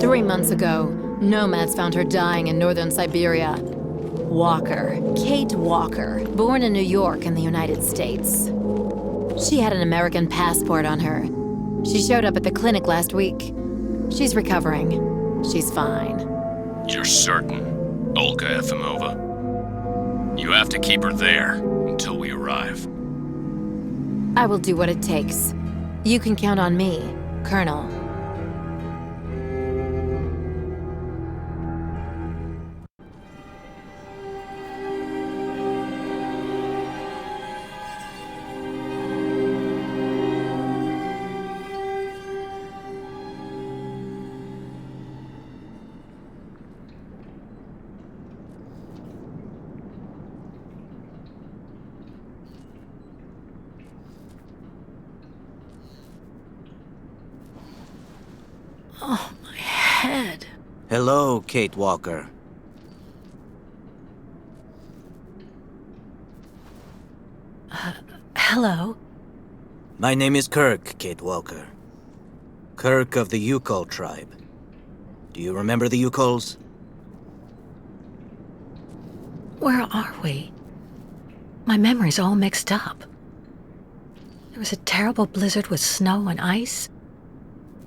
3 months ago, nomads found her dying in northern Syberia. Walker, Kate Walker, born in New York in the United States. She had an American passport on her. She showed up at the clinic last week. She's recovering. She's fine. You're certain, Olga Efimova? You have to keep her there until we arrive. I will do what it takes. You can count on me, Colonel. Oh, my head. Hello, Kate Walker. Hello? My name is Kirk, Kate Walker. Kirk of the Youkol tribe. Do you remember the Youkols? Where are we? My memory's all mixed up. There was a terrible blizzard with snow and ice,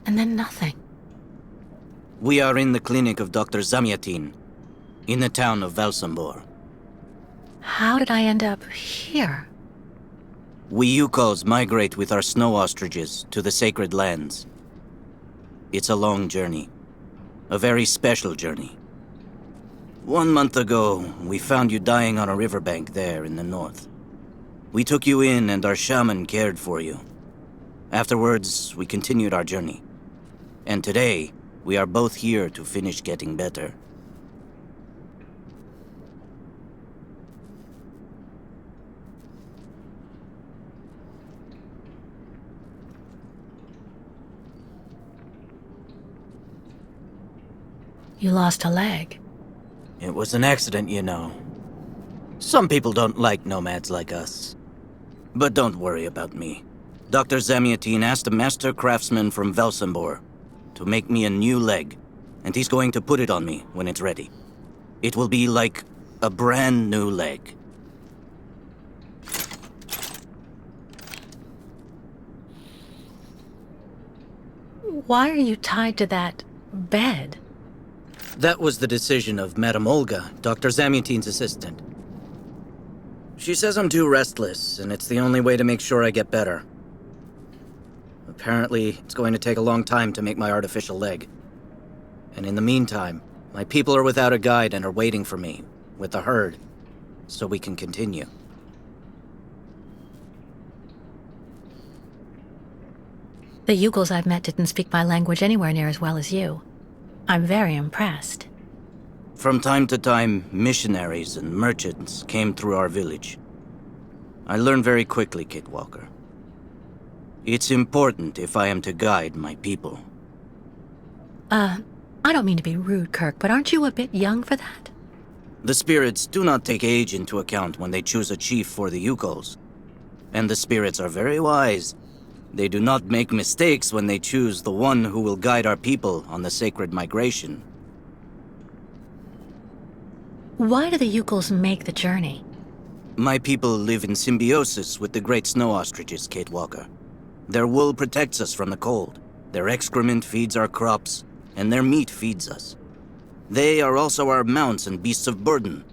and then nothing. We are in the clinic of Dr. Zamyatin, in the town of Valsambor. How did I end up here? We Youkols migrate with our snow ostriches to the sacred lands. It's a long journey. A very special journey. 1 month ago, we found you dying on a riverbank there in the north. We took you in and our shaman cared for you. Afterwards, we continued our journey. And today, we are both here to finish getting better. You lost a leg. It was an accident, you know. Some people don't like nomads like us. But don't worry about me. Dr. Zamyatin asked a master craftsman from Valsambor to make me a new leg, and he's going to put it on me when it's ready. It will be like a brand new leg. Why are you tied to that bed? That was the decision of Madame Olga, Dr. Zamyatin's assistant. She says I'm too restless, and it's the only way to make sure I get better. Apparently, it's going to take a long time to make my artificial leg. And in the meantime, my people are without a guide and are waiting for me, with the herd, so we can continue. The Youkols I've met didn't speak my language anywhere near as well as you. I'm very impressed. From time to time, missionaries and merchants came through our village. I learned very quickly, Kate Walker. It's important if I am to guide my people. I don't mean to be rude, Kirk, but aren't you a bit young for that? The spirits do not take age into account when they choose a chief for the Youkols. And the spirits are very wise. They do not make mistakes when they choose the one who will guide our people on the sacred migration. Why do the Youkols make the journey? My people live in symbiosis with the great snow ostriches, Kate Walker. Their wool protects us from the cold, their excrement feeds our crops, and their meat feeds us. They are also our mounts and beasts of burden,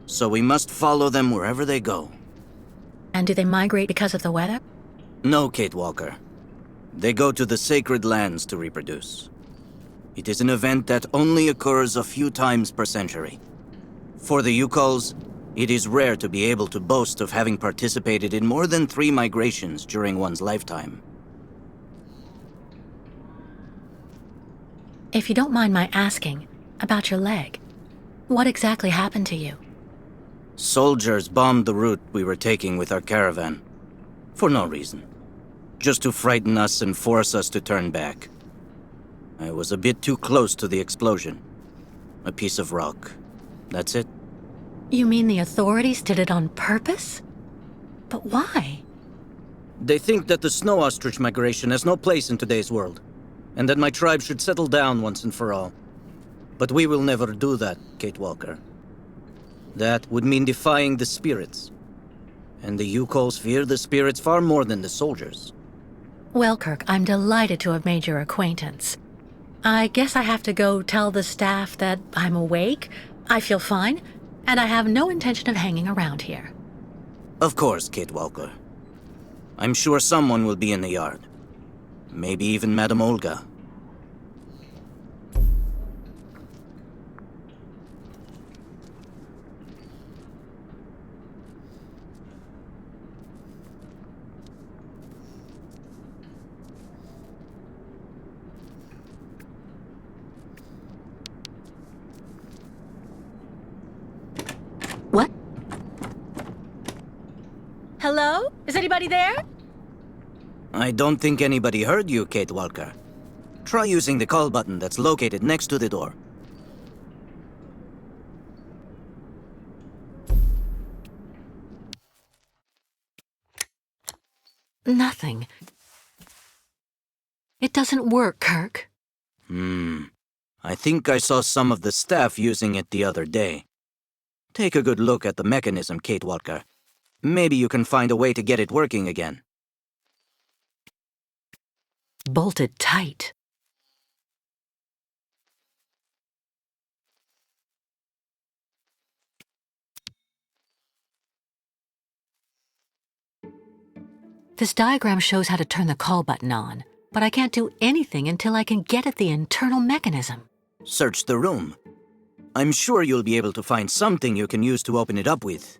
so we must follow them wherever they go. And do they migrate because of the weather? No, Kate Walker. They go to the sacred lands to reproduce. It is an event that only occurs a few times per century. For the Youkols, it is rare to be able to boast of having participated in more than 3 migrations during one's lifetime. If you don't mind my asking, about your leg, what exactly happened to you? Soldiers bombed the route we were taking with our caravan. For no reason. Just to frighten us and force us to turn back. I was a bit too close to the explosion. A piece of rock. That's it. You mean the authorities did it on purpose? But why? They think that the snow ostrich migration has no place in today's world. and that my tribe should settle down once and for all. But we will never do that, Kate Walker. That would mean defying the spirits. And the Youkols fear the spirits far more than the soldiers. Well, Kirk, I'm delighted to have made your acquaintance. I guess I have to go tell the staff that I'm awake, I feel fine, and I have no intention of hanging around here. Of course, Kate Walker. I'm sure someone will be in the yard. Maybe even Madame Olga. What? Hello? Is anybody there? I don't think anybody heard you, Kate Walker. Try using the call button that's located next to the door. Nothing. It doesn't work, Kirk. I think I saw some of the staff using it the other day. Take a good look at the mechanism, Kate Walker. Maybe you can find a way to get it working again. Bolted tight. This diagram shows how to turn the call button on, but I can't do anything until I can get at the internal mechanism. Search the room. I'm sure you'll be able to find something you can use to open it up with.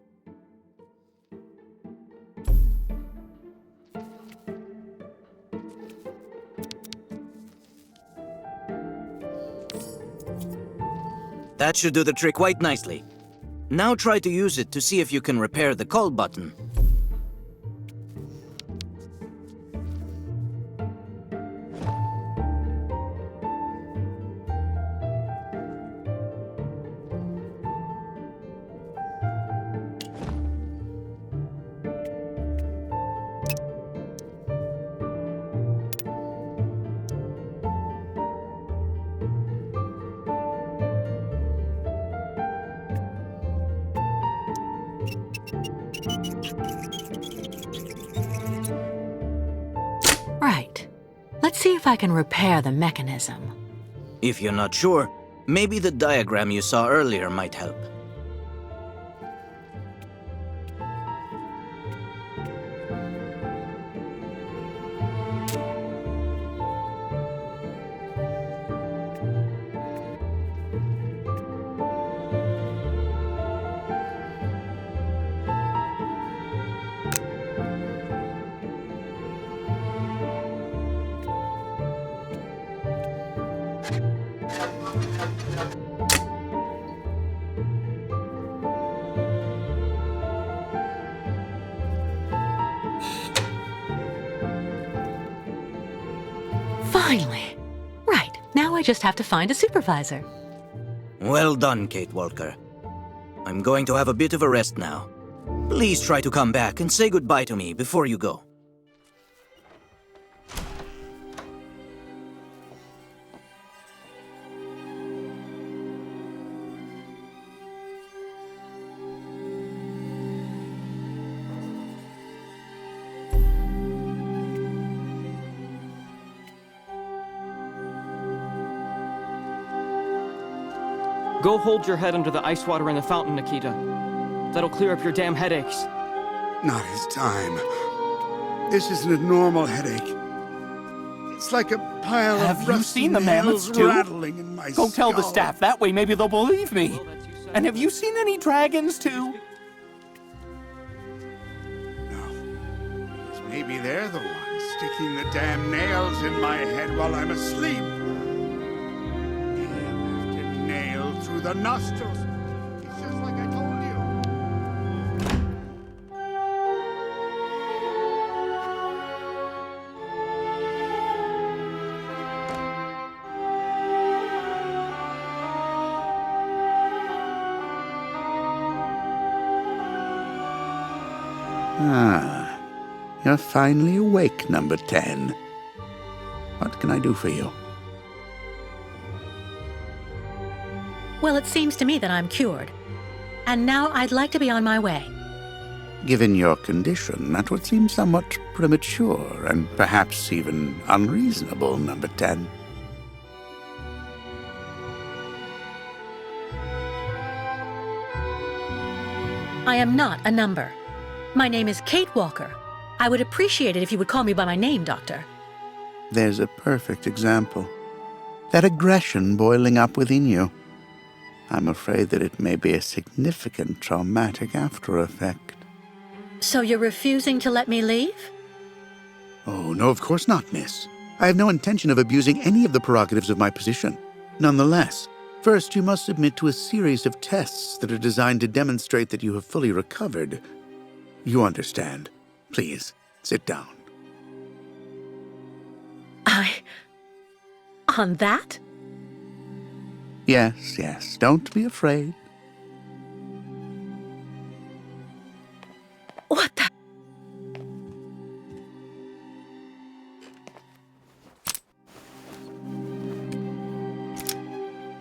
That should do the trick quite nicely. Now try to use it to see if you can repair the call button. Right. Let's see if I can repair the mechanism. If you're not sure, maybe the diagram you saw earlier might help. Finally! Right, now I just have to find a supervisor. Well done, Kate Walker. I'm going to have a bit of a rest now. Please try to come back and say goodbye to me before you go. Go hold your head under the ice water in the fountain, Nikita. That'll clear up your damn headaches. Not his time. This isn't a normal headache. It's like a pile Have of you rusty seen the mammoths, nails too? rattling in my Go tell the skull. staff, that way maybe they'll believe me. And have you seen any dragons, too? No. Because maybe they're the ones sticking the damn nails in my head while I'm asleep. Nail after nail through the nostrils. It's just like I told you. Ah, you're finally awake, number 10. What can I do for you? Well, it seems to me that I'm cured. And now I'd like to be on my way. Given your condition, that would seem somewhat premature and perhaps even unreasonable, Number 10. I am not a number. My name is Kate Walker. I would appreciate it if you would call me by my name, Doctor. There's a perfect example. That aggression boiling up within you. I'm afraid that it may be a significant traumatic after effect. So you're refusing to let me leave? Oh, no, of course not, miss. I have no intention of abusing any of the prerogatives of my position. Nonetheless, first you must submit to a series of tests that are designed to demonstrate that you have fully recovered. You understand. Please, sit down. On that? Yes, don't be afraid. What the?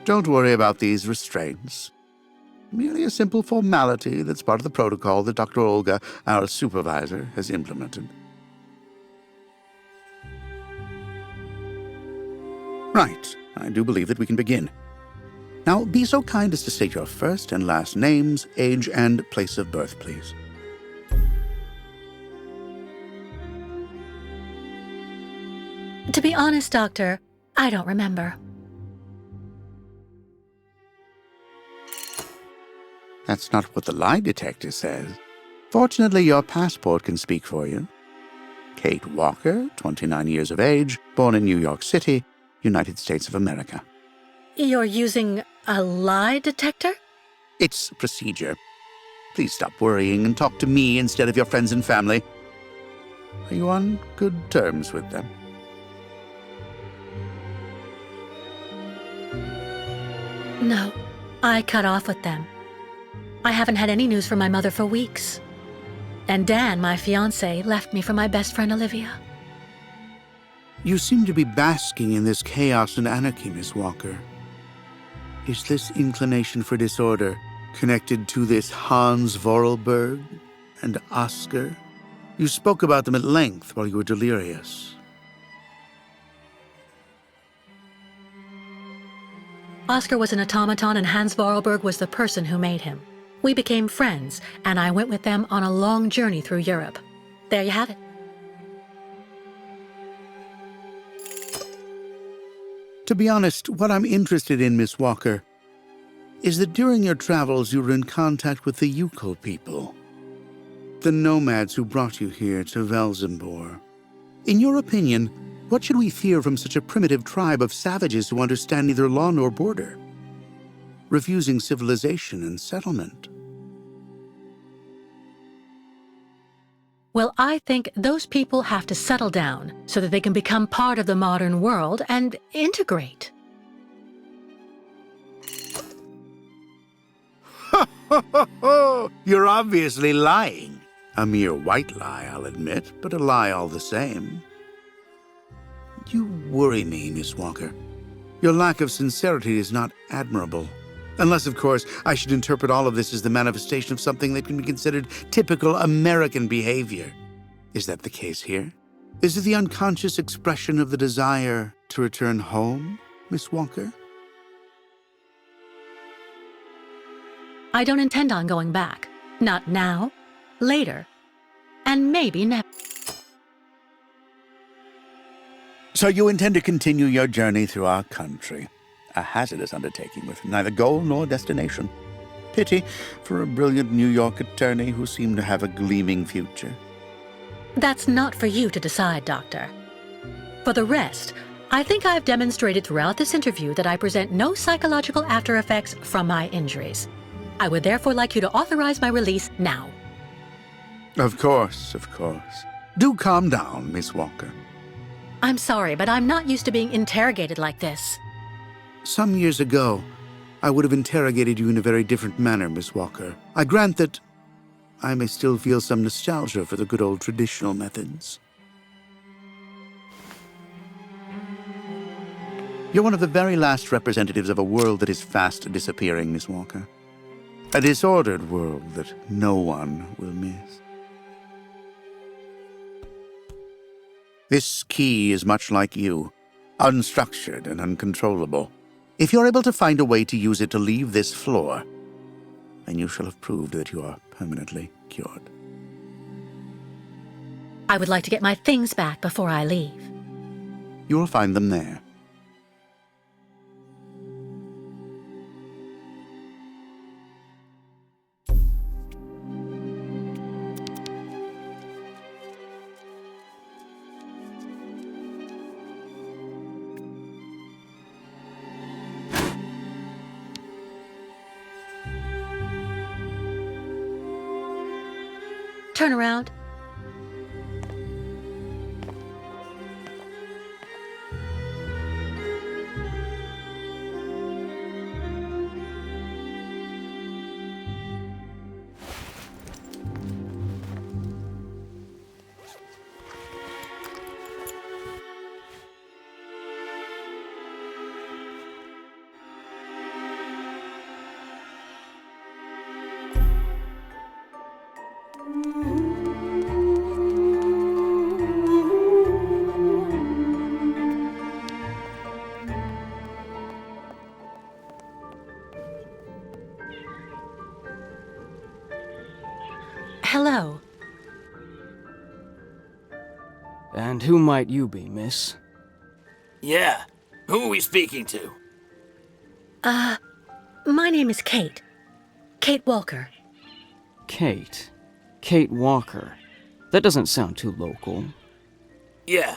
Don't worry about these restraints. Merely a simple formality that's part of the protocol that Dr. Olga, our supervisor, has implemented. Right. I do believe that we can begin. Now, be so kind as to state your first and last names, age, and place of birth, please. To be honest, Doctor, I don't remember. That's not what the lie detector says. Fortunately, your passport can speak for you. Kate Walker, 29 years of age, born in New York City, United States of America. You're using a lie detector? It's procedure. Please stop worrying and talk to me instead of your friends and family. Are you on good terms with them? No, I cut off with them. I haven't had any news from my mother for weeks. And Dan, my fiancé, left me for my best friend Olivia. You seem to be basking in this chaos and anarchy, Miss Walker. Is this inclination for disorder connected to this Hans Vorarlberg and Oscar? You spoke about them at length while you were delirious. Oscar was an automaton and Hans Vorarlberg was the person who made him. We became friends, and I went with them on a long journey through Europe. There you have it. To be honest, what I'm interested in, Miss Walker, is that during your travels you were in contact with the Youkol people, the nomads who brought you here to Velzembor. In your opinion, what should we fear from such a primitive tribe of savages who understand neither law nor border, refusing civilization and settlement? Well, I think those people have to settle down so that they can become part of the modern world and integrate. You're obviously lying. A mere white lie, I'll admit, but a lie all the same. You worry me, Miss Walker. Your lack of sincerity is not admirable. Unless, of course, I should interpret all of this as the manifestation of something that can be considered typical American behavior. Is that the case here? Is it the unconscious expression of the desire to return home, Miss Walker? I don't intend on going back. Not now, later, and maybe never. So you intend to continue your journey through our country. A hazardous undertaking with neither goal nor destination. Pity for a brilliant New York attorney who seemed to have a gleaming future. That's not for you to decide, Doctor. For the rest, I think I've demonstrated throughout this interview that I present no psychological after effects from my injuries. I would therefore like you to authorize my release now. Of course, of course. Do calm down, Miss Walker. I'm sorry, but I'm not used to being interrogated like this. Some years ago, I would have interrogated you in a very different manner, Miss Walker. I grant that I may still feel some nostalgia for the good old traditional methods. You're one of the very last representatives of a world that is fast disappearing, Miss Walker. A disordered world that no one will miss. This key is much like you, unstructured and uncontrollable. If you're able to find a way to use it to leave this floor, then you shall have proved that you are permanently cured. I would like to get my things back before I leave. You will find them there. Turn around. Hello. And who might you be, miss? Yeah. Who are we speaking to? My name is Kate. Kate Walker. Kate. Kate Walker. That doesn't sound too local. Yeah.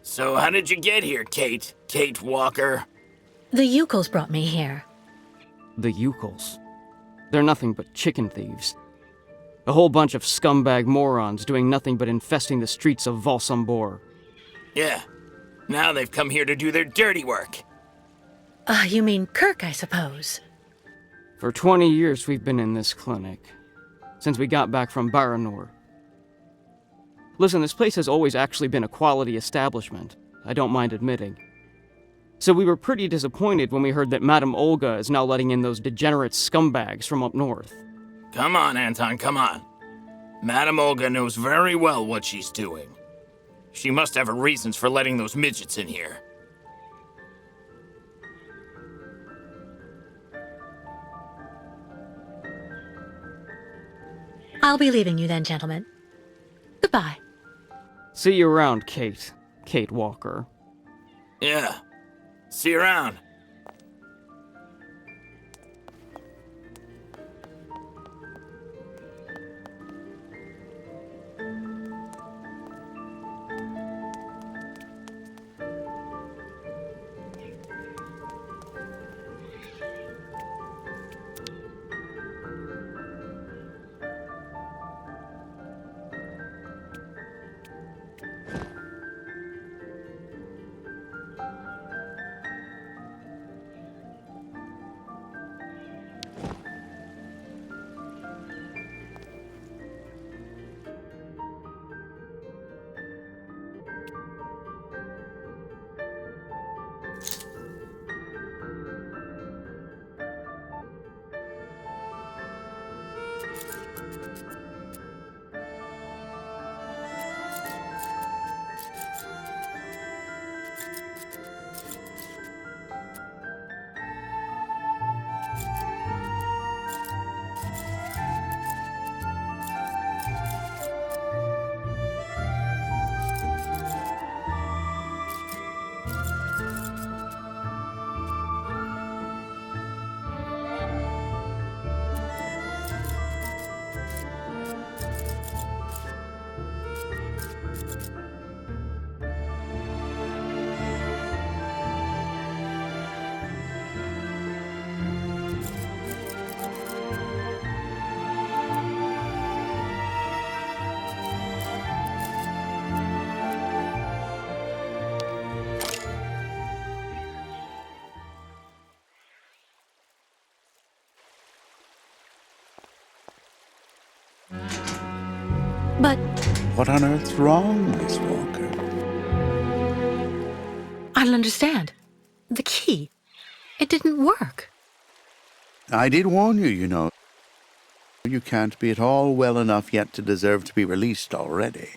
So how did you get here, Kate? Kate Walker? The Youkols brought me here. The Youkols. They're nothing but chicken thieves. A whole bunch of scumbag morons doing nothing but infesting the streets of Valsambor. Yeah. Now they've come here to do their dirty work. You mean Kirk, I suppose. For 20 years we've been in this clinic. Since we got back from Baranor. Listen, this place has always actually been a quality establishment. I don't mind admitting. So we were pretty disappointed when we heard that Madame Olga is now letting in those degenerate scumbags from up north. Come on, Anton, come on. Madame Olga knows very well what she's doing. She must have her reasons for letting those midgets in here. I'll be leaving you then, gentlemen. Goodbye. See you around, Kate. Kate Walker. Yeah. See you around. But What on earth's wrong, Miss Walker? I don't understand. The key. It didn't work. I did warn you, you know. You can't be at all well enough yet to deserve to be released already.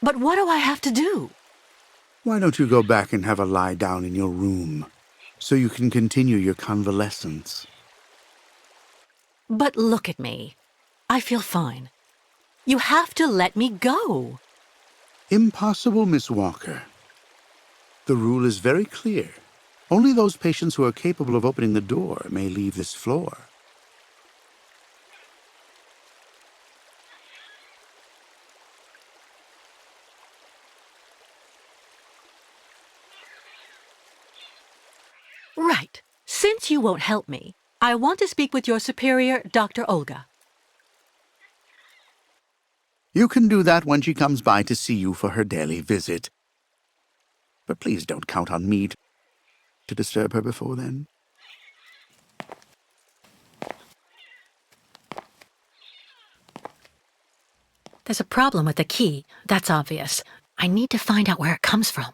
But what do I have to do? Why don't you go back and have a lie down in your room, so you can continue your convalescence? But look at me. I feel fine. You have to let me go. Impossible, Miss Walker. The rule is very clear. Only those patients who are capable of opening the door may leave this floor. Right. Since you won't help me, I want to speak with your superior, Dr. Olga. You can do that when she comes by to see you for her daily visit. But please don't count on me to disturb her before then. There's a problem with the key, that's obvious. I need to find out where it comes from.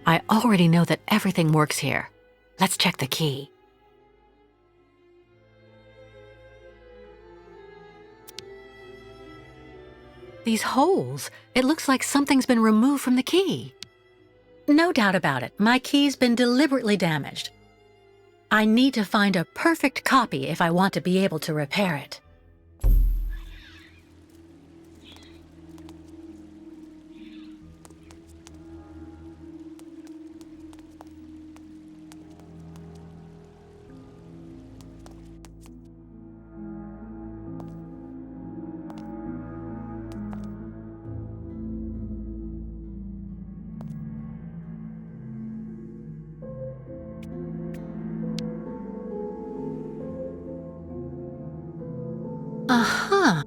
I already know that everything works here. Let's check the key. These holes, it looks like something's been removed from the key. No doubt about it, my key's been deliberately damaged. I need to find a perfect copy if I want to be able to repair it. Uh-huh.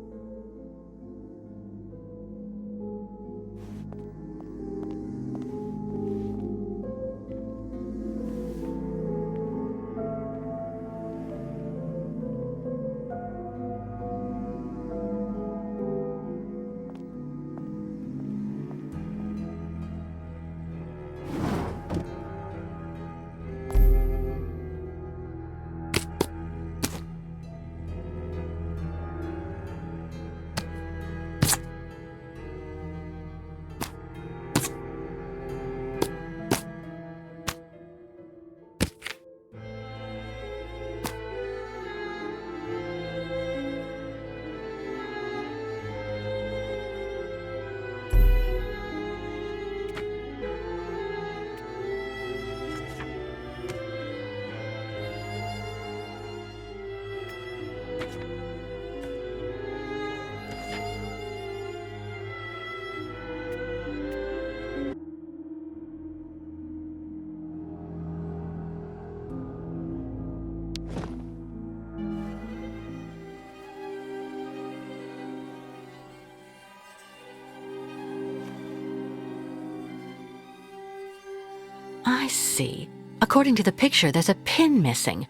I see. According to the picture, there's a pin missing.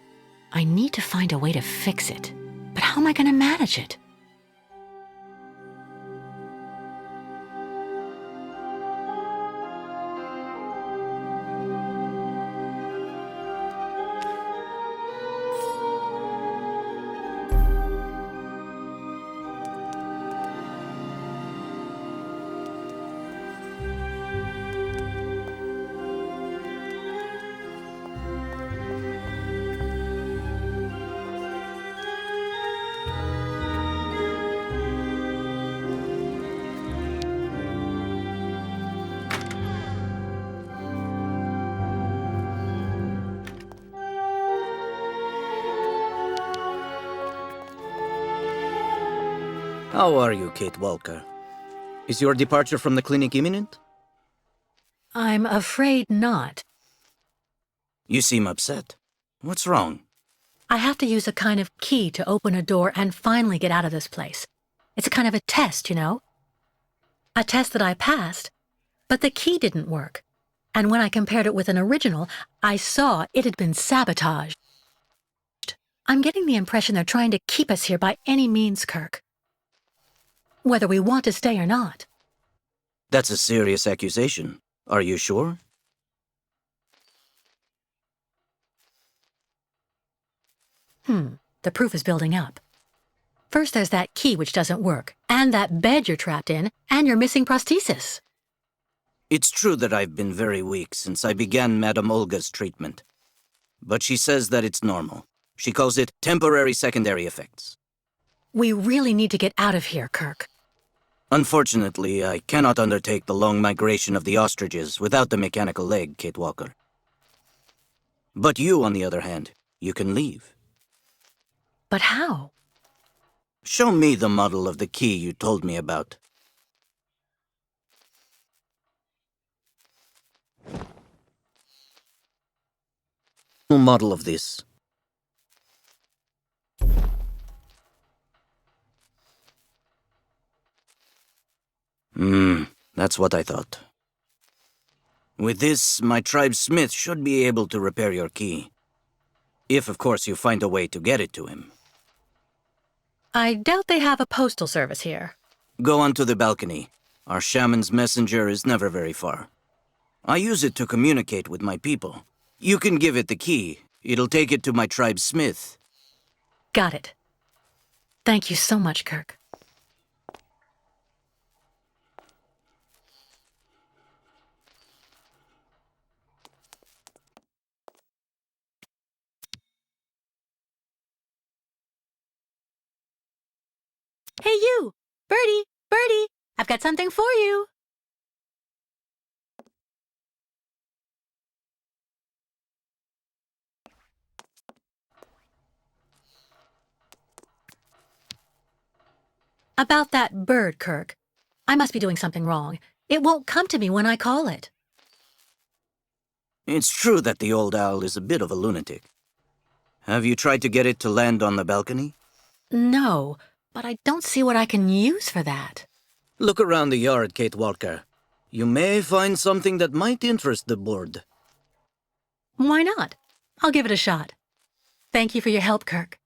I need to find a way to fix it. But how am I going to manage it? How are you, Kate Walker? Is your departure from the clinic imminent? I'm afraid not. You seem upset. What's wrong? I have to use a kind of key to open a door and finally get out of this place. It's a kind of a test, you know? A test that I passed, but the key didn't work. And when I compared it with an original, I saw it had been sabotaged. I'm getting the impression they're trying to keep us here by any means, Kirk. Whether we want to stay or not. That's a serious accusation. Are you sure? The proof is building up. First there's that key which doesn't work, and that bed you're trapped in, and your missing prosthesis. It's true that I've been very weak since I began Madame Olga's treatment. But she says that it's normal. She calls it temporary secondary effects. We really need to get out of here, Kirk. Unfortunately, I cannot undertake the long migration of the ostriches without the mechanical leg, Kate Walker. But you, on the other hand, you can leave. But how? Show me the model of the key you told me about. Model of this. That's what I thought. With this, my tribe's smith should be able to repair your key. If, of course, you find a way to get it to him. I doubt they have a postal service here. Go onto the balcony. Our shaman's messenger is never very far. I use it to communicate with my people. You can give it the key. It'll take it to my tribe's smith. Got it. Thank you so much, Kirk. Hey you! Birdie! Birdie! I've got something for you! About that bird, Kirk. I must be doing something wrong. It won't come to me when I call it. It's true that the old owl is a bit of a lunatic. Have you tried to get it to land on the balcony? No, but I don't see what I can use for that. Look around the yard, Kate Walker. You may find something that might interest the board. Why not? I'll give it a shot. Thank you for your help, Kirk.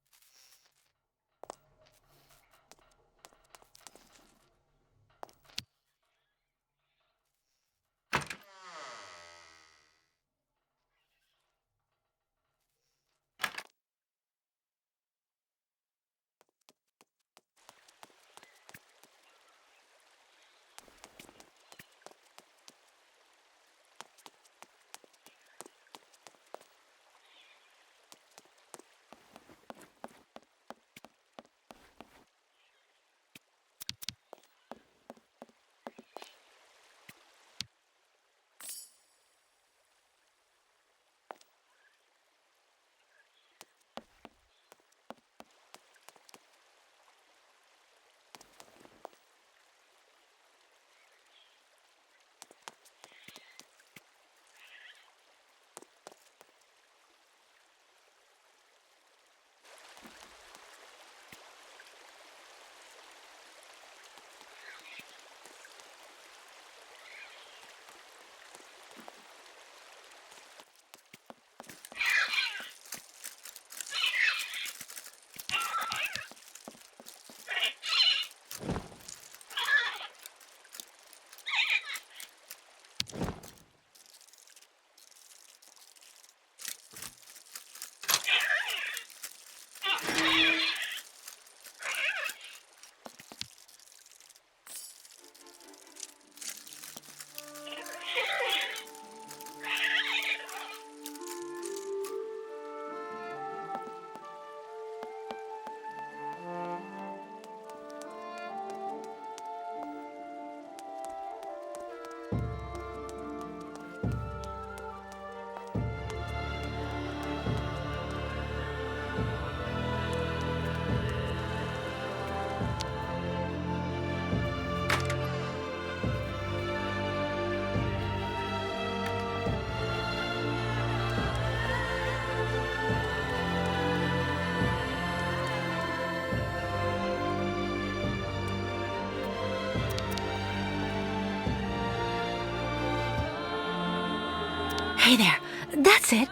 Hey there. That's it.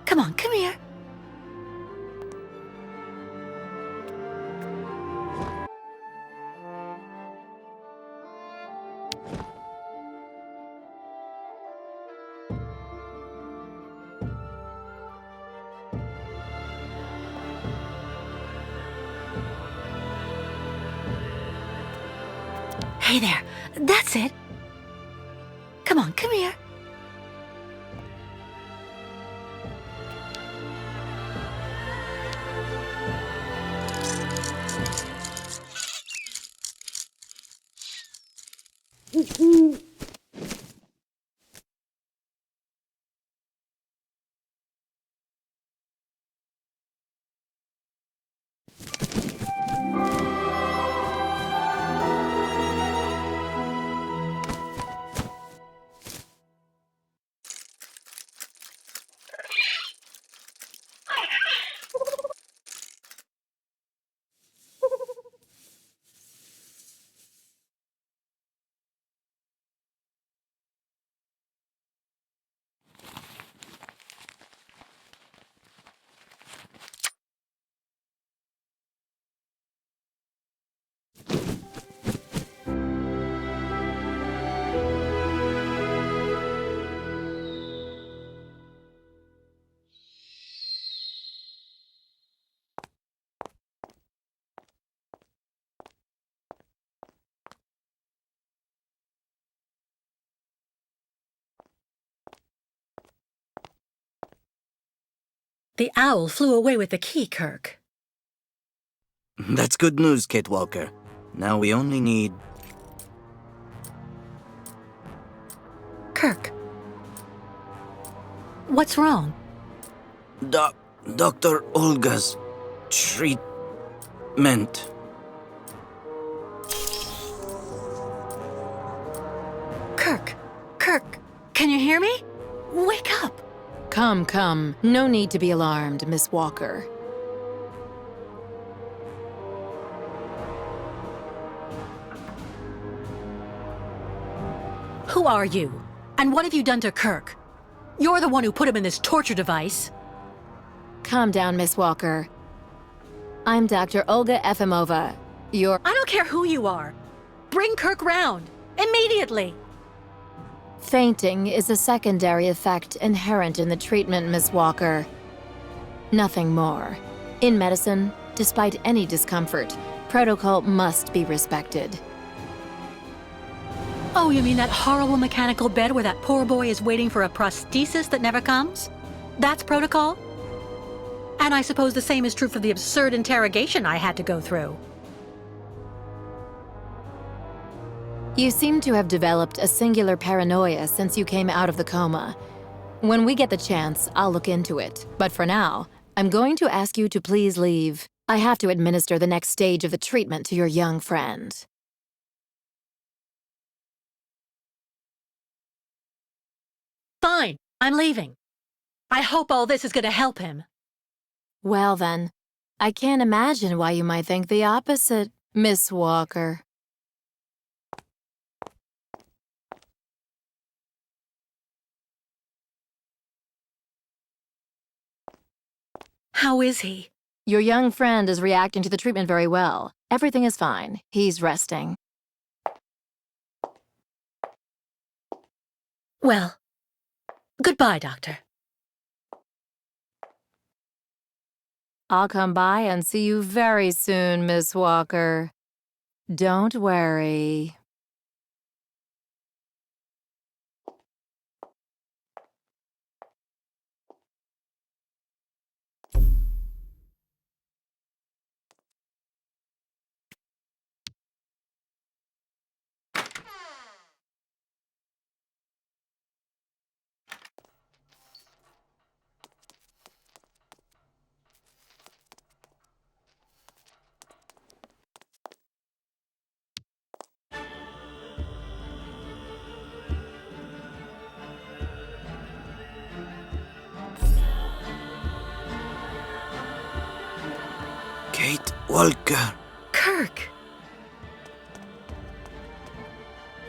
Come on, come here. Hey there. That's it. Come on, come here. The owl flew away with the key, Kirk. That's good news, Kate Walker. Now we only need... Kirk. What's wrong? Dr. Olga's treatment. Kirk, can you hear me? Wake up! Come. No need to be alarmed, Miss Walker. Who are you? And what have you done to Kirk? You're the one who put him in this torture device. Calm down, Miss Walker. I'm Dr. Olga Efimova. I don't care who you are. Bring Kirk round. Immediately. Fainting is a secondary effect inherent in the treatment, Miss Walker. Nothing more. In medicine, despite any discomfort, protocol must be respected. Oh, you mean that horrible mechanical bed where that poor boy is waiting for a prosthesis that never comes? That's protocol? And I suppose the same is true for the absurd interrogation I had to go through. You seem to have developed a singular paranoia since you came out of the coma. When we get the chance, I'll look into it. But for now, I'm going to ask you to please leave. I have to administer the next stage of the treatment to your young friend. Fine, I'm leaving. I hope all this is going to help him. Well then, I can't imagine why you might think the opposite, Miss Walker. How is he? Your young friend is reacting to the treatment very well. Everything is fine. He's resting. Well, goodbye, Doctor. I'll come by and see you very soon, Miss Walker. Don't worry. Kate Walker. Kirk!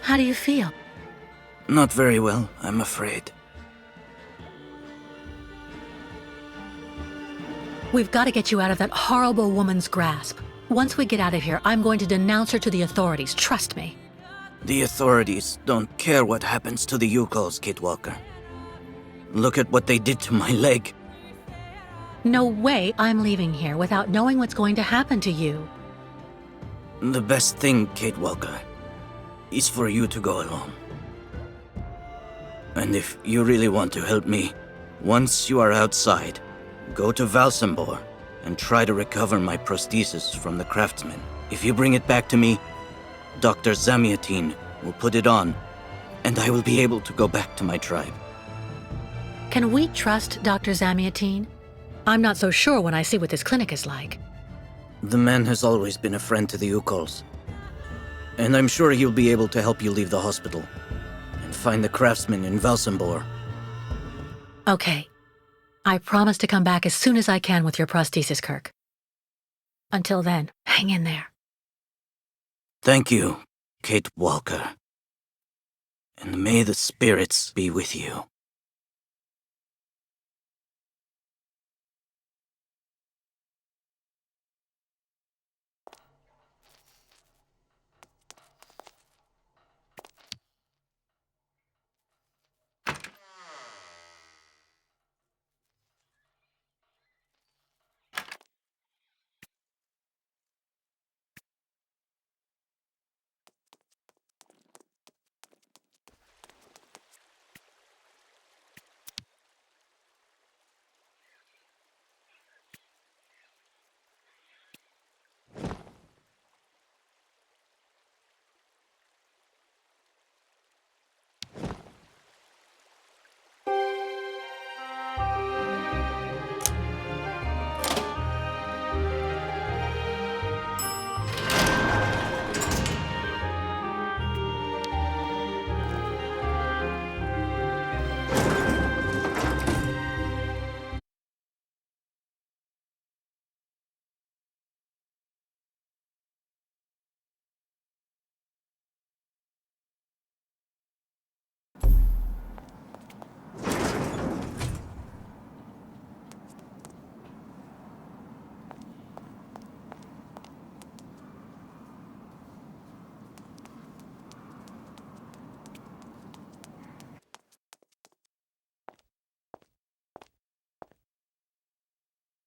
How do you feel? Not very well, I'm afraid. We've got to get you out of that horrible woman's grasp. Once we get out of here, I'm going to denounce her to the authorities, trust me. The authorities don't care what happens to the Youkols, Kate Walker. Look at what they did to my leg. No way I'm leaving here without knowing what's going to happen to you. The best thing, Kate Walker, is for you to go alone. And if you really want to help me, once you are outside, go to Valsambor and try to recover my prosthesis from the craftsman. If you bring it back to me, Dr. Zamiatin will put it on, and I will be able to go back to my tribe. Can we trust Dr. Zamiatin? I'm not so sure when I see what this clinic is like. The man has always been a friend to the Youkols, and I'm sure he'll be able to help you leave the hospital and find the craftsman in Valsambor. Okay. I promise to come back as soon as I can with your prosthesis, Kirk. Until then, hang in there. Thank you, Kate Walker. And may the spirits be with you.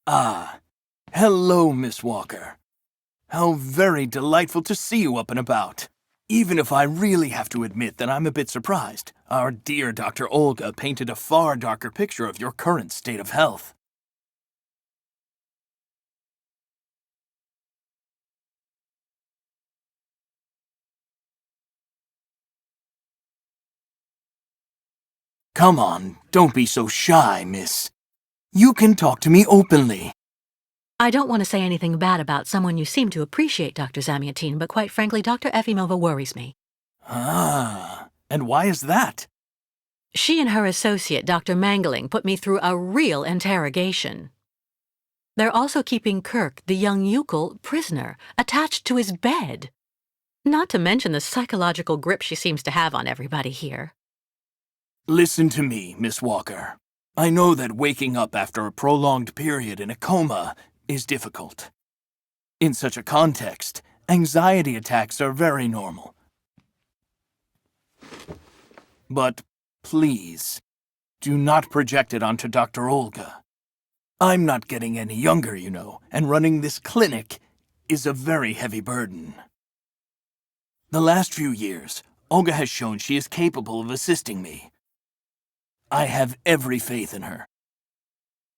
Ah, hello, Miss Walker. How very delightful to see you up and about. Even if I really have to admit that I'm a bit surprised, our dear Dr. Olga painted a far darker picture of your current state of health. Come on, don't be so shy, miss. You can talk to me openly. I don't want to say anything bad about someone you seem to appreciate, Dr. Zamiatin, but quite frankly, Dr. Efimova worries me. Ah, and why is that? She and her associate, Dr. Mangling, put me through a real interrogation. They're also keeping Kirk, the young Youkol, prisoner, attached to his bed. Not to mention the psychological grip she seems to have on everybody here. Listen to me, Miss Walker. I know that waking up after a prolonged period in a coma is difficult. In such a context, anxiety attacks are very normal. But please, do not project it onto Dr. Olga. I'm not getting any younger, you know, and running this clinic is a very heavy burden. The last few years, Olga has shown she is capable of assisting me. I have every faith in her.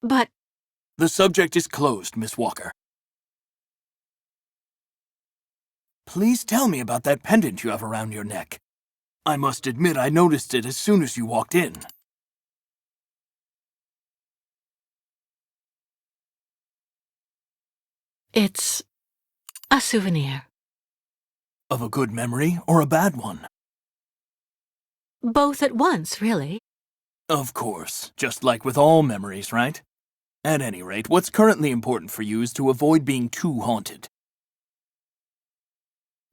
But The subject is closed, Miss Walker. Please tell me about that pendant you have around your neck. I must admit I noticed it as soon as you walked in. it's a souvenir. Of a good memory or a bad one? Both at once, really. Of course, just like with all memories, right? At any rate, what's currently important for you is to avoid being too haunted.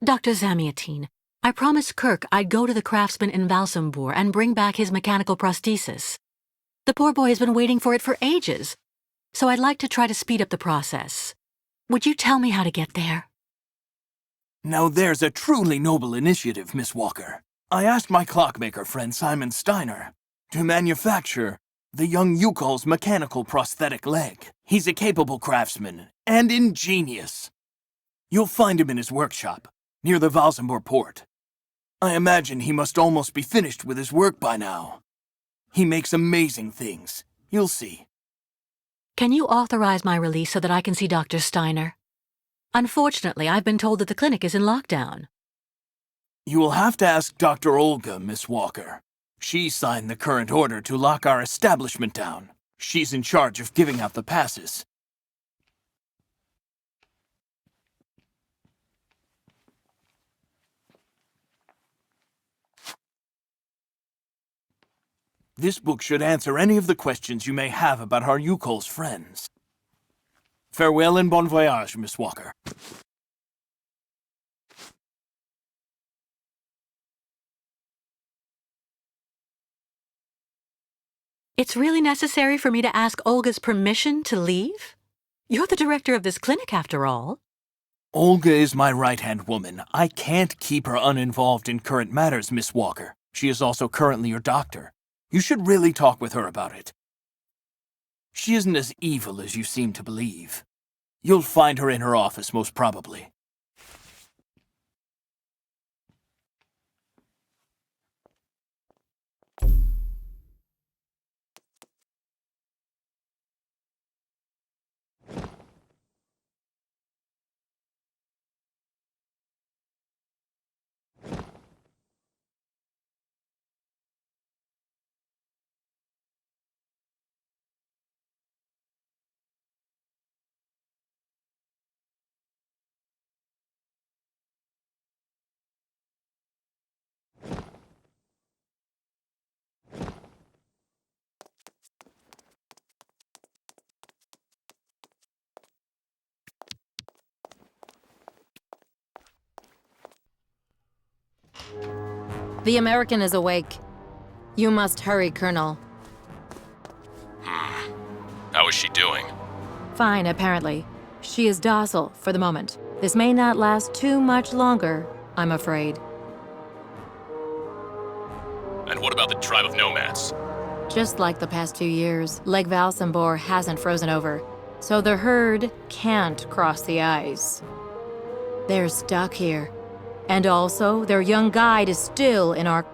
Dr. Zamiatin, I promised Kirk I'd go to the craftsman in Valsambor and bring back his mechanical prosthesis. The poor boy has been waiting for it for ages. so I'd like to try to speed up the process. Would you tell me how to get there? Now there's a truly noble initiative, Miss Walker. I asked my clockmaker friend Simon Steiner to manufacture the young Youkol's mechanical prosthetic leg. He's a capable craftsman and ingenious. You'll find him in his workshop, near the Valsambor port. I imagine he must almost be finished with his work by now. He makes amazing things. You'll see. Can you authorize my release so that I can see Dr. Steiner? Unfortunately, I've been told that the clinic is in lockdown. You will have to ask Dr. Olga, Miss Walker. She signed the current order to lock our establishment down. She's in charge of giving out the passes. This book should answer any of the questions you may have about our Youkol's friends. Farewell and bon voyage, Miss Walker. It's really necessary for me to ask Olga's permission to leave? You're the director of this clinic, after all. Olga is my right-hand woman. I can't keep her uninvolved in current matters, Miss Walker. She is also currently your doctor. You should really talk with her about it. She isn't as evil as you seem to believe. You'll find her in her office, most probably. The American is awake. You must hurry, Colonel. How is she doing? Fine, apparently. She is docile for the moment. This may not last too much longer, I'm afraid. And what about the tribe of nomads? Just like the past 2 years, Lake Valsambor hasn't frozen over, so the herd can't cross the ice. They're stuck here. And also, their young guide is still in our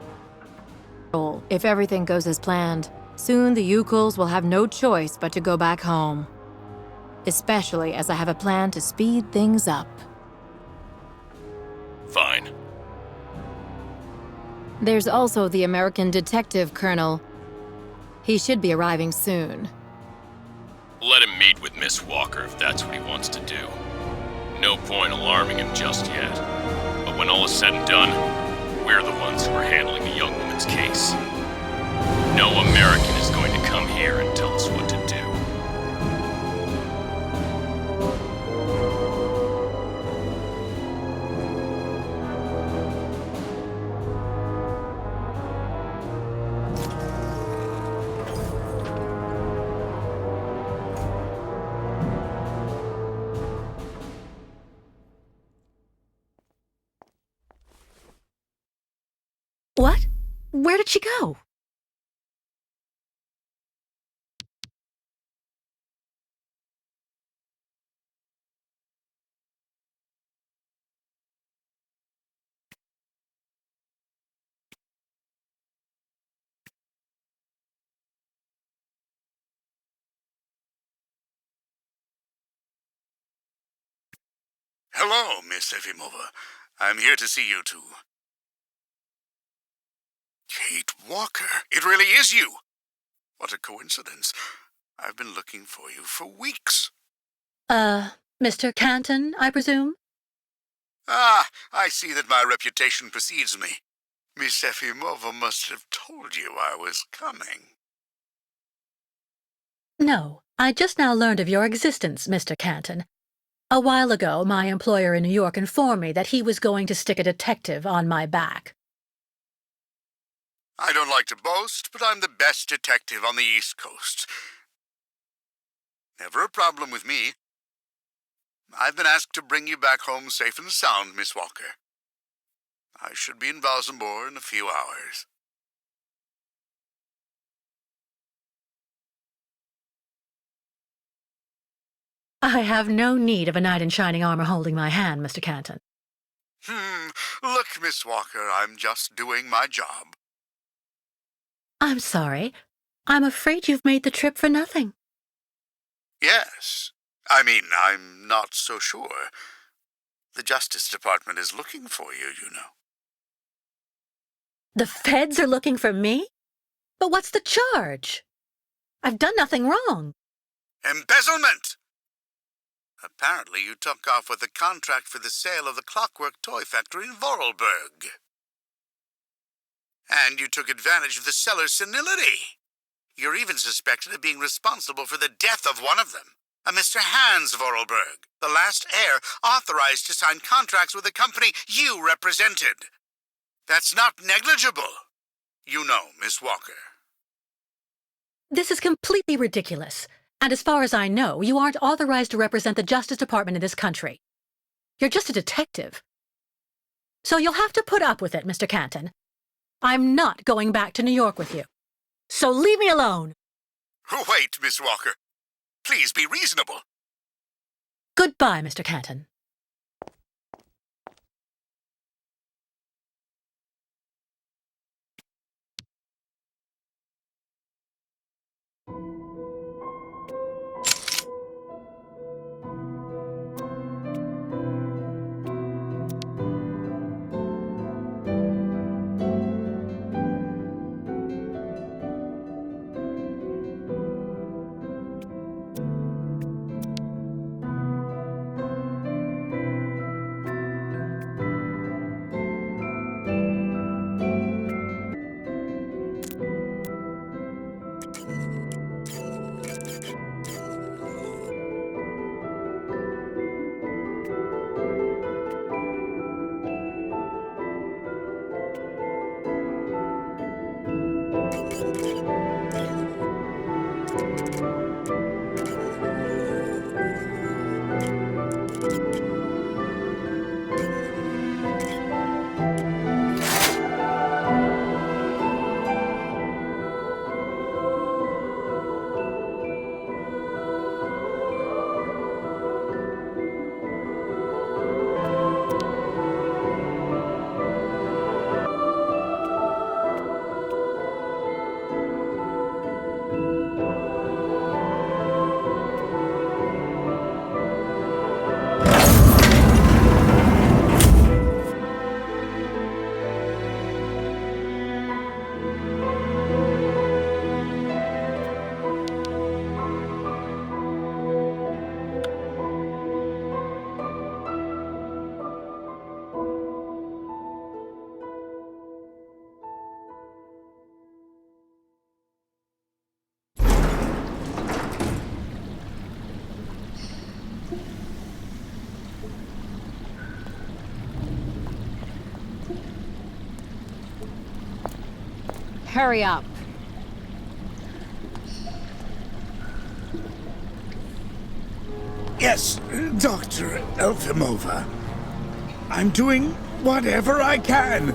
control. If everything goes as planned, soon the Youkols will have no choice but to go back home. Especially as I have a plan to speed things up. Fine. There's also the American detective, Colonel. He should be arriving soon. Let him meet with Miss Walker if that's what he wants to do. No point alarming him just yet. But when all is said and done, we're the ones who are handling the young woman's case. No American is going to come here and tell us what to do. What? Where did she go? Hello, Miss Efimova. I'm here to see you two. Kate Walker, it really is you! What a coincidence. I've been looking for you for weeks. Mr. Canton, I presume? Ah, I see that my reputation precedes me. Miss Efimova must have told you I was coming. No, I just now learned of your existence, Mr. Canton. A while ago, my employer in New York informed me that he was going to stick a detective on my back. I don't like to boast, but I'm the best detective on the East Coast. Never a problem with me. I've been asked to bring you back home safe and sound, Miss Walker. I should be in Valsambor in a few hours. I have no need of a knight in shining armor holding my hand, Mr. Canton. Look, Miss Walker, I'm just doing my job. I'm sorry. I'm afraid you've made the trip for nothing. Yes. I mean, I'm not so sure. The Justice Department is looking for you, you know. The feds are looking for me? But what's the charge? I've done nothing wrong. Embezzlement! Apparently you took off with a contract for the sale of the Clockwork Toy Factory in Vorarlberg. And you took advantage of the seller's senility. You're even suspected of being responsible for the death of one of them, a Mr. Hans Vorarlberg, the last heir authorized to sign contracts with the company you represented. That's not negligible. You know, Miss Walker. This is completely ridiculous. And as far as I know, you aren't authorized to represent the Justice Department in this country. You're just a detective. So you'll have to put up with it, Mr. Canton. I'm not going back to New York with you. So leave me alone. Wait, Miss Walker. Please be reasonable. Goodbye, Mr. Canton. Hurry up. Yes, Dr. Elfimova. I'm doing whatever I can.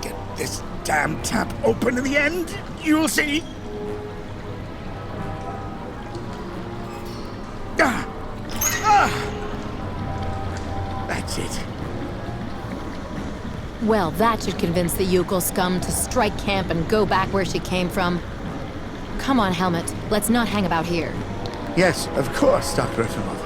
Get this damn tap open in the end, you'll see. That's it. Well, that should convince the Youkol scum to strike camp and go back where she came from. Come on, Helmut. Let's not hang about here. Yes, of course, Dr. Elfimova.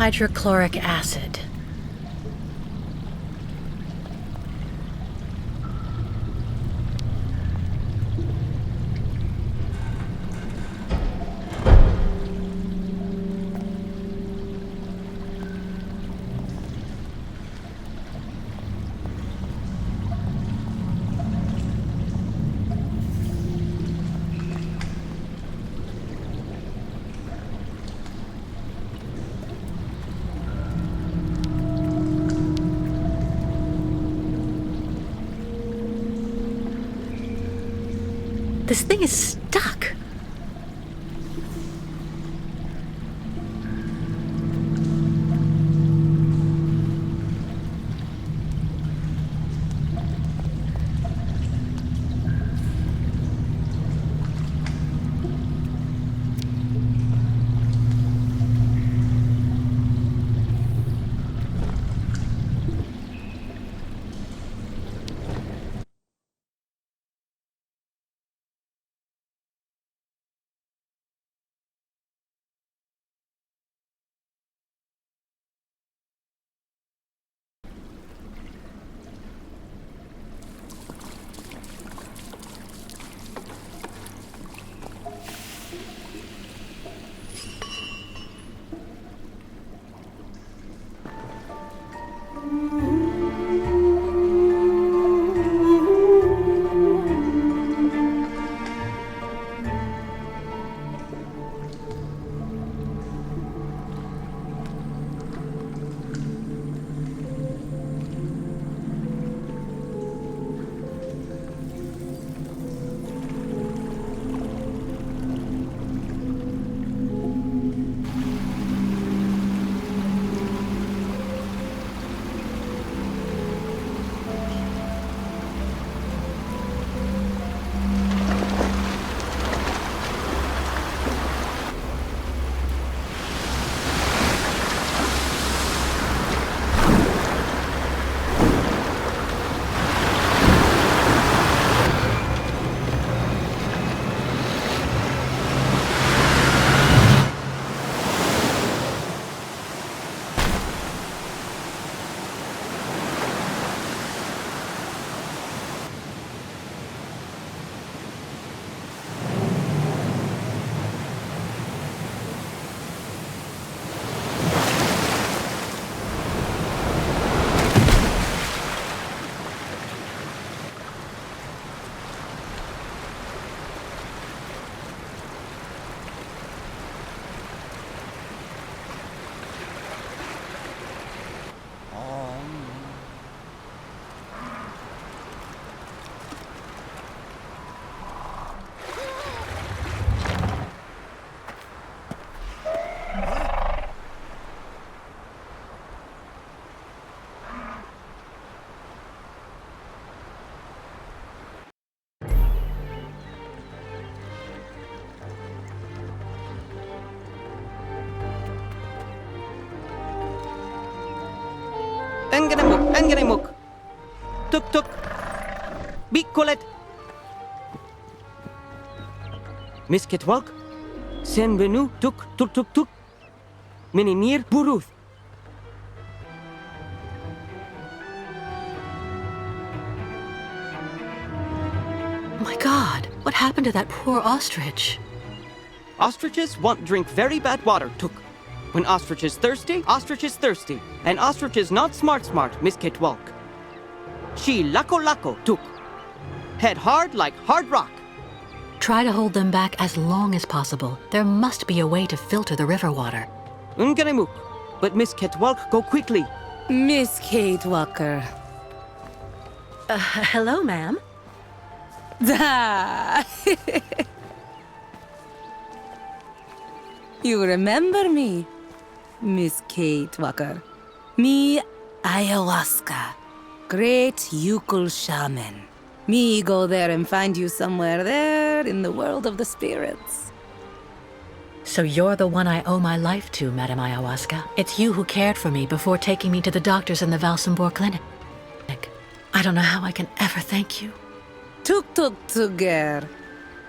hydrochloric acid. This thing is stuck. Engenemuk. Tuk tuk. Bikolet. Miss Ketwalk. Senvenu tuk tuk tuk tuk. Minimir Buruth. My God, what happened to that poor ostrich? Ostriches want drink very bad water, Tuk. When ostrich is thirsty, and ostrich is not smart, Miss Ketwalk. She lako, Tuk. Head hard like hard rock. Try to hold them back as long as possible. There must be a way to filter the river water. Unganemuk, but Miss Ketwalk go quickly. Miss Kate Walker. Hello, ma'am. You remember me, Miss Kate Walker. Me, ayahuasca. Great Youkol shaman. Me go there and find you somewhere there in the world of the spirits. So you're the one I owe my life to, Madame Ayahuasca. It's you who cared for me before taking me to the doctors in the Valsambor clinic. I don't know how I can ever thank you. Tuk together.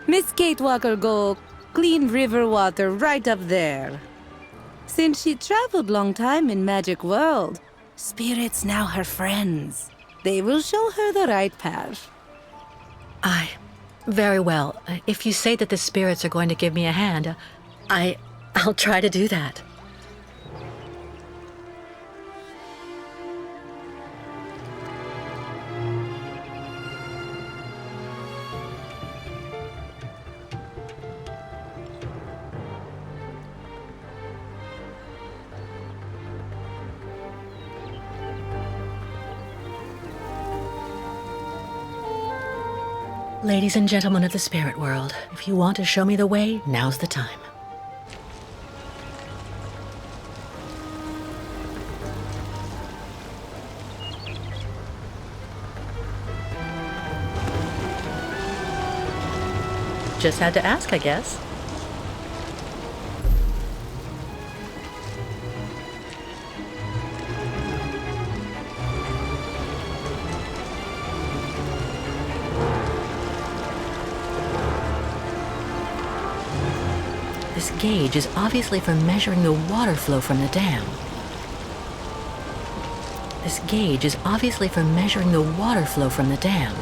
Miss Kate Walker go clean river water right up there. Since she traveled long time in magic world, spirits now her friends. They will show her the right path. Very well. If you say that the spirits are going to give me a hand, I'll try to do that. Ladies and gentlemen of the spirit world, if you want to show me the way, now's the time. Just had to ask, I guess. This gauge is obviously for measuring the water flow from the dam. This gauge is obviously for measuring the water flow from the dam.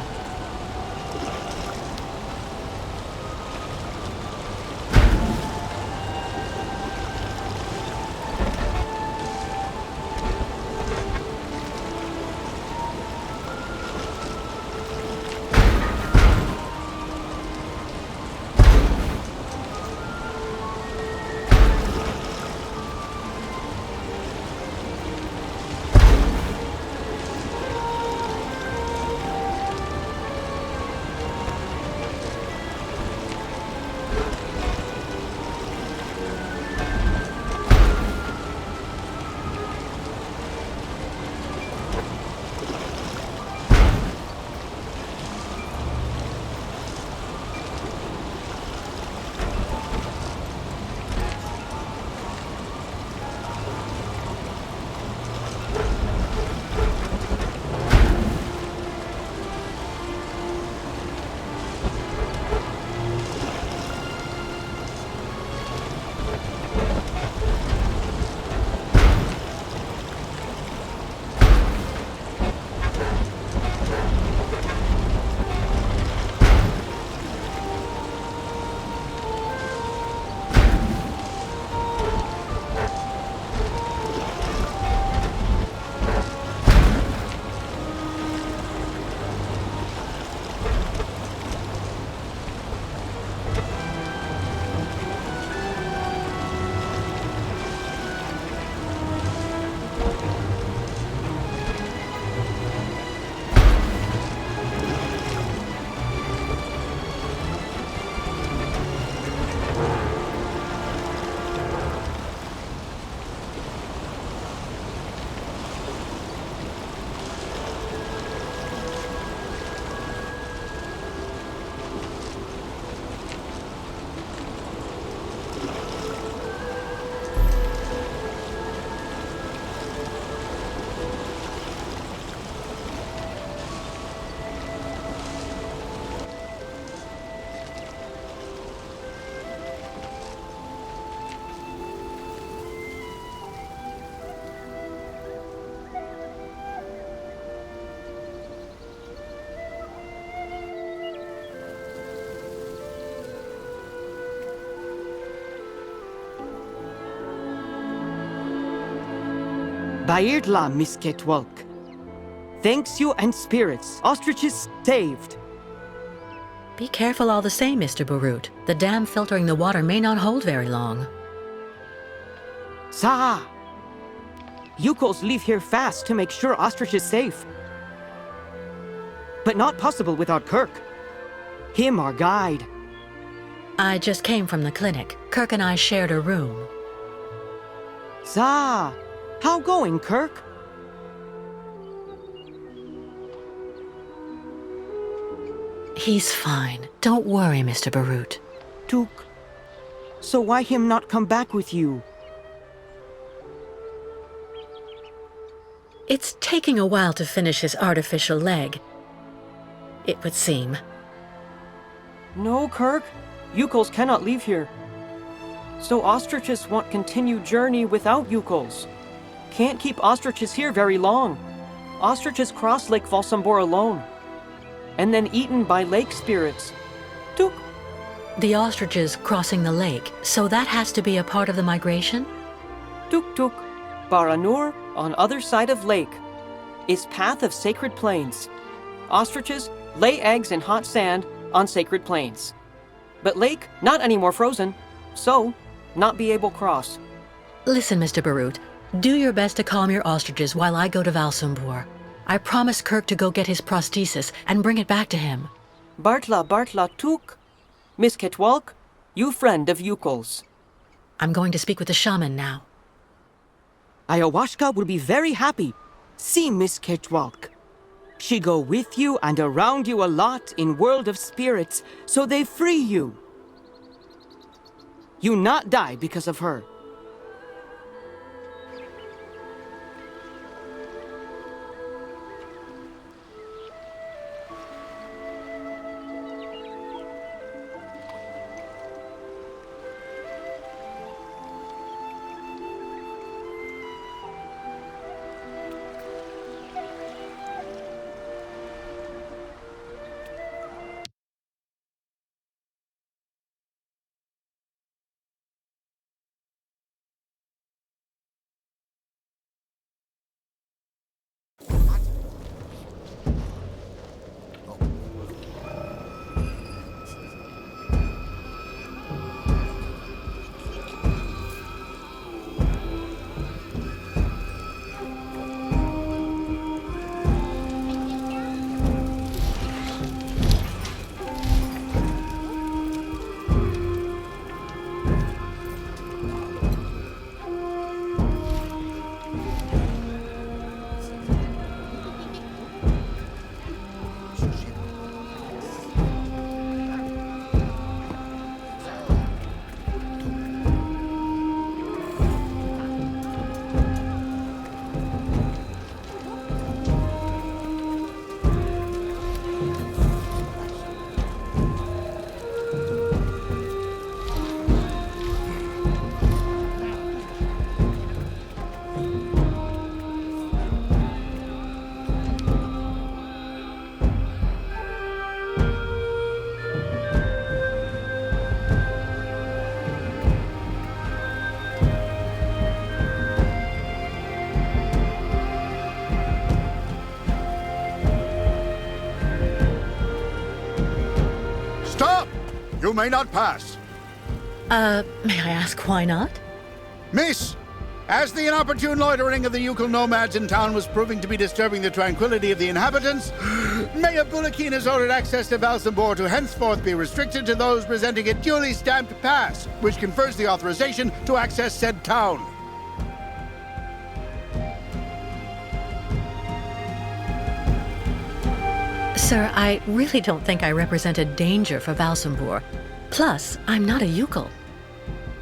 Bairla, Misketwalk. Thanks you and spirits. Ostriches saved. Be careful all the same, Mr. Barut. The dam filtering the water may not hold very long. Sa! Youkols leave here fast to make sure Ostrich is safe. But not possible without Kirk. Him our guide. I just came from the clinic. Kirk and I shared a room. Sa! How going, Kirk? He's fine. Don't worry, Mr. Barut. Took. So why him not come back with you? It's taking a while to finish his artificial leg. It would seem. No, Kirk. Youkols cannot leave here. So ostriches want continued journey without Youkols. Can't keep ostriches here very long. Ostriches cross Lake Valsambor alone. And then eaten by lake spirits. Tuk. The ostriches crossing the lake, so that has to be a part of the migration? Tuk Tuk. Baranur, on other side of lake, is path of sacred plains. Ostriches lay eggs in hot sand on sacred plains. But lake, not anymore frozen, so not be able cross. Listen, Mr. Barut, do your best to calm your ostriches while I go to Valsambor. I promised Kirk to go get his prosthesis and bring it back to him. Bartla Tuk. Miss Ketwalk, you friend of Youkol's. I'm going to speak with the shaman now. Ayahuasca will be very happy. See Miss Ketwalk. She go with you and around you a lot in world of spirits, so they free you. You not die because of her. You may not pass. May I ask why not? Miss, as the inopportune loitering of the Youkol nomads in town was proving to be disturbing the tranquility of the inhabitants, Mayor Bulakin has ordered access to Valsambor to henceforth be restricted to those presenting a duly stamped pass, which confers the authorization to access said town. Sir, I really don't think I represent a danger for Valsambor. Plus, I'm not a Youkol.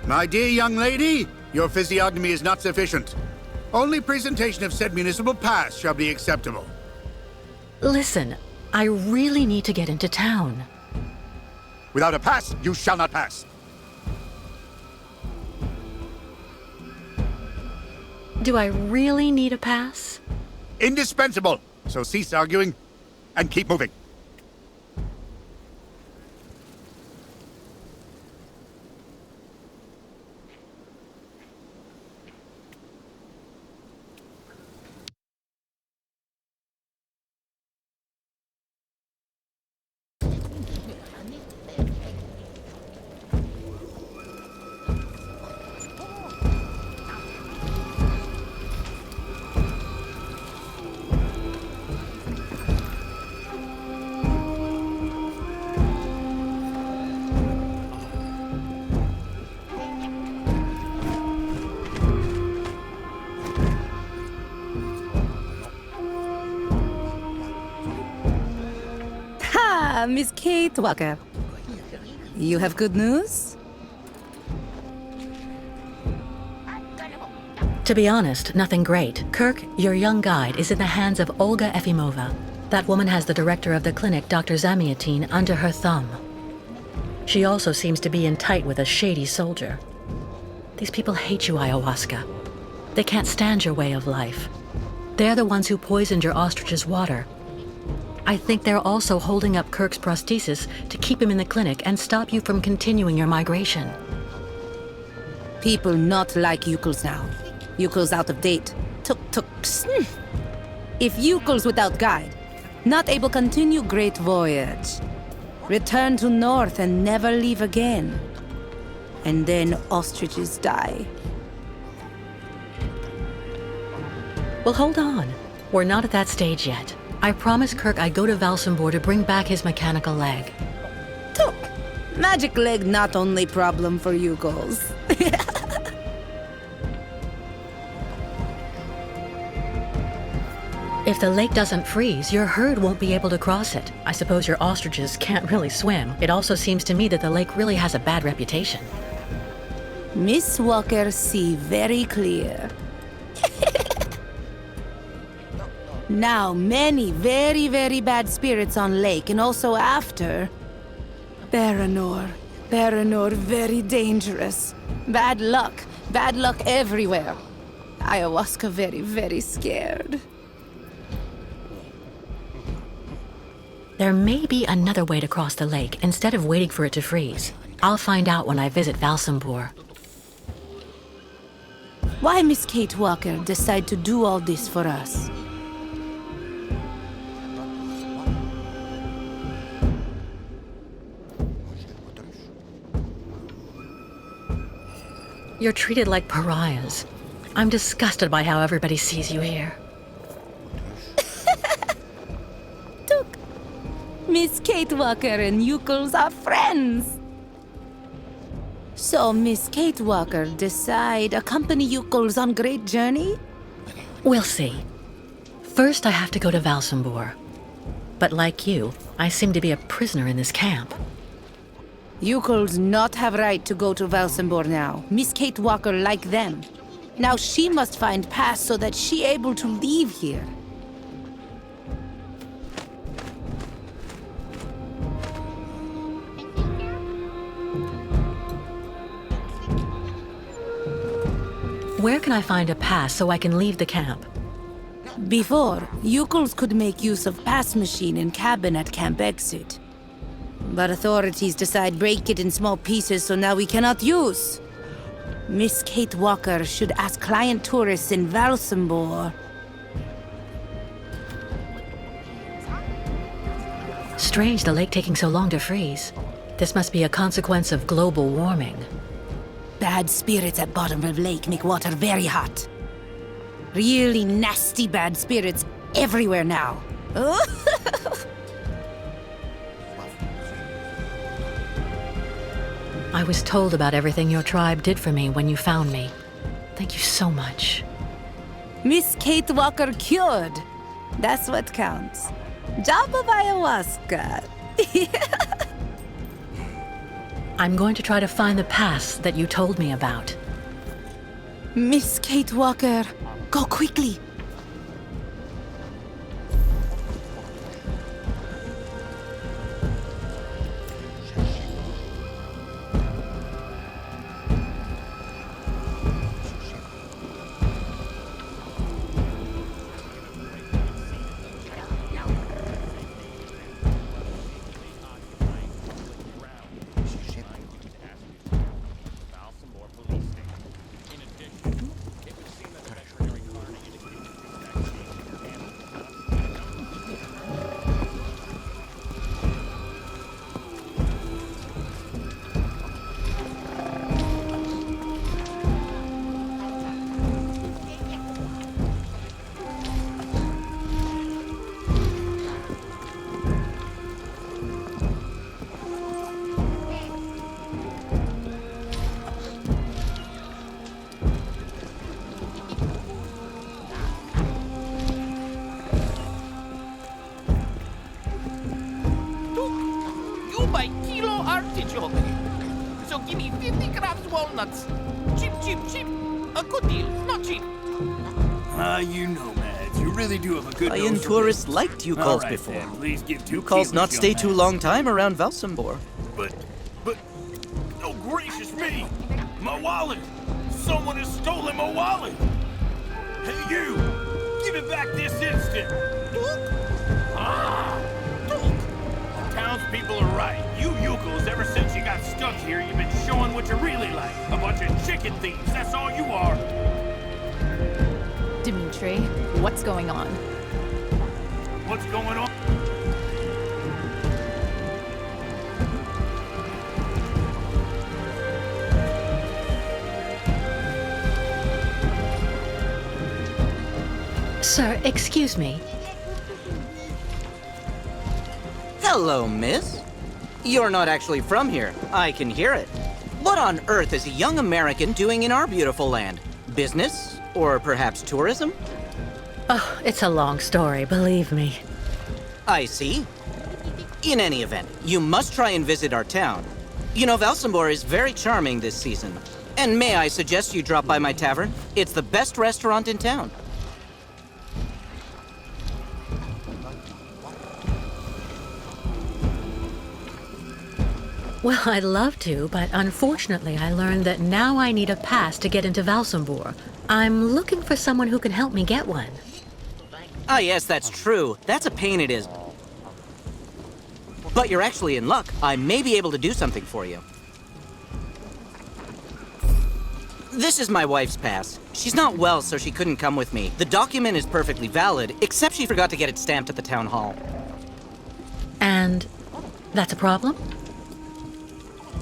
My dear young lady, your physiognomy is not sufficient. Only presentation of said municipal pass shall be acceptable. Listen, I really need to get into town. Without a pass, you shall not pass. Do I really need a pass? Indispensable. So cease arguing and keep moving. Miss Kate Walker. You have good news? To be honest, nothing great. Kirk, your young guide, is in the hands of Olga Efimova. That woman has the director of the clinic, Dr. Zamyatin, under her thumb. She also seems to be in tight with a shady soldier. These people hate you, ayahuasca. They can't stand your way of life. They're the ones who poisoned your ostrich's water. I think they're also holding up Kirk's prosthesis to keep him in the clinic and stop you from continuing your migration. People not like Youkols now. Youkol's out of date. Tuk-tuks. If Youkol's without guide, not able continue great voyage. Return to north and never leave again. And then ostriches die. Well, hold on. We're not at that stage yet. I promised Kirk I'd go to Valsambor to bring back his mechanical leg. Tuk! Magic leg not only problem for Youkols. If the lake doesn't freeze, your herd won't be able to cross it. I suppose your ostriches can't really swim. It also seems to me that the lake really has a bad reputation. Miss Walker see very clear. Now, many very, very bad spirits on lake, and also after. Baranor. Baranor very dangerous. Bad luck everywhere. Ayahuasca very, very scared. There may be another way to cross the lake instead of waiting for it to freeze. I'll find out when I visit Valsambor. Why Miss Kate Walker decide to do all this for us? You're treated like pariahs. I'm disgusted by how everybody sees you here. Miss Kate Walker and Youkols are friends. So Miss Kate Walker decide accompany Youkols on great journey? We'll see. First, I have to go to Valsambor. But like you, I seem to be a prisoner in this camp. Youkols not have right to go to Valsambor now. Miss Kate Walker like them. Now she must find pass so that she able to leave here. Where can I find a pass so I can leave the camp? Before, Youkols could make use of pass machine in cabin at camp exit. But authorities decide break it in small pieces, so now we cannot use. Miss Kate Walker should ask client tourists in Valsambor. Strange the lake taking so long to freeze. This must be a consequence of global warming. Bad spirits at bottom of lake make water very hot. Really nasty bad spirits everywhere now. I was told about everything your tribe did for me when you found me. Thank you so much. Miss Kate Walker cured. That's what counts. Job of ayahuasca. I'm going to try to find the pass that you told me about. Miss Kate Walker, go quickly. So give me 50 grams walnuts. Cheap, cheap, cheap. A good deal, not cheap. You nomads, you really do have a good Mayan nose for tourists business. liked Youkols All right, before. then, please give two Youkols not kilos, stay young too man. long time around Valsambor. But, oh gracious me! My wallet! Someone has stolen my wallet! Hey, you! Give it back this instant! The townspeople are right. You Youkols, ever since you got stuck here, you've been showing what you're really like. A bunch of chicken thieves, that's all you are. Dimitri, what's going on? What's going on? Sir, excuse me. Hello, miss. You're not actually from here. I can hear it. What on earth is a young American doing in our beautiful land? Business? Or perhaps tourism? Oh, it's a long story, believe me. I see. In any event, you must try and visit our town. You know, Valsambor is very charming this season. And may I suggest you drop by my tavern? It's the best restaurant in town. Well, I'd love to, but unfortunately I learned that now I need a pass to get into Valsambor. I'm looking for someone who can help me get one. Ah, yes, that's true. That's a pain it is. But you're actually in luck. I may be able to do something for you. This is my wife's pass. She's not well, so she couldn't come with me. The document is perfectly valid, except she forgot to get it stamped at the town hall. And that's a problem?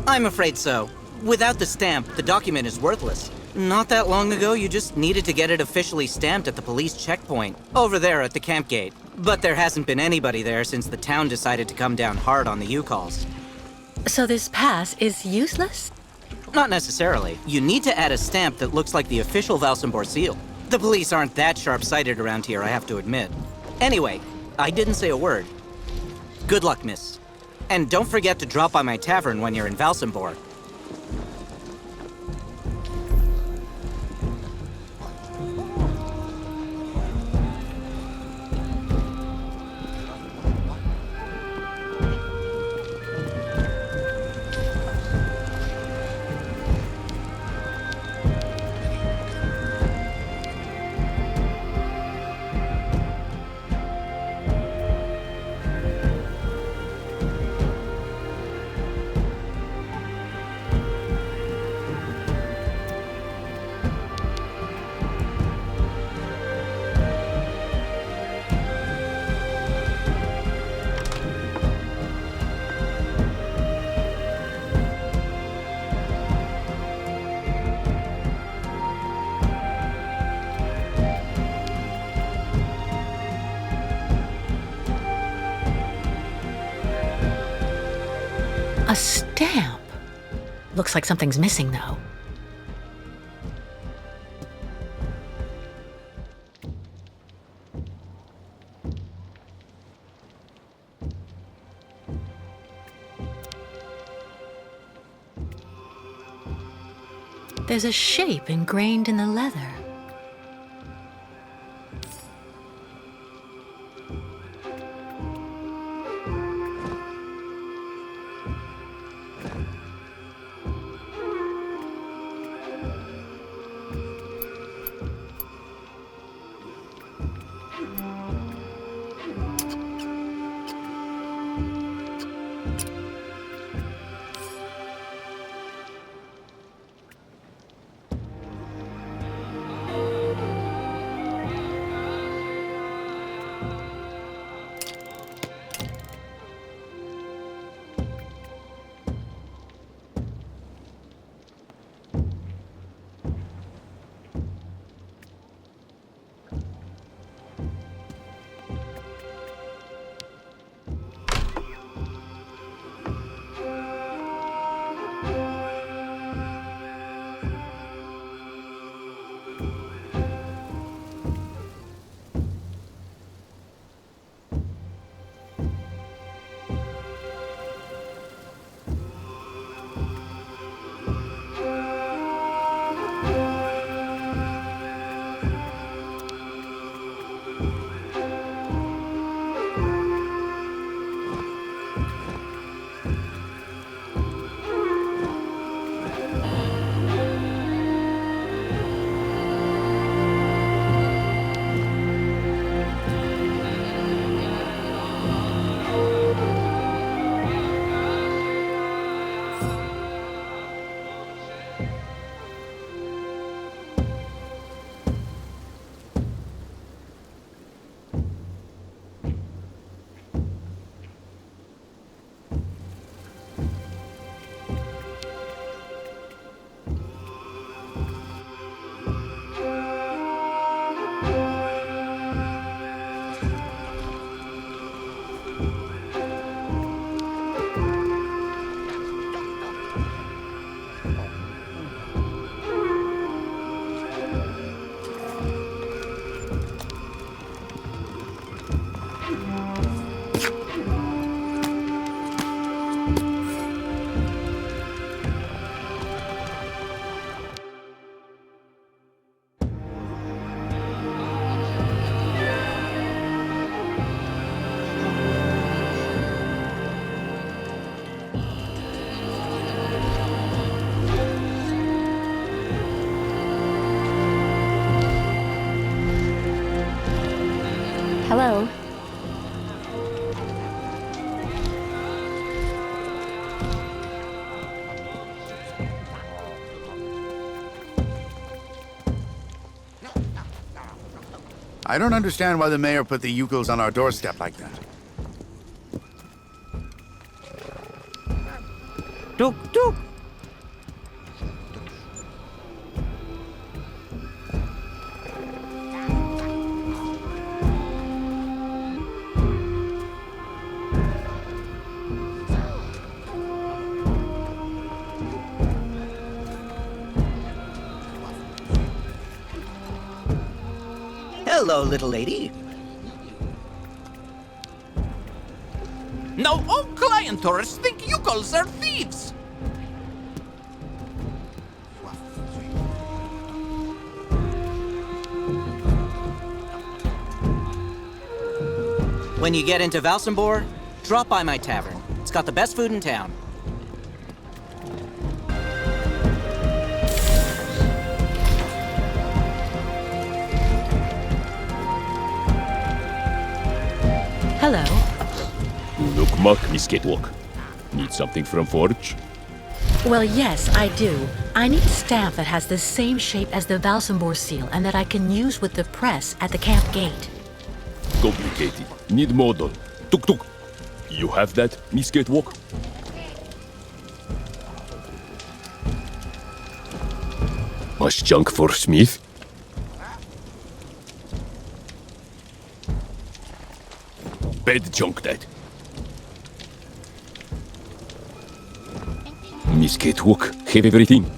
I'm afraid so. Without the stamp, the document is worthless. Not that long ago, you just needed to get it officially stamped at the police checkpoint, over there at the camp gate. But there hasn't been anybody there since the town decided to come down hard on the Youkols. So this pass is useless? Not necessarily. You need to add a stamp that looks like the official Valsambor seal. The police aren't that sharp-sighted around here, I have to admit. Anyway, I didn't say a word. Good luck, miss. And don't forget to drop by my tavern when you're in Valsambor. A stamp? Looks like something's missing, though. There's a shape ingrained in the leather. Hello. I don't understand why the mayor put the Youkols on our doorstep like that. Tuk tuk! Hello, little lady. Now all client tourists think Youkols are thieves. When you get into Valsambor, drop by my tavern. It's got the best food in town. Hello. Look, Muck, Miss Catwalk. Need something from Forge? Well, yes, I do. I need a staff that has the same shape as the Valsambor seal and that I can use with the press at the camp gate. Complicated. Need model. Tuk tuk. You have that, Miss Catwalk? Much junk for Smith? Bad junk that. Miss Catwalk, have everything.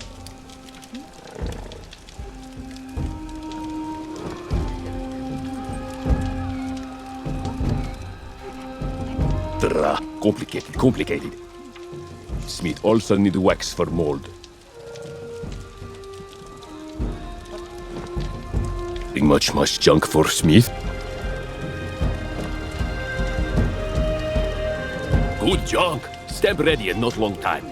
Complicated. Smith also need wax for mold. Bring much junk for Smith. Good junk. Stamp ready in not long time.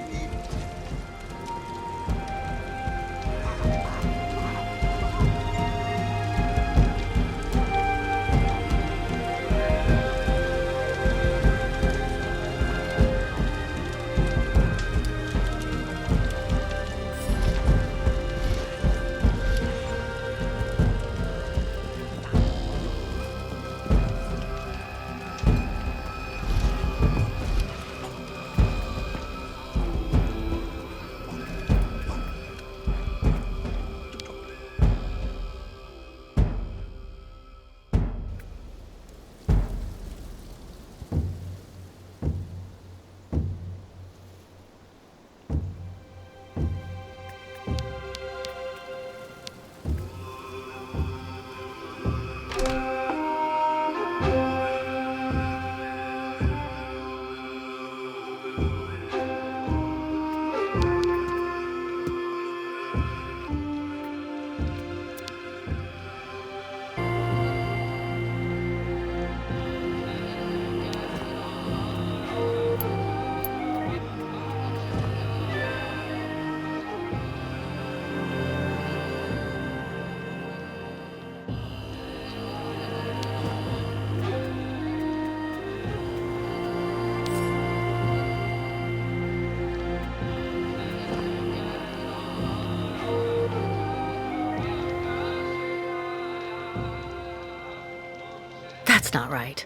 That's not right.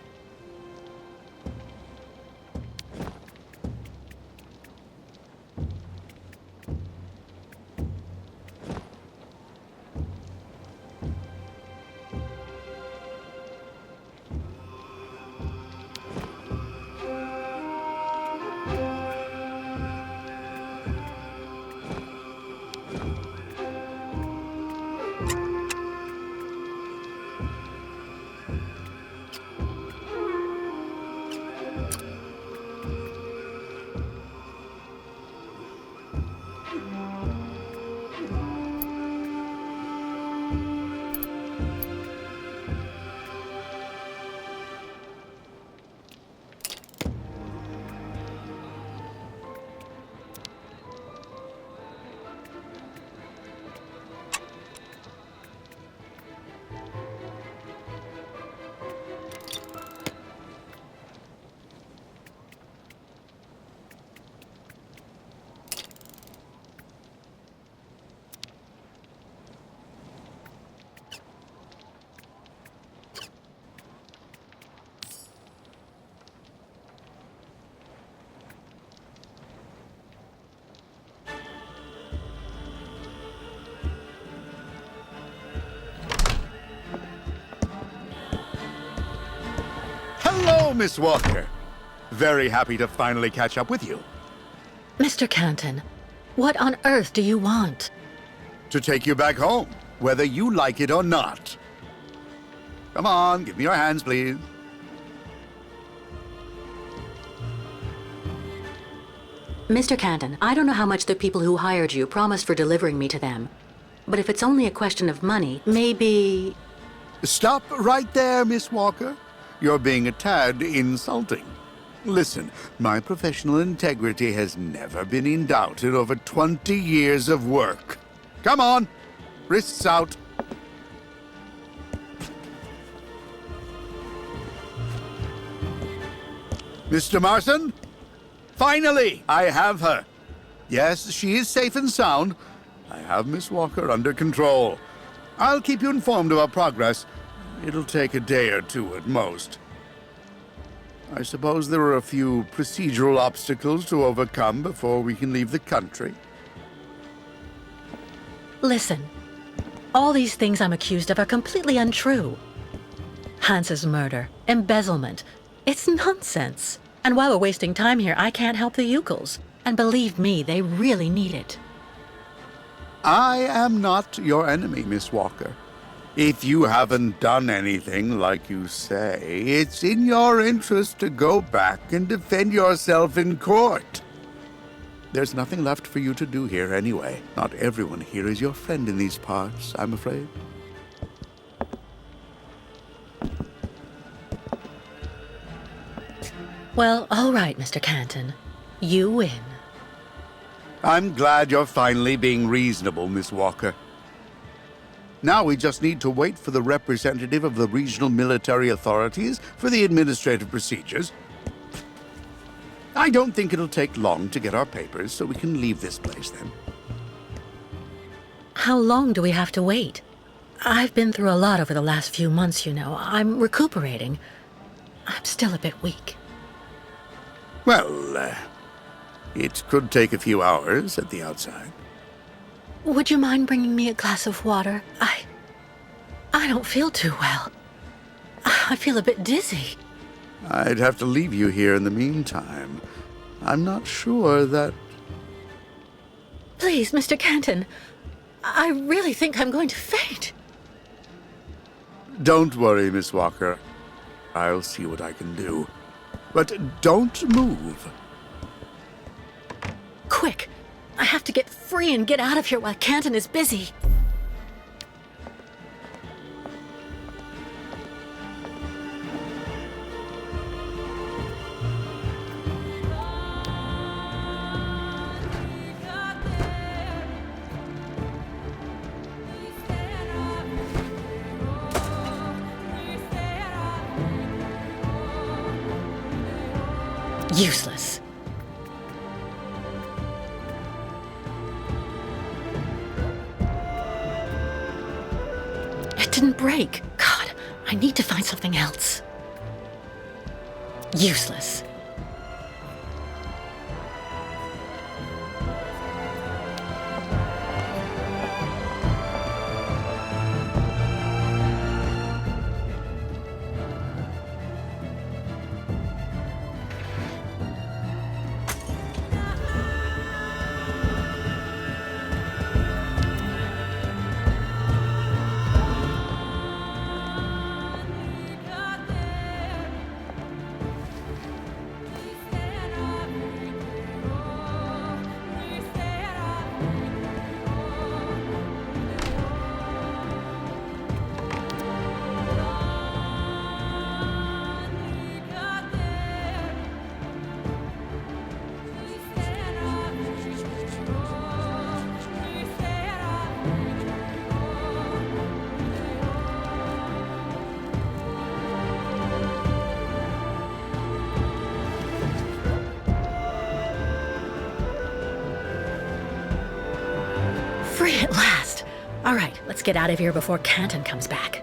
Hello, Miss Walker. Very happy to finally catch up with you. Mr. Canton, what on earth do you want? To take you back home, whether you like it or not. Come on, give me your hands, please. Mr. Canton, I don't know how much the people who hired you promised for delivering me to them. But if it's only a question of money, maybe... Stop right there, Miss Walker. You're being a tad insulting. Listen, my professional integrity has never been in doubt in over 20 years of work. Come on, wrists out. Mr. Marson? Finally, I have her. Yes, she is safe and sound. I have Miss Walker under control. I'll keep you informed of our progress. It'll take a day or two at most. I suppose there are a few procedural obstacles to overcome before we can leave the country. Listen, all these things I'm accused of are completely untrue. Hans's murder, embezzlement, it's nonsense. And while we're wasting time here, I can't help the Youkols. And believe me, they really need it. I am not your enemy, Miss Walker. If you haven't done anything like you say, it's in your interest to go back and defend yourself in court. There's nothing left for you to do here anyway. Not everyone here is your friend in these parts, I'm afraid. Well, all right, Mr. Canton. You win. I'm glad you're finally being reasonable, Miss Walker. Now we just need to wait for the representative of the regional military authorities for the administrative procedures. I don't think it'll take long to get our papers, so we can leave this place then. How long do we have to wait? I've been through a lot over the last few months, you know. I'm recuperating. I'm still a bit weak. Well, it could take a few hours at the outside. Would you mind bringing me a glass of water? I don't feel too well. I feel a bit dizzy. I'd have to leave you here in the meantime. I'm not sure that... Please, Mr. Canton. I really think I'm going to faint. Don't worry, Miss Walker. I'll see what I can do. But don't move. Quick! I have to get free and get out of here while Canton is busy. Useless. It didn't break. God, I need to find something else. Useless. Free at last. All right, let's get out of here before Canton comes back.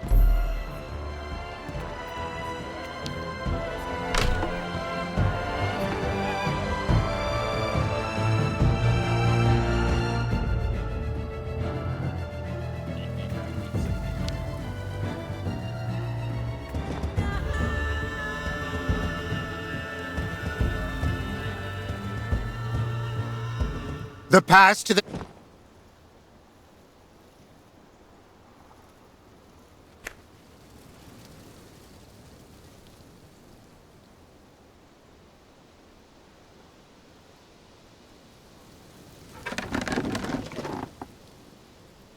The pass to the...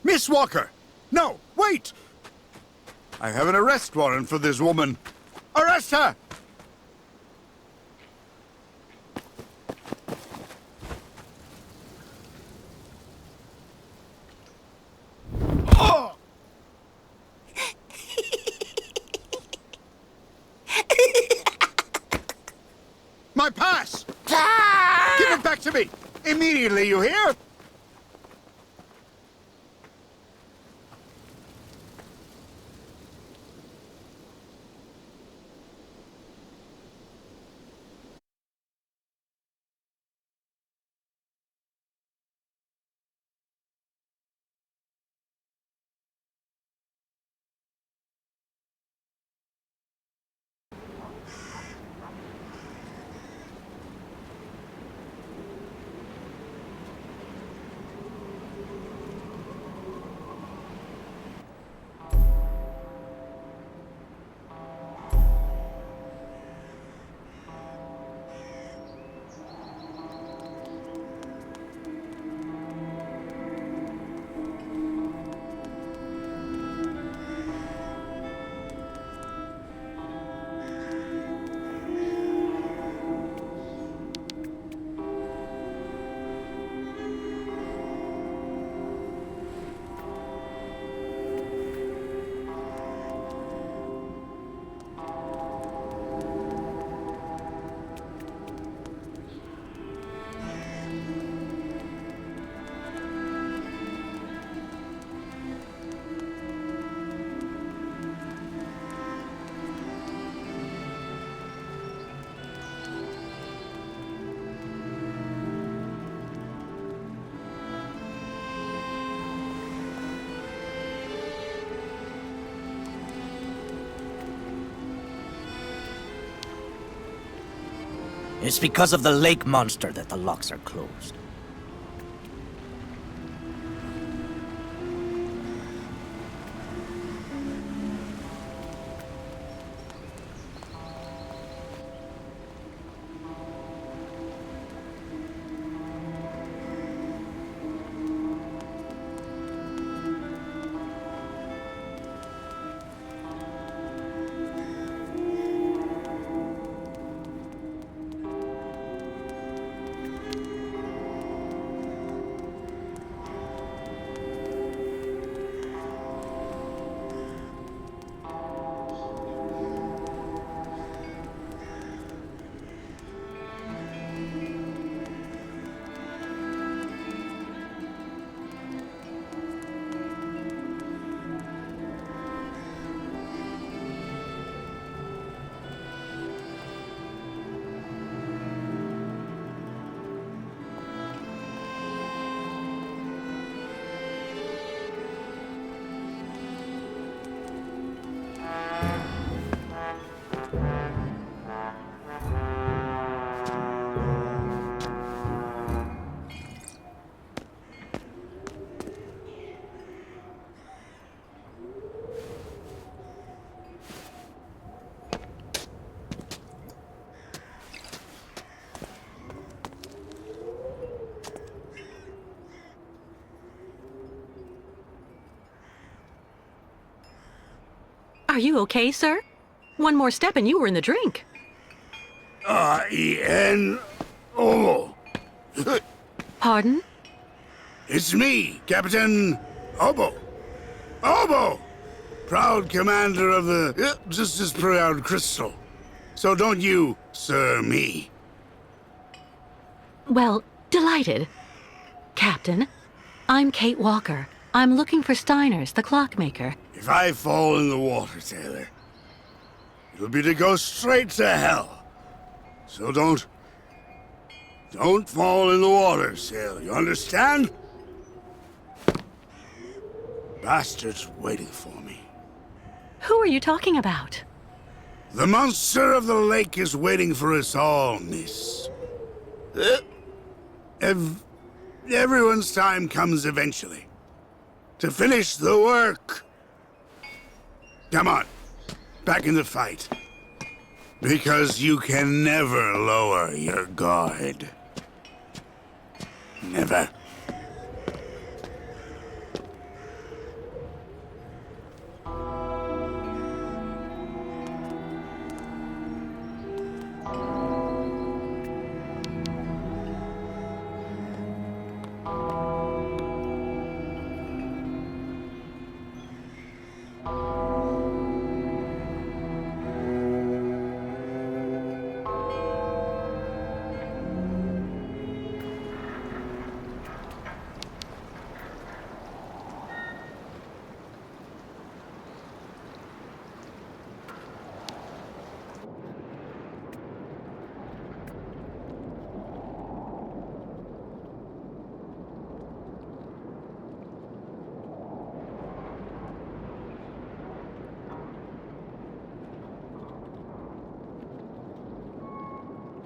Miss Walker! No, wait! I have an arrest warrant for this woman. Arrest her! Oh! My pass! Give it back to me! Immediately, you hear? It's because of the lake monster that the locks are closed. Are you okay, sir? One more step and you were in the drink. R-E-N-O. Pardon? It's me, Captain Obo. Obo! Proud commander of the just as proud crystal. So don't you, sir, me. Well, delighted. Captain, I'm Kate Walker. I'm looking for Steiner's, the clockmaker. If I fall in the water, Taylor, it'll be to go straight to hell. So don't fall in the water, Sailor. You understand? Bastard's waiting for me. Who are you talking about? The monster of the lake is waiting for us all, miss. everyone's time comes eventually. To finish the work. Come on, back in the fight. Because you can never lower your guard. Never.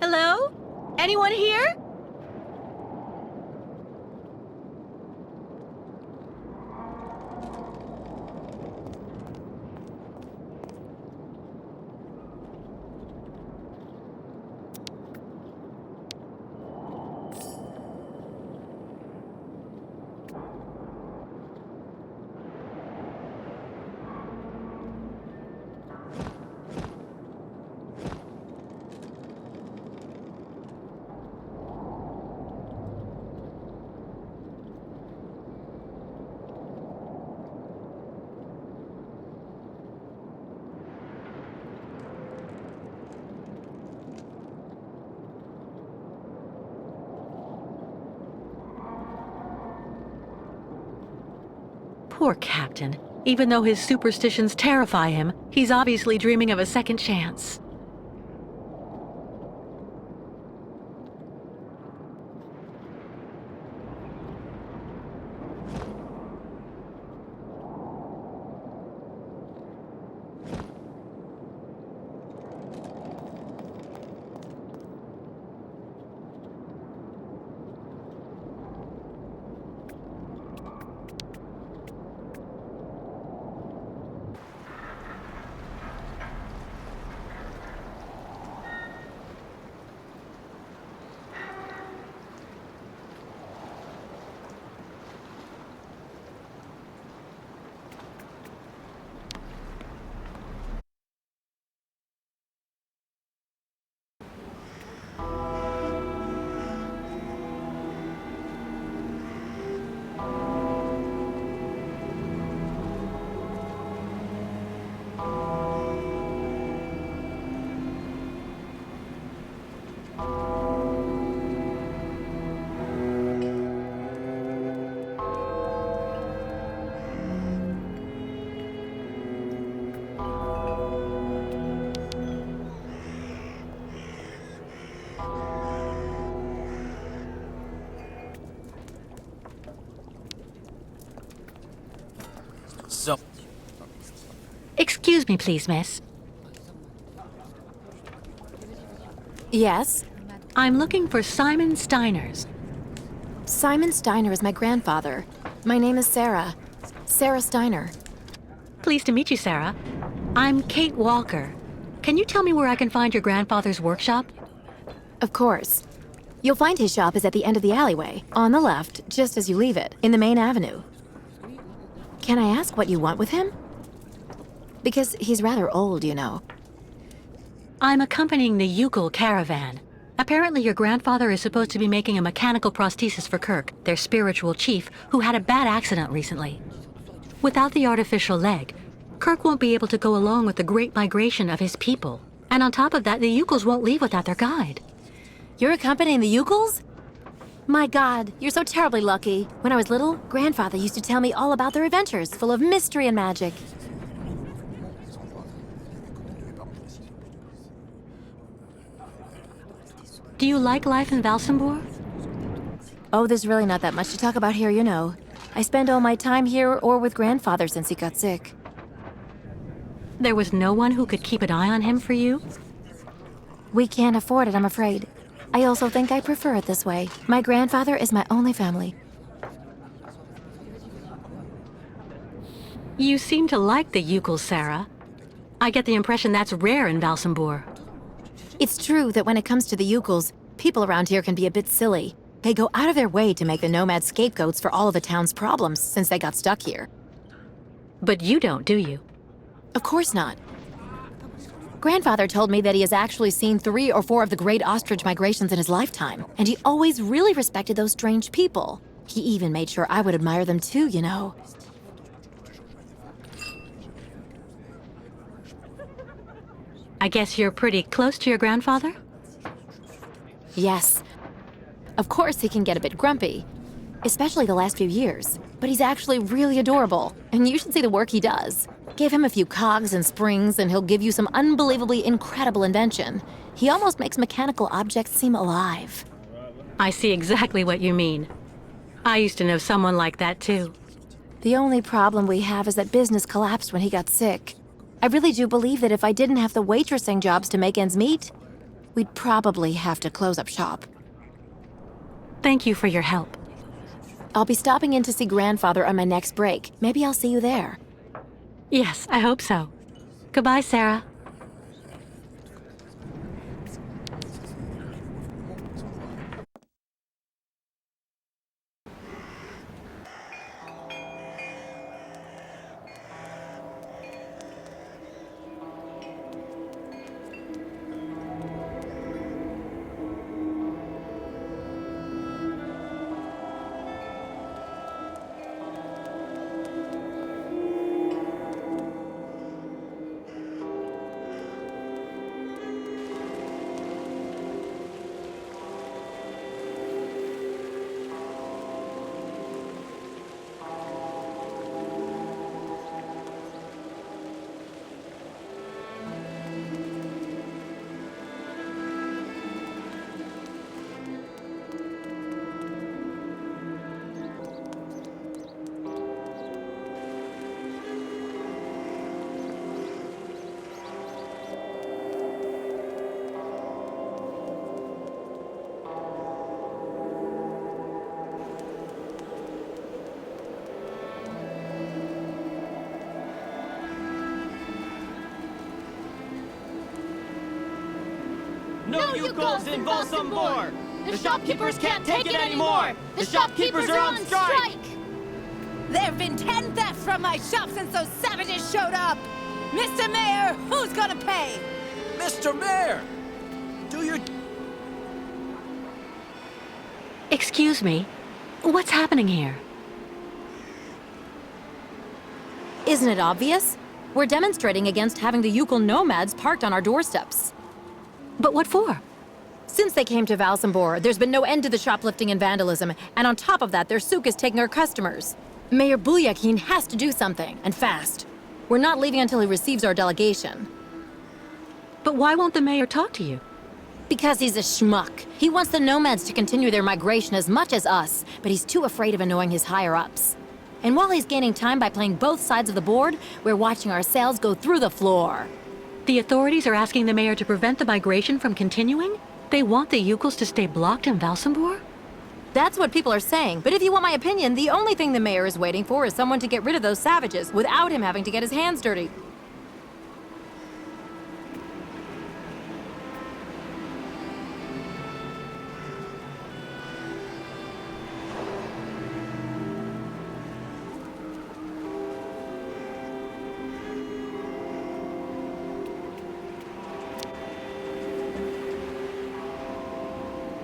Hello? Anyone here? Poor Captain. Even though his superstitions terrify him, he's obviously dreaming of a second chance. So, Excuse me, please, miss. Yes? I'm looking for Simon Steiners. Simon Steiner is my grandfather. My name is Sarah. Sarah Steiner. Pleased to meet you, Sarah. I'm Kate Walker. Can you tell me where I can find your grandfather's workshop? Of course. You'll find his shop is at the end of the alleyway, on the left, just as you leave it, in the main avenue. Can I ask what you want with him? Because he's rather old, you know. I'm accompanying the Youkol caravan. Apparently your grandfather is supposed to be making a mechanical prosthesis for Kirk, their spiritual chief, who had a bad accident recently. Without the artificial leg, Kirk won't be able to go along with the great migration of his people. And on top of that, the Youkols won't leave without their guide. You're accompanying the Youkols? My God, you're so terribly lucky. When I was little, Grandfather used to tell me all about their adventures, full of mystery and magic. Do you like life in Valsambor? Oh, there's really not that much to talk about here, you know. I spend all my time here or with Grandfather since he got sick. There was no one who could keep an eye on him for you? We can't afford it, I'm afraid. I also think I prefer it this way. My grandfather is my only family. You seem to like the Youkol, Sarah. I get the impression that's rare in Valsambor. It's true that when it comes to the Youkols, people around here can be a bit silly. They go out of their way to make the nomads scapegoats for all of the town's problems since they got stuck here. But you don't, do you? Of course not. Grandfather told me that he has actually seen 3 or 4 of the great ostrich migrations in his lifetime, and he always really respected those strange people. He even made sure I would admire them too, you know. I guess you're pretty close to your grandfather? Yes. Of course he can get a bit grumpy, especially the last few years, but he's actually really adorable, and you should see the work he does. Give him a few cogs and springs and he'll give you some unbelievably incredible invention. He almost makes mechanical objects seem alive. I see exactly what you mean. I used to know someone like that too. The only problem we have is that business collapsed when he got sick. I really do believe that if I didn't have the waitressing jobs to make ends meet, we'd probably have to close up shop. Thank you for your help. I'll be stopping in to see Grandfather on my next break. Maybe I'll see you there. Yes, I hope so. Goodbye, Sarah. No Youkols in Valsambor! The shopkeepers can't take it anymore! The shopkeepers are on strike! There have been 10 thefts from my shop since those savages showed up! Mr. Mayor, who's gonna pay? Mr. Mayor! Do your... Excuse me. What's happening here? Isn't it obvious? We're demonstrating against having the Youkol nomads parked on our doorsteps. But what for? Since they came to Valsambor, there's been no end to the shoplifting and vandalism, and on top of that, their souk is taking our customers. Mayor Bulyakin has to do something, and fast. We're not leaving until he receives our delegation. But why won't the mayor talk to you? Because he's a schmuck. He wants the nomads to continue their migration as much as us, but he's too afraid of annoying his higher-ups. And while he's gaining time by playing both sides of the board, we're watching our sales go through the floor. The authorities are asking the mayor to prevent the migration from continuing? They want the Youkols to stay blocked in Valsambor? That's what people are saying, but if you want my opinion, the only thing the mayor is waiting for is someone to get rid of those savages without him having to get his hands dirty.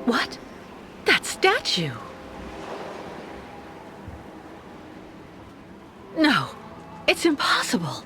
What? That statue? No, it's impossible.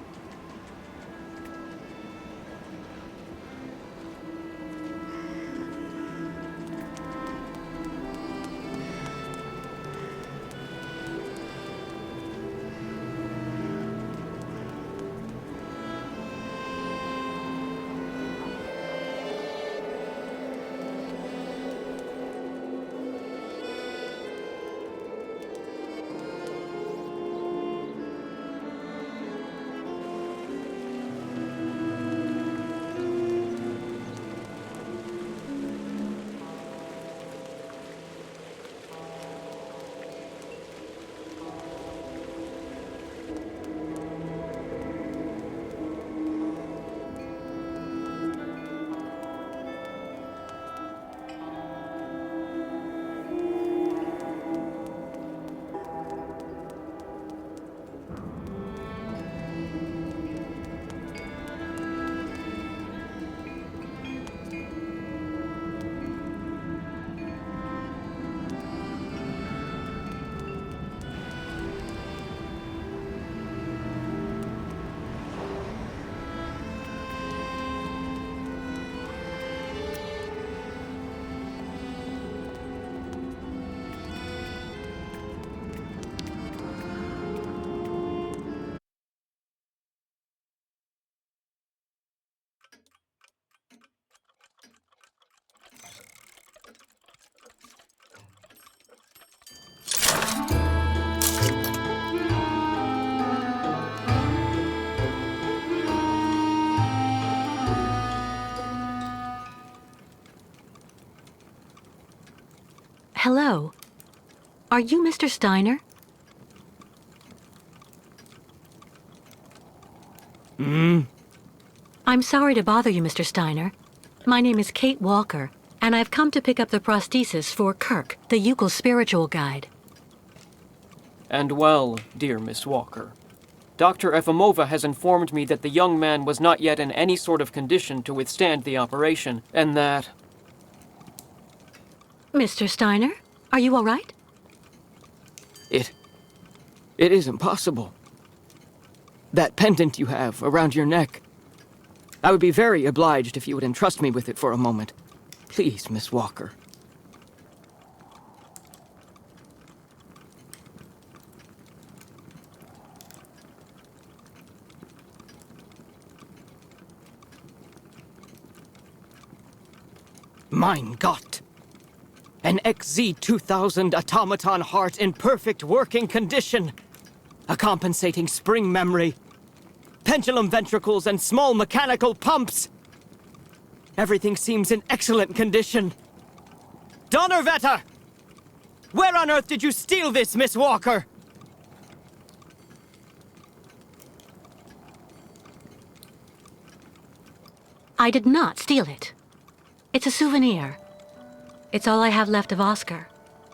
Hello. Are you Mr. Steiner? I'm sorry to bother you, Mr. Steiner. My name is Kate Walker, and I've come to pick up the prosthesis for Kirk, the Youkol spiritual guide. And well, dear Miss Walker, Dr. Efimova has informed me that the young man was not yet in any sort of condition to withstand the operation, and that... Mr. Steiner, are you all right? It is impossible. That pendant you have around your neck. I would be very obliged if you would entrust me with it for a moment. Please, Miss Walker. Mein Gott! An XZ-2000 automaton heart in perfect working condition. A compensating spring memory. Pendulum ventricles and small mechanical pumps. Everything seems in excellent condition. Donnerwetter! Where on earth did you steal this, Miss Walker? I did not steal it. It's a souvenir. It's all I have left of Oscar,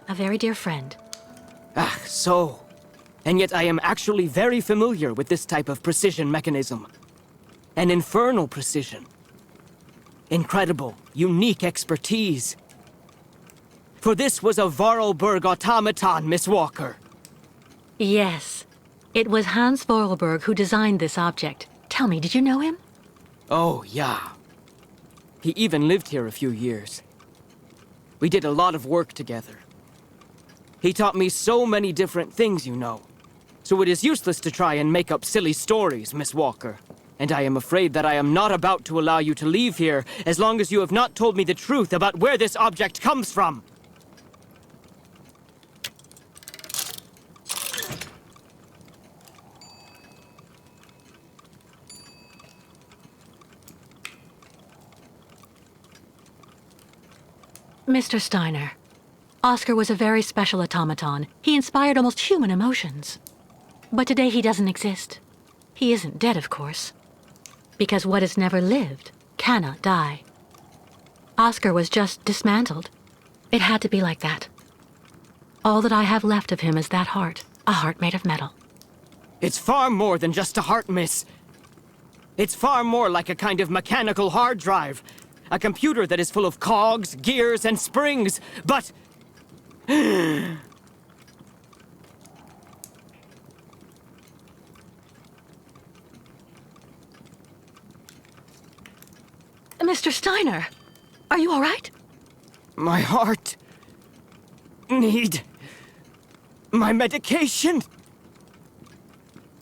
a very dear friend. Ah, so. And yet I am actually very familiar with this type of precision mechanism. An infernal precision. Incredible, unique expertise. For this was a Vorarlberg automaton, Miss Walker. Yes. It was Hans Vorarlberg who designed this object. Tell me, did you know him? Oh, yeah. He even lived here a few years. We did a lot of work together. He taught me so many different things, you know. So it is useless to try and make up silly stories, Miss Walker. And I am afraid that I am not about to allow you to leave here as long as you have not told me the truth about where this object comes from. Mr. Steiner, Oscar was a very special automaton. He inspired almost human emotions. But today he doesn't exist. He isn't dead, of course. Because what has never lived cannot die. Oscar was just dismantled. It had to be like that. All that I have left of him is that heart, a heart made of metal. It's far more than just a heart, miss. It's far more like a kind of mechanical hard drive. A computer that is full of cogs, gears, and springs, but... Mr. Steiner, are you all right? My heart... need... my medication.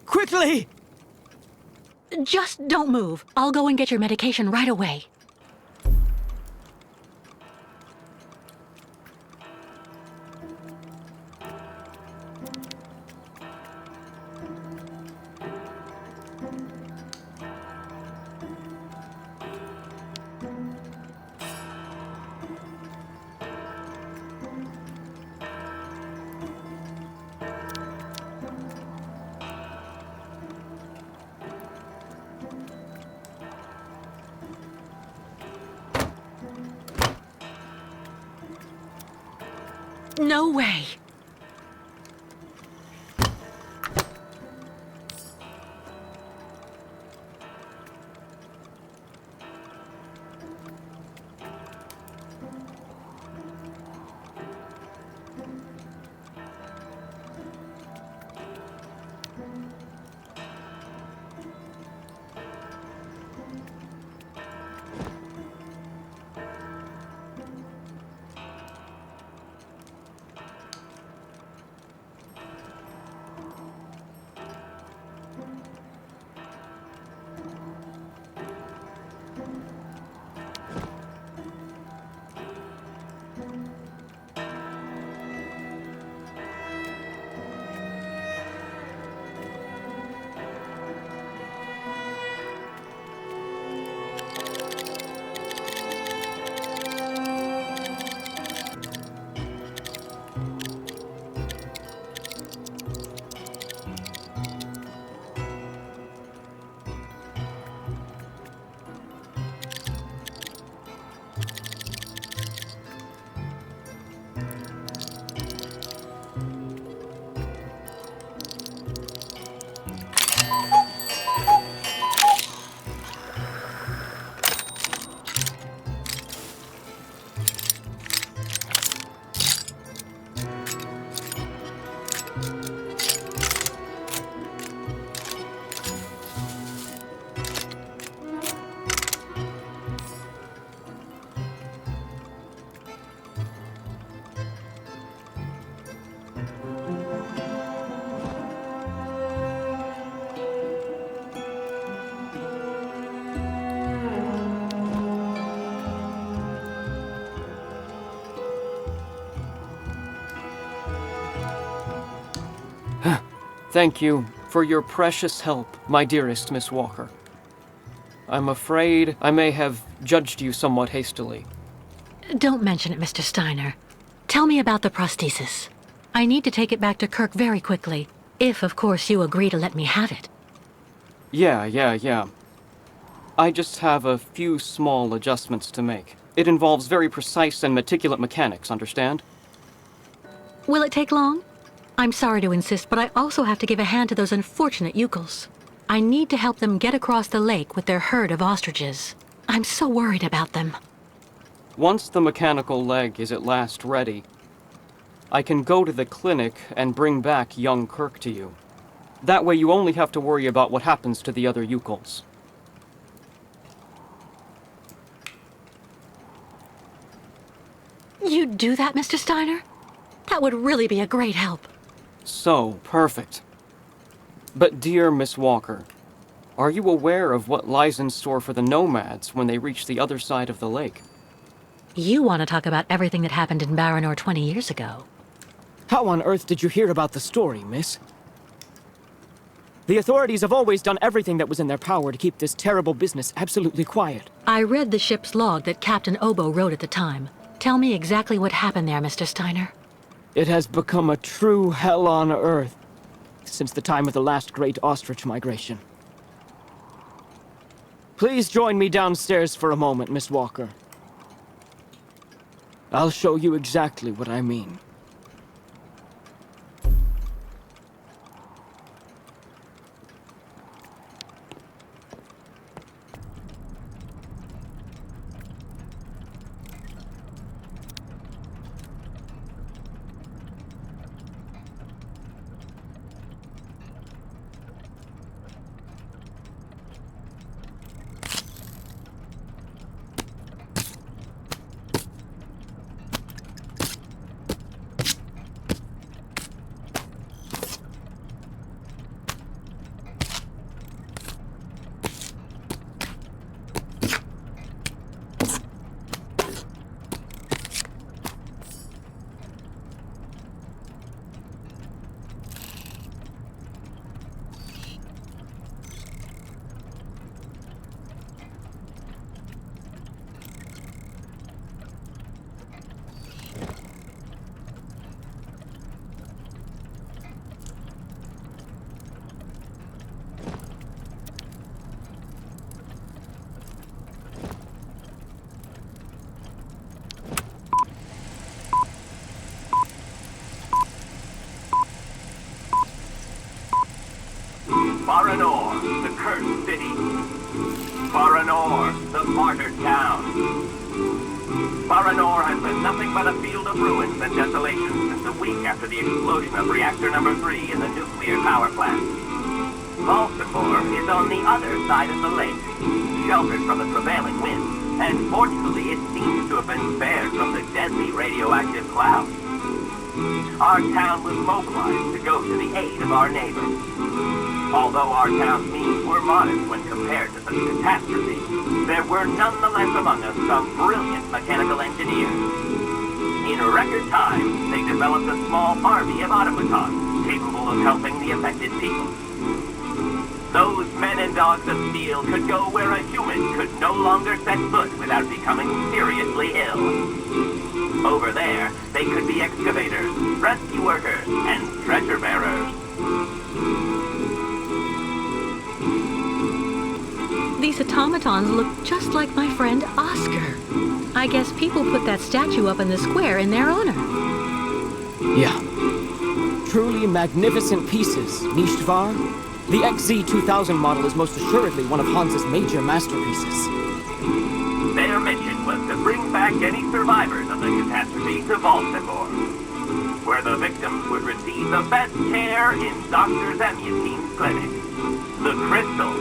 Quickly! Just don't move. I'll go and get your medication right away. No way. Thank you for your precious help, my dearest Miss Walker. I'm afraid I may have judged you somewhat hastily. Don't mention it, Mr. Steiner. Tell me about the prosthesis. I need to take it back to Kirk very quickly, if, of course, you agree to let me have it. Yeah. I just have a few small adjustments to make. It involves very precise and meticulous mechanics, understand? Will it take long? I'm sorry to insist, but I also have to give a hand to those unfortunate Youkols. I need to help them get across the lake with their herd of ostriches. I'm so worried about them. Once the mechanical leg is at last ready, I can go to the clinic and bring back young Kirk to you. That way you only have to worry about what happens to the other Youkols. You'd do that, Mr. Steiner? That would really be a great help. So, perfect. But dear Miss Walker, are you aware of what lies in store for the nomads when they reach the other side of the lake? You want to talk about everything that happened in Baranor 20 years ago. How on earth did you hear about the story, miss? The authorities have always done everything that was in their power to keep this terrible business absolutely quiet. I read the ship's log that Captain Obo wrote at the time. Tell me exactly what happened there, Mr. Steiner. It has become a true hell on Earth since the time of the last great ostrich migration. Please join me downstairs for a moment, Miss Walker. I'll show you exactly what I mean. Baranor, the cursed city. Baranor, the martyred town. Baranor has been nothing but a field of ruins and desolation since a week after the explosion of reactor number 3 in the nuclear power plant. Baltimore is on the other side of the lake, sheltered from the prevailing winds, and fortunately it seems to have been spared from the deadly radioactive clouds. Our town was mobilized to go to the aid of our neighbors. Although our town's means were modest when compared to such a catastrophe, there were nonetheless among us some brilliant mechanical engineers. In record time, they developed a small army of automatons capable of helping the affected people. Those men and dogs of steel could go where a human could no longer set foot without becoming seriously ill. Over there, they could be excavators, rescue workers, and stretcher bearers. These automatons look just like my friend Oscar. I guess people put that statue up in the square in their honor. Yeah. Truly magnificent pieces, nicht wahr? The XZ-2000 model is most assuredly one of Hans's major masterpieces. Their mission was to bring back any survivors of the catastrophe to Baltimore, where the victims would receive the best care in Dr. Zemyatine's clinic. The Crystal,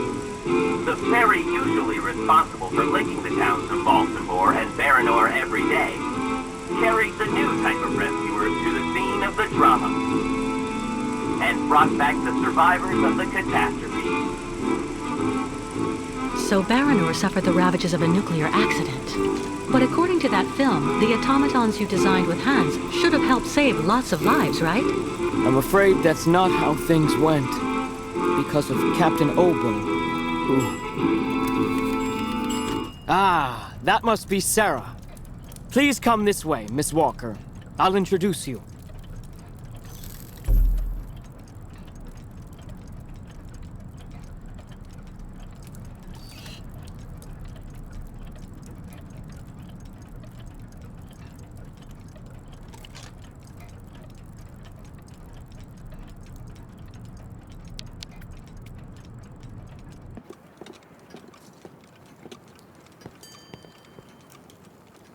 the ferry usually responsible for linking the towns of Baltimore and Baranor every day, carried the new type of rescuers to the scene of the drama and brought back the survivors of the catastrophe. so Baranor suffered the ravages of a nuclear accident. But according to that film, the automatons you designed with Hans should have helped save lots of lives, right? I'm afraid that's not how things went. Because of Captain Obo, who... Ah, that must be Sarah. Please come this way, Miss Walker. I'll introduce you.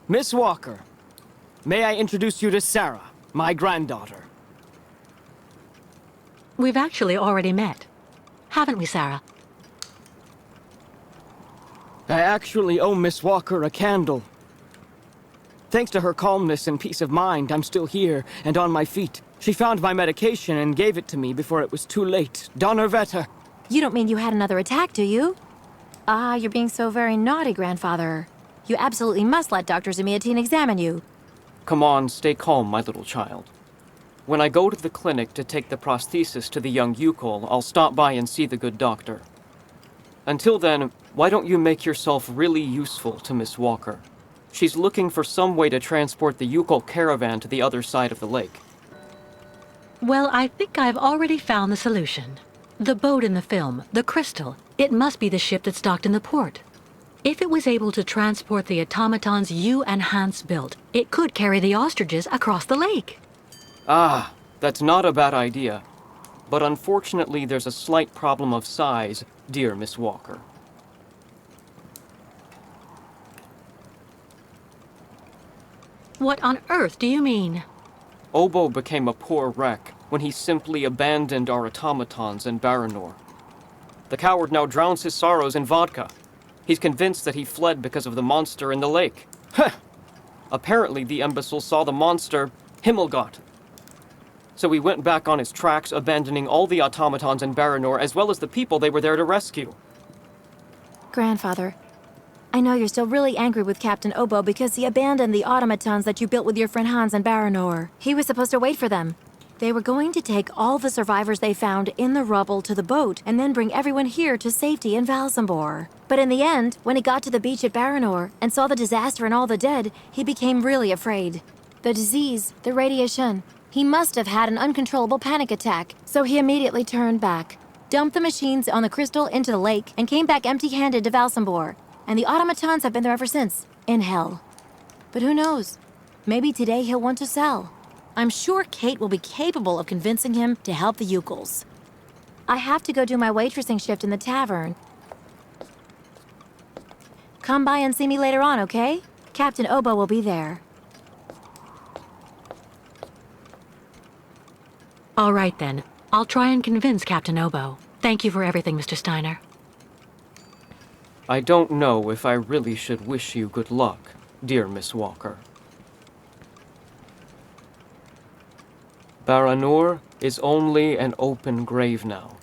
Miss Walker, may I introduce you to Sarah, my granddaughter? We've actually already met. Haven't we, Sarah? I actually owe Miss Walker a candle. Thanks to her calmness and peace of mind, I'm still here and on my feet. She found my medication and gave it to me before it was too late. Donnerwetter. You don't mean you had another attack, do you? Ah, you're being so very naughty, Grandfather. You absolutely must let Dr. Zamiatin examine you. Come on, stay calm, my little child. When I go to the clinic to take the prosthesis to the young Youkol, I'll stop by and see the good doctor. Until then, why don't you make yourself really useful to Miss Walker? She's looking for some way to transport the Youkol caravan to the other side of the lake. Well, I think I've already found the solution. The boat in the film, the Crystal, it must be the ship that's docked in the port. If it was able to transport the automatons you and Hans built, it could carry the ostriches across the lake. Ah, that's not a bad idea. But unfortunately, there's a slight problem of size, dear Miss Walker. What on earth do you mean? Obo became a poor wreck when he simply abandoned our automatons in Baranor. The coward now drowns his sorrows in vodka. He's convinced that he fled because of the monster in the lake. Heh! Apparently the imbecile saw the monster, Himmelgott. So he went back on his tracks, abandoning all the automatons in Baranor as well as the people they were there to rescue. Grandfather, I know you're still really angry with Captain Obo because he abandoned the automatons that you built with your friend Hans in Baranor. He was supposed to wait for them. They were going to take all the survivors they found in the rubble to the boat and then bring everyone here to safety in Valsambor. But in the end, when he got to the beach at Baranor and saw the disaster and all the dead, he became really afraid. The disease, the radiation, he must have had an uncontrollable panic attack, so he immediately turned back, dumped the machines on the Crystal into the lake, and came back empty-handed to Valsambor. And the automatons have been there ever since, in hell. But who knows? Maybe today he'll want to sell. I'm sure Kate will be capable of convincing him to help the Youkols. I have to go do my waitressing shift in the tavern. Come by and see me later on, okay? Captain Obo will be there. All right, then. I'll try and convince Captain Obo. Thank you for everything, Mr. Steiner. I don't know if I really should wish you good luck, dear Miss Walker. Baranor is only an open grave now.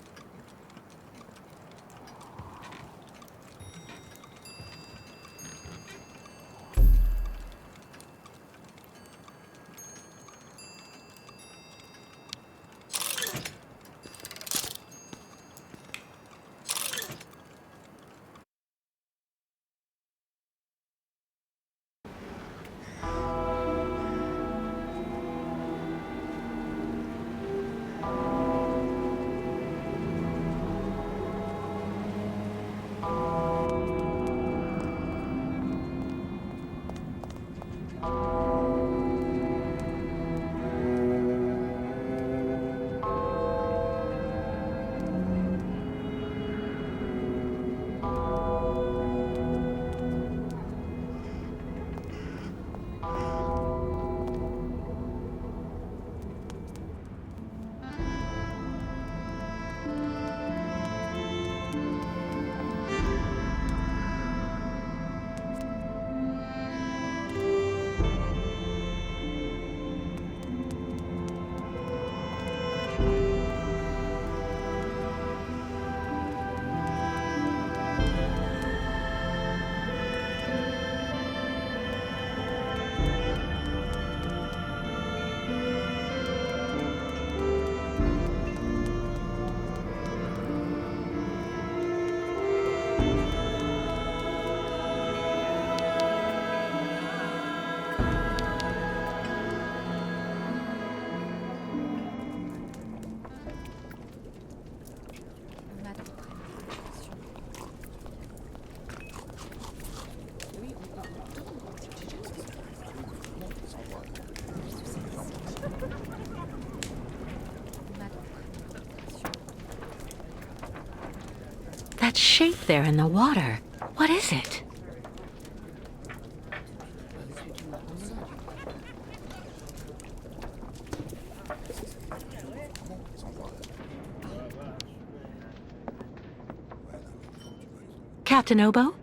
That shape there in the water, what is it? Captain Obo?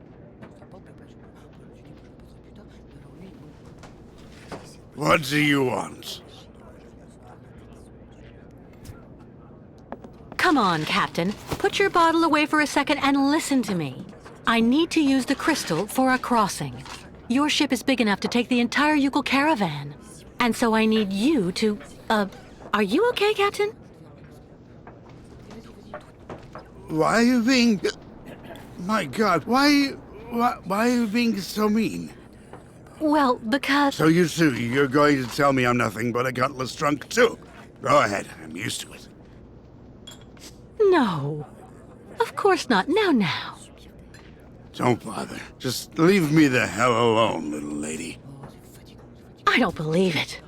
What do you want? Come on, Captain. Put your bottle away for a second and listen to me. I need to use the crystal for a crossing. Your ship is big enough to take the entire Youkol caravan. And so I need you to, are you okay, Captain? Why are you being... My God, why are you being so mean? Well, because... So you're going to tell me I'm nothing but a gutless drunk too? Go ahead, I'm used to it. No. Of course not. Now. Don't bother. Just leave me the hell alone, little lady. I don't believe it.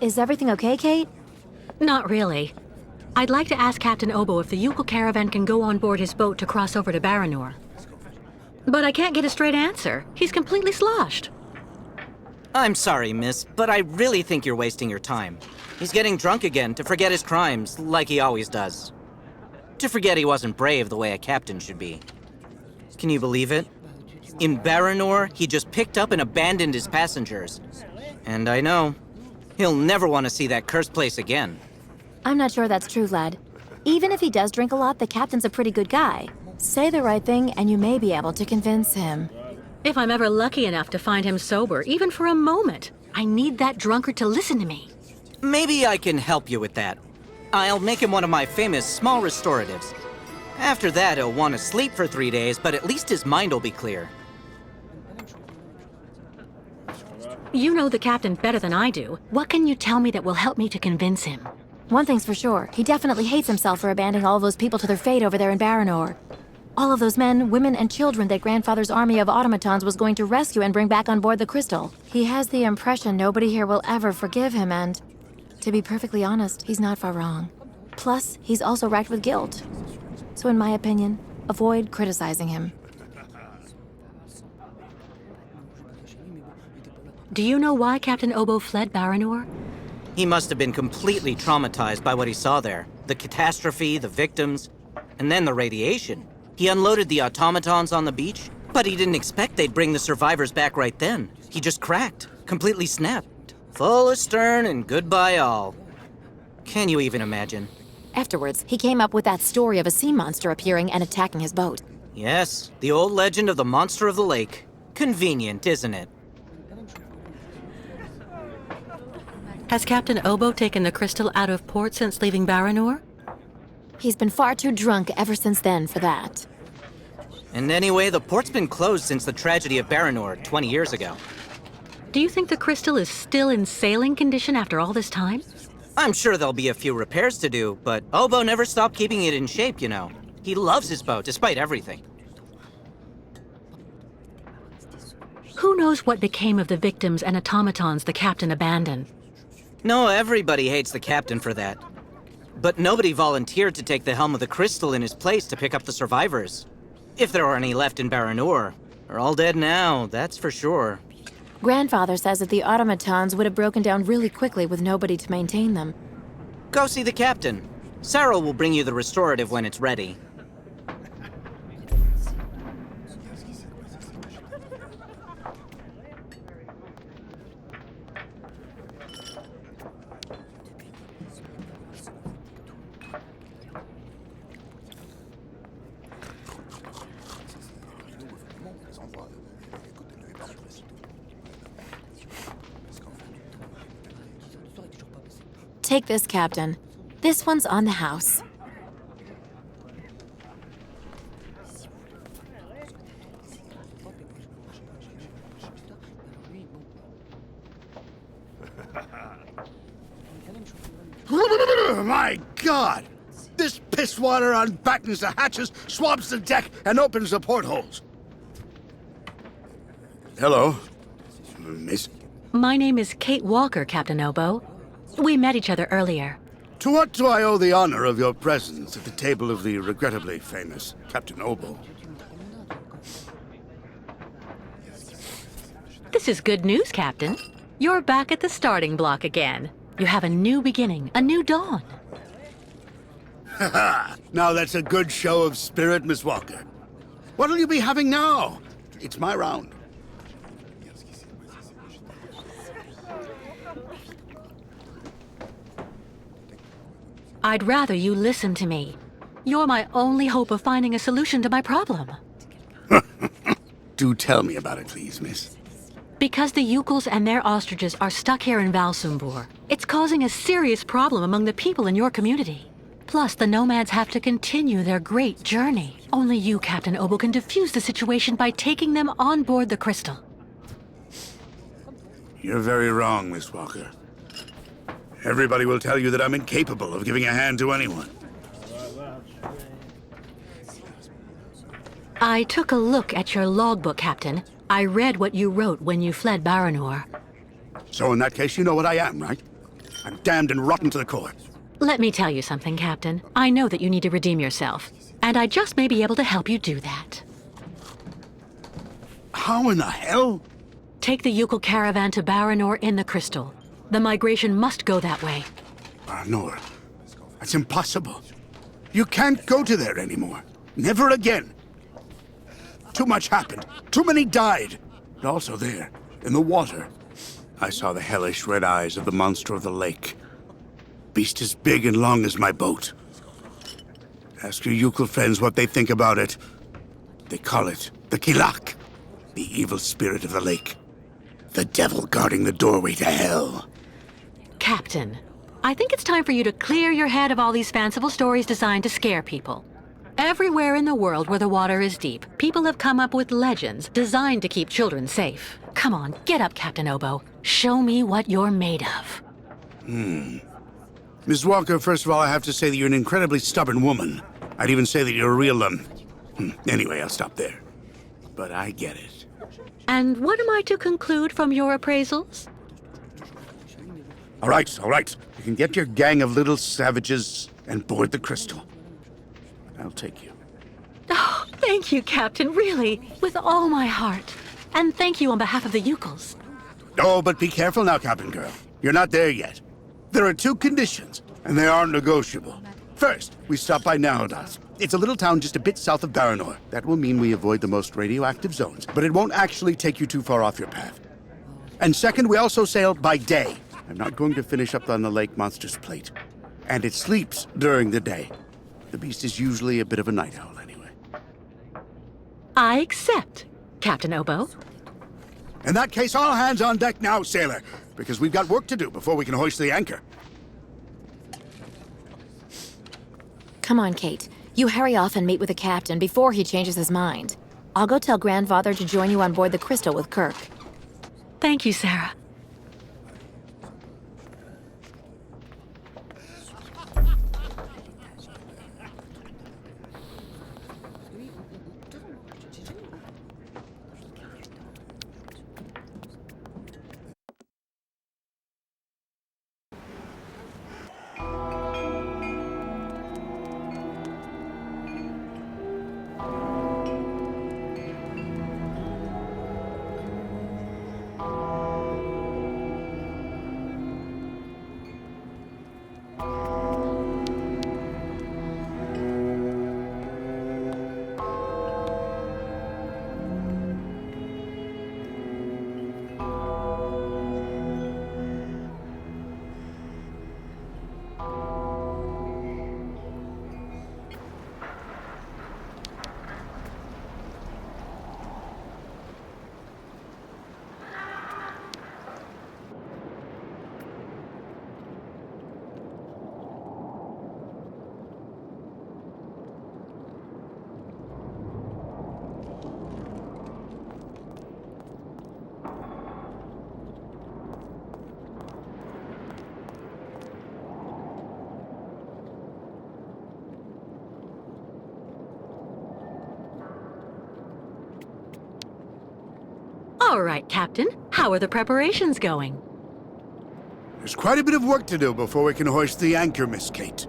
Is everything okay, Kate? Not really. I'd like to ask Captain Obo if the Youkol caravan can go on board his boat to cross over to Baranor. But I can't get a straight answer. He's completely sloshed. I'm sorry, miss, but I really think you're wasting your time. He's getting drunk again to forget his crimes, like he always does. To forget he wasn't brave the way a captain should be. Can you believe it? In Baranor, he just picked up and abandoned his passengers. And I know, he'll never want to see that cursed place again. I'm not sure that's true, lad. Even if he does drink a lot, the captain's a pretty good guy. Say the right thing, and you may be able to convince him. If I'm ever lucky enough to find him sober, even for a moment, I need that drunkard to listen to me. Maybe I can help you with that. I'll make him one of my famous small restoratives. After that, he'll want to sleep for 3 days, but at least his mind will be clear. You know the captain better than I do. What can you tell me that will help me to convince him? One thing's for sure, he definitely hates himself for abandoning all those people to their fate over there in Baranor. All of those men, women, and children that Grandfather's army of automatons was going to rescue and bring back on board the crystal. He has the impression nobody here will ever forgive him, and to be perfectly honest, he's not far wrong. Plus, he's also racked with guilt. So in my opinion, avoid criticizing him. Do you know why Captain Obo fled Baranor? He must have been completely traumatized by what he saw there. The catastrophe, the victims, and then the radiation. He unloaded the automatons on the beach, but he didn't expect they'd bring the survivors back right then. He just cracked, completely snapped. Full astern and goodbye all. Can you even imagine? Afterwards, he came up with that story of a sea monster appearing and attacking his boat. Yes, the old legend of the monster of the lake. Convenient, isn't it? Has Captain Obo taken the crystal out of port since leaving Baranor? He's been far too drunk ever since then for that. And anyway, the port's been closed since the tragedy of Baranor 20 years ago. Do you think the crystal is still in sailing condition after all this time? I'm sure there'll be a few repairs to do, but Obo never stopped keeping it in shape, you know. He loves his boat, despite everything. Who knows what became of the victims and automatons the captain abandoned? No, everybody hates the captain for that. But nobody volunteered to take the helm of the crystal in his place to pick up the survivors. If there are any left in Baranor. They're all dead now, that's for sure. Grandfather says that the automatons would have broken down really quickly with nobody to maintain them. Go see the captain. Sarah will bring you the restorative when it's ready. Take this, Captain. This one's on the house. My God! This pisswater unbattens the hatches, swabs the deck, and opens the portholes. Hello, Miss. My name is Kate Walker, Captain Obo. We met each other earlier. To what do I owe the honor of your presence at the table of the regrettably famous Captain Obo? This is good news, Captain. You're back at the starting block again. You have a new beginning, a new dawn. Haha! Now that's a good show of spirit, Miss Walker. What'll you be having now? It's my round. I'd rather you listen to me. You're my only hope of finding a solution to my problem. Do tell me about it, please, miss. Because the Youkols and their ostriches are stuck here in Valsumbor, it's causing a serious problem among the people in your community. Plus, the nomads have to continue their great journey. Only you, Captain Obo, can defuse the situation by taking them on board the crystal. You're very wrong, Miss Walker. Everybody will tell you that I'm incapable of giving a hand to anyone. I took a look at your logbook, Captain. I read what you wrote when you fled Baranor. So in that case, you know what I am, right? I'm damned and rotten to the core. Let me tell you something, Captain. I know that you need to redeem yourself, and I just may be able to help you do that. How in the hell? Take the Youkol caravan to Baranor in the crystal. The migration must go that way. Baranor? That's impossible. You can't go to there anymore. Never again. Too much happened. Too many died. But also there, in the water, I saw the hellish red eyes of the monster of the lake. Beast as big and long as my boat. Ask your Youkol friends what they think about it. They call it the Kilak, the evil spirit of the lake. The devil guarding the doorway to hell. Captain, I think it's time for you to clear your head of all these fanciful stories designed to scare people. Everywhere in the world where the water is deep, people have come up with legends designed to keep children safe. Come on, get up, Captain Obo. Show me what you're made of. Miss Walker, first of all, I have to say that you're an incredibly stubborn woman. I'd even say that you're a real, Anyway, I'll stop there. But I get it. And what am I to conclude from your appraisals? All right. You can get your gang of little savages and board the crystal. I'll take you. Oh, thank you, Captain, really, with all my heart. And thank you on behalf of the Youkols. Oh, but be careful now, Captain Girl. You're not there yet. There are 2 conditions, and they are negotiable. First, we stop by Narodas. It's a little town just a bit south of Baranor. That will mean we avoid the most radioactive zones, but it won't actually take you too far off your path. And second, we also sail by day. I'm not going to finish up on the lake monster's plate. And it sleeps during the day. The beast is usually a bit of a night owl anyway. I accept, Captain Obo. In that case, all hands on deck now, sailor, because we've got work to do before we can hoist the anchor. Come on, Kate. You hurry off and meet with the captain before he changes his mind. I'll go tell Grandfather to join you on board the Crystal with Kirk. Thank you, Sarah. All right, Captain. How are the preparations going? There's quite a bit of work to do before we can hoist the anchor, Miss Kate.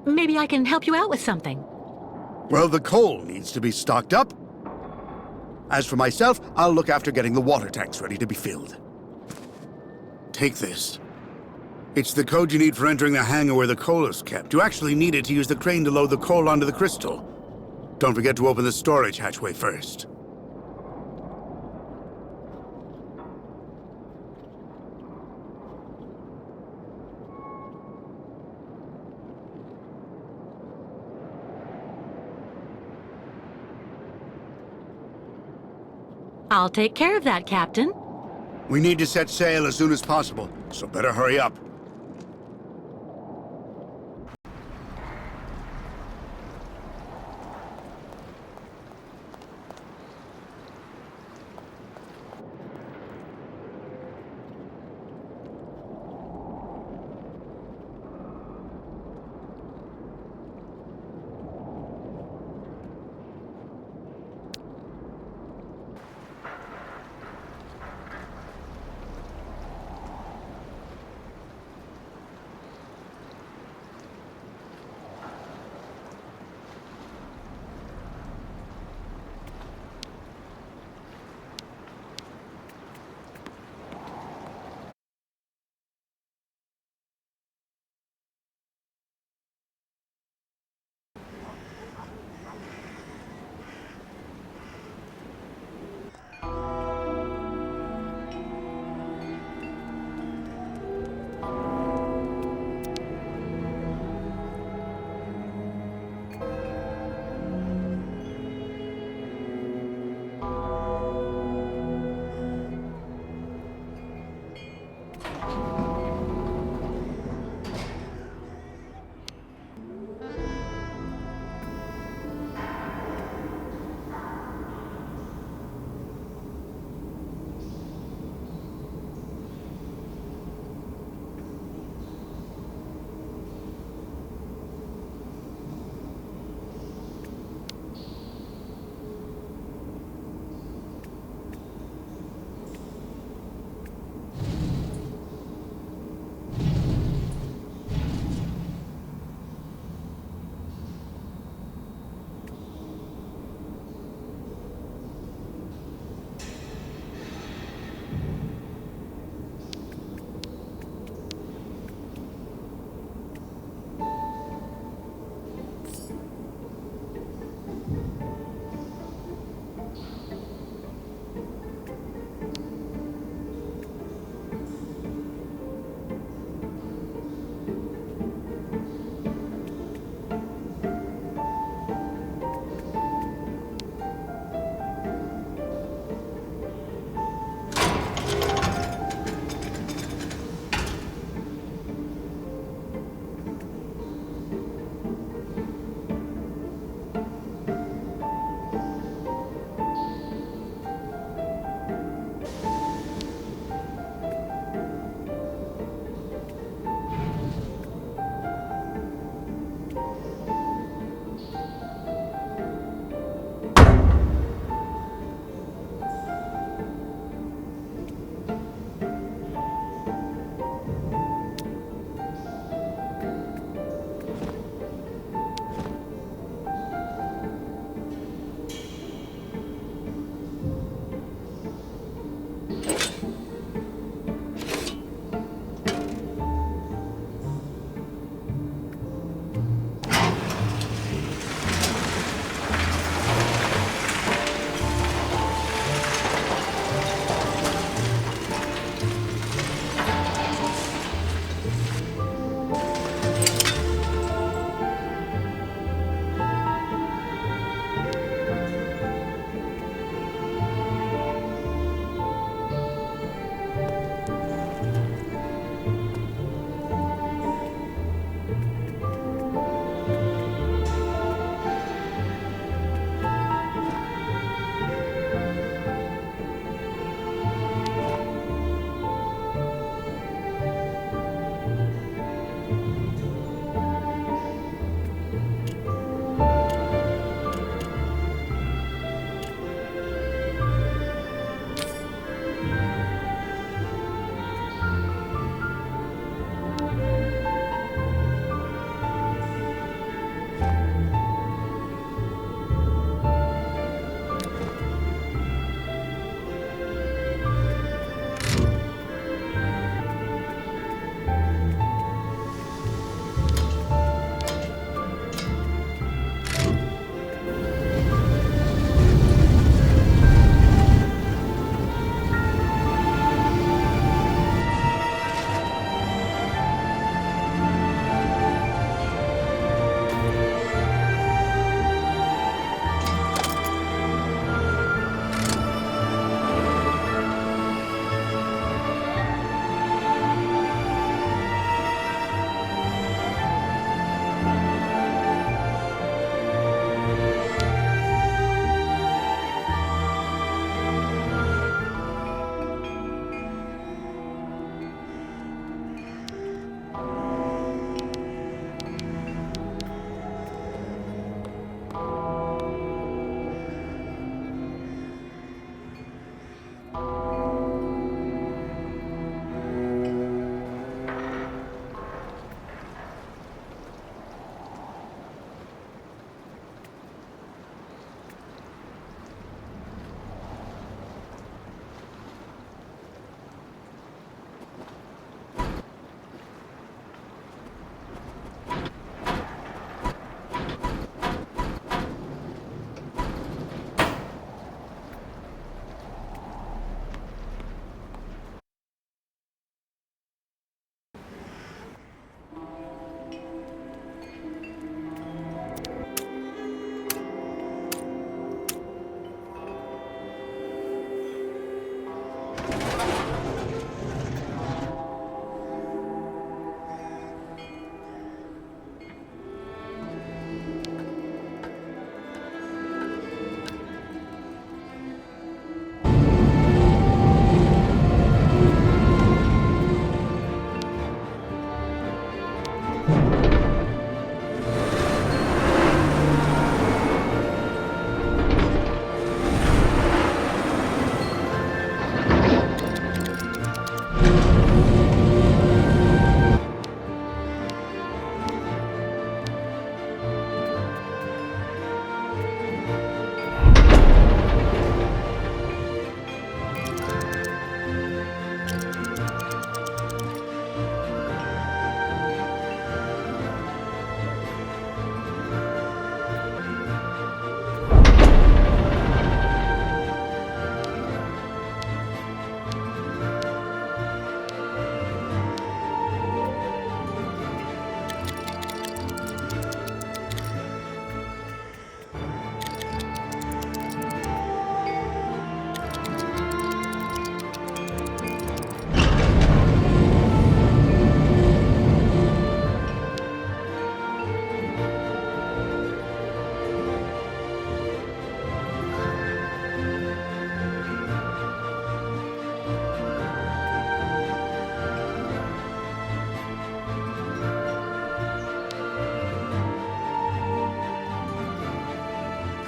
Maybe I can help you out with something. Well, the coal needs to be stocked up. As for myself, I'll look after getting the water tanks ready to be filled. Take this. It's the code you need for entering the hangar where the coal is kept. You actually need it to use the crane to load the coal onto the crystal. Don't forget to open the storage hatchway first. I'll take care of that, Captain. We need to set sail as soon as possible, so better hurry up.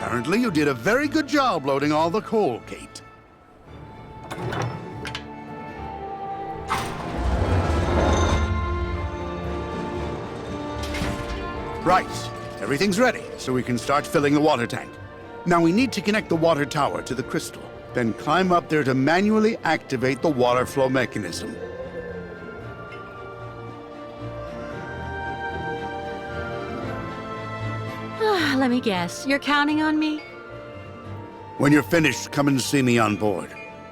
Apparently you did a very good job loading all the coal, Kate. Right. Everything's ready, so we can start filling the water tank. Now we need to connect the water tower to the crystal, then climb up there to manually activate the water flow mechanism. Let me guess, you're counting on me? When you're finished, come and see me on board.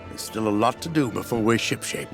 There's still a lot to do before we're shipshape.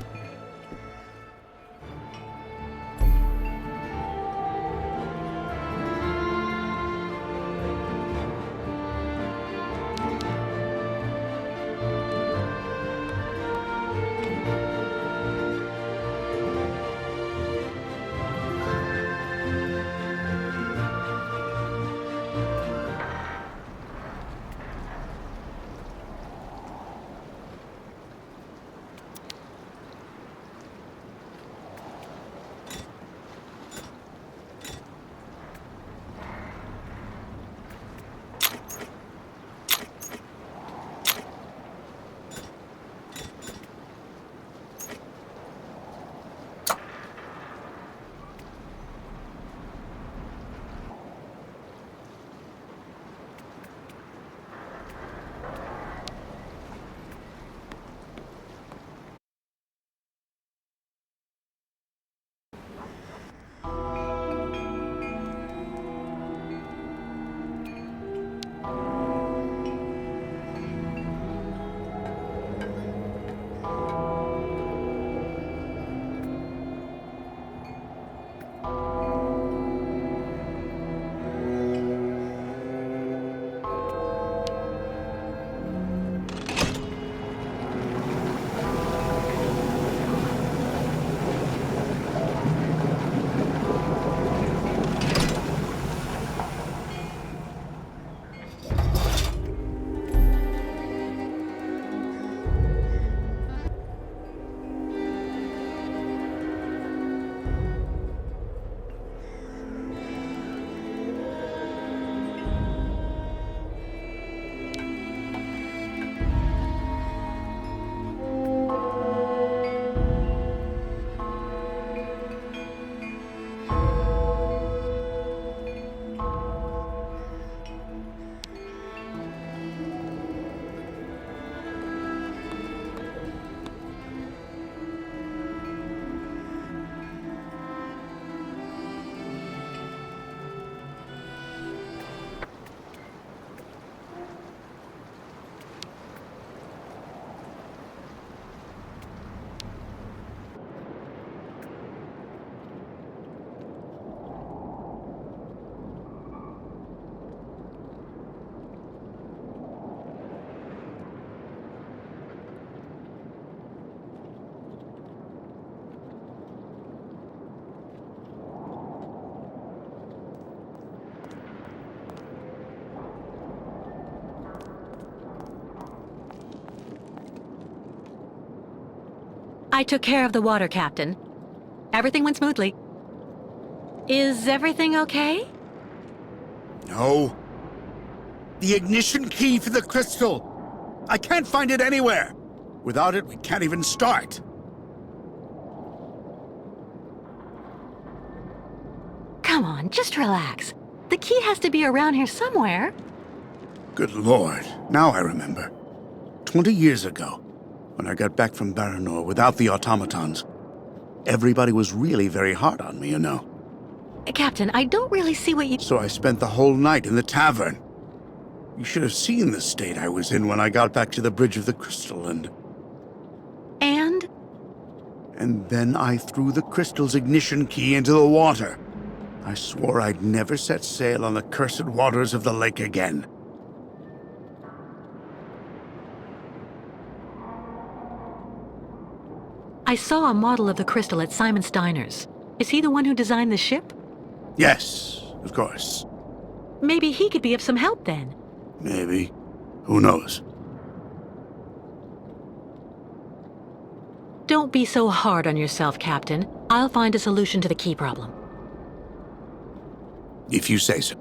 I took care of the water, Captain. Everything went smoothly. Is everything okay? No. The ignition key for the crystal. I can't find it anywhere. Without it, we can't even start. Come on, just relax. The key has to be around here somewhere. Good Lord, now I remember. 20 years ago, when I got back from Baranor without the automatons, everybody was really very hard on me, you know. Captain, I don't really see what you... So I spent the whole night in the tavern. You should have seen the state I was in when I got back to the Bridge of the Crystal and... And then I threw the crystal's ignition key into the water. I swore I'd never set sail on the cursed waters of the lake again. I saw a model of the crystal at Simon Steiner's. Is he the one who designed the ship? Yes, of course. Maybe he could be of some help then. Maybe. Who knows? Don't be so hard on yourself, Captain. I'll find a solution to the key problem. If you say so.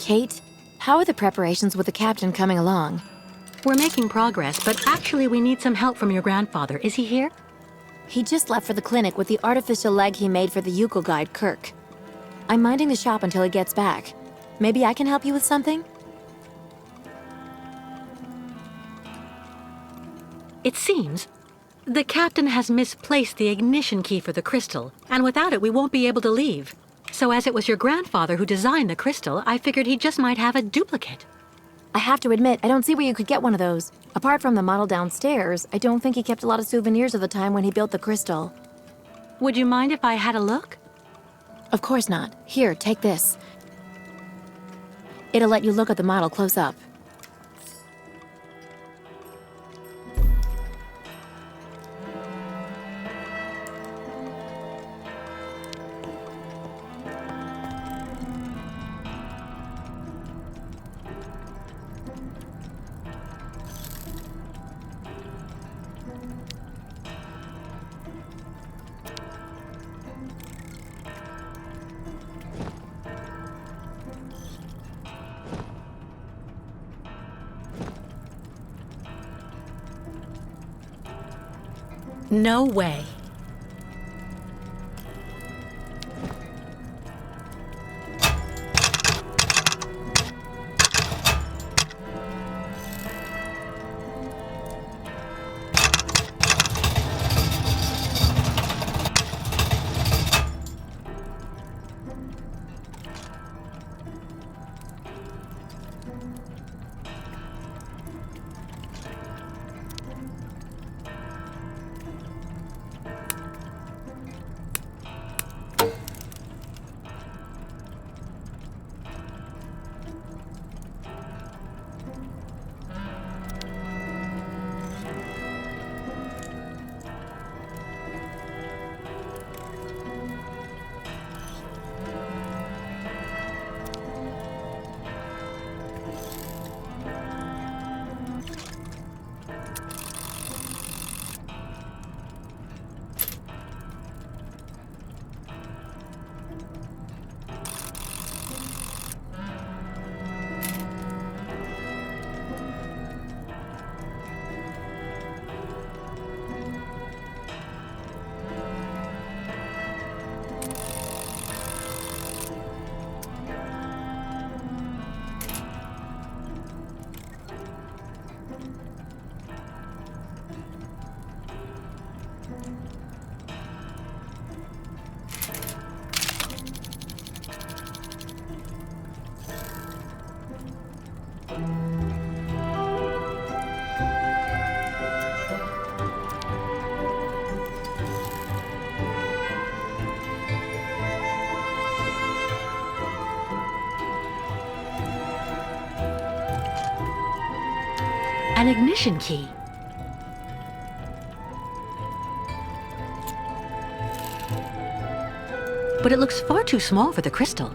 Kate, how are the preparations with the captain coming along? We're making progress, but actually we need some help from your grandfather. Is he here? He just left for the clinic with the artificial leg he made for the Youkol guide, Kirk. I'm minding the shop until he gets back. Maybe I can help you with something? It seems the captain has misplaced the ignition key for the crystal, and without it we won't be able to leave. So as it was your grandfather who designed the crystal, I figured he just might have a duplicate. I have to admit, I don't see where you could get one of those. Apart from the model downstairs, I don't think he kept a lot of souvenirs of the time when he built the crystal. Would you mind if I had a look? Of course not. Here, take this. It'll let you look at the model close up. No way. An ignition key. But it looks far too small for the crystal.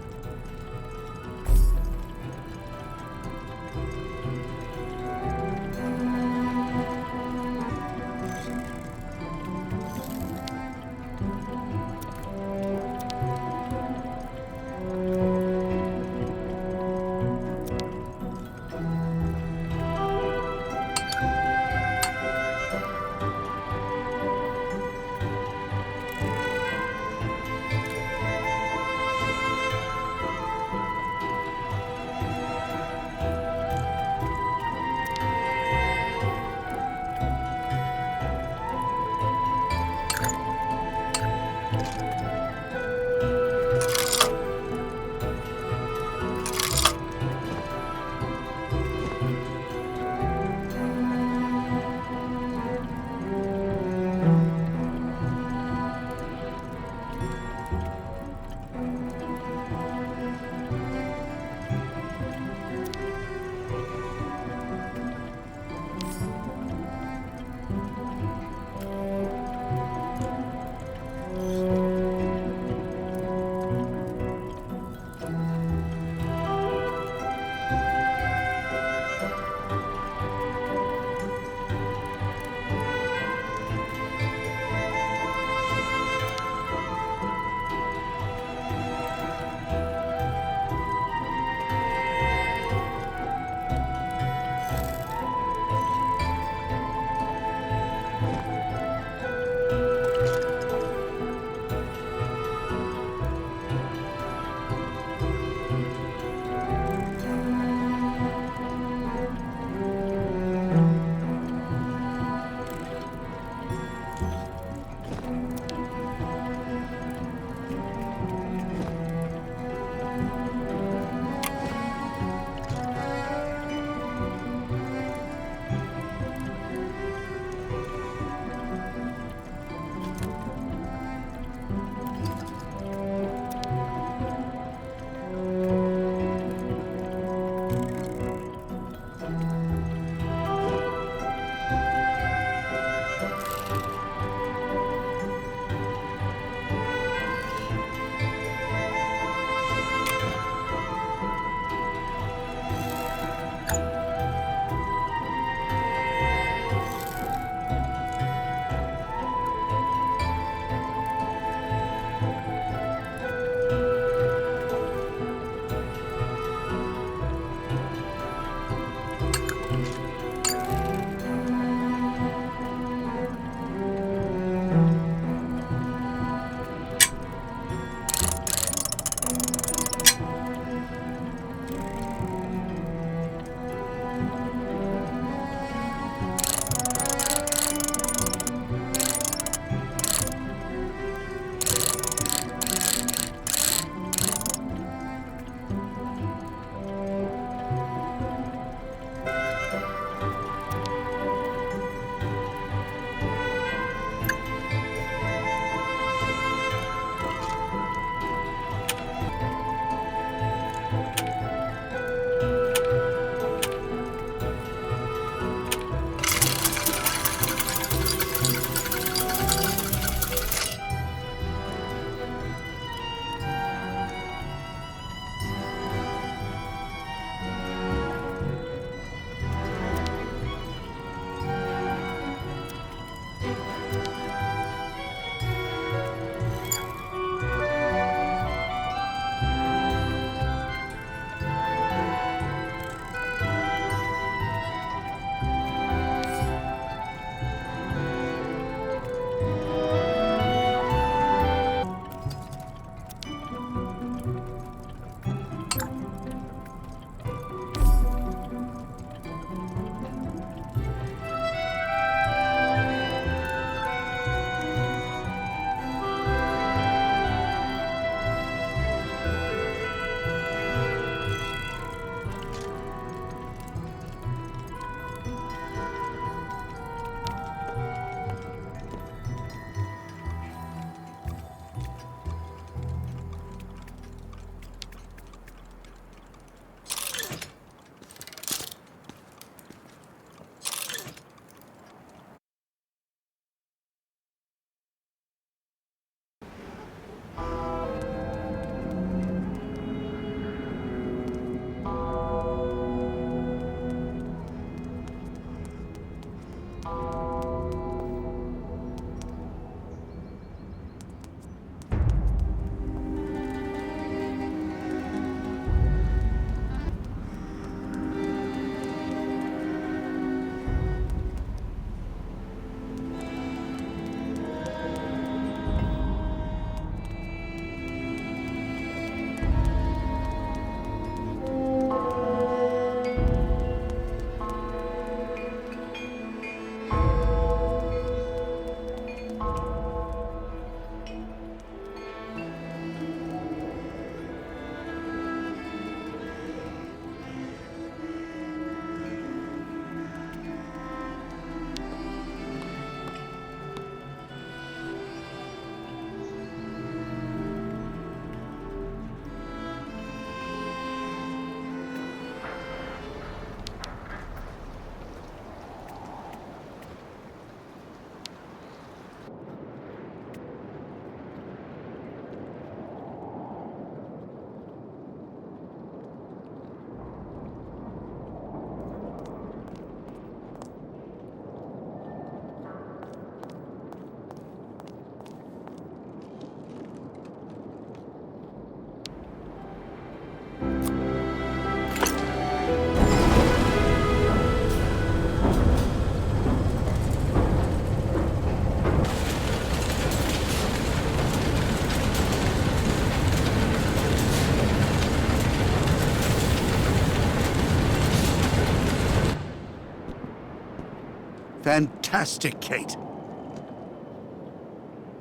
Fantastic, Kate.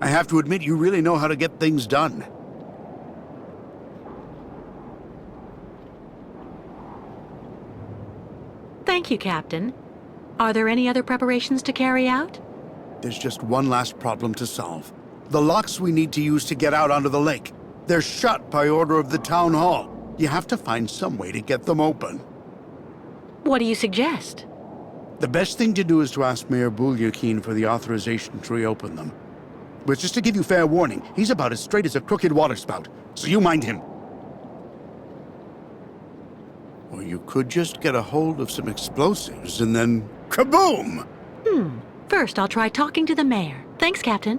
I have to admit, you really know how to get things done. Thank you, Captain. Are there any other preparations to carry out? There's just one last problem to solve. The locks we need to use to get out onto the lake. They're shut by order of the town hall. You have to find some way to get them open. What do you suggest? The best thing to do is to ask Mayor Bulyakin for the authorization to reopen them. But just to give you fair warning, he's about as straight as a crooked waterspout, so you mind him. Or you could just get a hold of some explosives and then kaboom! First, I'll try talking to the mayor. Thanks, Captain.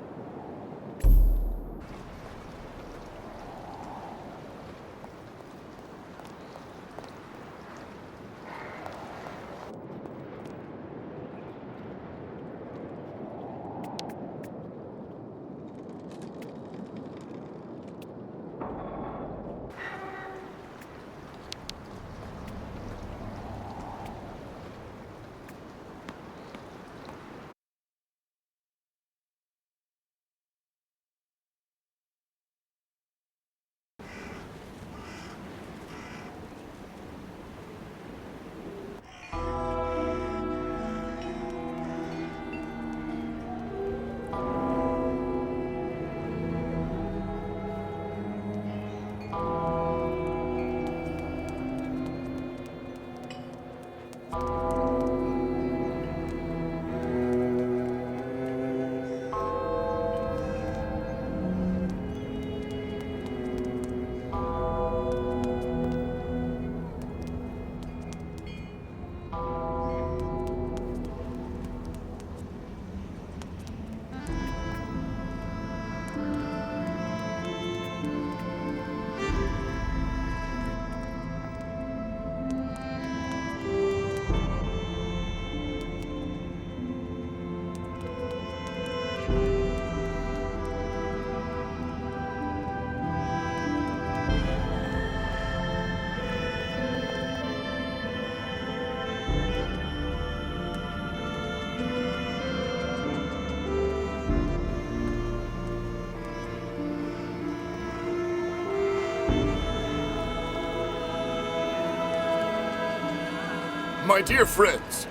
My dear friends,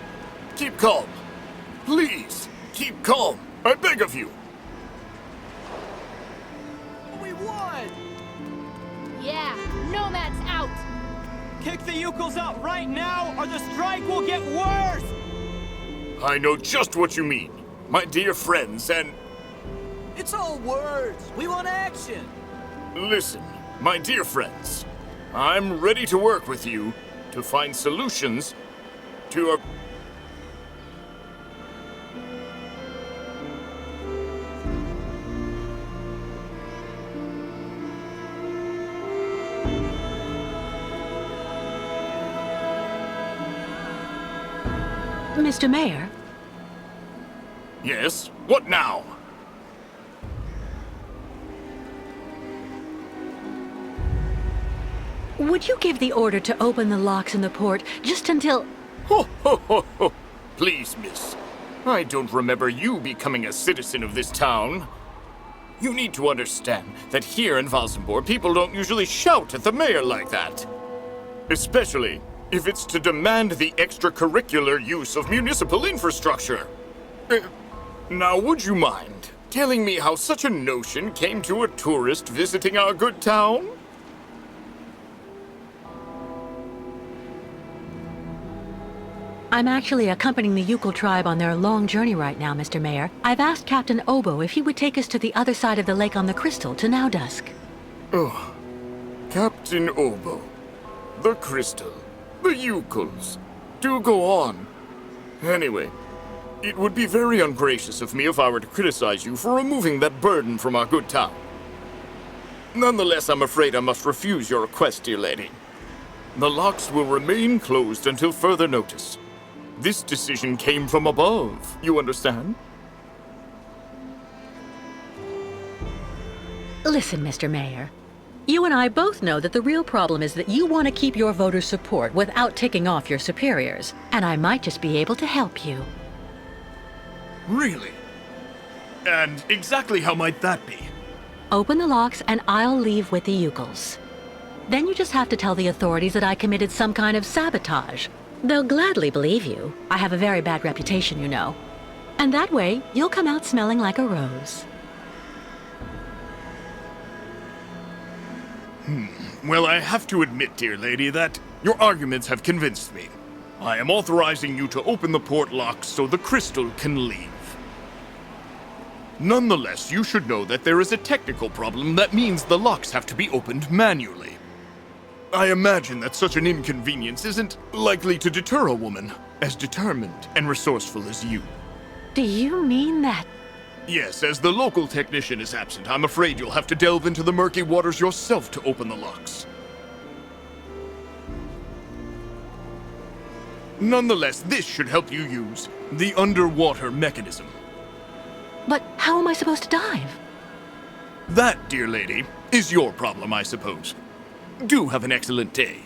keep calm. Please, keep calm. I beg of you. We won! Yeah, nomads out! Kick the Youkols out right now, or the strike will get worse! I know just what you mean, my dear friends, and... It's all words. We want action. Listen, my dear friends. I'm ready to work with you to find solutions to a... Mr. Mayor? Yes? What now? Would you give the order to open the locks in the port just until... Ho, ho, ho, ho. Please, miss. I don't remember you becoming a citizen of this town. You need to understand that here in Valsenborg, people don't usually shout at the mayor like that. Especially if it's to demand the extracurricular use of municipal infrastructure. Now, would you mind telling me how such a notion came to a tourist visiting our good town? I'm actually accompanying the Youkol tribe on their long journey right now, Mr. Mayor. I've asked Captain Obo if he would take us to the other side of the lake on the Crystal to now dusk. Oh, Captain Obo, the Crystal, the Youkols. Do go on. Anyway, it would be very ungracious of me if I were to criticize you for removing that burden from our good town. Nonetheless, I'm afraid I must refuse your request, dear lady. The locks will remain closed until further notice. This decision came from above, you understand? Listen, Mr. Mayor. You and I both know that the real problem is that you want to keep your voters' support without ticking off your superiors, and I might just be able to help you. Really? And exactly how might that be? Open the locks and I'll leave with the Youkols. Then you just have to tell the authorities that I committed some kind of sabotage. They'll gladly believe you. I have a very bad reputation, you know. And that way, you'll come out smelling like a rose. Well, I have to admit, dear lady, that your arguments have convinced me. I am authorizing you to open the port locks so the crystal can leave. Nonetheless, you should know that there is a technical problem that means the locks have to be opened manually. I imagine that such an inconvenience isn't likely to deter a woman as determined and resourceful as you. Do you mean that? Yes, as the local technician is absent, I'm afraid you'll have to delve into the murky waters yourself to open the locks. Nonetheless, this should help you use the underwater mechanism. But how am I supposed to dive? That, dear lady, is your problem, I suppose. Do have an excellent day.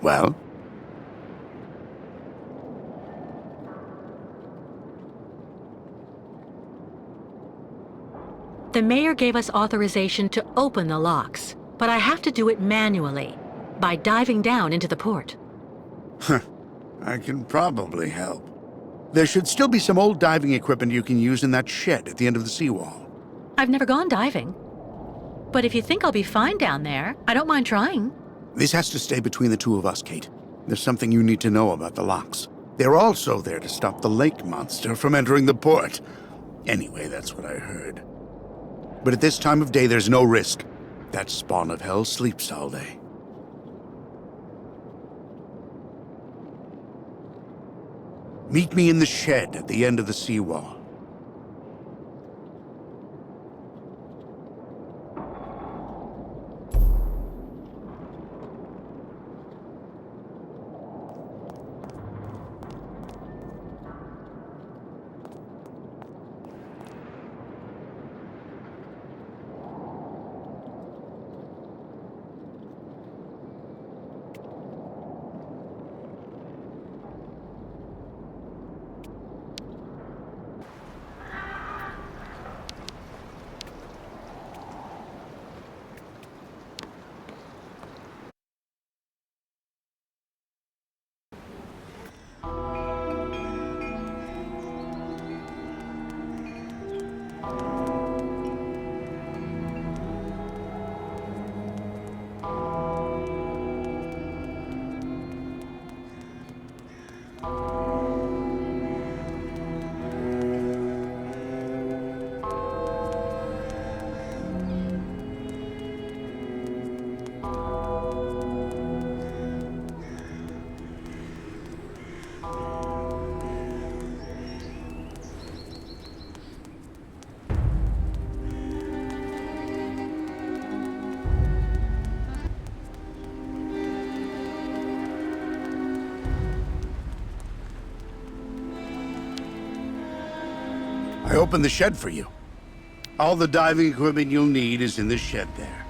Well? The mayor gave us authorization to open the locks, but I have to do it manually, by diving down into the port. I can probably help. There should still be some old diving equipment you can use in that shed at the end of the seawall. I've never gone diving. But if you think I'll be fine down there, I don't mind trying. This has to stay between the two of us, Kate. There's something you need to know about the locks. They're also there to stop the lake monster from entering the port. Anyway, that's what I heard. But at this time of day, there's no risk. That spawn of hell sleeps all day. Meet me in the shed at the end of the seawall. I opened the shed for you. All the diving equipment you'll need is in the shed there.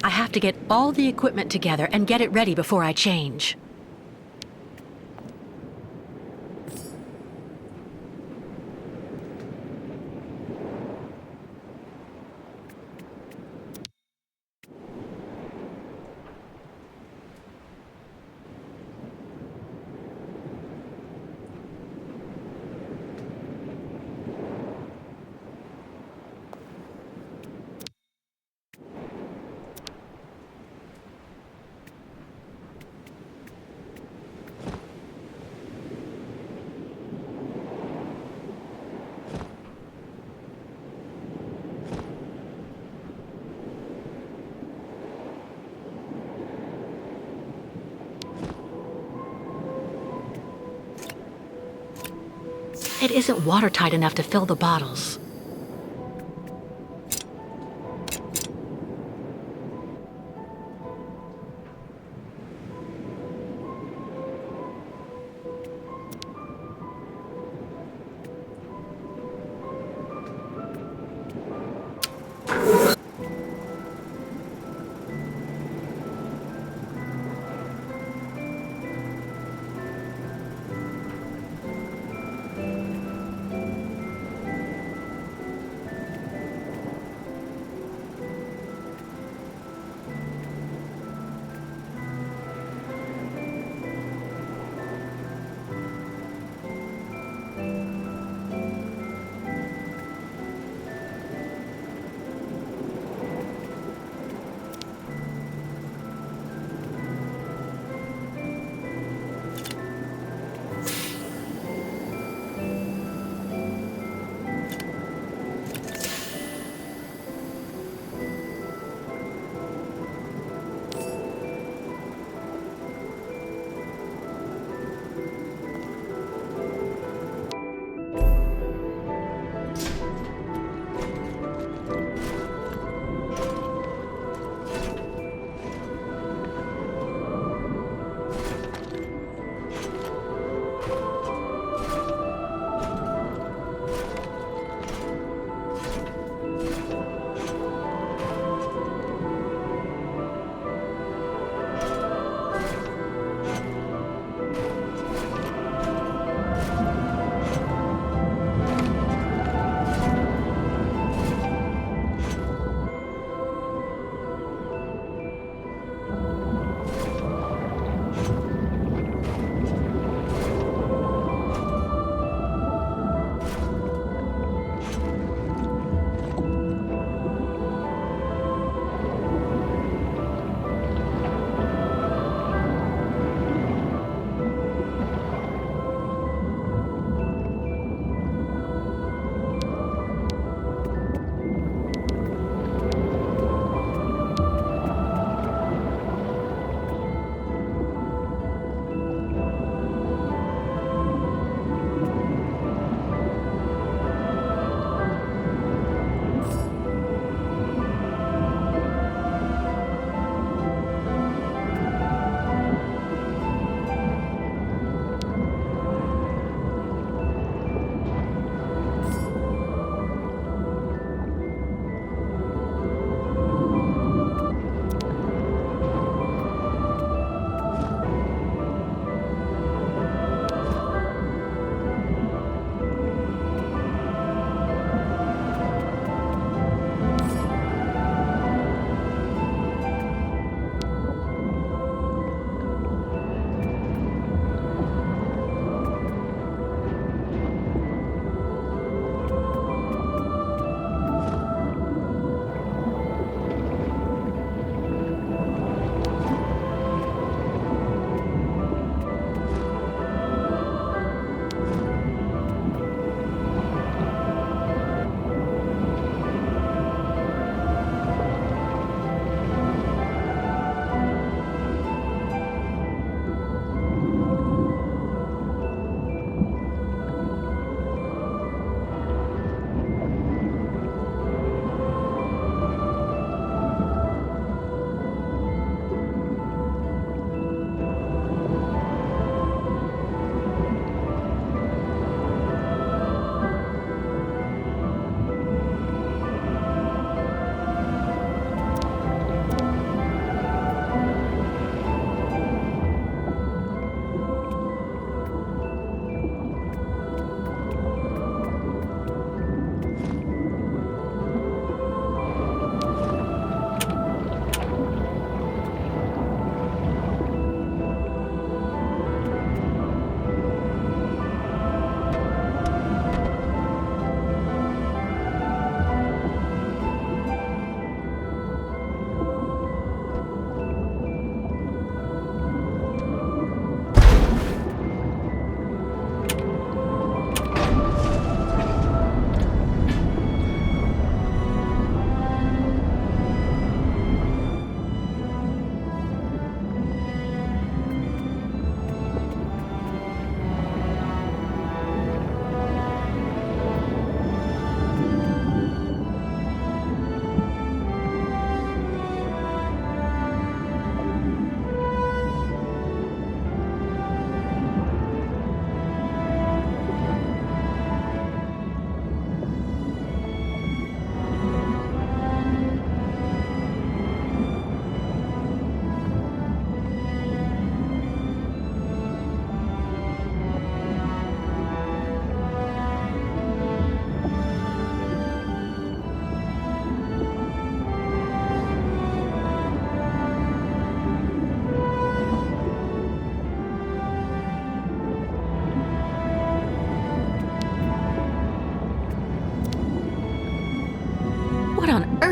I have to get all the equipment together and get it ready before I change. It isn't watertight enough to fill the bottles.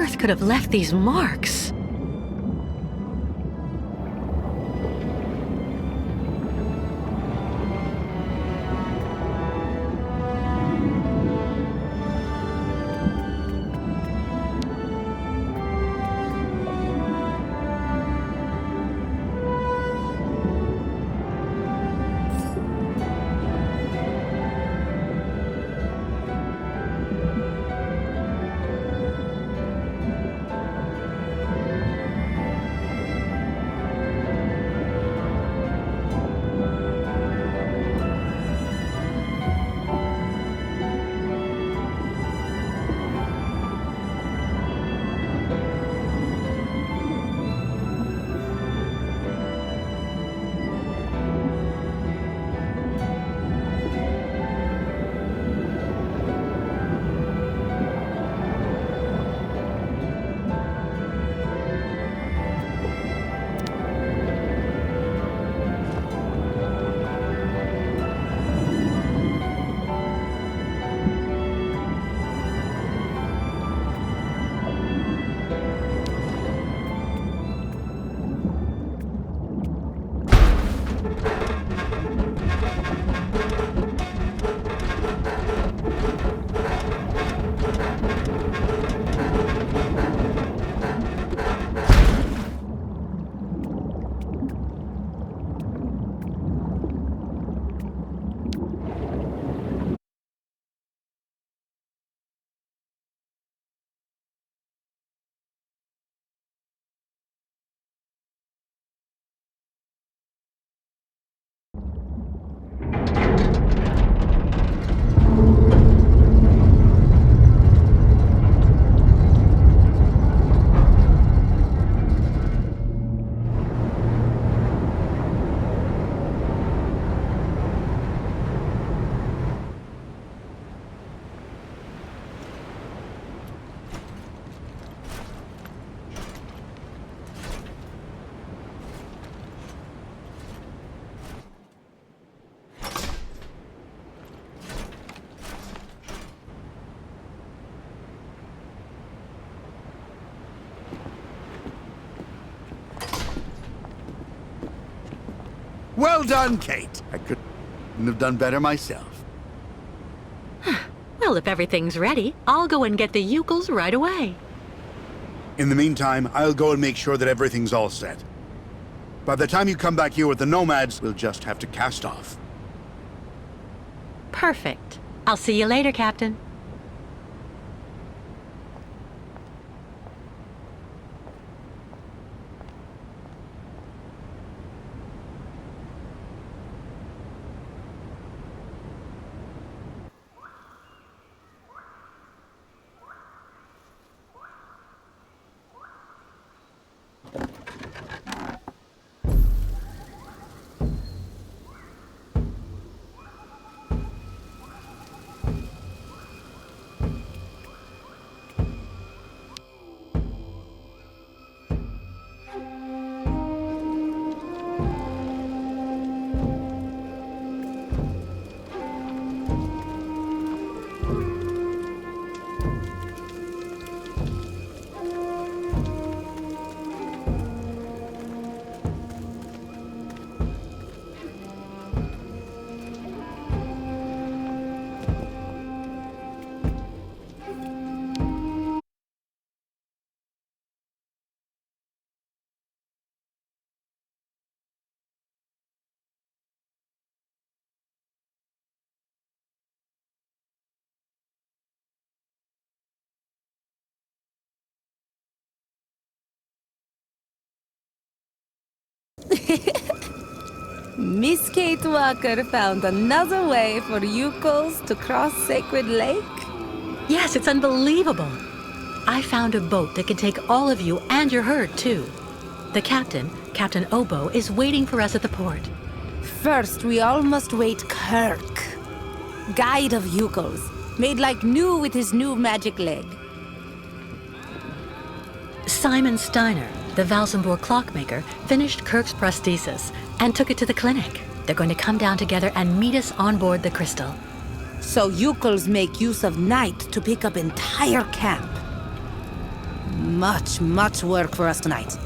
earth could have left these marks? Well done, Kate. I couldn't have done better myself. Well, if everything's ready, I'll go and get the Youkols right away. In the meantime, I'll go and make sure that everything's all set. By the time you come back here with the nomads, we'll just have to cast off. Perfect. I'll see you later, Captain. Miss Kate Walker found another way for Youkols to cross Sacred Lake? Yes, it's unbelievable. I found a boat that can take all of you and your herd, too. The captain, Captain Obo, is waiting for us at the port. First, we all must wait Kirk. Guide of Youkols, made like new with his new magic leg. Simon Steiner, the Valsenburg clockmaker, finished Kirk's prosthesis and took it to the clinic. They're going to come down together and meet us on board the crystal. So Youkols make use of night to pick up entire camp. Much work for us tonight.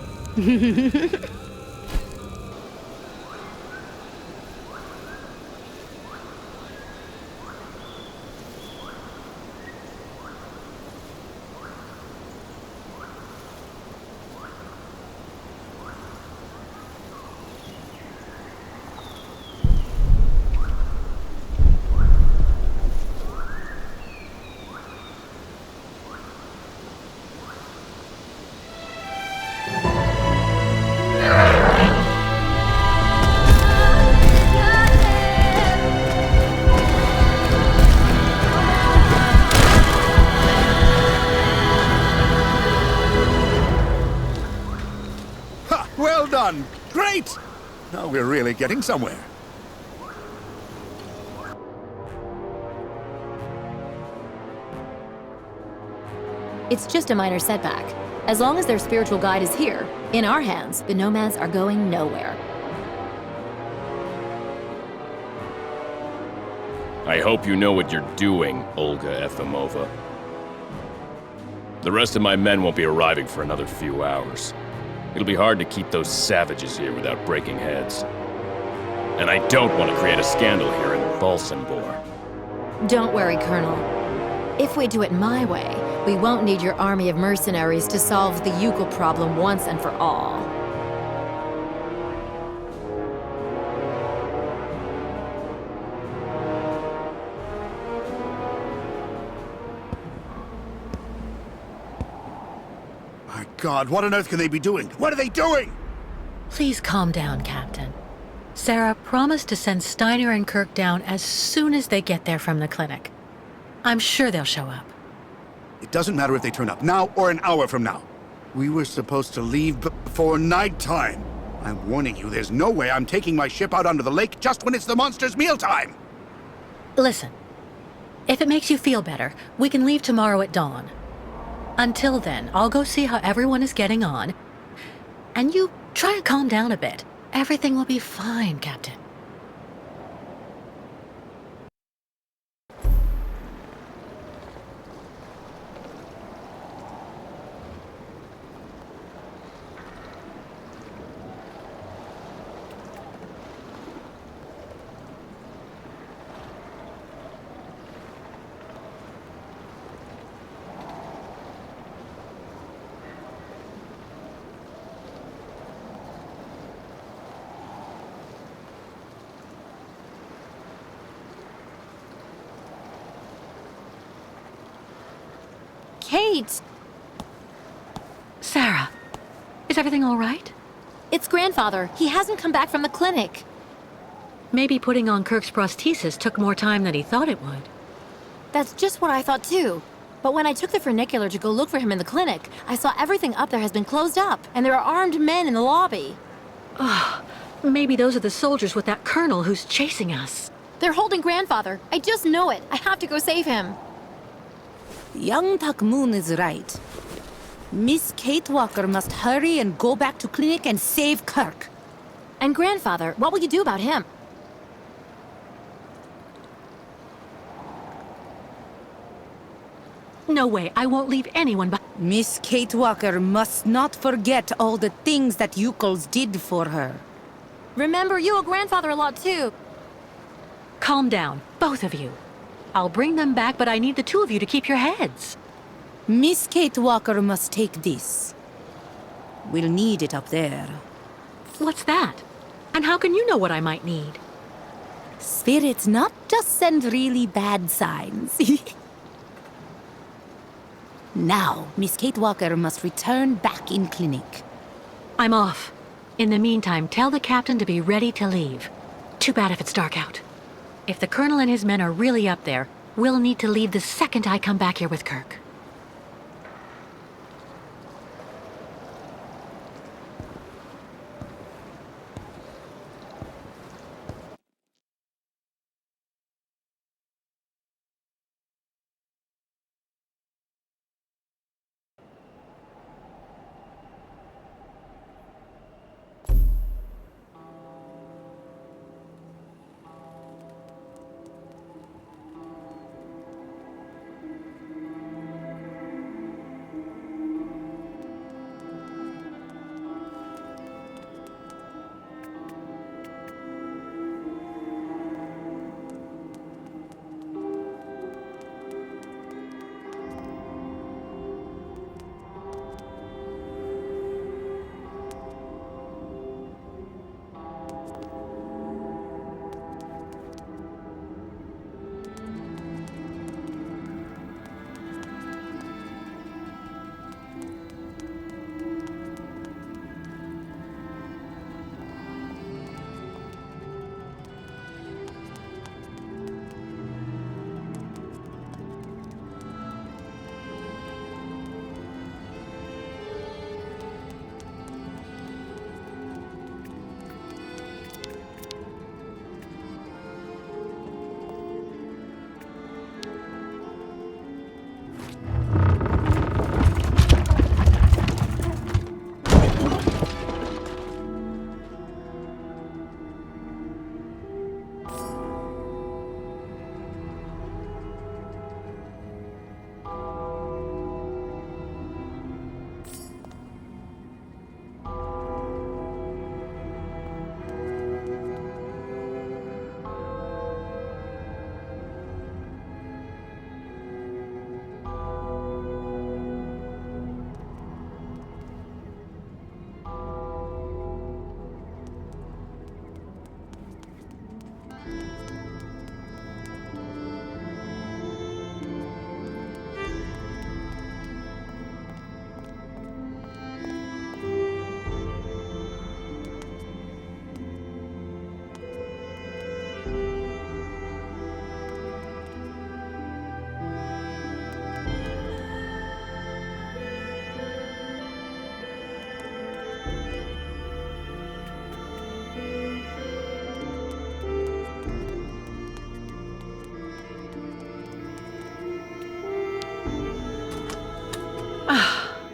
Ha! Well done! Great! Now we're really getting somewhere. It's just a minor setback. As long as their spiritual guide is here, in our hands, the nomads are going nowhere. I hope you know what you're doing, Olga Efimova. The rest of my men won't be arriving for another few hours. It'll be hard to keep those savages here without breaking heads. And I don't want to create a scandal here in Balsambor. Don't worry, Colonel. If we do it my way, we won't need your army of mercenaries to solve the Youkol problem once and for all. My God, what on earth can they be doing? What are they doing? Please calm down, Captain. Sarah promised to send Steiner and Kirk down as soon as they get there from the clinic. I'm sure they'll show up. It doesn't matter if they turn up now or an hour from now. We were supposed to leave before nighttime. I'm warning you, there's no way I'm taking my ship out onto the lake just when it's the monster's mealtime. Listen, if it makes you feel better, we can leave tomorrow at dawn. Until then, I'll go see how everyone is getting on. And you try to calm down a bit. Everything will be fine, Captain. Kate! Sarah, is everything all right? It's grandfather. He hasn't come back from the clinic. Maybe putting on Kirk's prosthesis took more time than he thought it would. That's just what I thought too. But when I took the funicular to go look for him in the clinic, I saw everything up there has been closed up, and there are armed men in the lobby. Oh, maybe those are the soldiers with that colonel who's chasing us. They're holding grandfather. I just know it. I have to go save him. Young Takmoon is right. Miss Kate Walker must hurry and go back to clinic and save Kirk. And grandfather, what will you do about him? No way, I won't leave anyone but... Miss Kate Walker must not forget all the things that Youkols did for her. Remember, you owe grandfather a lot too. Calm down, both of you. I'll bring them back, but I need the two of you to keep your heads. Miss Kate Walker must take this. We'll need it up there. What's that? And how can you know what I might need? Spirits not just send really bad signs. Now, Miss Kate Walker must return back in clinic. I'm off. In the meantime, tell the captain to be ready to leave. Too bad if it's dark out. If the colonel and his men are really up there, we'll need to leave the second I come back here with Kirk.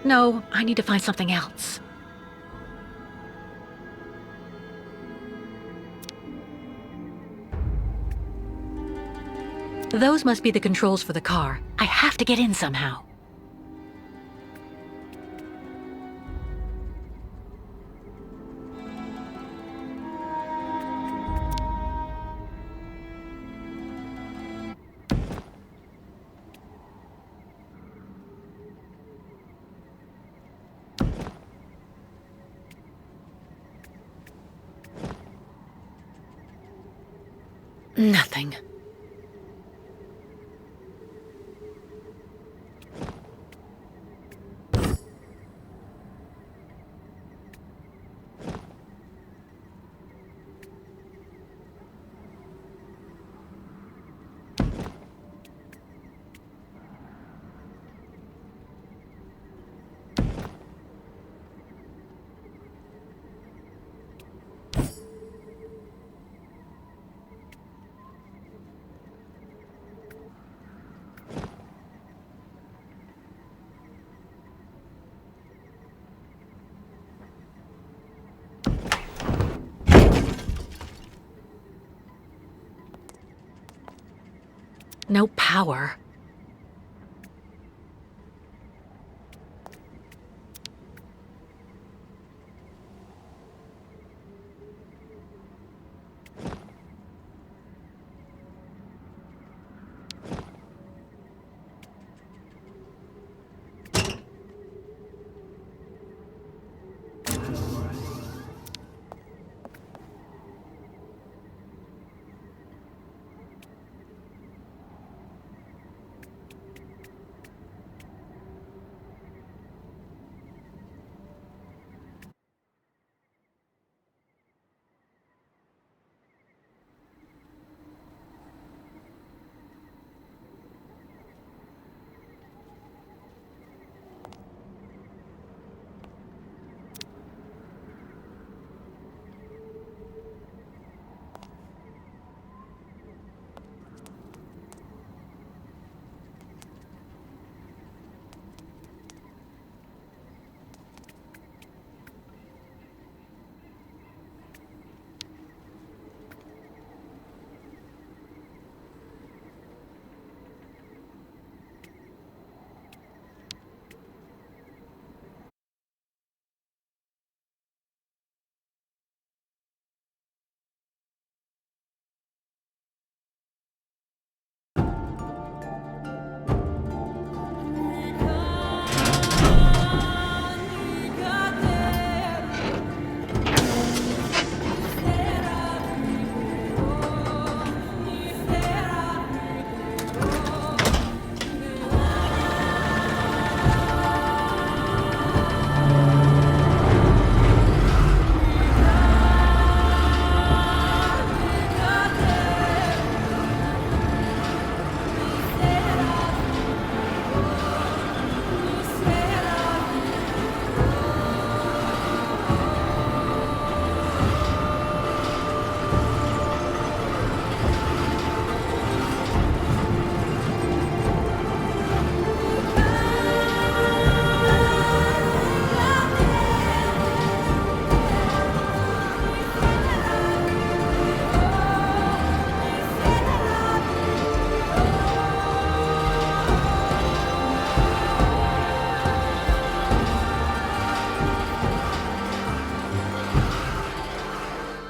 No, I need to find something else. Those must be the controls for the car. I have to get in somehow. Nothing. No power.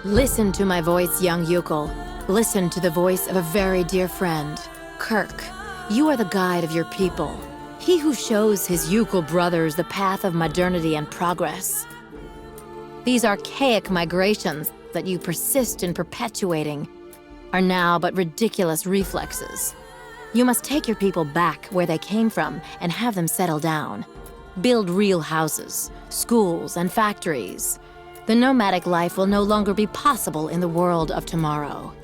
Listen to my voice, young Youkol. Listen to the voice of a very dear friend. Kirk, you are the guide of your people. He who shows his Youkol brothers the path of modernity and progress. These archaic migrations that you persist in perpetuating are now but ridiculous reflexes. You must take your people back where they came from and have them settle down. Build real houses, schools, and factories. The nomadic life will no longer be possible in the world of tomorrow.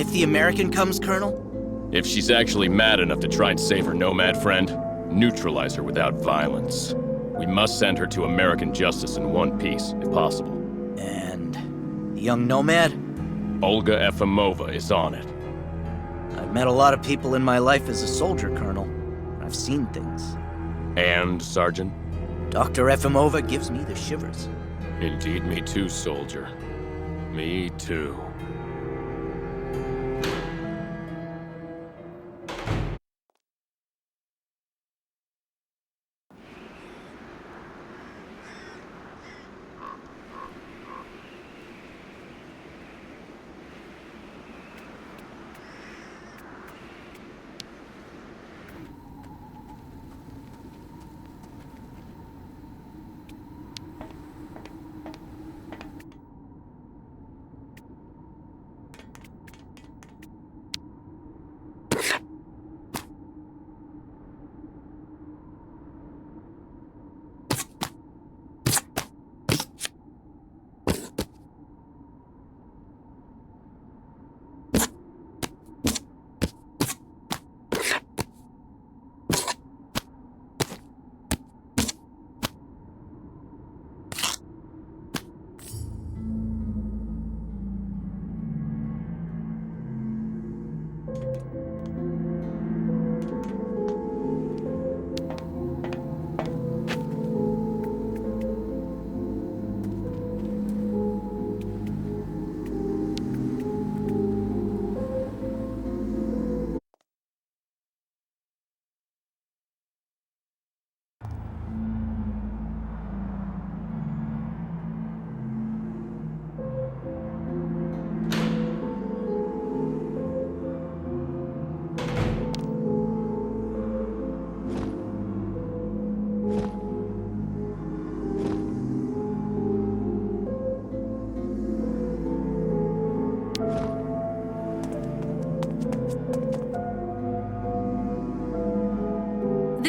if the American comes, Colonel? If she's actually mad enough to try and save her nomad friend, neutralize her without violence. We must send her to American justice in one piece, if possible. And the young nomad? Olga Efimova is on it. I've met a lot of people in my life as a soldier, Colonel. I've seen things. And, Sergeant? Dr. Efimova gives me the shivers. Indeed, me too, soldier. Me too.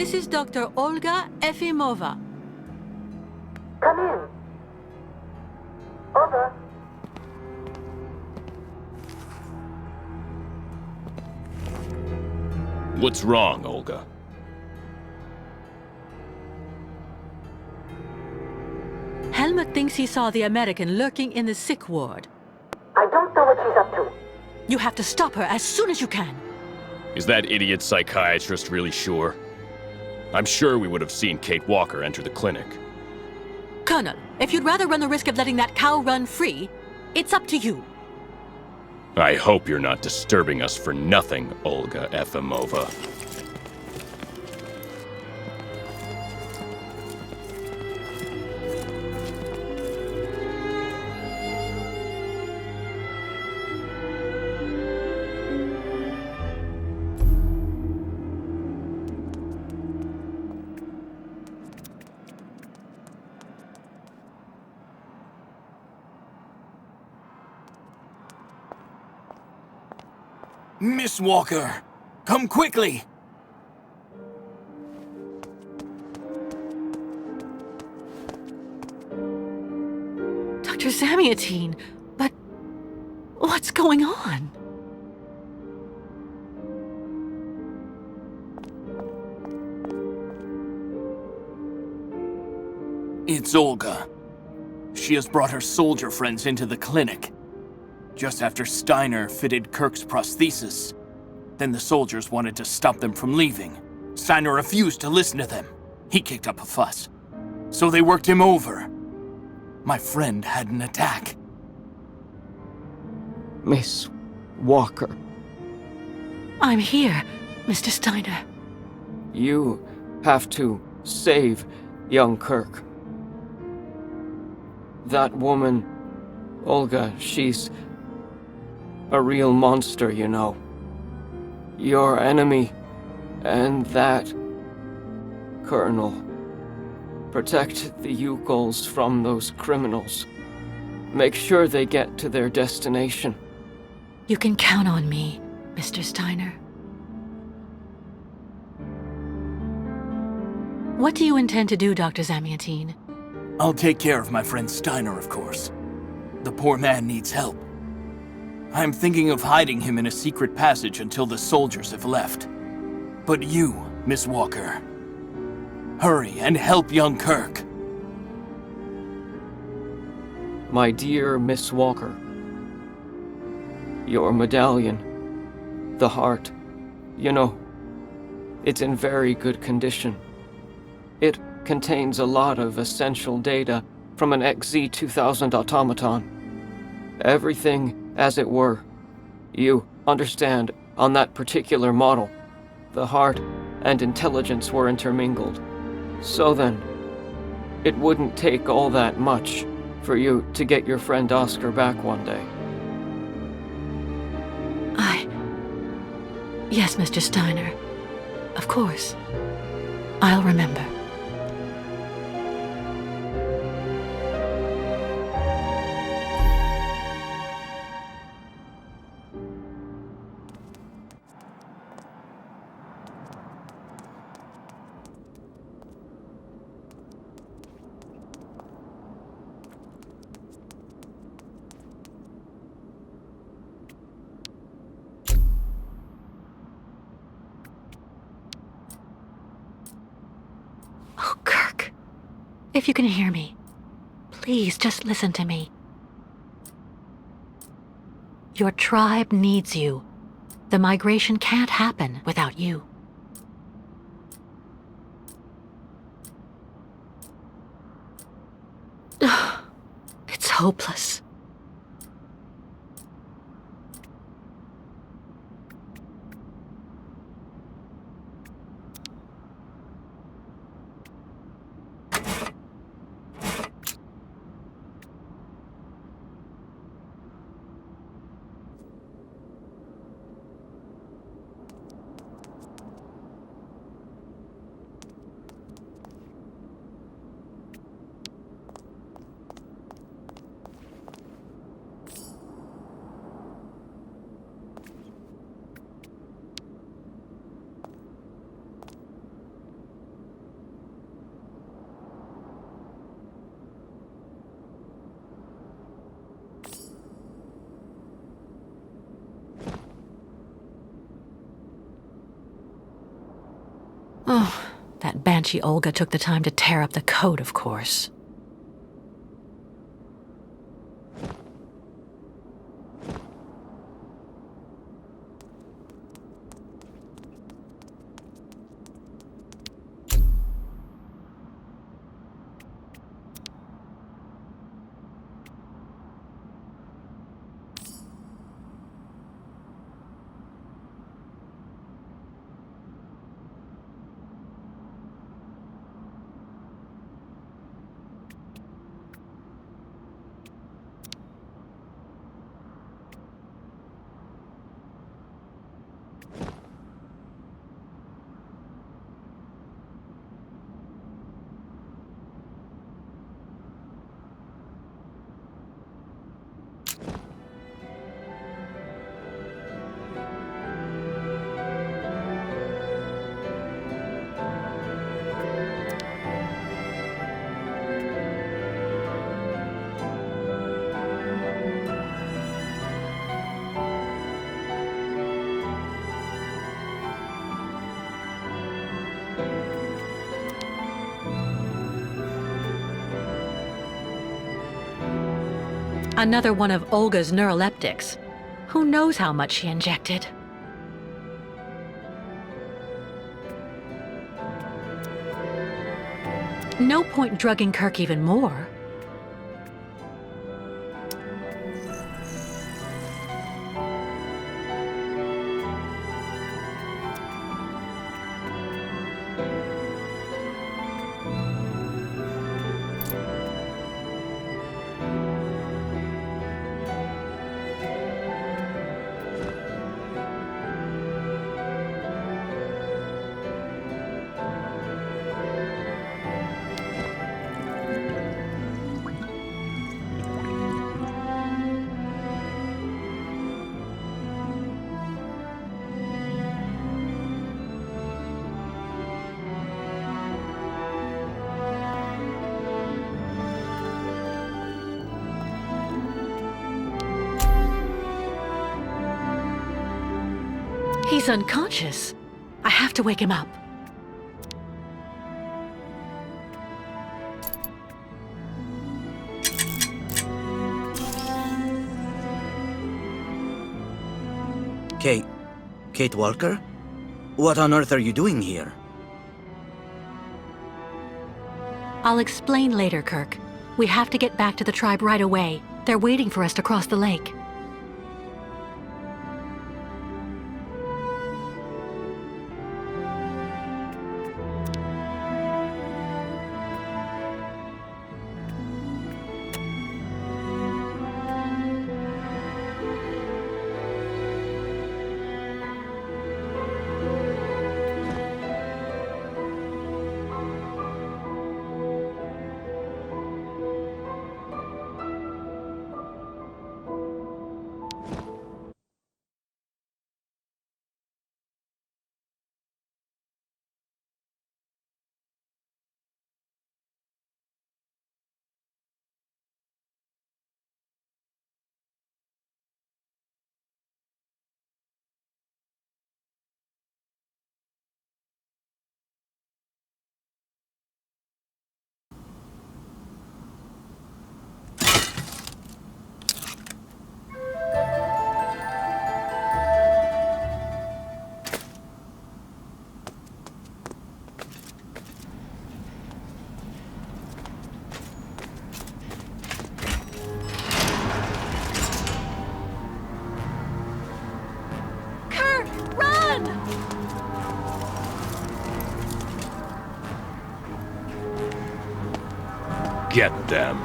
This is Dr. Olga Efimova. Come in. Over. What's wrong, Olga? Helmut thinks he saw the American lurking in the sick ward. I don't know what she's up to. You have to stop her as soon as you can. Is that idiot psychiatrist really sure? I'm sure we would have seen Kate Walker enter the clinic. Colonel, if you'd rather run the risk of letting that cow run free, it's up to you. I hope you're not disturbing us for nothing, Olga Efimova. Miss Walker, come quickly! Dr. Zamiatine, but what's going on? It's Olga. She has brought her soldier friends into the clinic. Just after Steiner fitted Kirk's prosthesis. Then the soldiers wanted to stop them from leaving. Steiner refused to listen to them. He kicked up a fuss. So they worked him over. My friend had an attack. Miss Walker. I'm here, Mr. Steiner. You have to save young Kirk. That woman, Olga, she's a real monster, you know. Your enemy, and that, Colonel. Protect the Youkols from those criminals. Make sure they get to their destination. You can count on me, Mr. Steiner. What do you intend to do, Dr. Zamiatine? I'll take care of my friend Steiner, of course. The poor man needs help. I'm thinking of hiding him in a secret passage until the soldiers have left. But you, Miss Walker, hurry and help young Kirk. My dear Miss Walker, your medallion, the heart, you know, it's in very good condition. It contains a lot of essential data from an XZ-2000 automaton. Everything as it were. You understand, on that particular model, the heart and intelligence were intermingled. So then, it wouldn't take all that much for you to get your friend Oscar back one day. Yes, Mr. Steiner. Of course. I'll remember. If you can hear me, please just listen to me. Your tribe needs you. The migration can't happen without you. It's hopeless. Oh, that banshee Olga took the time to tear up the code, of course. Another one of Olga's neuroleptics. Who knows how much she injected? No point drugging Kirk even more. He's unconscious. I have to wake him up. Kate Walker? What on earth are you doing here? I'll explain later, Kirk. We have to get back to the tribe right away. They're waiting for us to cross the lake. Get them.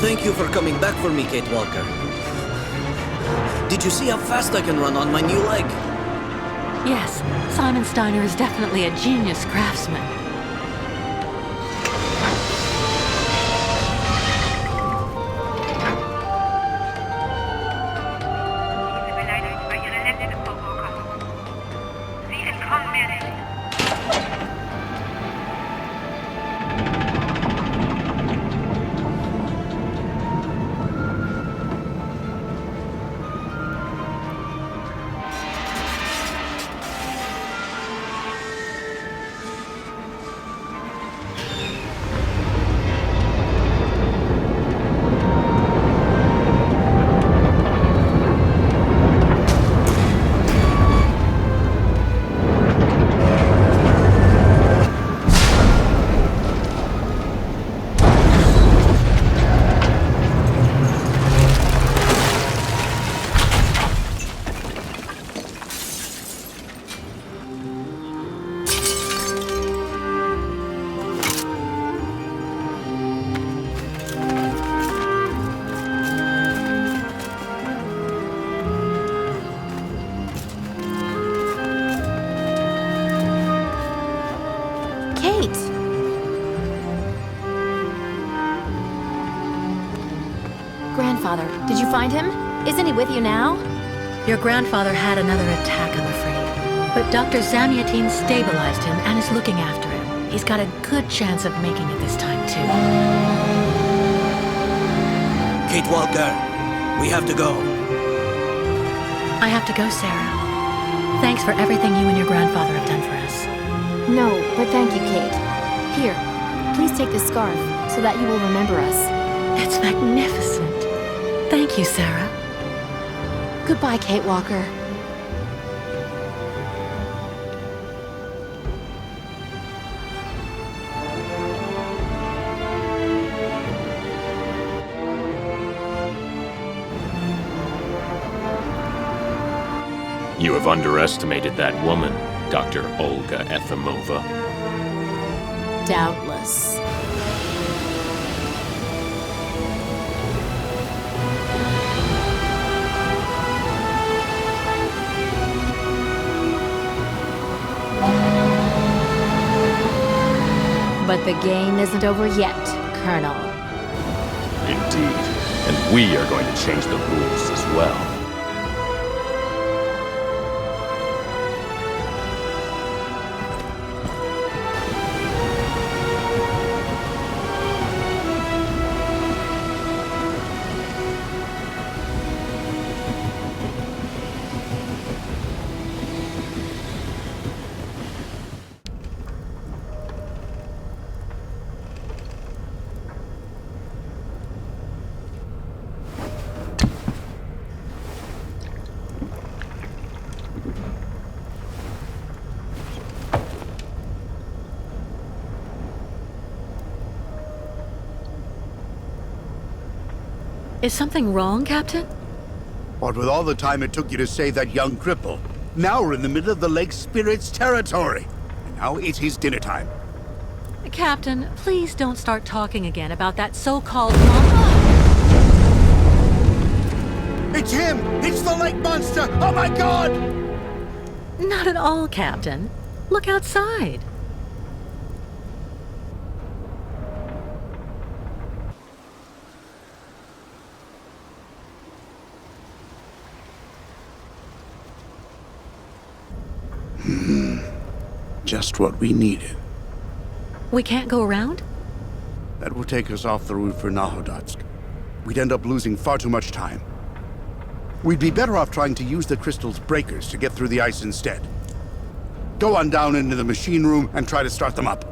Thank you for coming back for me, Kate Walker. Did you see how fast I can run on my new leg? Yes, Simon Steiner is definitely a genius craftsman. Grandfather, did you find him? Isn't he with you now? Your grandfather had another attack, I'm afraid. But Dr. Zamiatine stabilized him and is looking after him. He's got a good chance of making it this time, too. Kate Walker, we have to go. I have to go, Sarah. Thanks for everything you and your grandfather have done for us. No, but thank you, Kate. Here, please take this scarf so that you will remember us. It's magnificent. Thank you, Sarah. Goodbye, Kate Walker. You have underestimated that woman. Dr. Olga Efimova? Doubtless. But the game isn't over yet, Colonel. Indeed. And we are going to change the rules as well. Is something wrong, Captain? What with all the time it took you to save that young cripple? Now we're in the middle of the Lake Spirit's territory. And now it's his dinner time. Captain, please don't start talking again about that so-called It's him! It's the lake monster! Oh my god! Not at all, Captain. Look outside. Just what we needed. We can't go around? That will take us off the route for Nahodotsk. We'd end up losing far too much time. We'd be better off trying to use the crystal's breakers to get through the ice instead. Go on down into the machine room and try to start them up.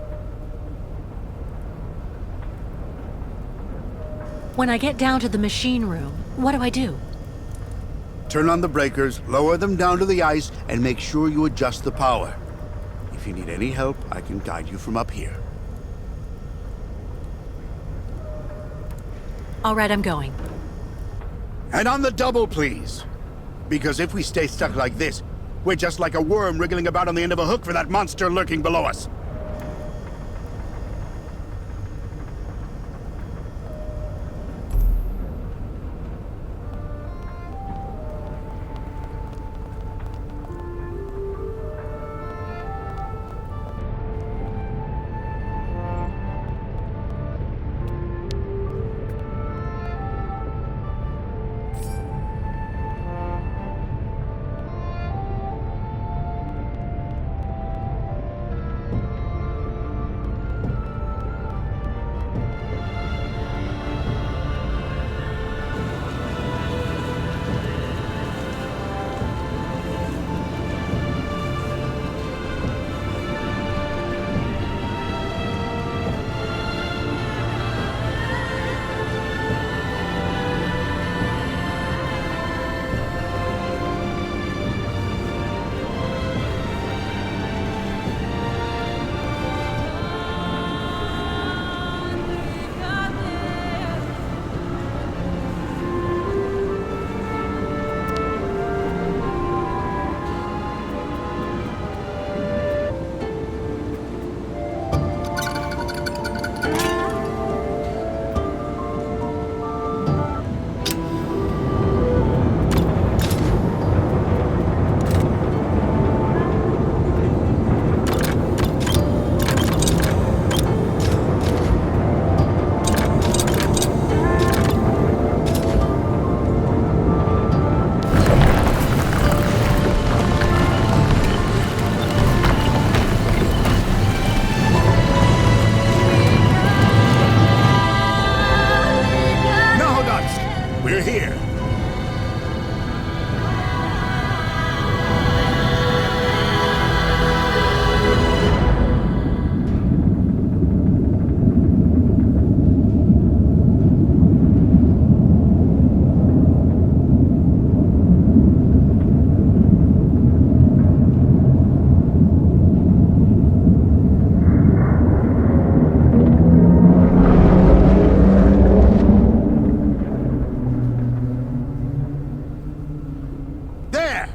When I get down to the machine room, what do I do? Turn on the breakers, lower them down to the ice, and make sure you adjust the power. If you need any help, I can guide you from up here. All right, I'm going. And on the double, please. Because if we stay stuck like this, we're just like a worm wriggling about on the end of a hook for that monster lurking below us.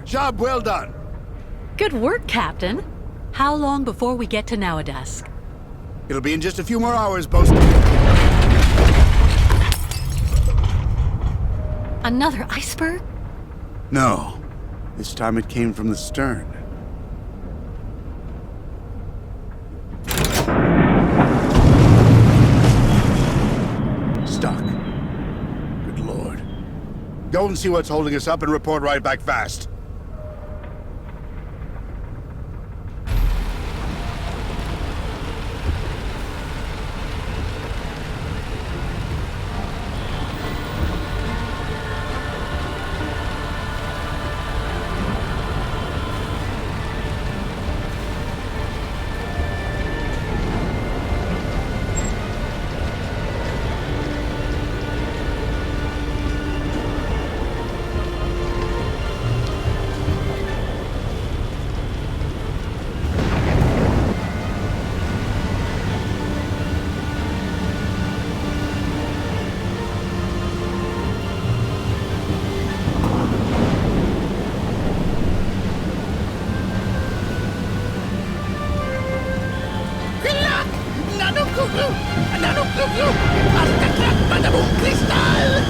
Job well done. Good work, Captain. How long before we get to Nowadusk? It'll be in just a few more hours, Bosun. Another iceberg? No. This time it came from the stern. Stuck. Good lord. Go and see what's holding us up and report right back fast.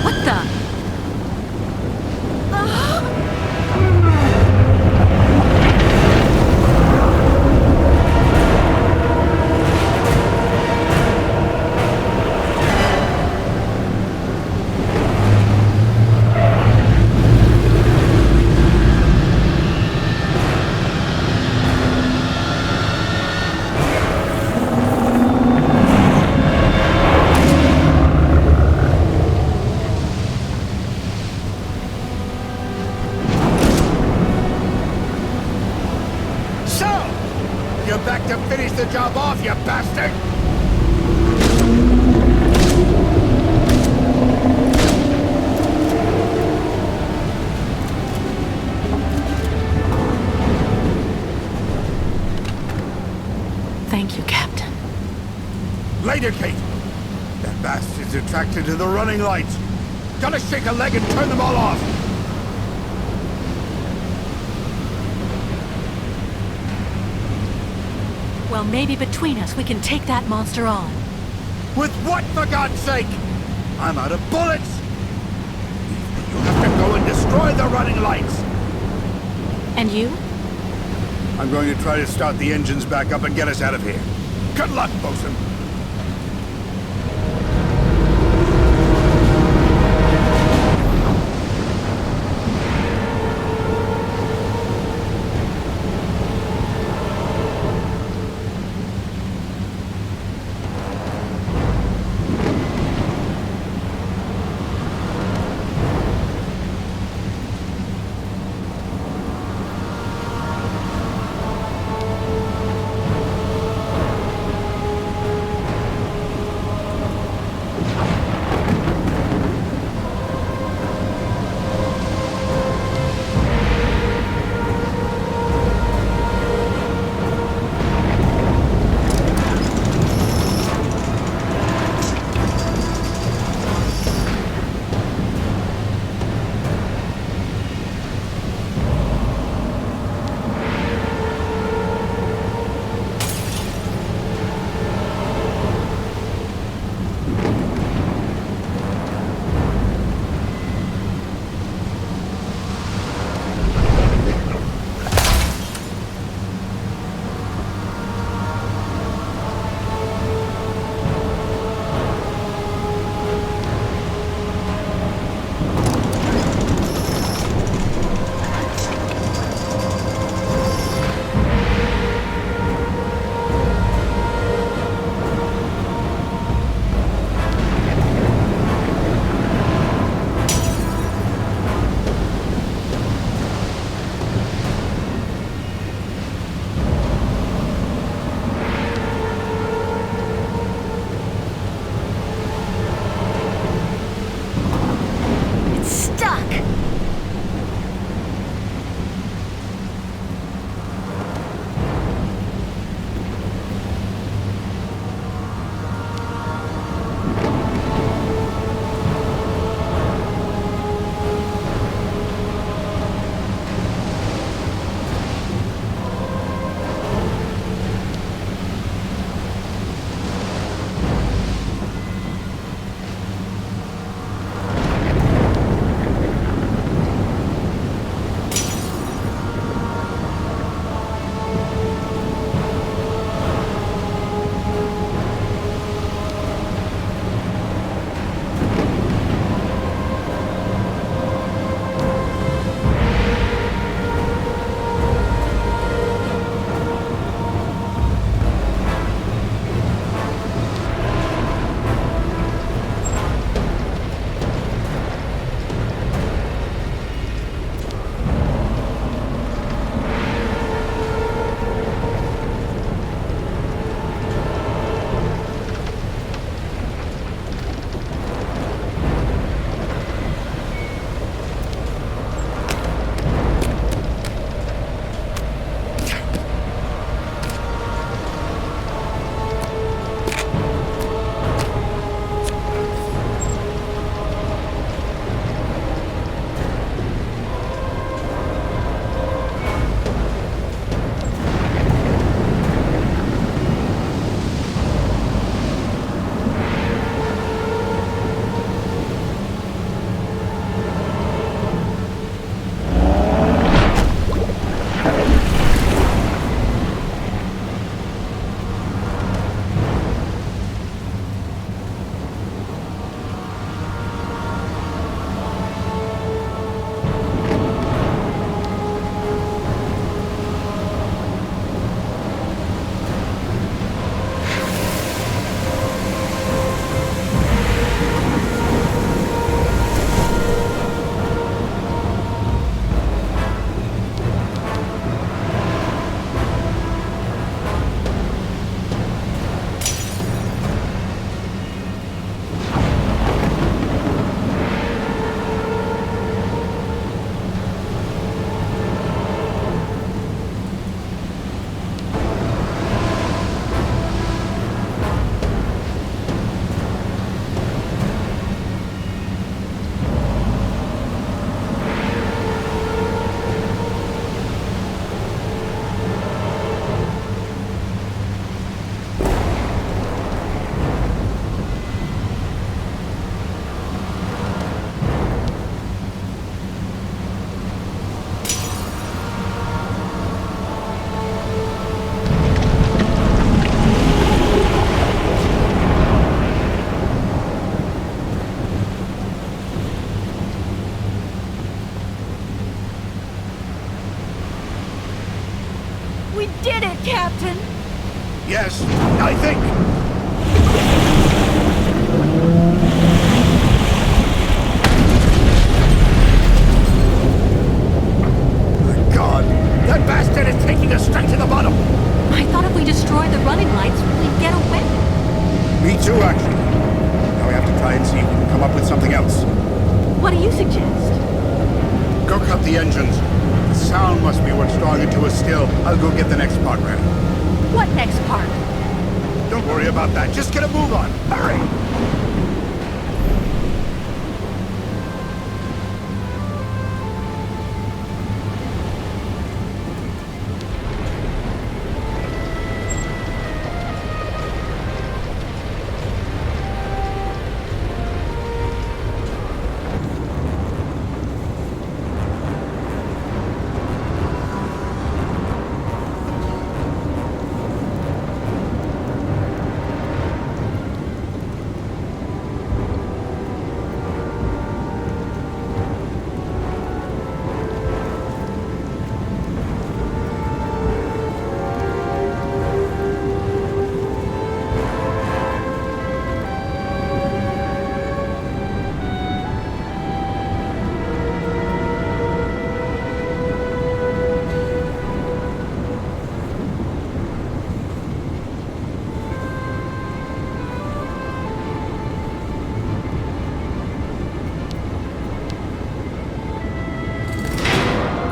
What the? You're back to finish the job off, you bastard! Thank you, Captain. Later, Kate! That bastard's attracted to the running lights. Gotta shake a leg and turn them all off! Well, maybe between us we can take that monster on. With what, for God's sake? I'm out of bullets! You have to go and destroy the running lights! And you? I'm going to try to start the engines back up and get us out of here. Good luck, Bosun! Captain? Yes, I think. My God, that bastard is taking us straight to the bottom. I thought if we destroy the running lights, we'd get away. Me too, actually. Now we have to try and see if we can come up with something else. What do you suggest? Go cut the engines. The sound must be what's drawing it to us still. I'll go get the next part ready. What next part? Don't worry about that. Just get a move on. Hurry!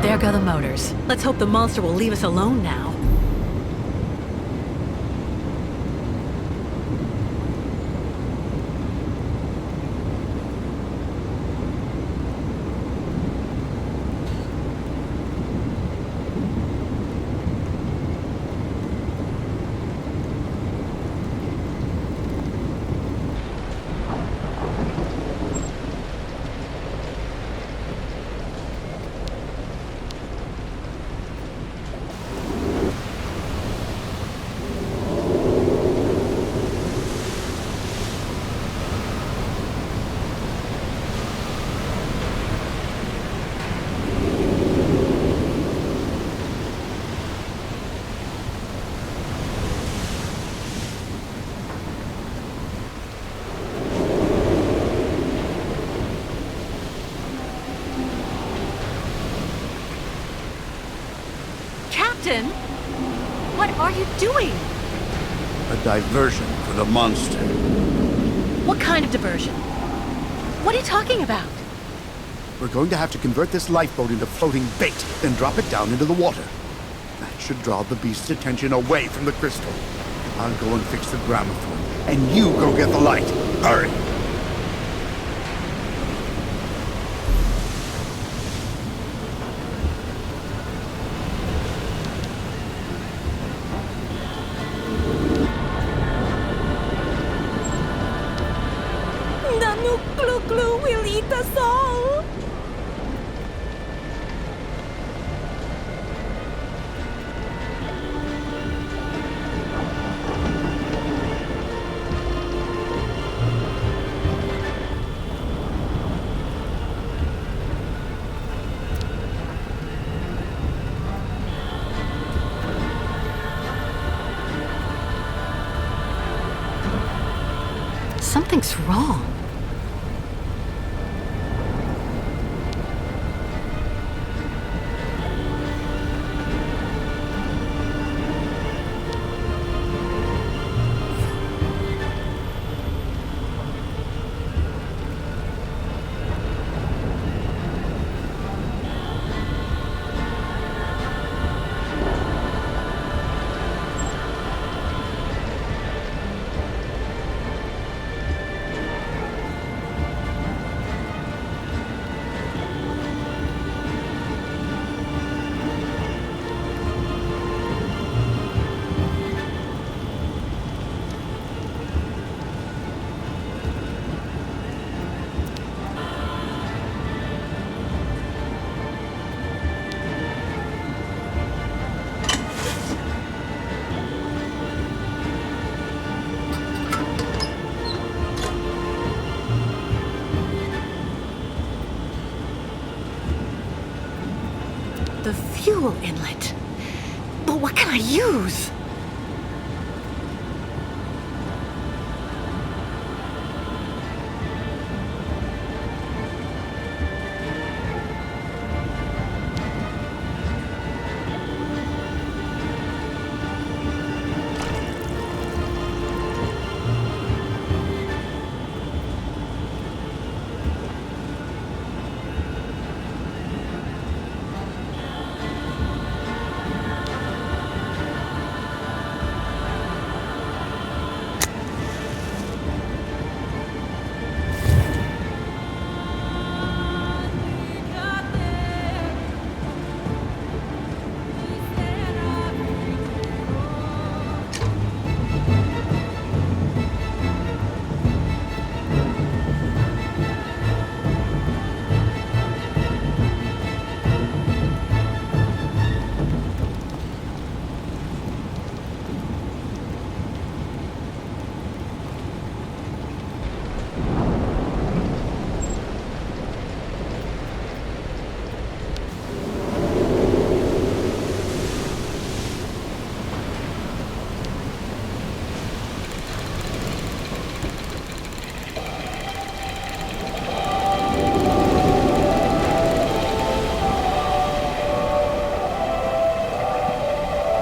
There go the motors. Let's hope the monster will leave us alone now. Captain? What are you doing? A diversion for the monster. What kind of diversion? What are you talking about? We're going to have to convert this lifeboat into floating bait, then drop it down into the water. That should draw the beast's attention away from the crystal. I'll go and fix the gramophone, and you go get the light. Hurry! Nanu Glu Glu will eat us all. Something's wrong. The fuel inlet. But But what can I use?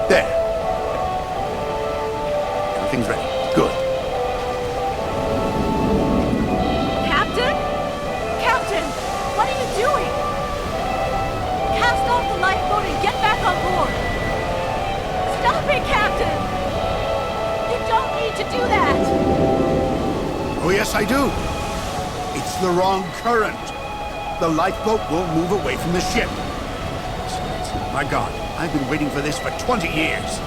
There. Everything's ready. Good. Captain? Captain, what are you doing? Cast off the lifeboat and get back on board. Stop it, Captain! You don't need to do that! Oh, yes, I do. It's the wrong current. The lifeboat won't move away from the ship. My God, I've been waiting for this for 20 years.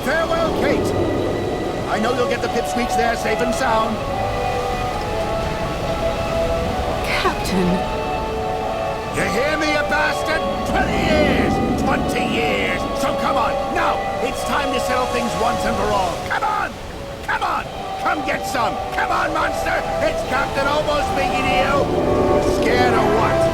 Farewell, Kate. I know you'll get the pipsqueaks there safe and sound. Captain. You hear me, you bastard? 20 years! 20 years! So come on, now! It's time to settle things once and for all. Come on! Come on! Come get some! Come on, monster! It's Captain Obo speaking to you! Scared of what?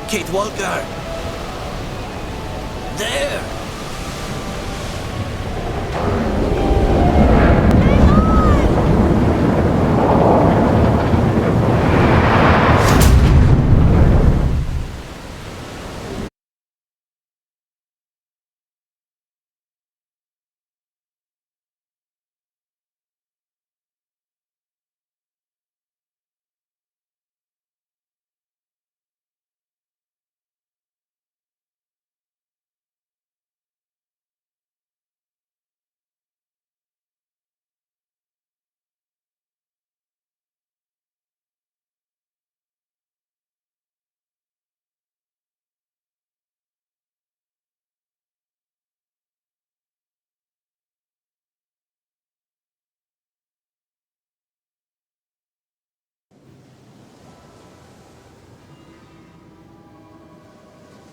Kate Walker! There!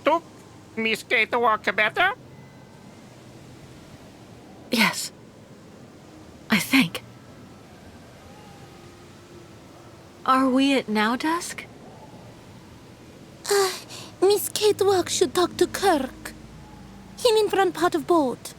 Took Miss Kate Walker better? Yes. I think. Are we at now dusk? Miss Kate Walk should talk to Kirk. Him in front part of boat.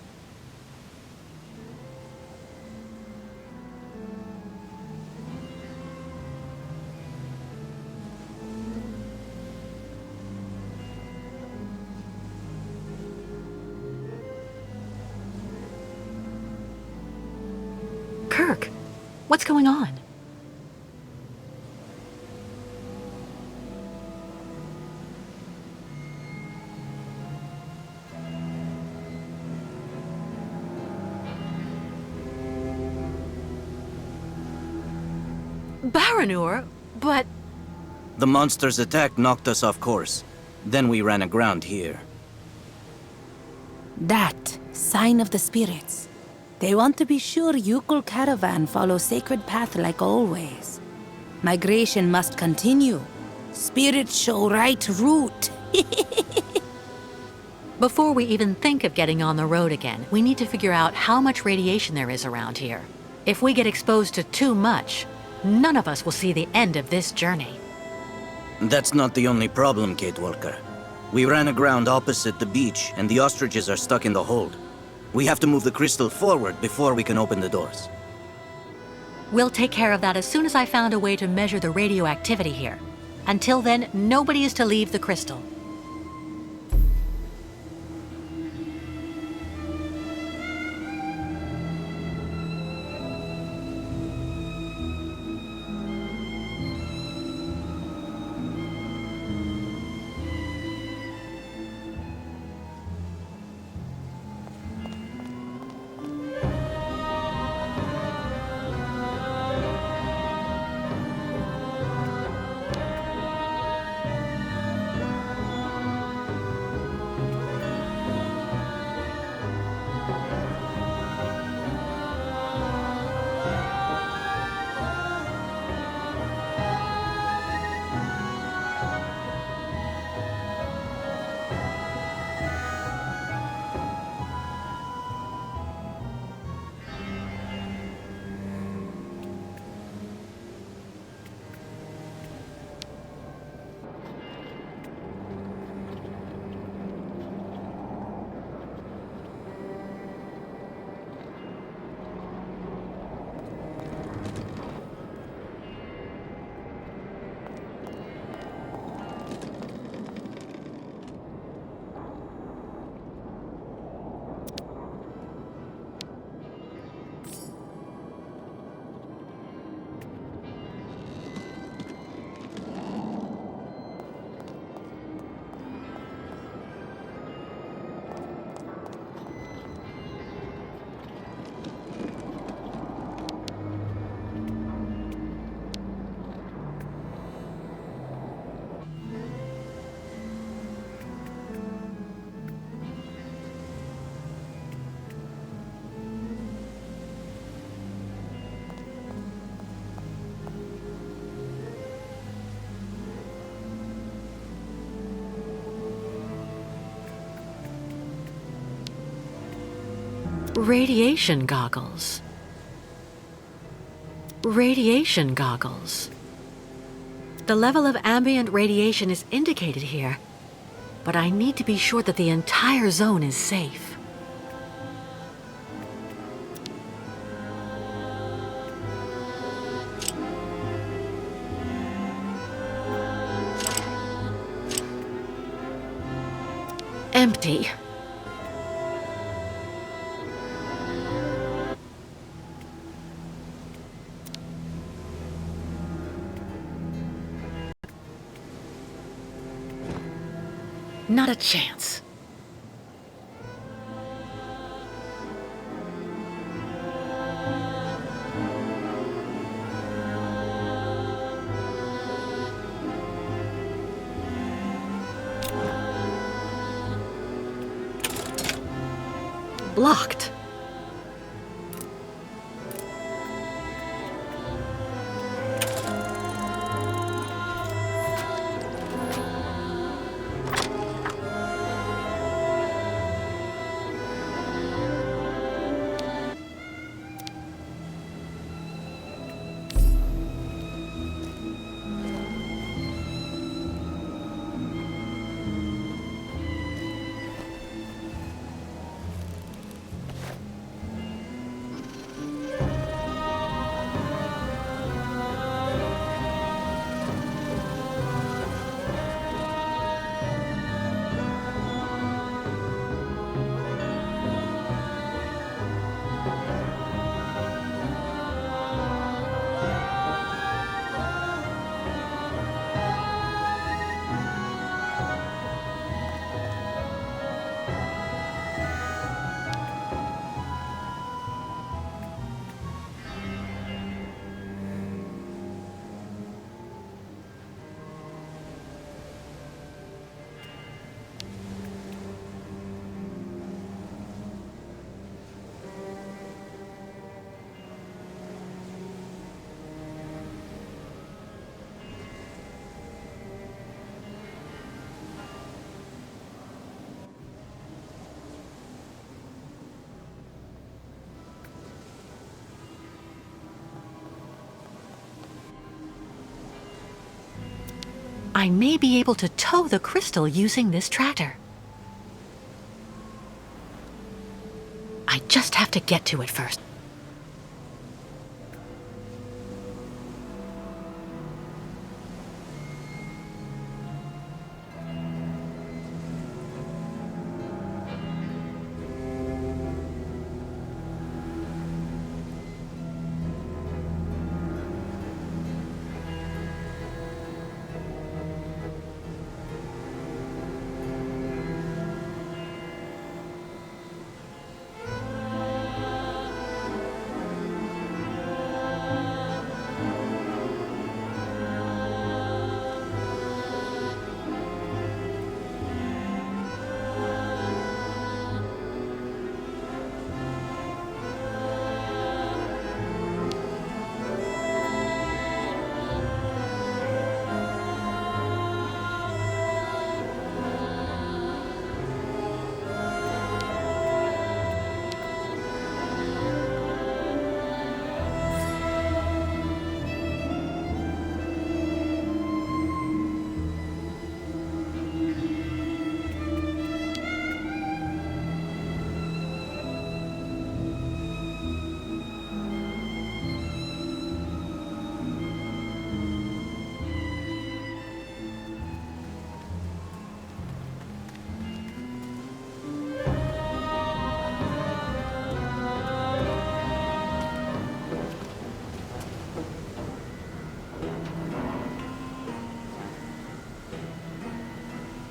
Kirk, what's going on? Baranur, But... The monster's attack knocked us off course. Then we ran aground here. That sign of the spirits. They want to be sure Youkol caravan follows sacred path like always. Migration must continue. Spirits show right route. Before we even think of getting on the road again, we need to figure out how much radiation there is around here. If we get exposed to too much, none of us will see the end of this journey. That's not the only problem, Kate Walker. We ran aground opposite the beach, and the ostriches are stuck in the hold. We have to move the crystal forward before we can open the doors. We'll take care of that as soon as I found a way to measure the radioactivity here. Until then, nobody is to leave the crystal. Radiation goggles. Radiation goggles. The level of ambient radiation is indicated here, but I need to be sure that the entire zone is safe. Empty. Not a chance. Blocked. I may be able to tow the crystal using this tractor. I just have to get to it first.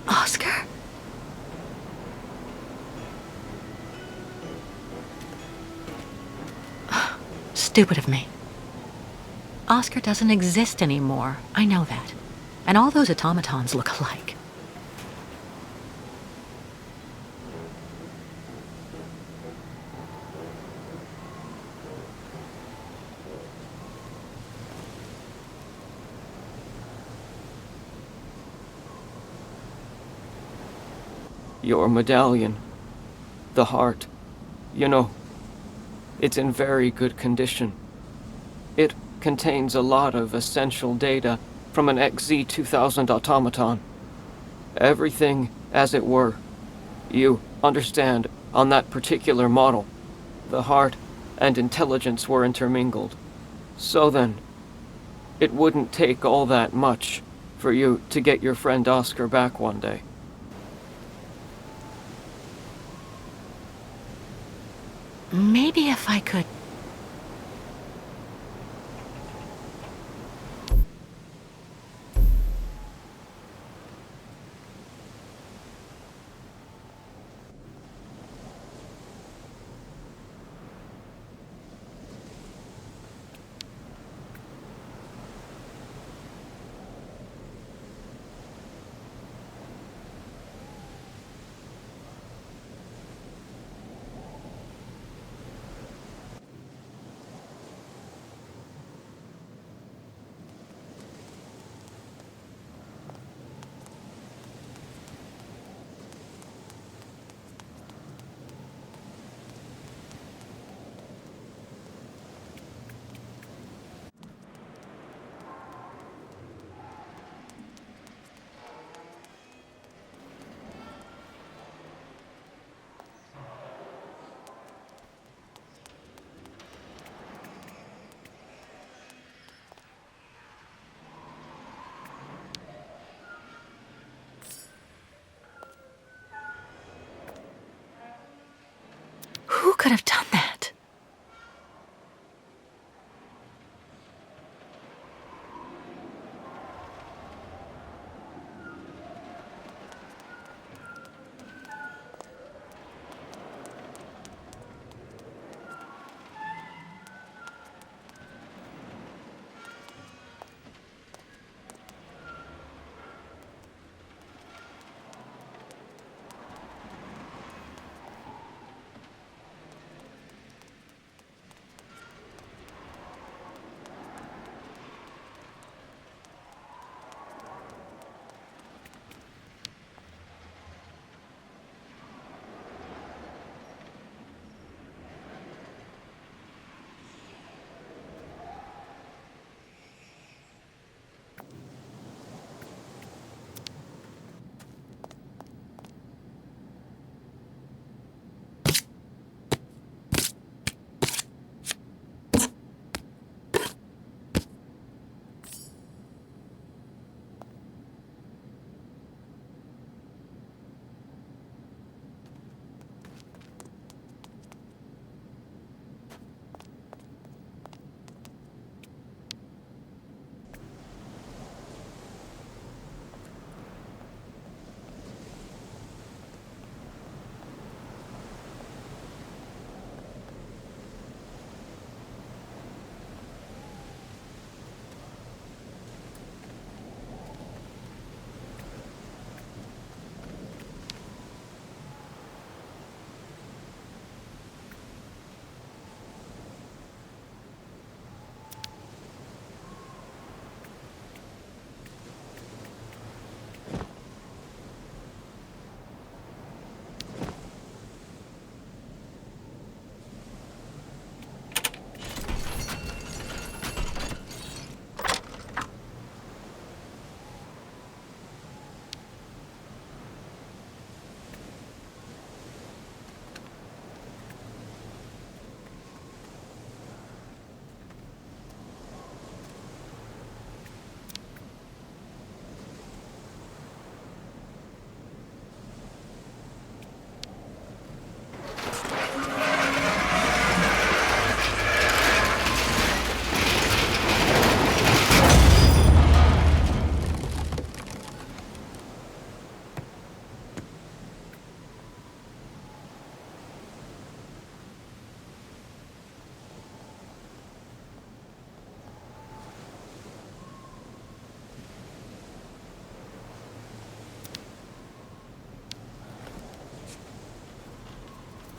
Oscar? Stupid of me. Oscar doesn't exist anymore. I know that. And all those automatons look alike. Your medallion. The heart. You know, it's in very good condition. It contains a lot of essential data from an XZ-2000 automaton. Everything as it were. You understand, on that particular model, the heart and intelligence were intermingled. So then, it wouldn't take all that much for you to get your friend Oscar back one day. Maybe if I could... Who could have done that?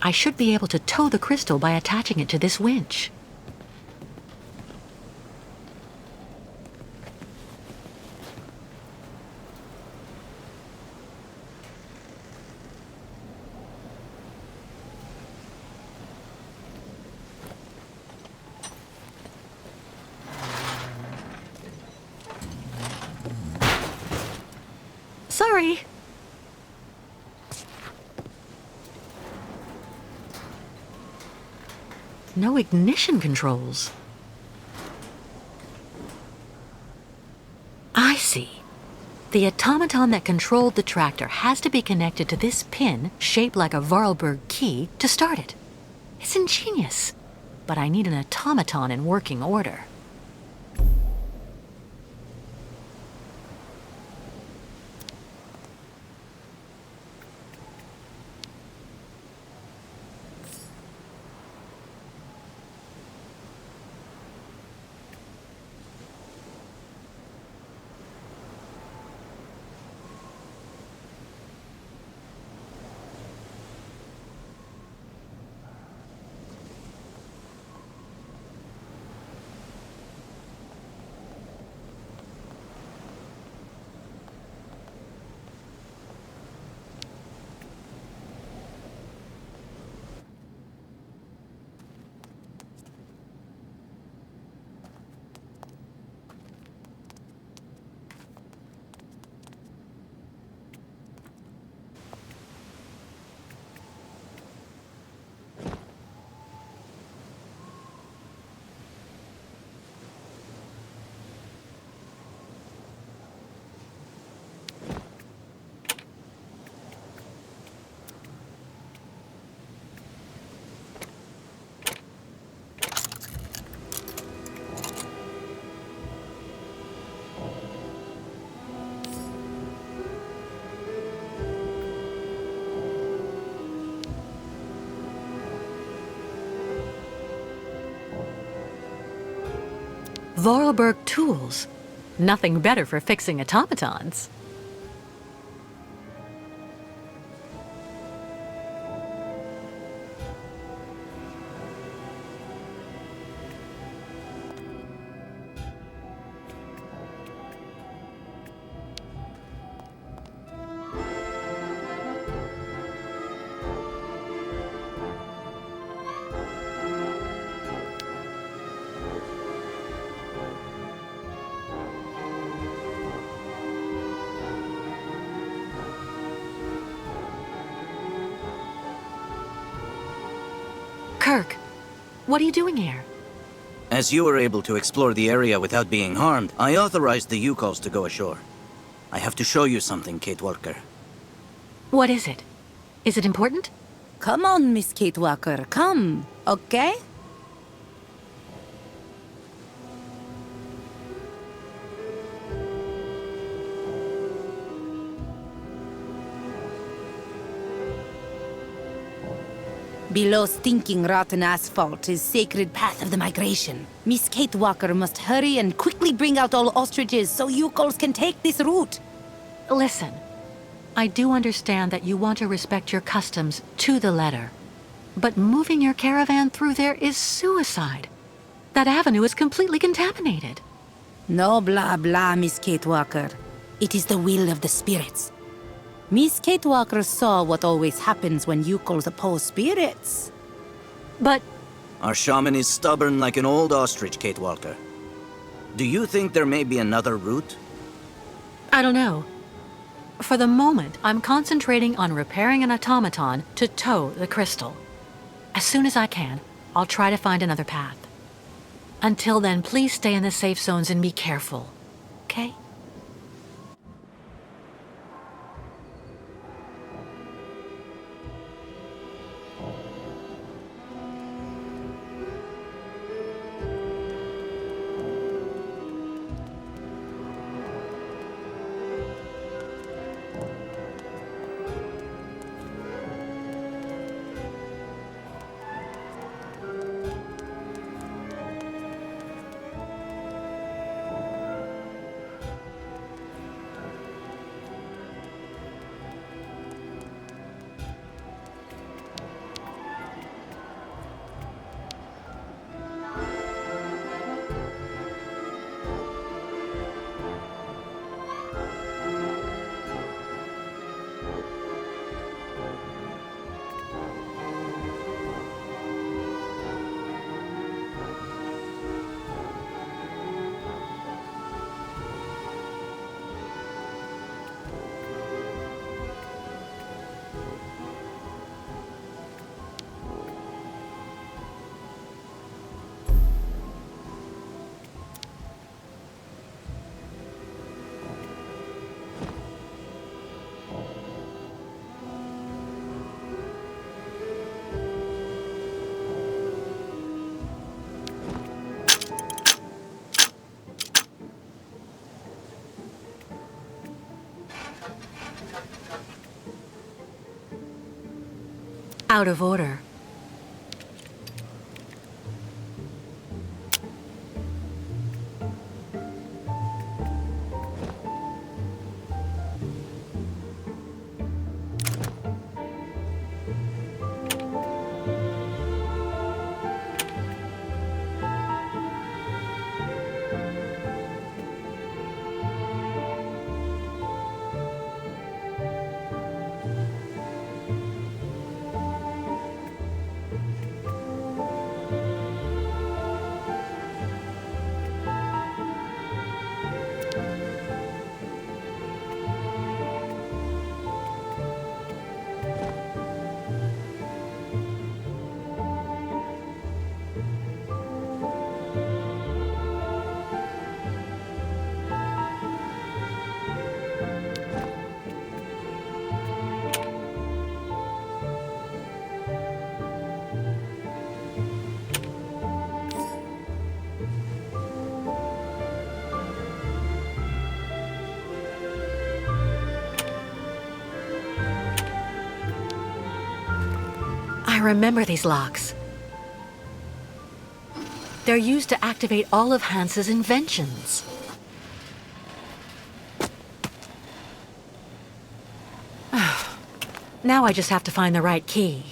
I should be able to tow the crystal by attaching it to this winch. Sorry. No ignition controls. I see. The automaton that controlled the tractor has to be connected to this pin, shaped like a Vorarlberg key, to start it. It's ingenious, but I need an automaton in working order. Vorarlberg tools. Nothing better for fixing automatons. Kirk, what are you doing here? As you were able to explore the area without being harmed, I authorized the Youkols to go ashore. I have to show you something, Kate Walker. What is it? Is it important? Come on, Miss Kate Walker, come, okay? Below stinking, rotten asphalt is sacred path of the migration. Miss Kate Walker must hurry and quickly bring out all ostriches so Youkols can take this route. Listen, I do understand that you want to respect your customs to the letter. But moving your caravan through there is suicide. That avenue is completely contaminated. No blah blah, Miss Kate Walker. It is the will of the spirits. Miss Kate Walker saw what always happens when Youkols oppose spirits. But... Our shaman is stubborn like an old ostrich, Kate Walker. Do you think there may be another route? I don't know. For the moment, I'm concentrating on repairing an automaton to tow the crystal. As soon as I can, I'll try to find another path. Until then, please stay in the safe zones and be careful, okay? out of order. I remember these locks. They're used to activate all of Hans's inventions. Now I just have to find the right key.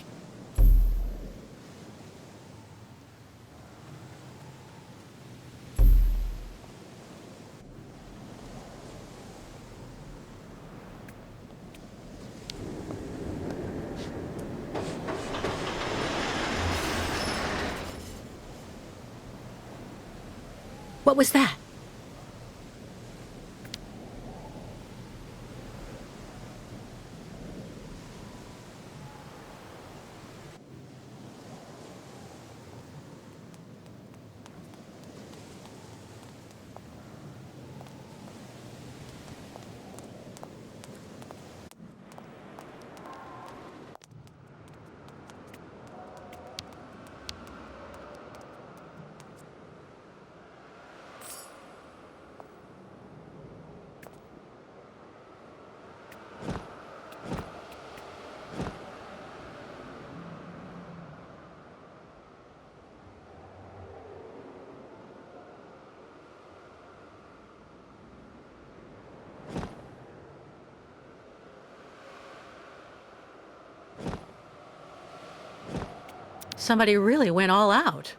What was that? Somebody really went all out.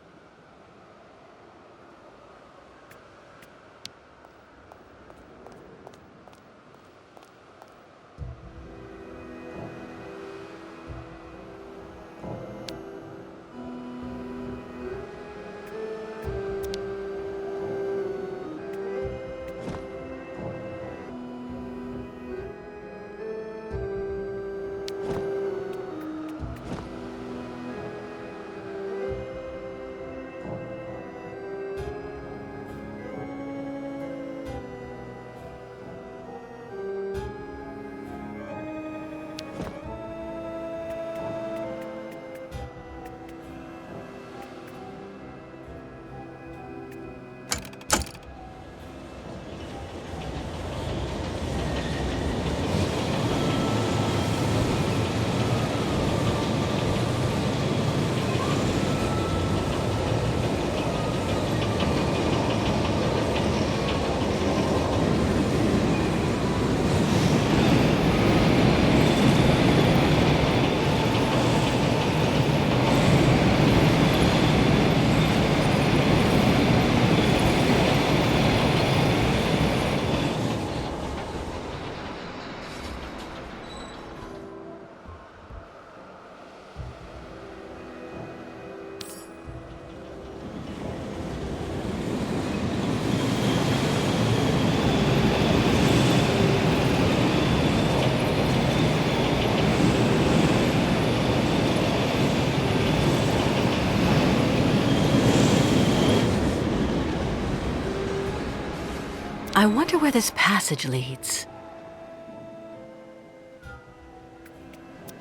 I wonder where this passage leads.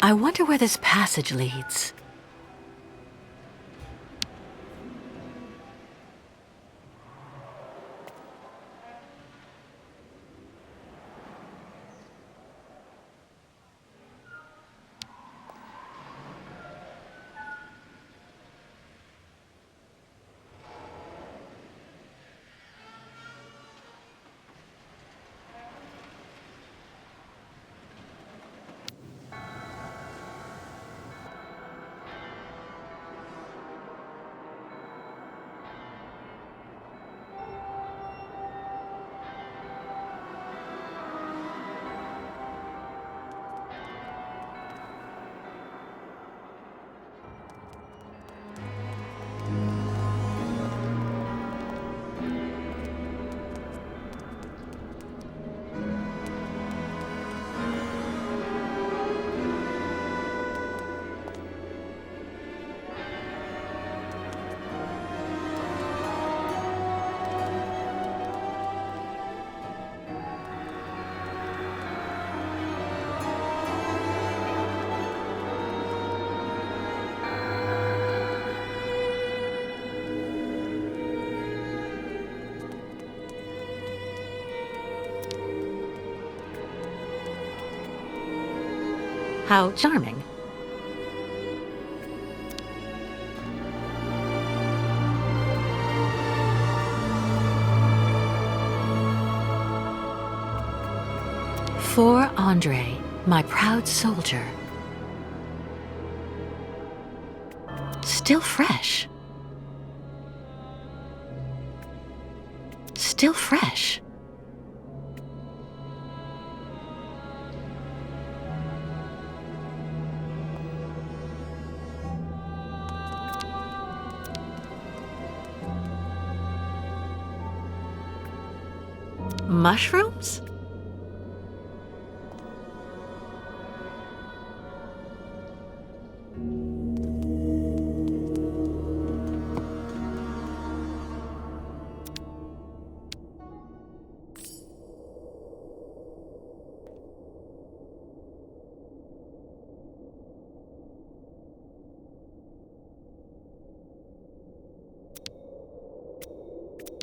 I wonder where this passage leads. How charming. For Andre, my proud soldier. Still fresh. Still fresh. Mushrooms?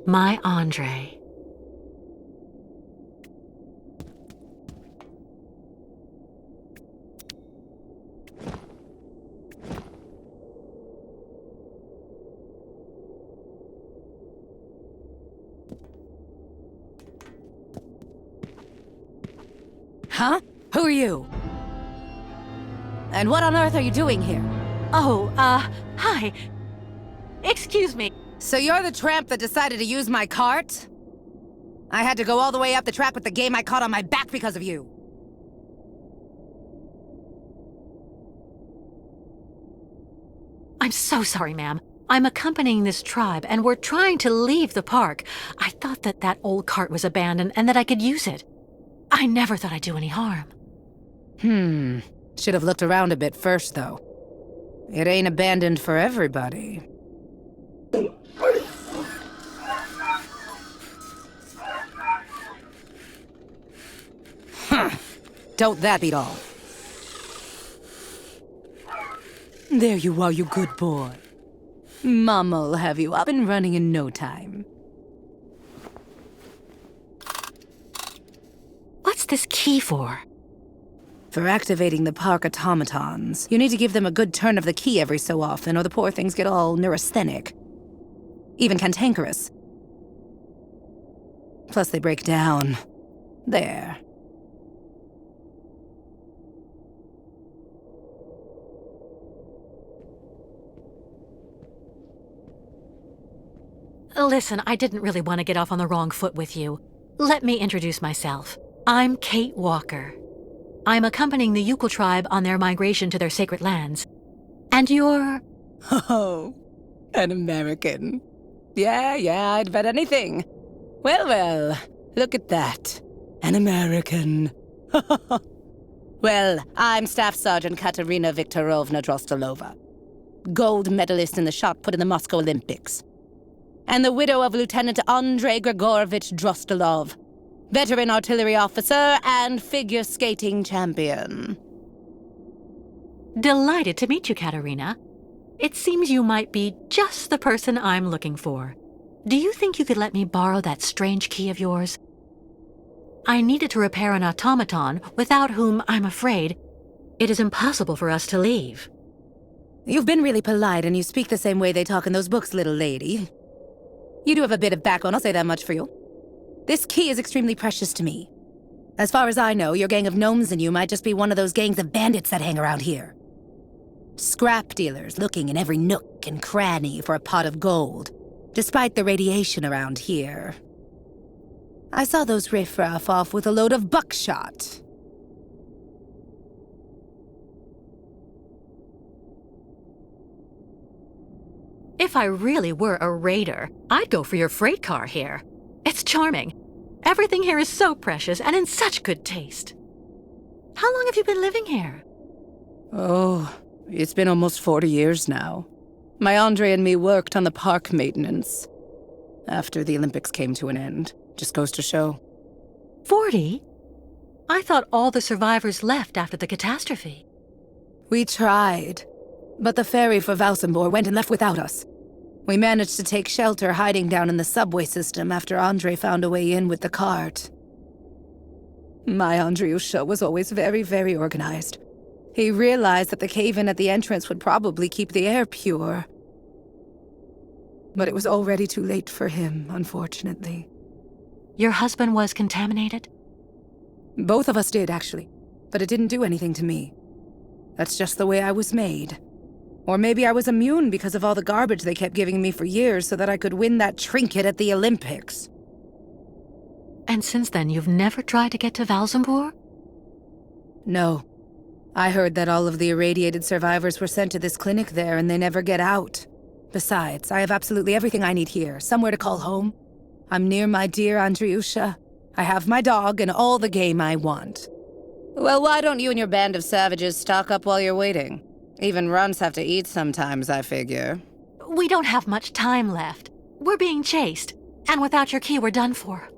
My Andre. Huh? Who are you? And what on earth are you doing here? Oh, hi. Excuse me. So you're the tramp that decided to use my cart? I had to go all the way up the track with the game I caught on my back because of you. I'm so sorry, ma'am. I'm accompanying this tribe, and we're trying to leave the park. I thought that that old cart was abandoned and that I could use it. I never thought I'd do any harm. Should have looked around a bit first, though. It ain't abandoned for everybody. Don't that beat all? There you are, you good boy. Mama'll have you up and running in no time. What's this key for? For activating the park automatons. You need to give them a good turn of the key every so often, or the poor things get all neurasthenic. Even cantankerous. Plus they break down. There. Listen, I didn't really want to get off on the wrong foot with you. Let me introduce myself. I'm Kate Walker. I'm accompanying the Youkol tribe on their migration to their sacred lands. And you're... Oh, an American. Yeah, I'd bet anything. Well, look at that. An American. Well, I'm Staff Sergeant Katerina Viktorovna Drostelova. Gold medalist in the shot put in the Moscow Olympics. And the widow of Lieutenant Andrei Grigorovich Drostelov, veteran artillery officer and figure skating champion. Delighted to meet you, Katerina. It seems you might be just the person I'm looking for. Do you think you could let me borrow that strange key of yours? I needed to repair an automaton, without whom, I'm afraid, it is impossible for us to leave. You've been really polite, and you speak the same way they talk in those books, little lady. You do have a bit of backbone, I'll say that much for you. This key is extremely precious to me. As far as I know, your gang of gnomes and you might just be one of those gangs of bandits that hang around here. Scrap dealers looking in every nook and cranny for a pot of gold, despite the radiation around here. I saw those riffraff off with a load of buckshot. If I really were a raider, I'd go for your freight car here. It's charming. Everything here is so precious and in such good taste. How long have you been living here? Oh, it's been almost 40 years now. My Andre and me worked on the park maintenance. After the Olympics came to an end. Just goes to show. 40? I thought all the survivors left after the catastrophe. We tried. But the ferry for Valsenborg went and left without us. We managed to take shelter hiding down in the subway system after Andre found a way in with the cart. My Andriusha was always very, very organized. He realized that the cave-in at the entrance would probably keep the air pure. But it was already too late for him, unfortunately. Your husband was contaminated? Both of us did, actually. But it didn't do anything to me. That's just the way I was made. Or maybe I was immune because of all the garbage they kept giving me for years so that I could win that trinket at the Olympics. And since then, you've never tried to get to Valzambur? No. I heard that all of the irradiated survivors were sent to this clinic there and they never get out. Besides, I have absolutely everything I need here, somewhere to call home. I'm near my dear Andriusha. I have my dog and all the game I want. Well, why don't you and your band of savages stock up while you're waiting? Even runts have to eat sometimes, I figure. We don't have much time left. We're being chased, and without your key, we're done for.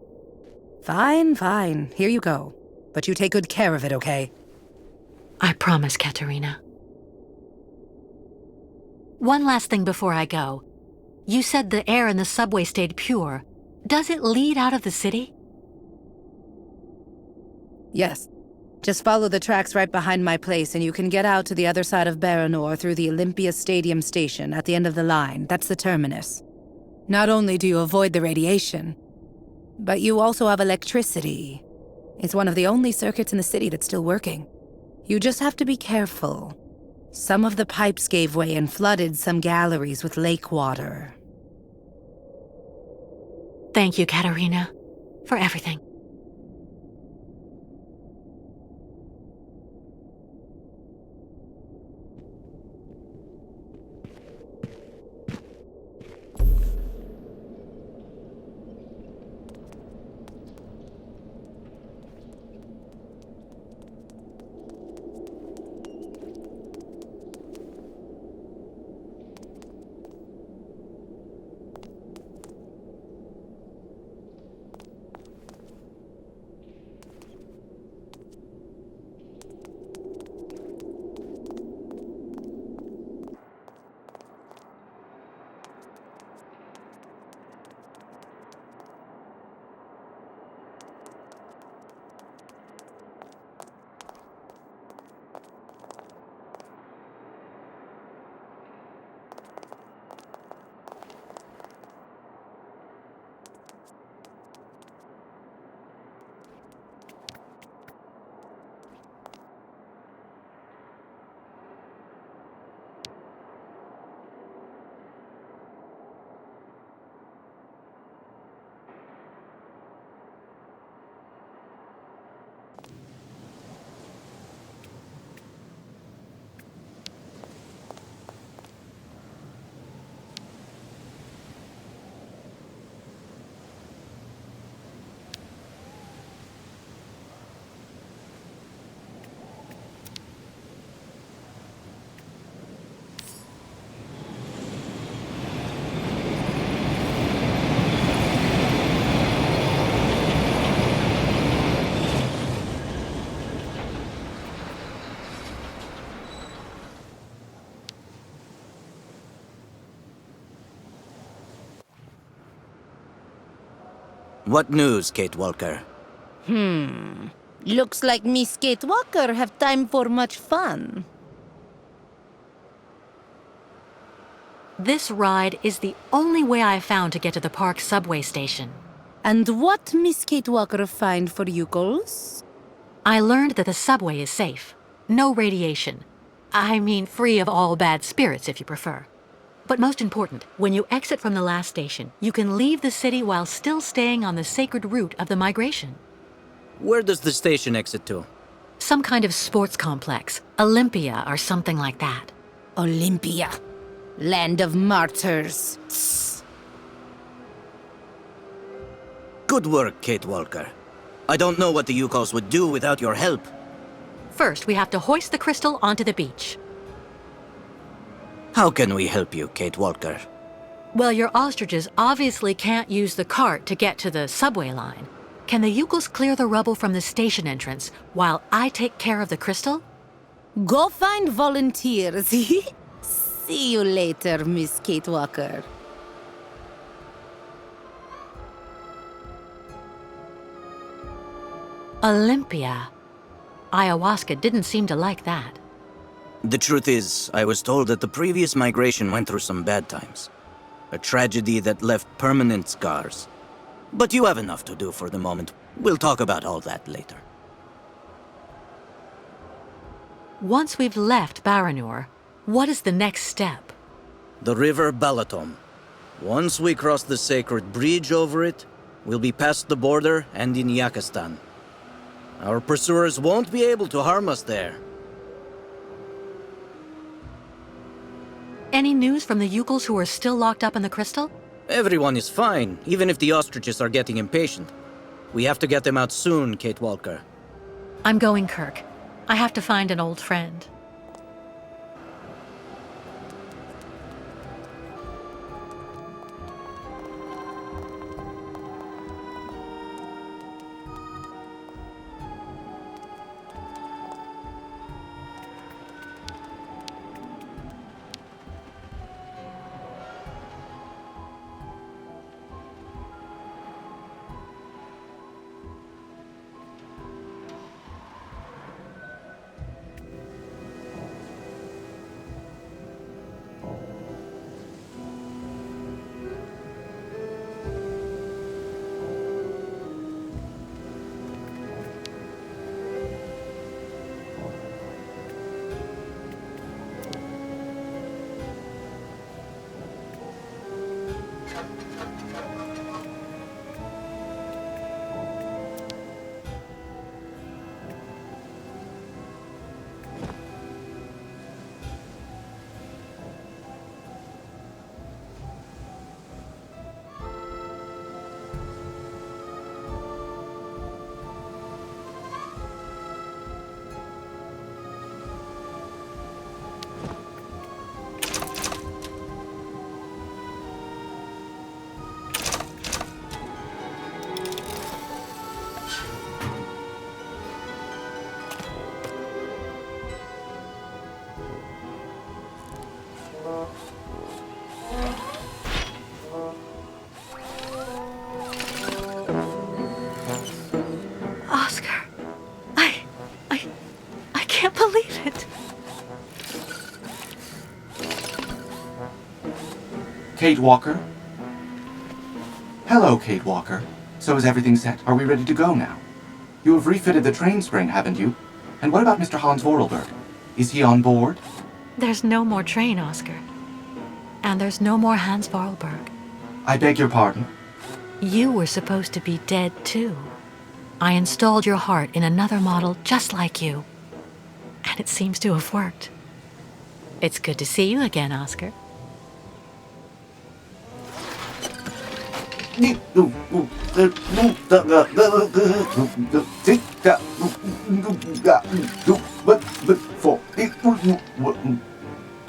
Fine, fine. Here you go. But you take good care of it, okay? I promise, Katerina. One last thing before I go. You said the air in the subway stayed pure. Does it lead out of the city? Yes. Just follow the tracks right behind my place and you can get out to the other side of Baranor through the Olympia Stadium station at the end of the line. That's the terminus. Not only do you avoid the radiation, but you also have electricity. It's one of the only circuits in the city that's still working. You just have to be careful. Some of the pipes gave way and flooded some galleries with lake water. Thank you, Katerina, for everything. What news, Kate Walker? Looks like Miss Kate Walker have time for much fun. This ride is the only way I've found to get to the park subway station. And what Miss Kate Walker find for Youkols? I learned that the subway is safe. No radiation. I mean, free of all bad spirits, if you prefer. But most important, when you exit from the last station, you can leave the city while still staying on the sacred route of the migration. Where does the station exit to? Some kind of sports complex. Olympia or something like that. Olympia. Land of martyrs. Good work, Kate Walker. I don't know what the Youkols would do without your help. First, we have to hoist the crystal onto the beach. How can we help you, Kate Walker? Well, your ostriches obviously can't use the cart to get to the subway line. Can the Youkols clear the rubble from the station entrance while I take care of the crystal? Go find volunteers. See you later, Miss Kate Walker. Olympia. Ayahuasca didn't seem to like that. The truth is, I was told that the previous migration went through some bad times. A tragedy that left permanent scars. But you have enough to do for the moment. We'll talk about all that later. Once we've left Baranur, what is the next step? The river Balaton. Once we cross the sacred bridge over it, we'll be past the border and in Yakistan. Our pursuers won't be able to harm us there. Any news from the Youkols who are still locked up in the crystal? Everyone is fine, even if the ostriches are getting impatient. We have to get them out soon, Kate Walker. I'm going, Kirk. I have to find an old friend. Kate Walker? Hello, Kate Walker. So is everything set? Are we ready to go now? You have refitted the train spring, haven't you? And what about Mr. Hans Vorarlberg? Is he on board? There's no more train, Oscar. And there's no more Hans Vorarlberg. I beg your pardon? You were supposed to be dead, too. I installed your heart in another model just like you. And it seems to have worked. It's good to see you again, Oscar. Are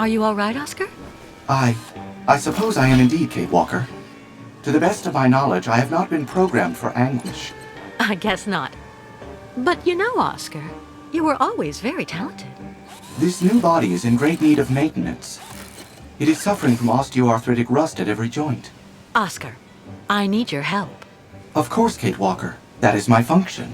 you all right, Oscar? I suppose I am indeed, Kate Walker. To the best of my knowledge, I have not been programmed for anguish. I guess not. But you know, Oscar, you were always very talented. This new body is in great need of maintenance. It is suffering from osteoarthritic rust at every joint. Oscar, I need your help. Of course, Kate Walker. That is my function.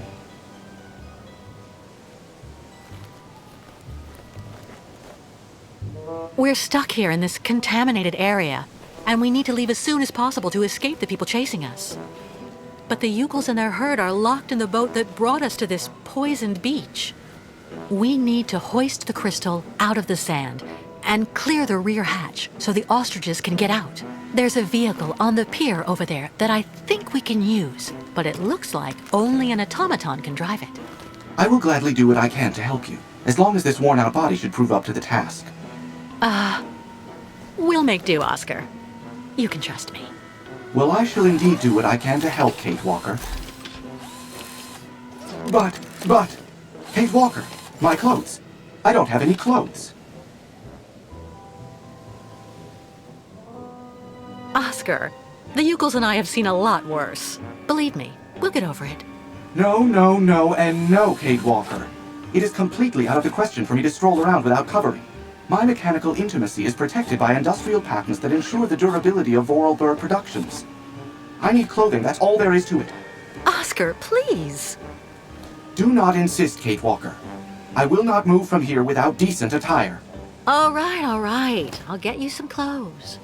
We're stuck here in this contaminated area, and we need to leave as soon as possible to escape the people chasing us. But the Youkols and their herd are locked in the boat that brought us to this poisoned beach. We need to hoist the crystal out of the sand and clear the rear hatch so the ostriches can get out. There's a vehicle on the pier over there that I think we can use, but it looks like only an automaton can drive it. I will gladly do what I can to help you, as long as this worn-out body should prove up to the task. We'll make do, Oscar. You can trust me. Well, I shall indeed do what I can to help, Kate Walker. But, Kate Walker, my clothes. I don't have any clothes. Oscar, the Youkols and I have seen a lot worse. Believe me, we'll get over it. No, and no, Kate Walker. It is completely out of the question for me to stroll around without covering. My mechanical intimacy is protected by industrial patents that ensure the durability of Vorarlberg productions. I need clothing, that's all there is to it. Oscar, please. Do not insist, Kate Walker. I will not move from here without decent attire. All right. I'll get you some clothes.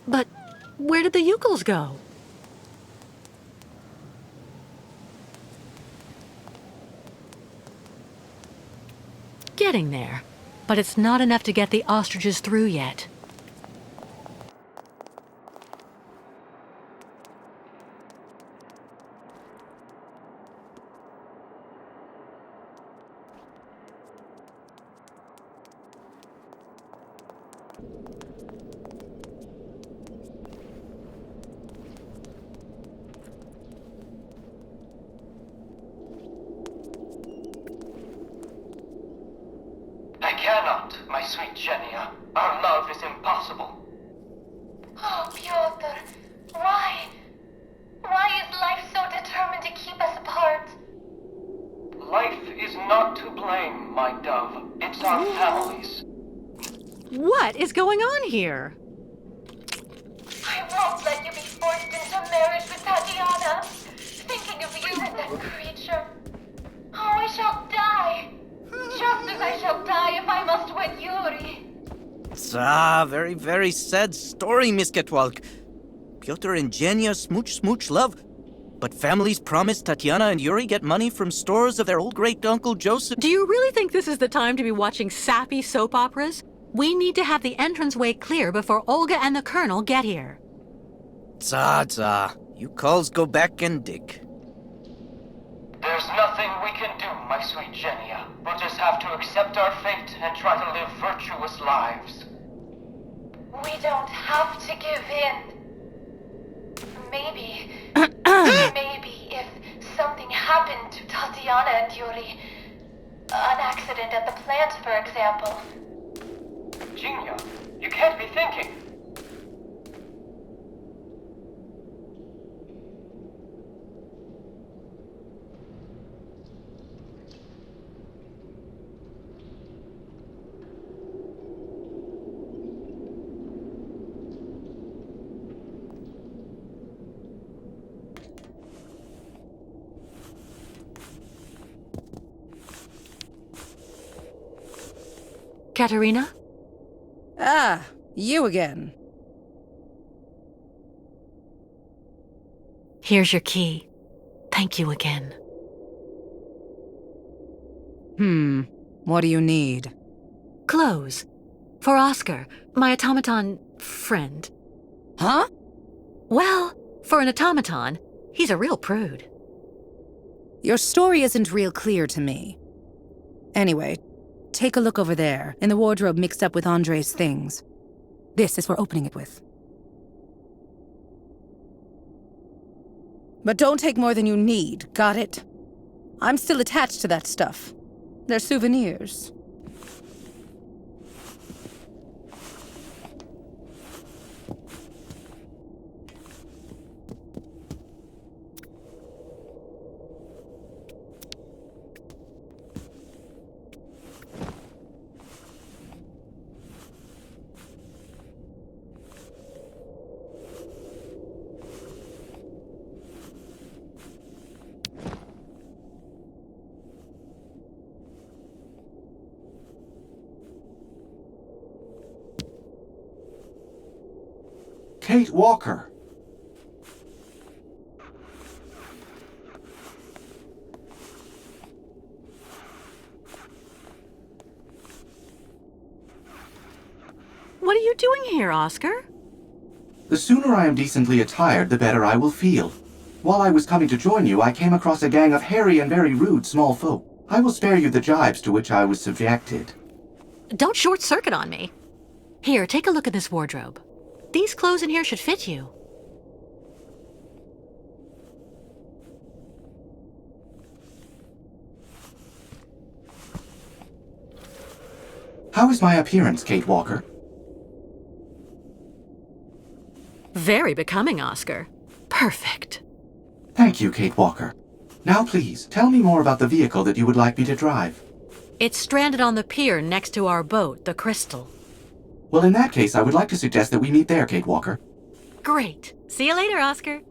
But where did the Youkols go? Getting there, but it's not enough to get the ostriches through yet. Cannot, my sweet Genia. Our love is impossible. Oh, Pyotr, why? Why is life so determined to keep us apart? Life is not to blame, my dove. It's our families. What is going on here? I won't let you be forced into marriage with Tatiana. Thinking of you and that creature. Oh, I shall die. Just as I shall die if I must wed Yuri. Very, very sad story, Miss Ketwalk. Pyotr and Genya smooch love. But families promise Tatiana and Yuri get money from stores of their old great-uncle Joseph. Do you really think this is the time to be watching sappy soap operas? We need to have the entranceway clear before Olga and the Colonel get here. You calls go back and dig. There's nothing we can do, my sweet Genia. We'll just have to accept our fate and try to live virtuous lives. We don't have to give in. Maybe if something happened to Tatiana and Yuri, an accident at the plant, for example. Genia, you can't be thinking. Katerina? Ah, you again. Here's your key. Thank you again. What do you need? Clothes. For Oscar, my automaton friend. Huh? Well, for an automaton, he's a real prude. Your story isn't real clear to me. Anyway, take a look over there, in the wardrobe mixed up with Andre's things. This is for opening it with. But don't take more than you need, got it? I'm still attached to that stuff. They're souvenirs. Kate Walker. What are you doing here, Oscar? The sooner I am decently attired, the better I will feel. While I was coming to join you, I came across a gang of hairy and very rude small folk. I will spare you the jibes to which I was subjected. Don't short-circuit on me. Here, take a look at this wardrobe. These clothes in here should fit you. How is my appearance, Kate Walker? Very becoming, Oscar. Perfect. Thank you, Kate Walker. Now please, tell me more about the vehicle that you would like me to drive. It's stranded on the pier next to our boat, the Crystal. Well, in that case, I would like to suggest that we meet there, Kate Walker. Great. See you later, Oscar.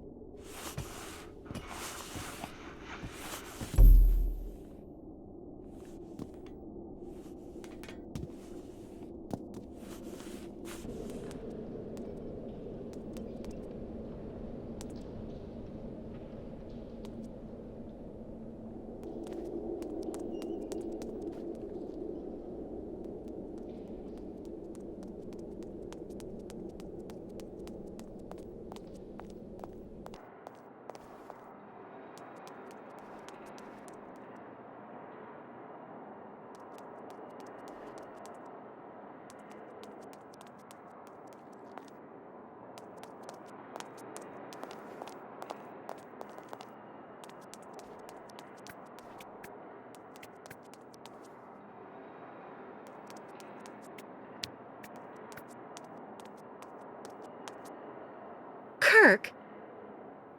Kirk,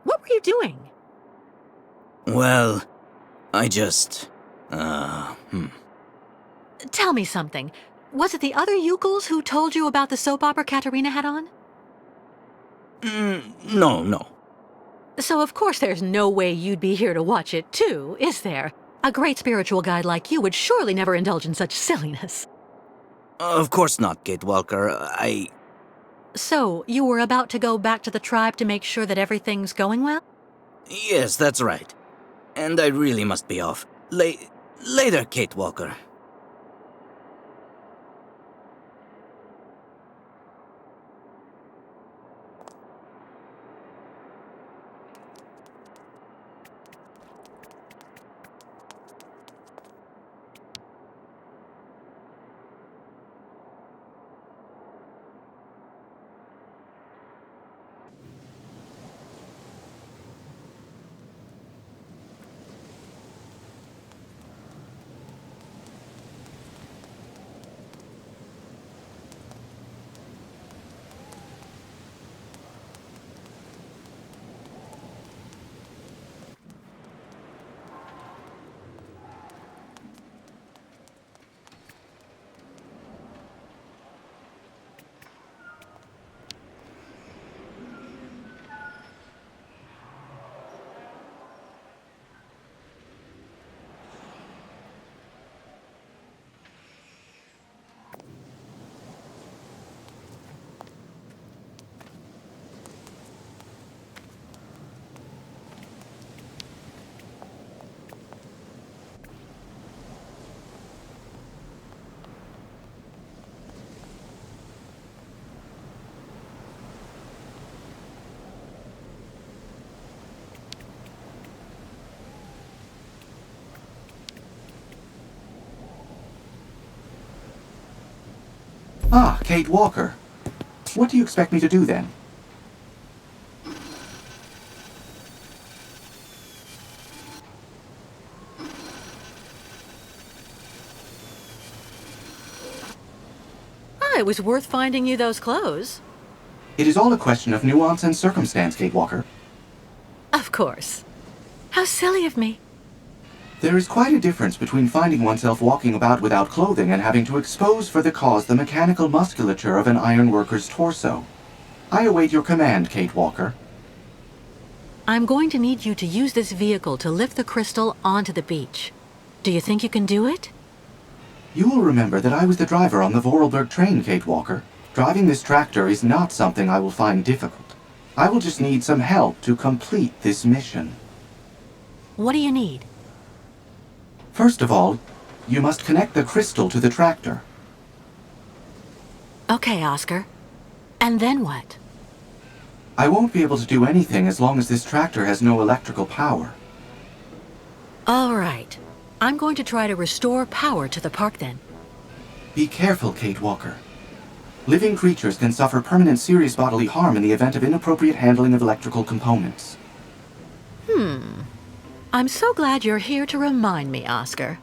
what were you doing? Well, I just... Tell me something. Was it the other Youkols who told you about the soap opera Katerina had on? No. So of course there's no way you'd be here to watch it too, is there? A great spiritual guide like you would surely never indulge in such silliness. Of course not, Kate Walker. So, you were about to go back to the tribe to make sure that everything's going well? Yes, that's right. And I really must be off. Later, Kate Walker. Ah, Kate Walker. What do you expect me to do then? It was worth finding you those clothes. It is all a question of nuance and circumstance, Kate Walker. Of course. How silly of me. There is quite a difference between finding oneself walking about without clothing and having to expose for the cause the mechanical musculature of an ironworker's torso. I await your command, Kate Walker. I'm going to need you to use this vehicle to lift the crystal onto the beach. Do you think you can do it? You will remember that I was the driver on the Vorarlberg train, Kate Walker. Driving this tractor is not something I will find difficult. I will just need some help to complete this mission. What do you need? First of all, you must connect the crystal to the tractor. Okay, Oscar. And then what? I won't be able to do anything as long as this tractor has no electrical power. All right. I'm going to try to restore power to the park then. Be careful, Kate Walker. Living creatures can suffer permanent serious bodily harm in the event of inappropriate handling of electrical components. I'm so glad you're here to remind me, Oscar.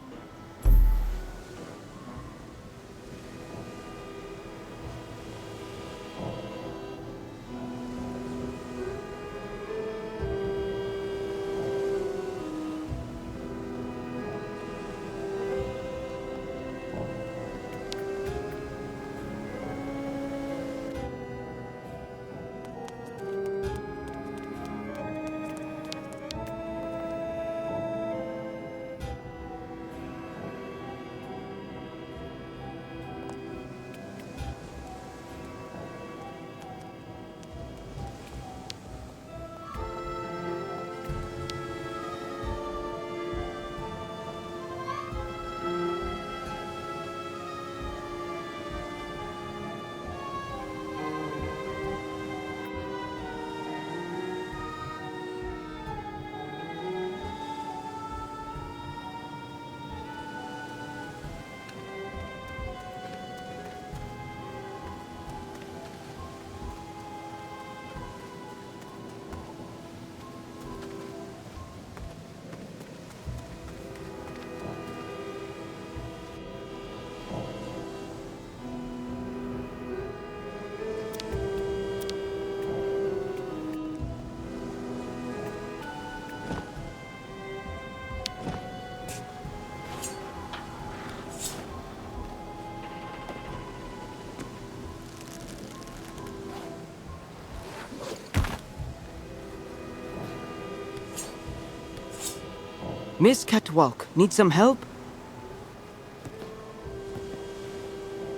Miss Catwalk, need some help?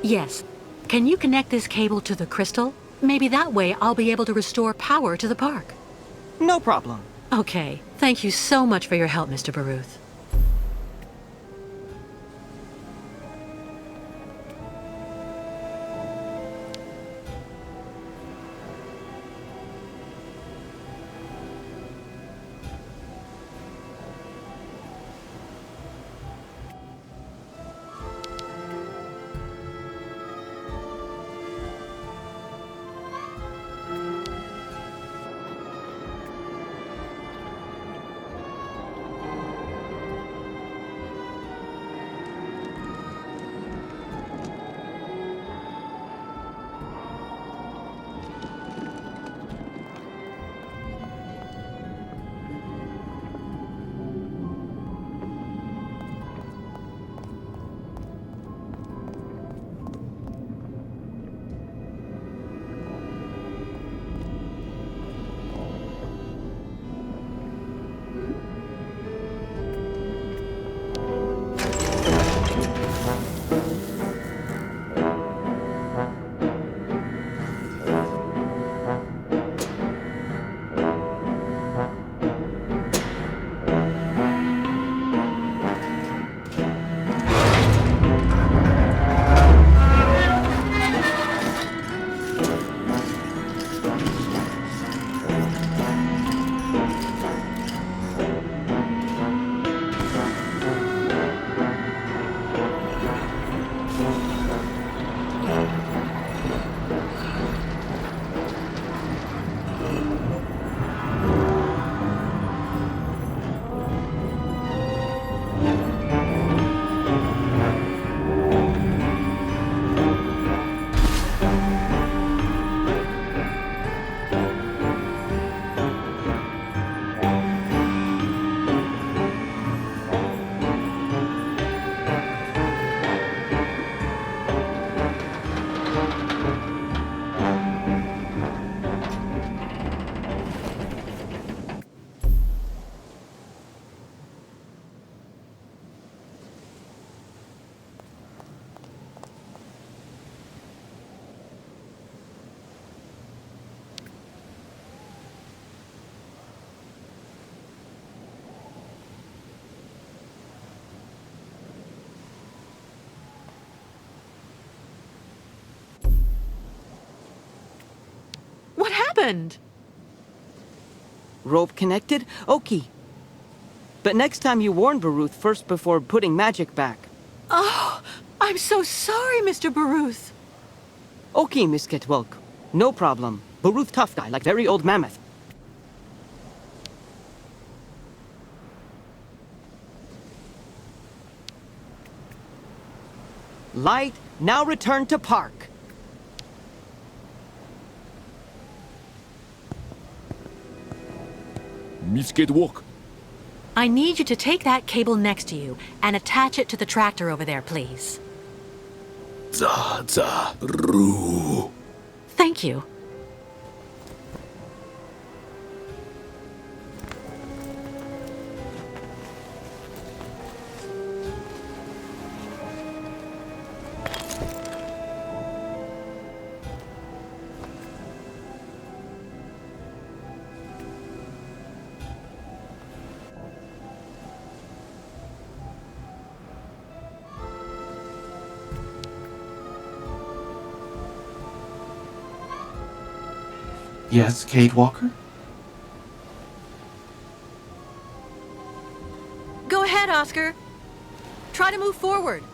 Yes. Can you connect this cable to the crystal? Maybe that way I'll be able to restore power to the park. No problem. Okay. Thank you so much for your help, Mr. Baruth. What happened? Rope connected? Okay. But next time you warn Baruth first before putting magic back. Oh, I'm so sorry, Mr. Baruth. Okay, Miss Ketwelk. No problem. Baruth tough guy, like very old mammoth. Light, now return to park. Miss Ketwalk. I need you to take that cable next to you and attach it to the tractor over there, please. Roo. Thank you. Yes, Kate Walker? Go ahead, Oscar. Try to move forward.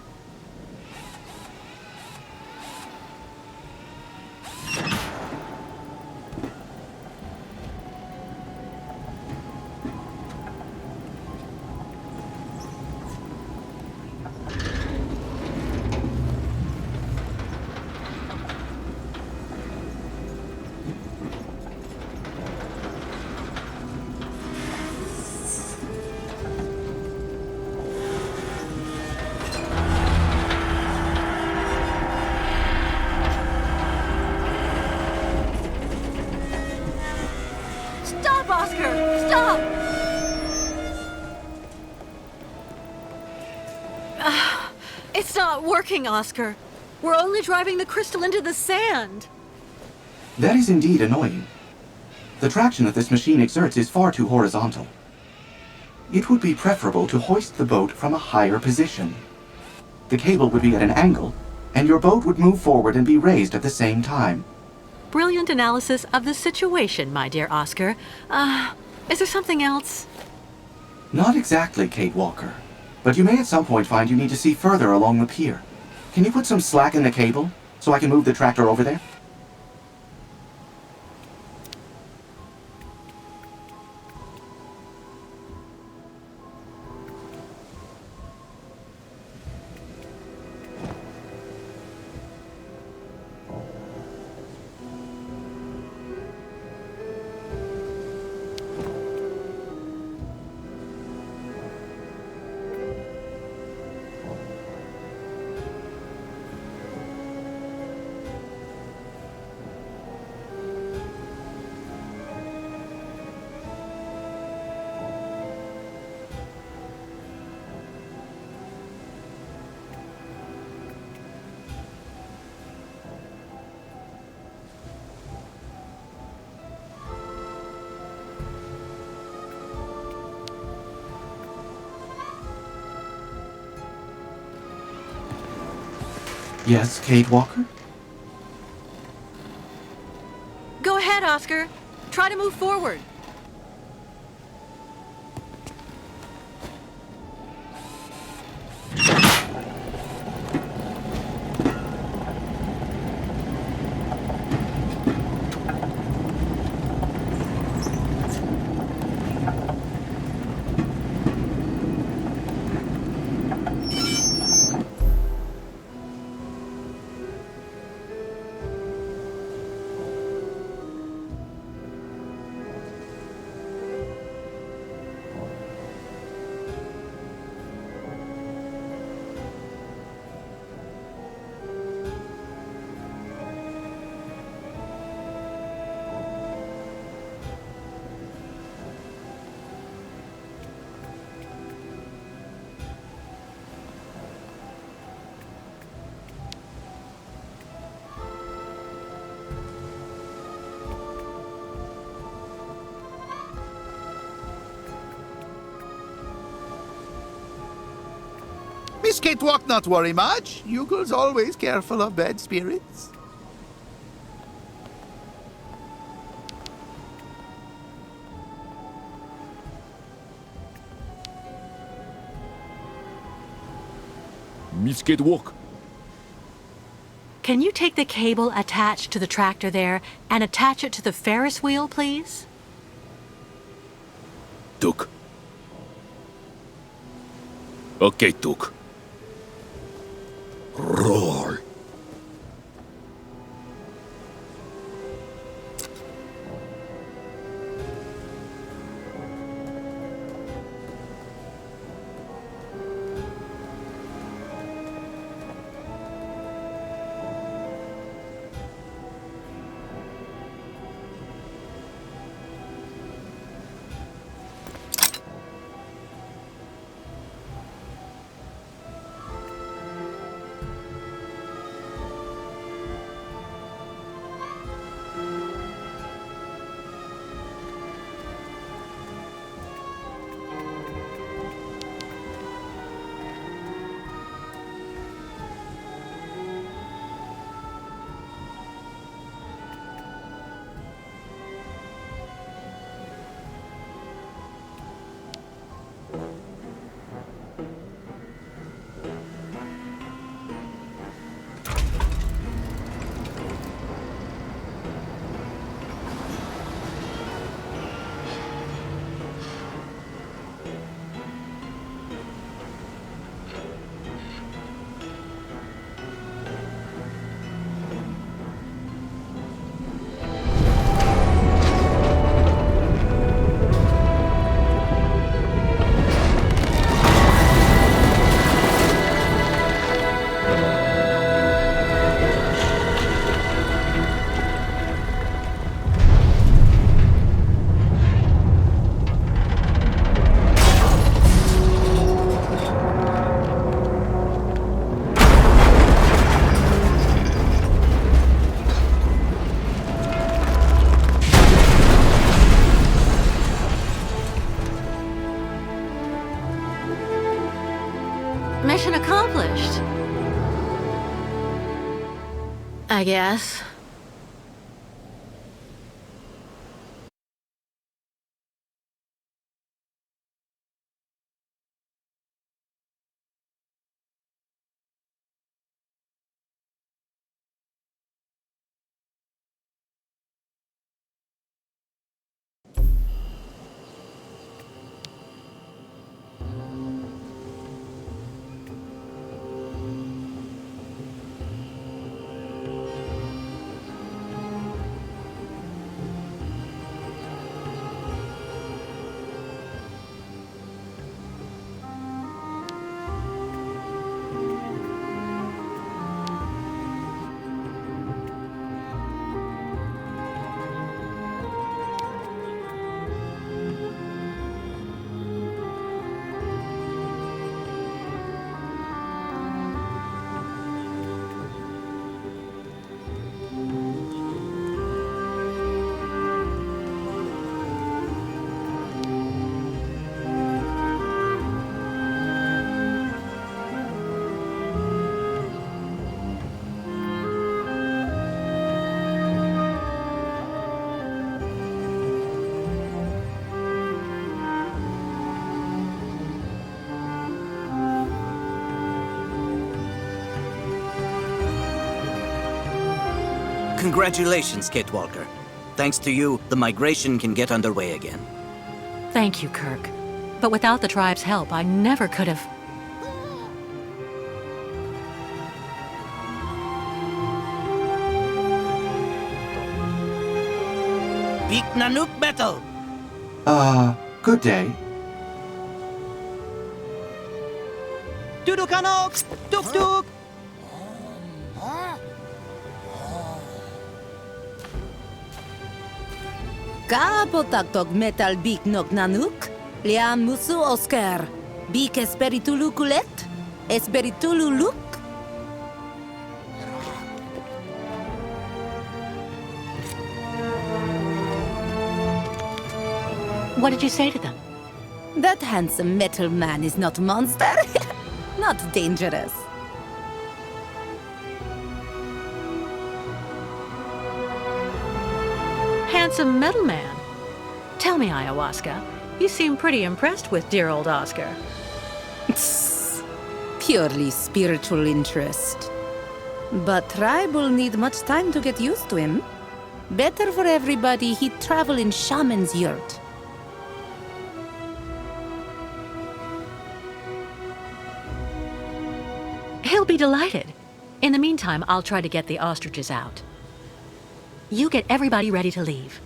Stop, Oscar! Stop! It's not working, Oscar. We're only driving the crystal into the sand. That is indeed annoying. The traction that this machine exerts is far too horizontal. It would be preferable to hoist the boat from a higher position. The cable would be at an angle, and your boat would move forward and be raised at the same time. Brilliant analysis of the situation, my dear Oscar. Is there something else? Not exactly, Kate Walker. But you may at some point find you need to see further along the pier. Can you put some slack in the cable, so I can move the tractor over there? Yes, Kate Walker? Go ahead, Oscar. Try to move forward. Miss Kate Walk not worry much. Youkol's always careful of bad spirits. Miss get walk. Can you take the cable attached to the tractor there and attach it to the Ferris wheel, please? Tuk. Okay, Tuk. Roll. Mission accomplished. I guess. Congratulations, Kate Walker. Thanks to you, the migration can get underway again. Thank you, Kirk. But without the tribe's help, I never could have... Big Nanook battle! Good day. Dudukanok! Duk duk! Kapotaktok metal big nok nanuk, lian musu Oscar, big esperitulu kulet, esperitulu luk. What did you say to them? That handsome metal man is not a monster, not dangerous. Handsome metal man. Tell me, Ayahuasca, you seem pretty impressed with dear old Oscar. purely spiritual interest. But Tribe will need much time to get used to him. Better for everybody he'd travel in Shaman's yurt. He'll be delighted. In the meantime, I'll try to get the ostriches out. You get everybody ready to leave.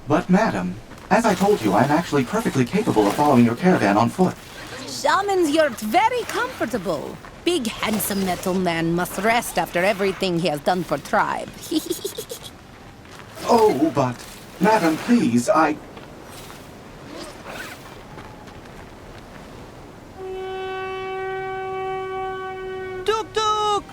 But, madam, as I told you, I'm actually perfectly capable of following your caravan on foot. Shaman's yurt very comfortable. Big handsome metal man must rest after everything he has done for Tribe. Oh, but, madam, please, Tuk tuk!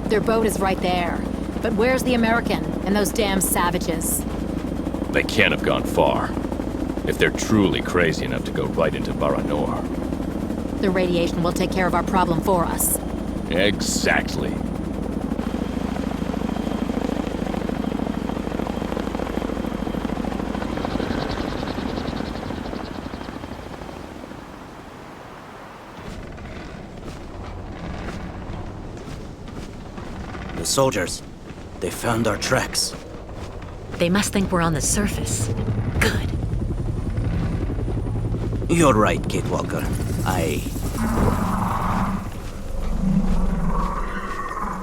Their boat is right there. But where's the American and those damn savages? They can't have gone far. If they're truly crazy enough to go right into Baranor. The radiation will take care of our problem for us. Exactly. The soldiers. They found our tracks. They must think we're on the surface. Good. You're right, Kate Walker.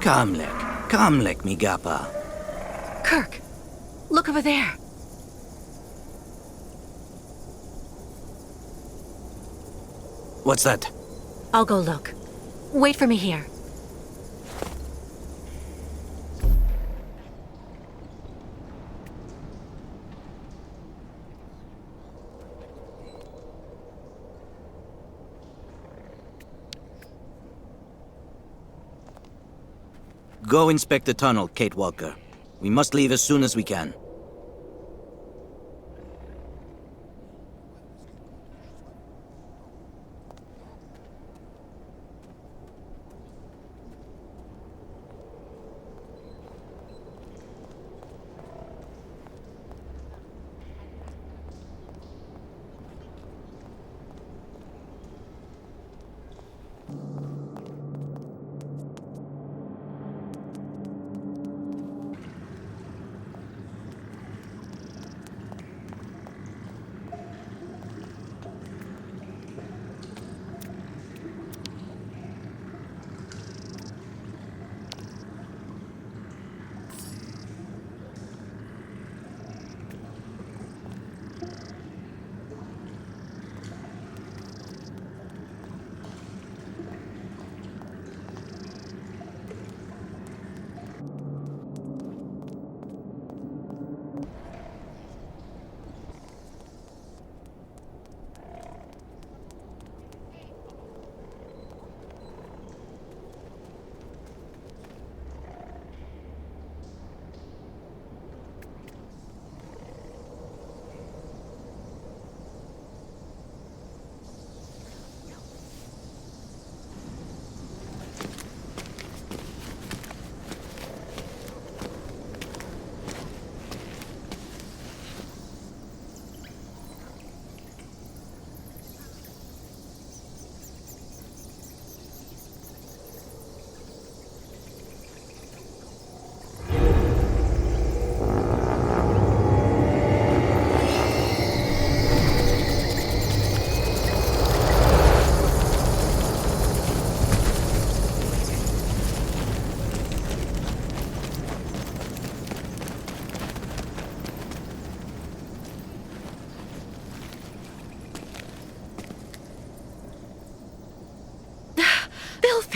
Kamlek, mi gapa. Kirk, look over there. What's that? I'll go look. Wait for me here. Go inspect the tunnel, Kate Walker. We must leave as soon as we can.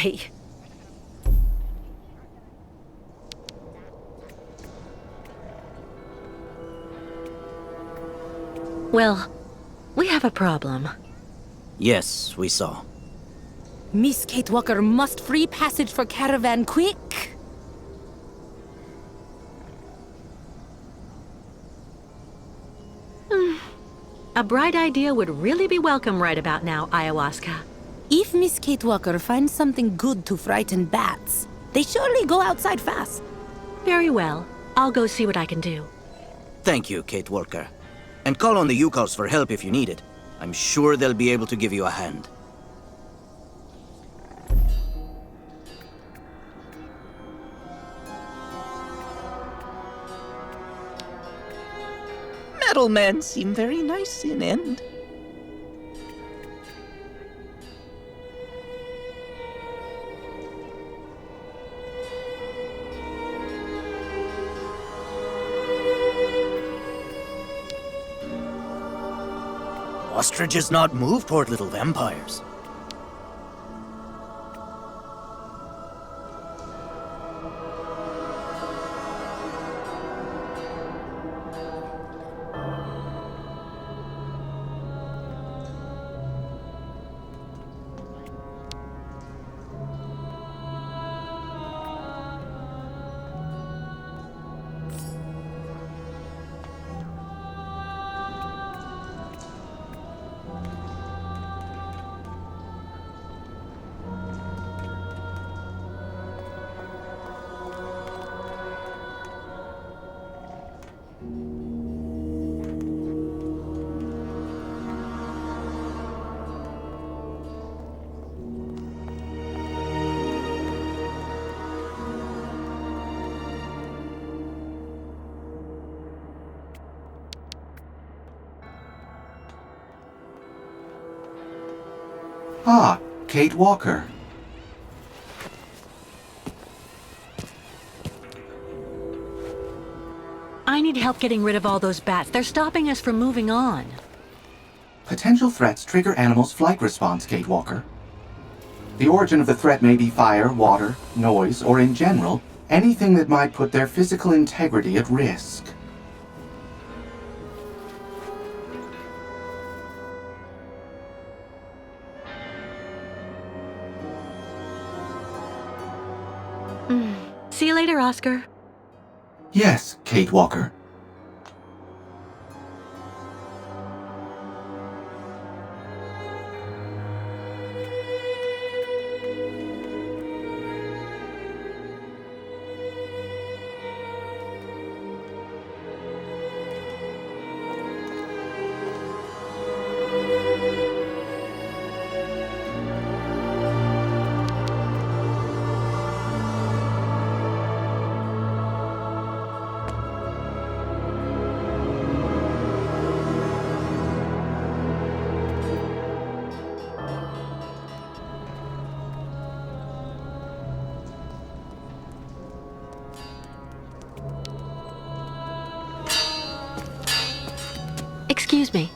Exactly. Well, we have a problem. Yes, we saw. Miss Kate Walker must free passage for caravan quick. A bright idea would really be welcome right about now, Ayahuasca. If Miss Kate Walker finds something good to frighten bats, they surely go outside fast. Very well. I'll go see what I can do. Thank you, Kate Walker. And call on the Youkols for help if you need it. I'm sure they'll be able to give you a hand. Metal men seem very nice in end. Ostriches not move toward little vampires. Ah, Kate Walker. I need help getting rid of all those bats. They're stopping us from moving on. Potential threats trigger animals' flight response, Kate Walker. The origin of the threat may be fire, water, noise, or in general, anything that might put their physical integrity at risk. See you later, Oscar. Yes, Kate Walker. Excuse me.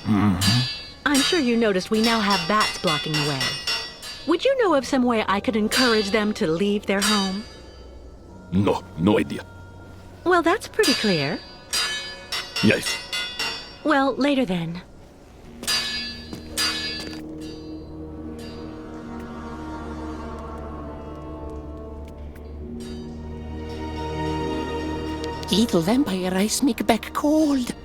I'm sure you noticed we now have bats blocking the way. Would you know of some way I could encourage them to leave their home? No idea. Well, that's pretty clear. Yes. Well, later then. Little vampire ice make back cold.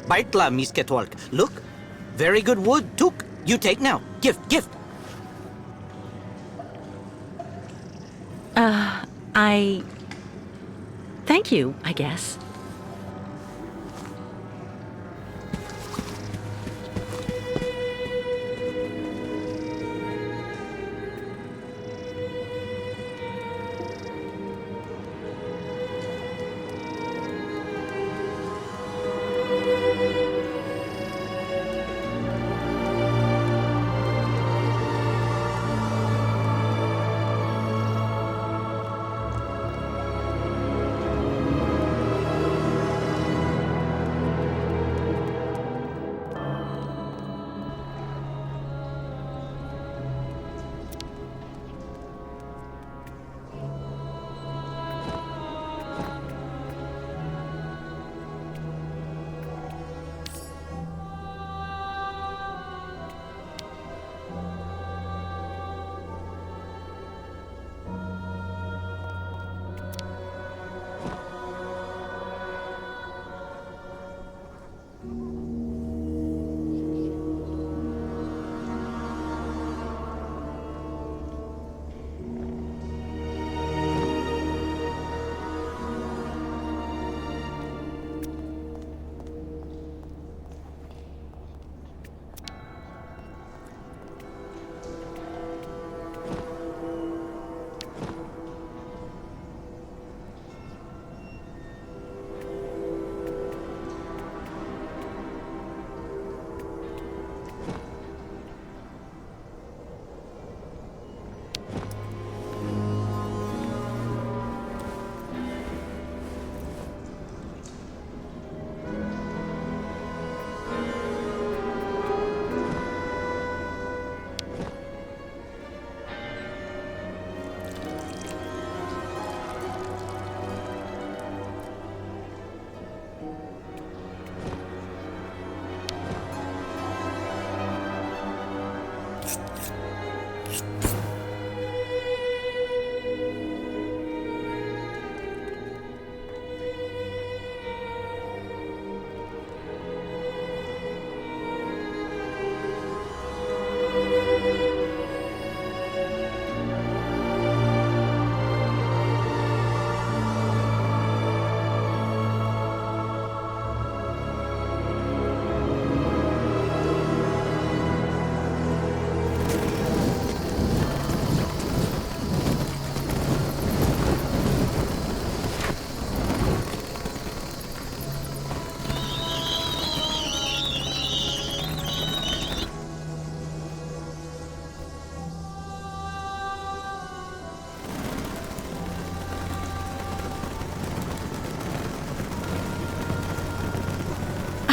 Baitla, Miss Ketwalk. Look. Very good wood. Took. You take now. Gift. Thank you, I guess.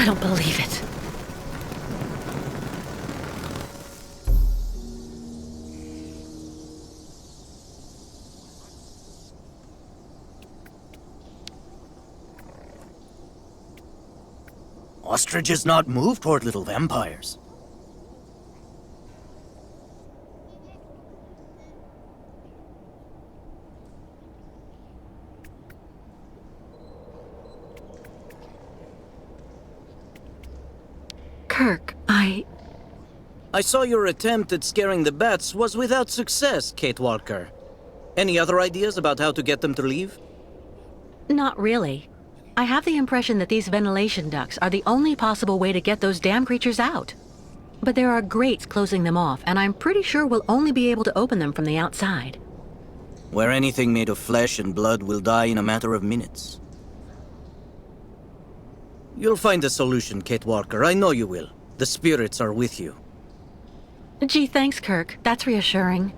I don't believe it. Ostriches not move toward little vampires. Kirk, I saw your attempt at scaring the bats was without success, Kate Walker. Any other ideas about how to get them to leave? Not really. I have the impression that these ventilation ducts are the only possible way to get those damn creatures out. But there are grates closing them off, and I'm pretty sure we'll only be able to open them from the outside. Where anything made of flesh and blood will die in a matter of minutes. You'll find a solution, Kate Walker. I know you will. The spirits are with you. Gee, thanks, Kirk. That's reassuring.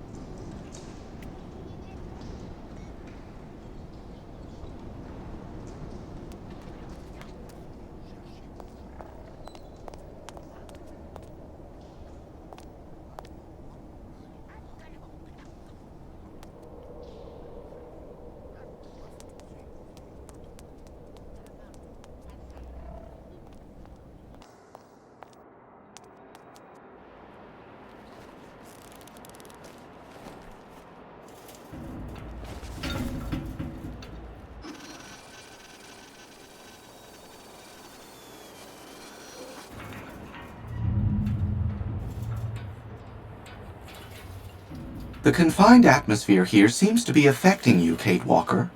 The confined atmosphere here seems to be affecting you, Kate Walker.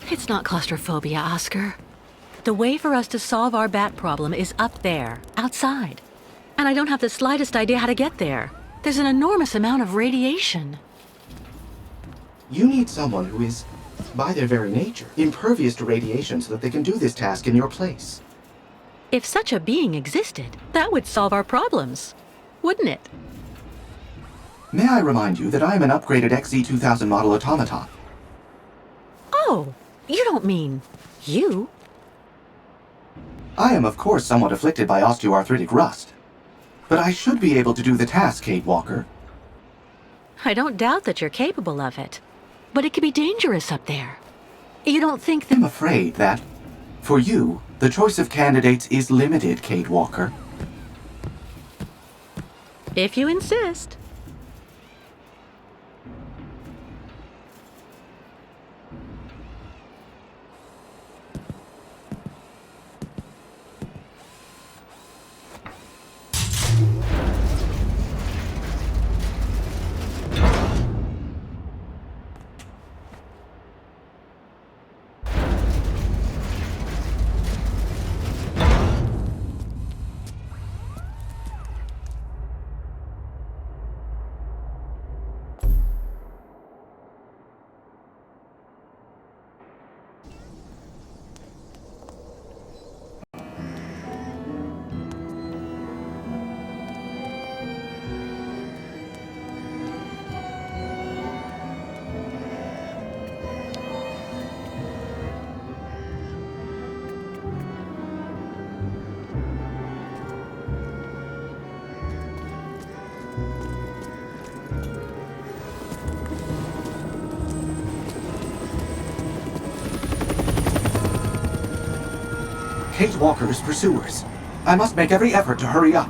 It's not claustrophobia, Oscar. The way for us to solve our bat problem is up there, outside. And I don't have the slightest idea how to get there. There's an enormous amount of radiation. You need someone who is, by their very nature, impervious to radiation so that they can do this task in your place. If such a being existed, that would solve our problems, wouldn't it? May I remind you that I am an upgraded XZ2000 model automaton. Oh, you don't mean you? I am, of course, somewhat afflicted by osteoarthritic rust. But I should be able to do the task, Kate Walker. I don't doubt that you're capable of it. But it can be dangerous up there. You don't think that— I'm afraid that, for you, the choice of candidates is limited, Kate Walker. If you insist. Kate Walker's pursuers. I must make every effort to hurry up.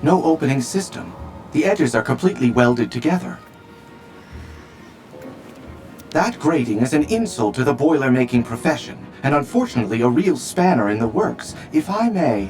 No opening system. The edges are completely welded together. That grating is an insult to the boiler-making profession, and unfortunately a real spanner in the works, if I may.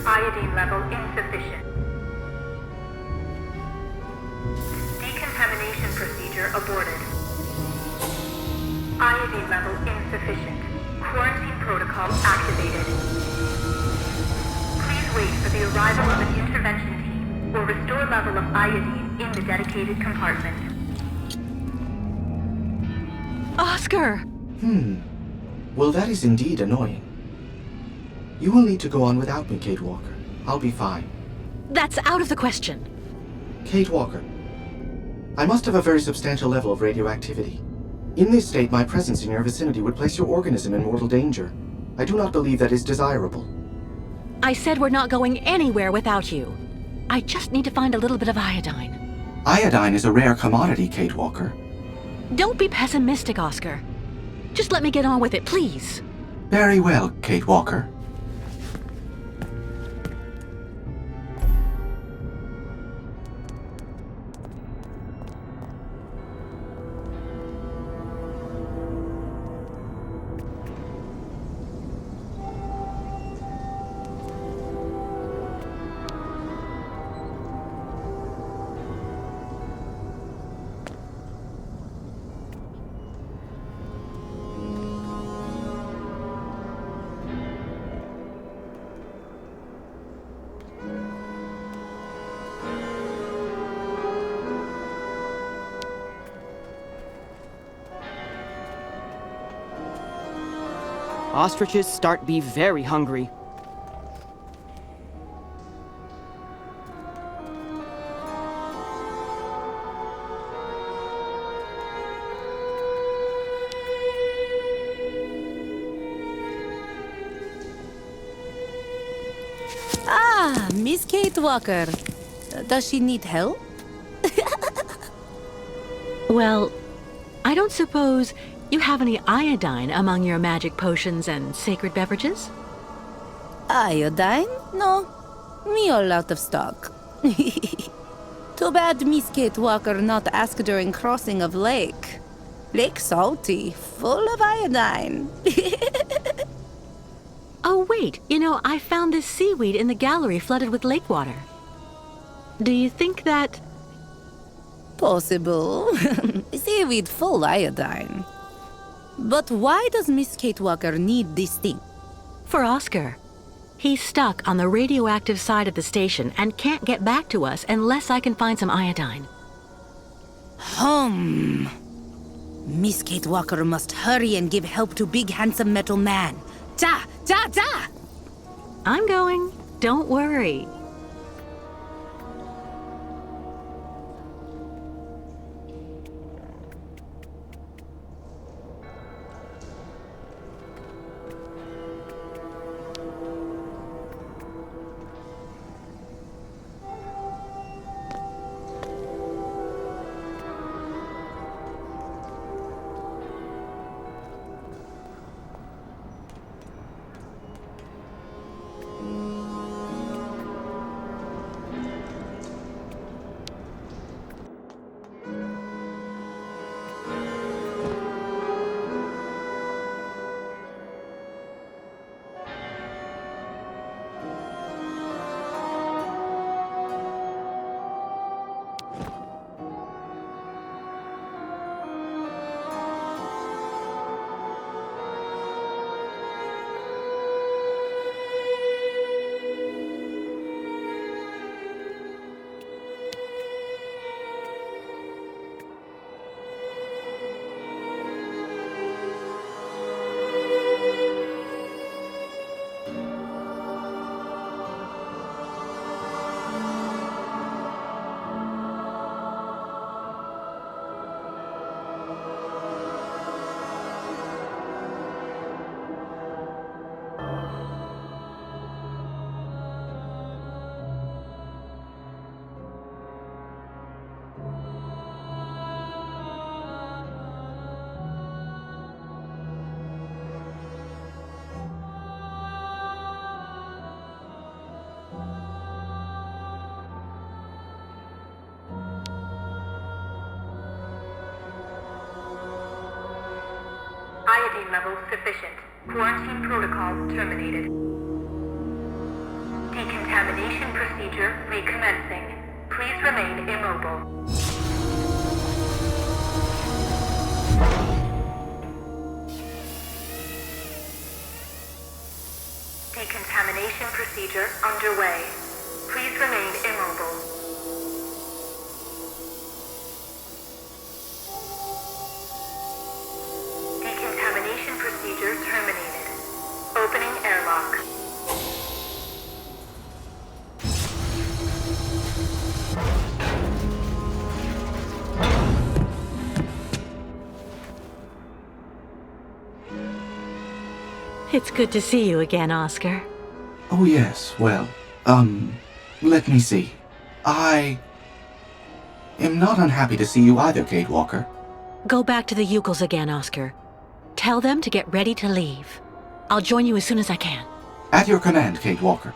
Iodine level insufficient. Decontamination procedure aborted. Iodine level insufficient. Quarantine protocol activated. Please wait for the arrival of an intervention team or restore level of iodine in the dedicated compartment. Oscar! Well, that is indeed annoying. You will need to go on without me, Kate Walker. I'll be fine. That's out of the question. Kate Walker, I must have a very substantial level of radioactivity. In this state, my presence in your vicinity would place your organism in mortal danger. I do not believe that is desirable. I said we're not going anywhere without you. I just need to find a little bit of iodine. Iodine is a rare commodity, Kate Walker. Don't be pessimistic, Oscar. Just let me get on with it, please. Very well, Kate Walker. Ostriches start be very hungry. Ah, Miss Kate Walker. Does she need help? Well, I don't suppose you have any iodine among your magic potions and sacred beverages? Iodine? No. Me all out of stock. Too bad Miss Kate Walker not ask during crossing of lake. Lake salty, full of iodine. Oh, wait. You know, I found this seaweed in the gallery flooded with lake water. Do you think that... Possible. Seaweed full iodine. But why does Miss Kate Walker need this thing? For Oscar. He's stuck on the radioactive side of the station and can't get back to us unless I can find some iodine. Miss Kate Walker must hurry and give help to big handsome metal man. Ta! Ta! Ta! I'm going. Don't worry. Iodine levels sufficient. Quarantine protocol terminated. Decontamination procedure recommencing. Please remain immobile. Decontamination procedure underway. Please remain immobile. terminated. Opening airlock. It's good to see you again, Oscar. Oh yes, well, let me see. I am not unhappy to see you either, Kate Walker. Go back to the Youkols again, Oscar. Tell them to get ready to leave. I'll join you as soon as I can. At your command, Kate Walker.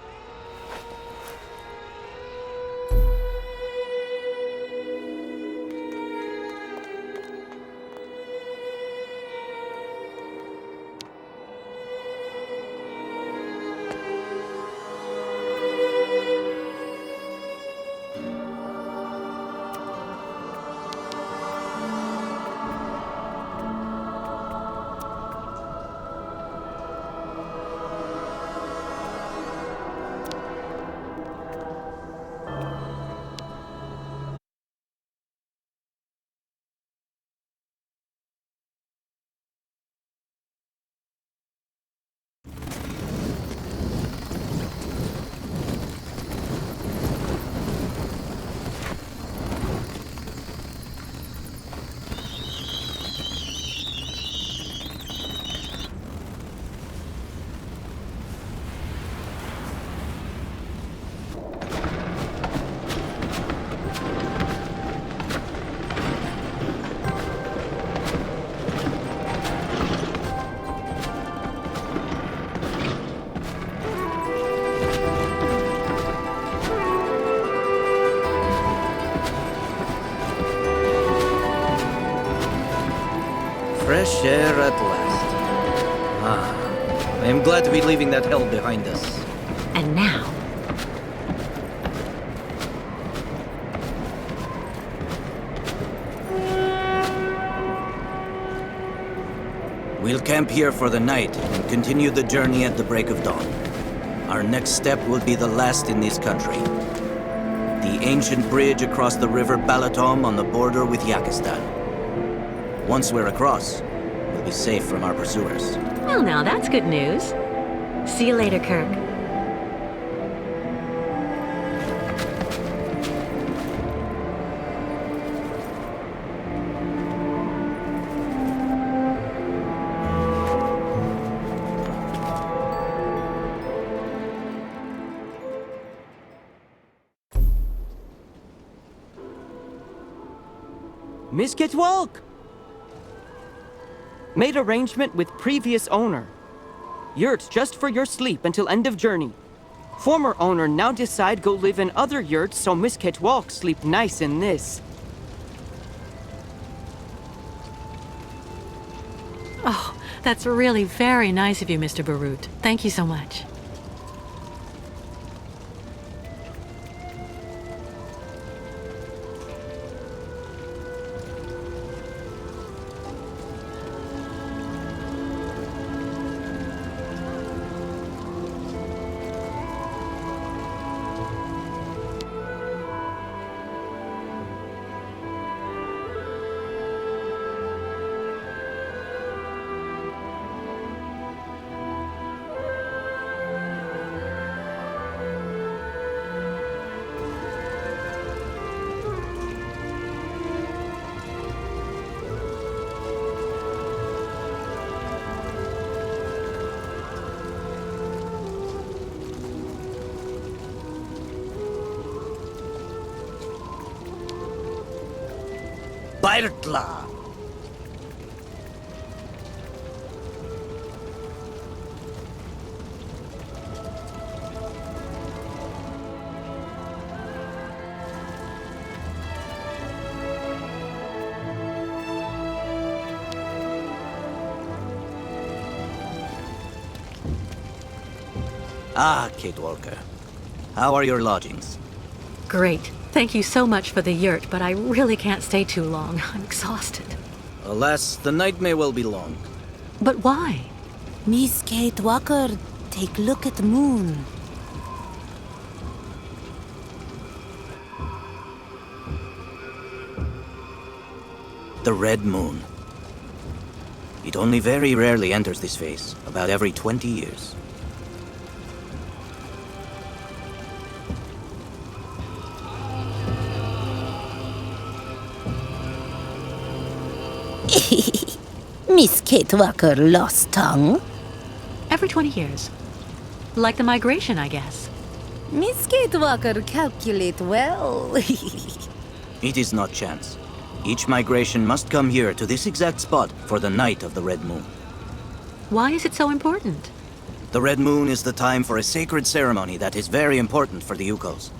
Fresh air at last. I am glad to be leaving that hell behind us. And now... We'll camp here for the night and continue the journey at the break of dawn. Our next step will be the last in this country. The ancient bridge across the river Balatom on the border with Yakistan. Once we're across, we'll be safe from our pursuers. Well, now that's good news. See you later, Kirk. Miss Kitwalk! Made arrangement with previous owner. Yurt just for your sleep until end of journey. Former owner now decide go live in other yurts so Miss Kitwalk sleep nice in this. Oh, that's really very nice of you, Mr. Barut. Thank you so much. Bairtla! Ah, Kate Walker. How are your lodgings? Great. Thank you so much for the yurt, but I really can't stay too long. I'm exhausted. Alas, the night may well be long. But why? Miss Kate Walker, take a look at the moon. The red moon. It only very rarely enters this phase, about every 20 years. Miss Kate Walker lost tongue? Every 20 years. Like the migration, I guess. Miss Kate Walker calculate well. It is not chance. Each migration must come here to this exact spot for the night of the Red Moon. Why is it so important? The Red Moon is the time for a sacred ceremony that is very important for the Youkols.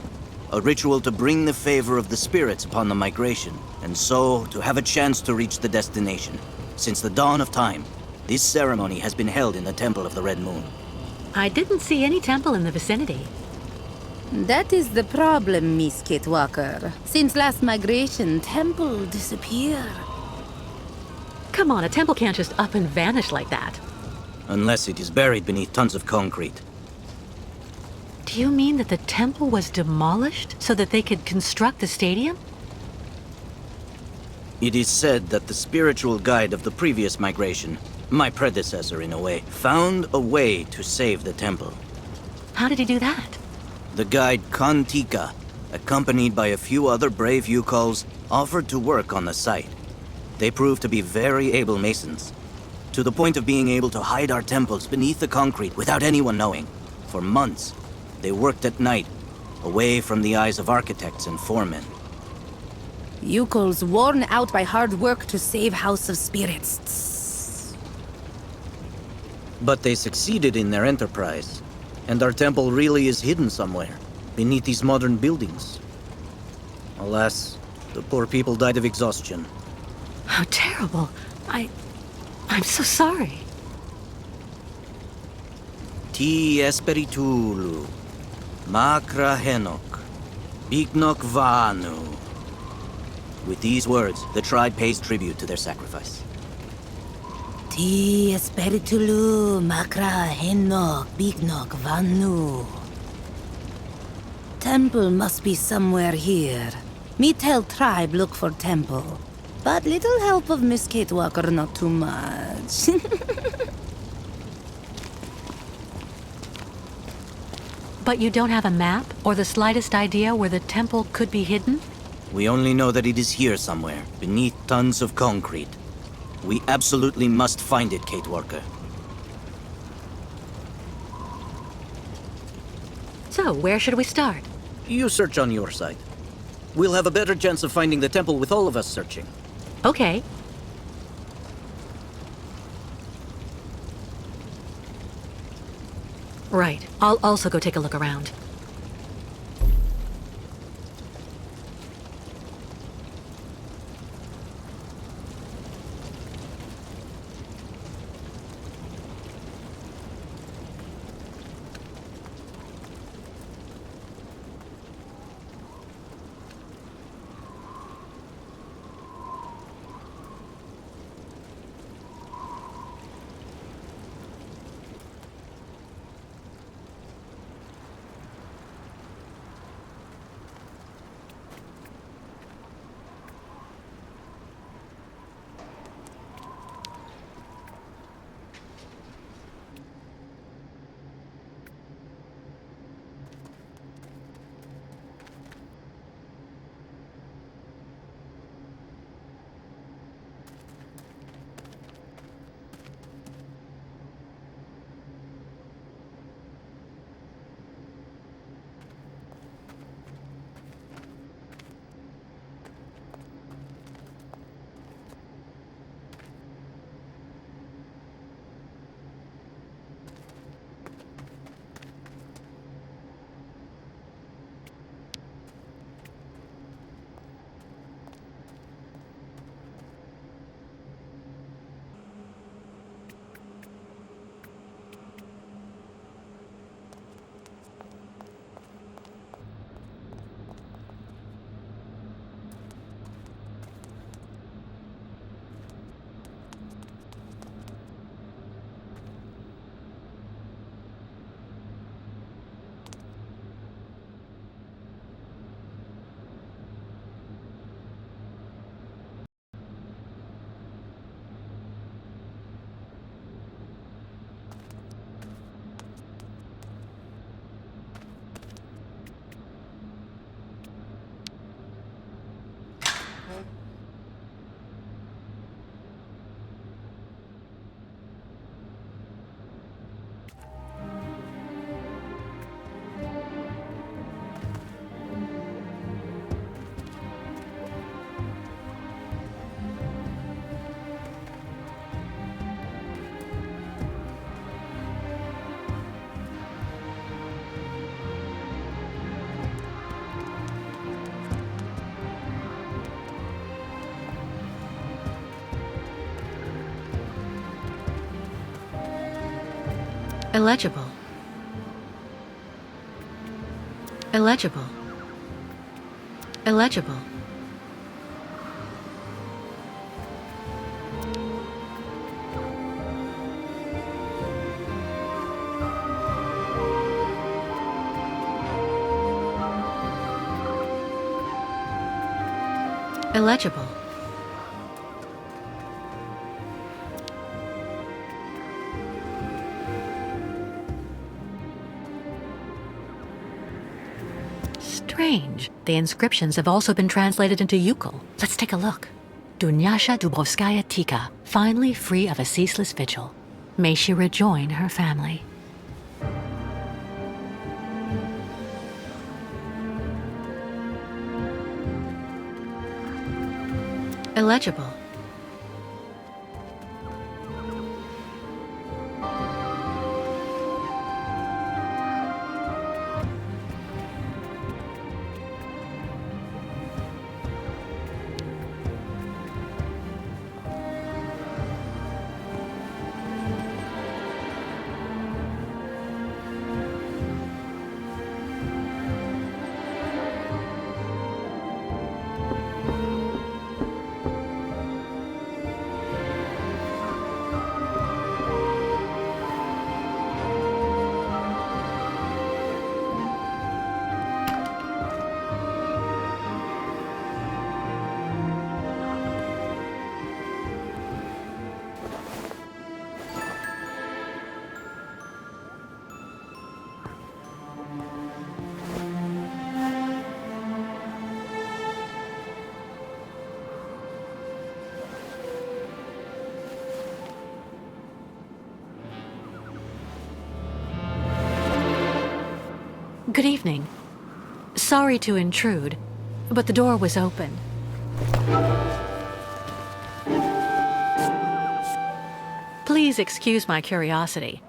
A ritual to bring the favor of the spirits upon the migration, and so to have a chance to reach the destination. Since the dawn of time, this ceremony has been held in the Temple of the Red Moon. I didn't see any temple in the vicinity. That is the problem, Miss Kate Walker. Since last migration, temple disappeared. Come on, a temple can't just up and vanish like that. Unless it is buried beneath tons of concrete. Do you mean that the temple was demolished so that they could construct the stadium? It is said that the spiritual guide of the previous migration, my predecessor in a way, found a way to save the temple. How did he do that? The guide Kantika, accompanied by a few other brave Youkols, offered to work on the site. They proved to be very able masons, to the point of being able to hide our temples beneath the concrete without anyone knowing. For months, they worked at night, away from the eyes of architects and foremen. Youkols worn out by hard work to save House of Spirits. But they succeeded in their enterprise. And our temple really is hidden somewhere, beneath these modern buildings. Alas, the poor people died of exhaustion. How terrible. I'm so sorry. Ti esperitulu, makra henok, bignok vanu. With these words, the tribe pays tribute to their sacrifice. Ti esperitulu makra henok bignok vanu. Temple must be somewhere here. Me tell tribe look for temple. But little help of Miss Kate Walker, not too much. But you don't have a map or the slightest idea where the temple could be hidden? We only know that it is here somewhere, beneath tons of concrete. We absolutely must find it, Kate Walker. So, where should we start? You search on your side. We'll have a better chance of finding the temple with all of us searching. Okay. Right. I'll also go take a look around. Illegible. Illegible. Illegible. Illegible. Strange. The inscriptions have also been translated into Youkol. Let's take a look. Dunyasha Dubrovskaya Tika, finally free of a ceaseless vigil. May she rejoin her family. Illegible. Good evening. Sorry to intrude, but the door was open. Please excuse my curiosity.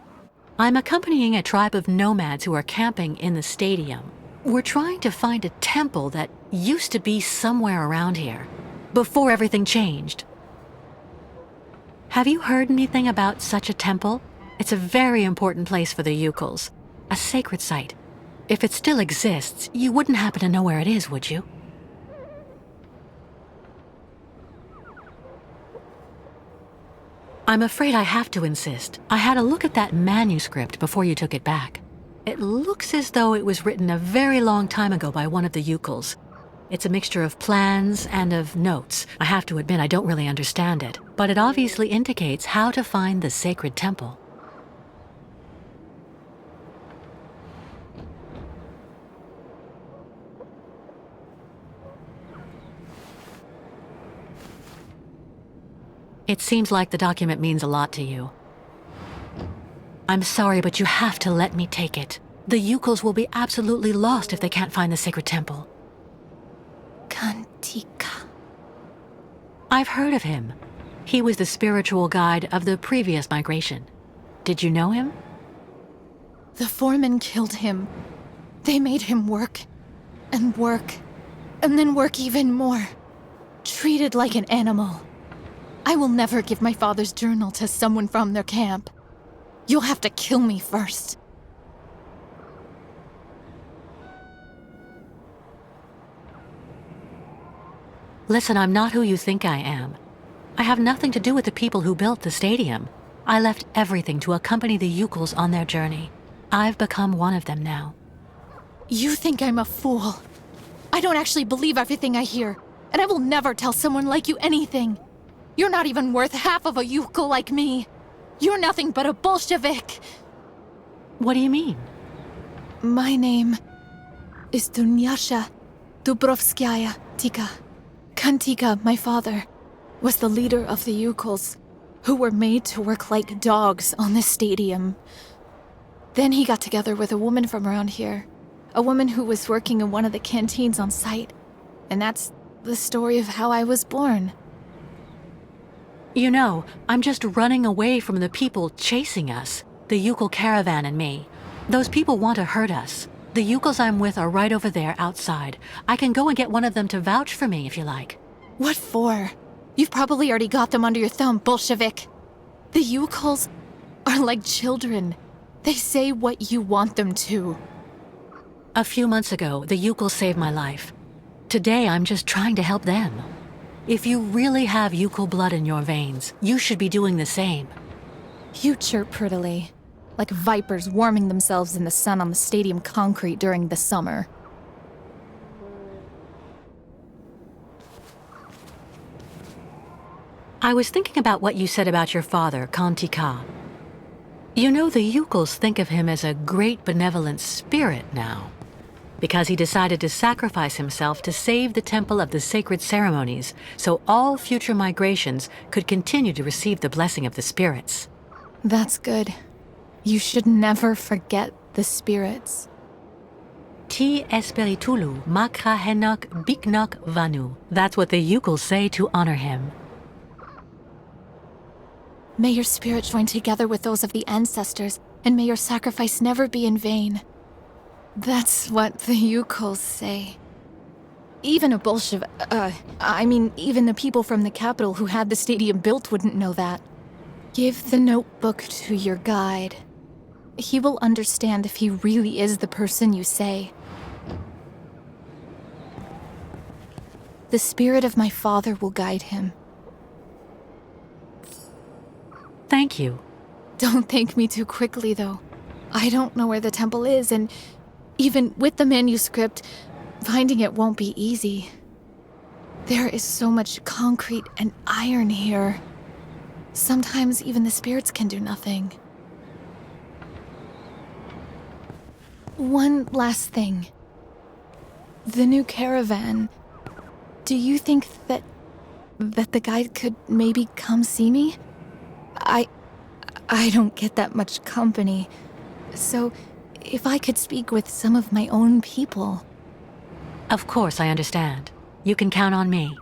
I'm accompanying a tribe of nomads who are camping in the stadium. We're trying to find a temple that used to be somewhere around here, before everything changed. Have you heard anything about such a temple? It's a very important place for the Youkols, a sacred site. If it still exists, you wouldn't happen to know where it is, would you? I'm afraid I have to insist. I had a look at that manuscript before you took it back. It looks as though it was written a very long time ago by one of the Youkols. It's a mixture of plans and of notes. I have to admit I don't really understand it, but it obviously indicates how to find the sacred temple. It seems like the document means a lot to you. I'm sorry, but you have to let me take it. The Youkols will be absolutely lost if they can't find the sacred temple. Kantika. I've heard of him. He was the spiritual guide of the previous migration. Did you know him? The foreman killed him. They made him work, and then work even more. Treated like an animal. I will never give my father's journal to someone from their camp. You'll have to kill me first. Listen, I'm not who you think I am. I have nothing to do with the people who built the stadium. I left everything to accompany the Youkols on their journey. I've become one of them now. You think I'm a fool. I don't actually believe everything I hear, and I will never tell someone like you anything. You're not even worth half of a Youkol like me. You're nothing but a Bolshevik. What do you mean? My name is Dunyasha Dubrovskaya Tika. Kantika, my father, was the leader of the Youkols, who were made to work like dogs on this stadium. Then he got together with a woman from around here, a woman who was working in one of the canteens on site. And that's the story of how I was born. You know, I'm just running away from the people chasing us. The Youkol caravan and me. Those people want to hurt us. The Youkols I'm with are right over there outside. I can go and get one of them to vouch for me if you like. What for? You've probably already got them under your thumb, Bolshevik. The Youkols are like children. They say what you want them to. A few months ago, the Youkol saved my life. Today, I'm just trying to help them. If you really have Youkol blood in your veins, you should be doing the same. You chirp prettily, like vipers warming themselves in the sun on the stadium concrete during the summer. I was thinking about what you said about your father, Kantika. You know, the Youkols think of him as a great benevolent spirit now, because he decided to sacrifice himself to save the Temple of the Sacred Ceremonies, so all future migrations could continue to receive the blessing of the spirits. That's good. You should never forget the spirits. Ti Espiritulu Makra Henok Biknok Vanu. That's what the Youkols say to honor him. May your spirit join together with those of the ancestors, and may your sacrifice never be in vain. That's what the Youkols say. Even a even the people from the capital who had the stadium built wouldn't know that. Give the notebook to your guide. He will understand if he really is the person you say. The spirit of my father will guide him. Thank you. Don't thank me too quickly, though. I don't know where the temple is, and even with the manuscript, finding it won't be easy. There is so much concrete and iron here. Sometimes even the spirits can do nothing. One last thing. The new caravan. Do you think that the guide could maybe come see me? I don't get that much company. So, if I could speak with some of my own people. Of course, I understand. You can count on me.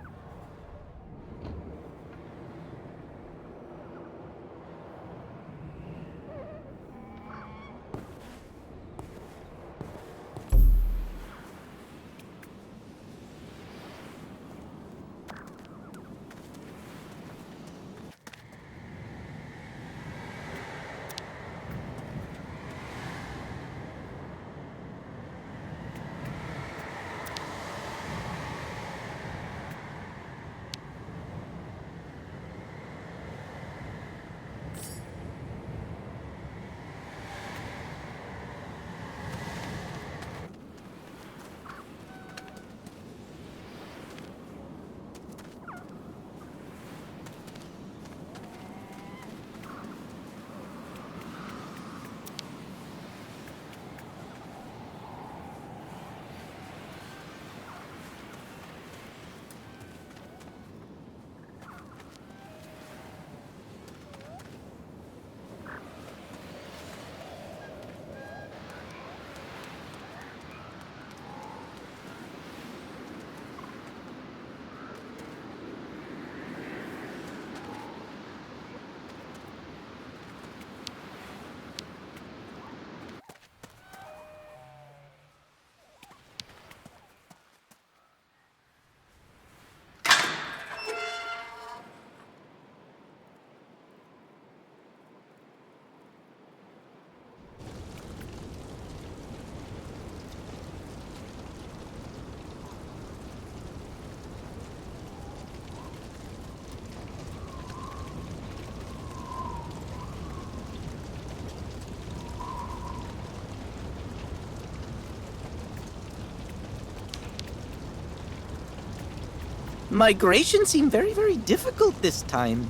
Migration seemed very, very difficult this time.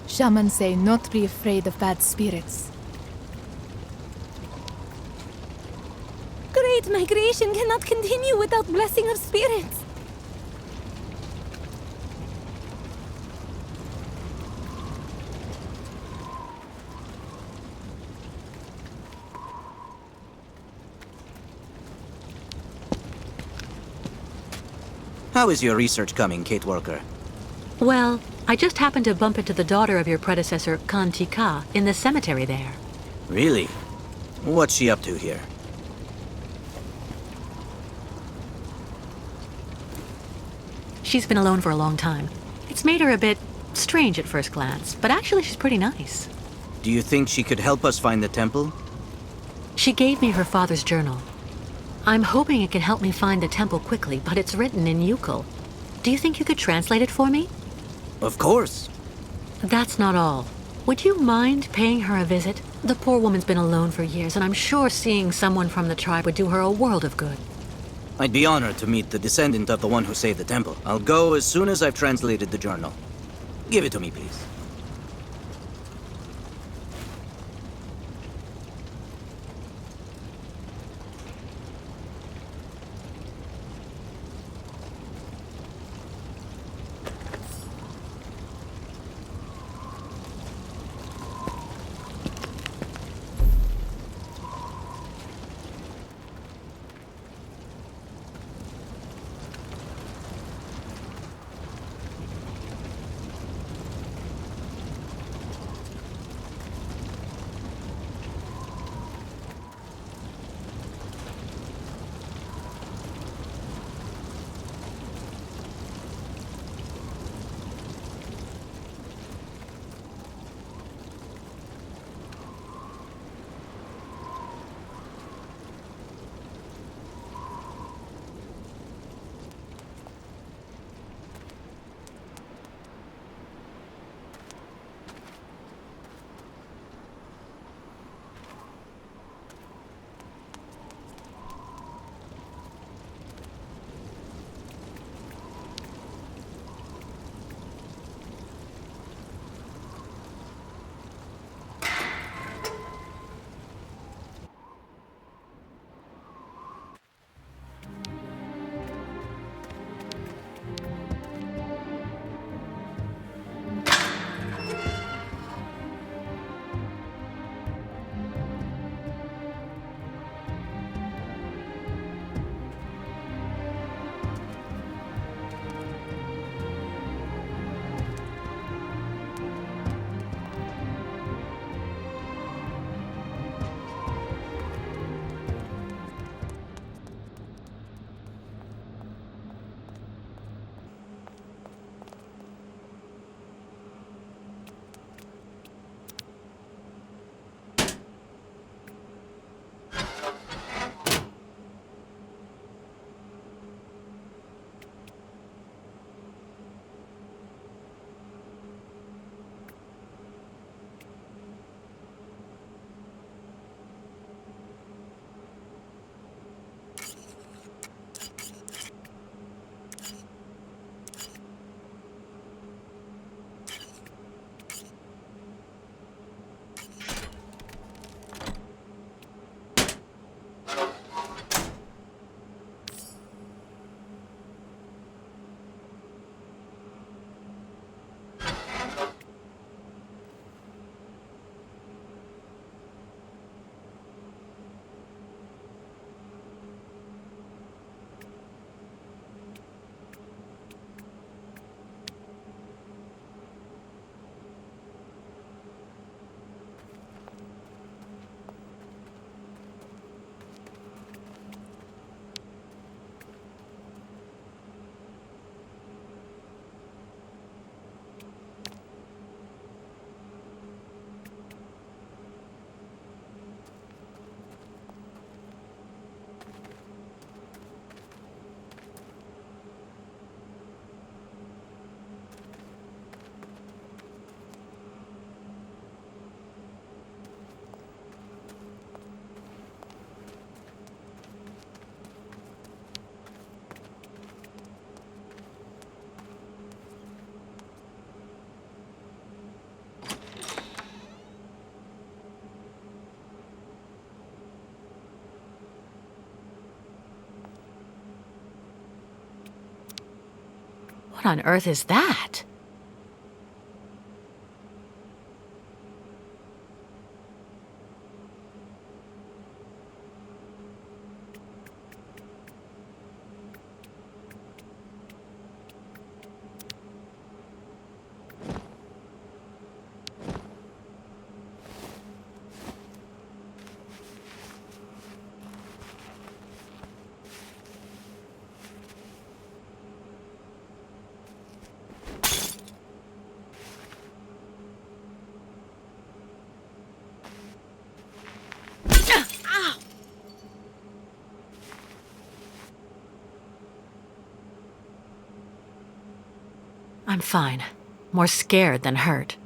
Shamans say not be afraid of bad spirits. Great migration cannot continue without blessing of spirits. How is your research coming, Kate Walker? Well, I just happened to bump into the daughter of your predecessor, Kantika, in the cemetery there. Really? What's she up to here? She's been alone for a long time. It's made her a bit strange at first glance, but actually she's pretty nice. Do you think she could help us find the temple? She gave me her father's journal. I'm hoping it can help me find the temple quickly, but it's written in Youkol. Do you think you could translate it for me? Of course. That's not all. Would you mind paying her a visit? The poor woman's been alone for years, and I'm sure seeing someone from the tribe would do her a world of good. I'd be honored to meet the descendant of the one who saved the temple. I'll go as soon as I've translated the journal. Give it to me, please. What on earth is that? I'm fine. More scared than hurt.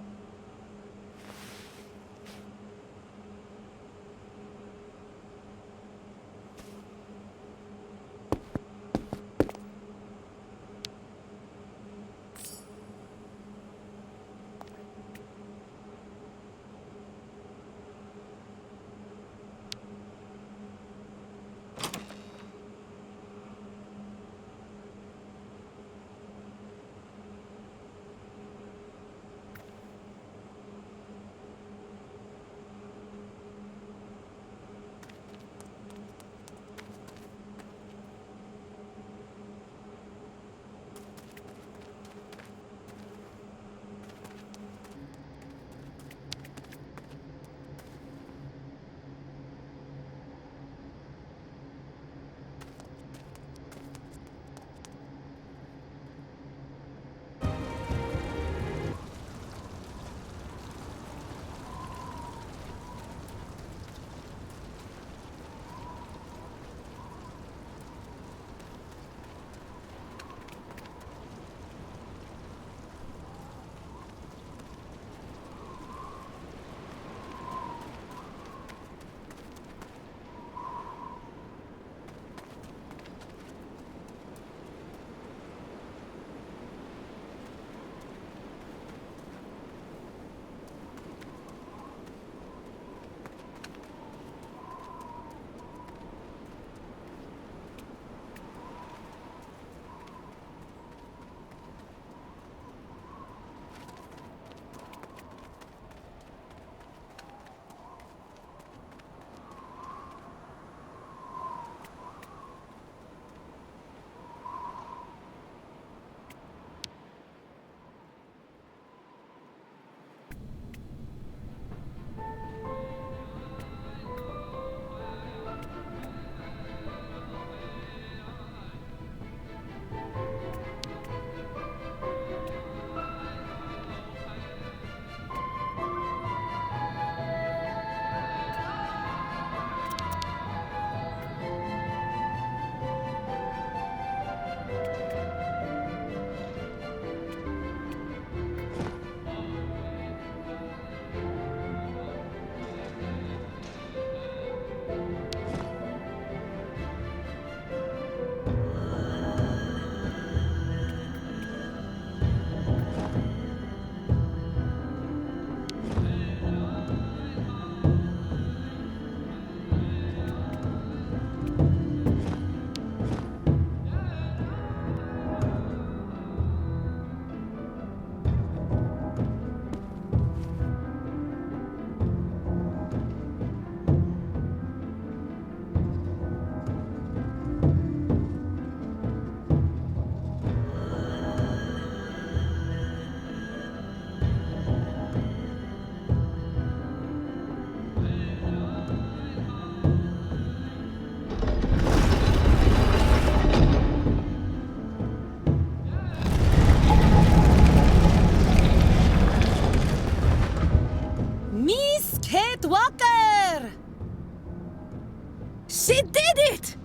She did it!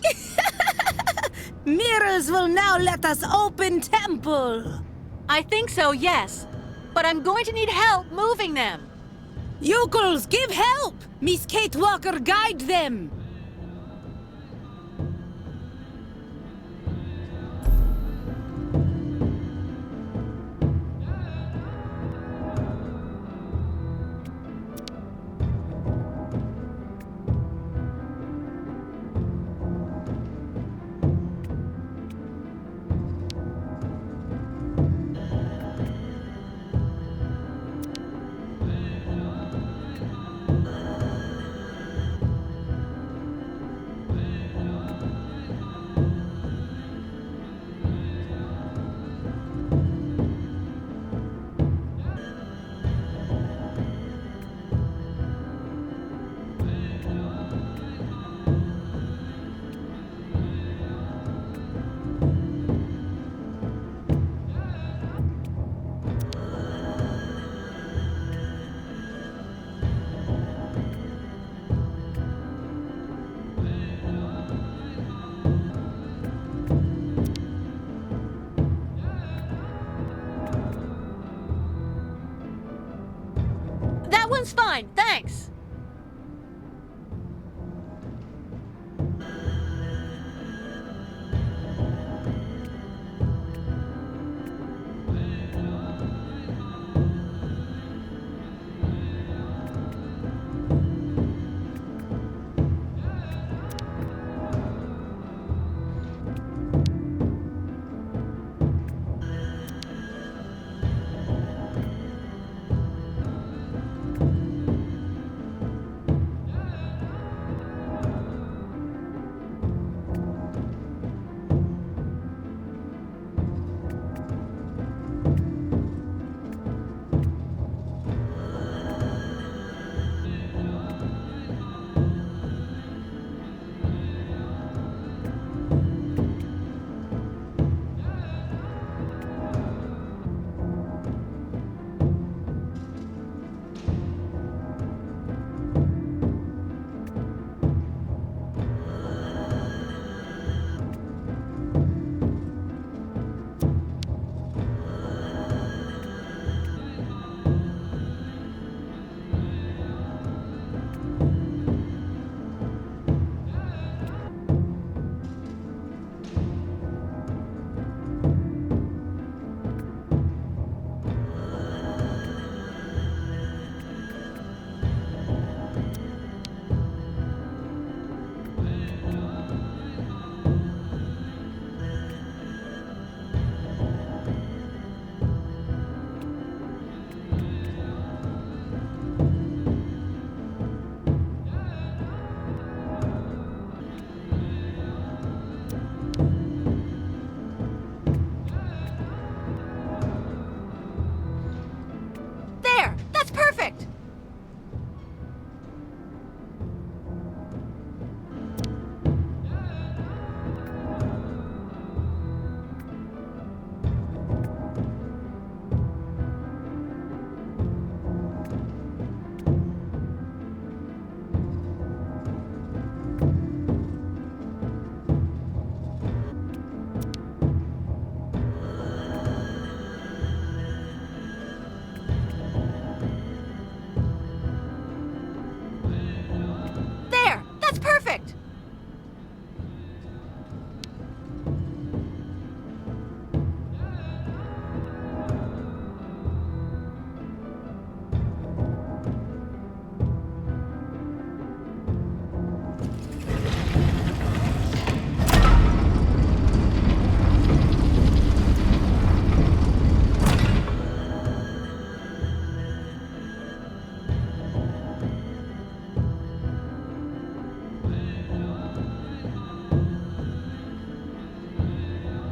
Mirrors will now let us open temple. I think so, yes. But I'm going to need help moving them. Youkols, give help! Miss Kate Walker, guide them! one's fine, thanks.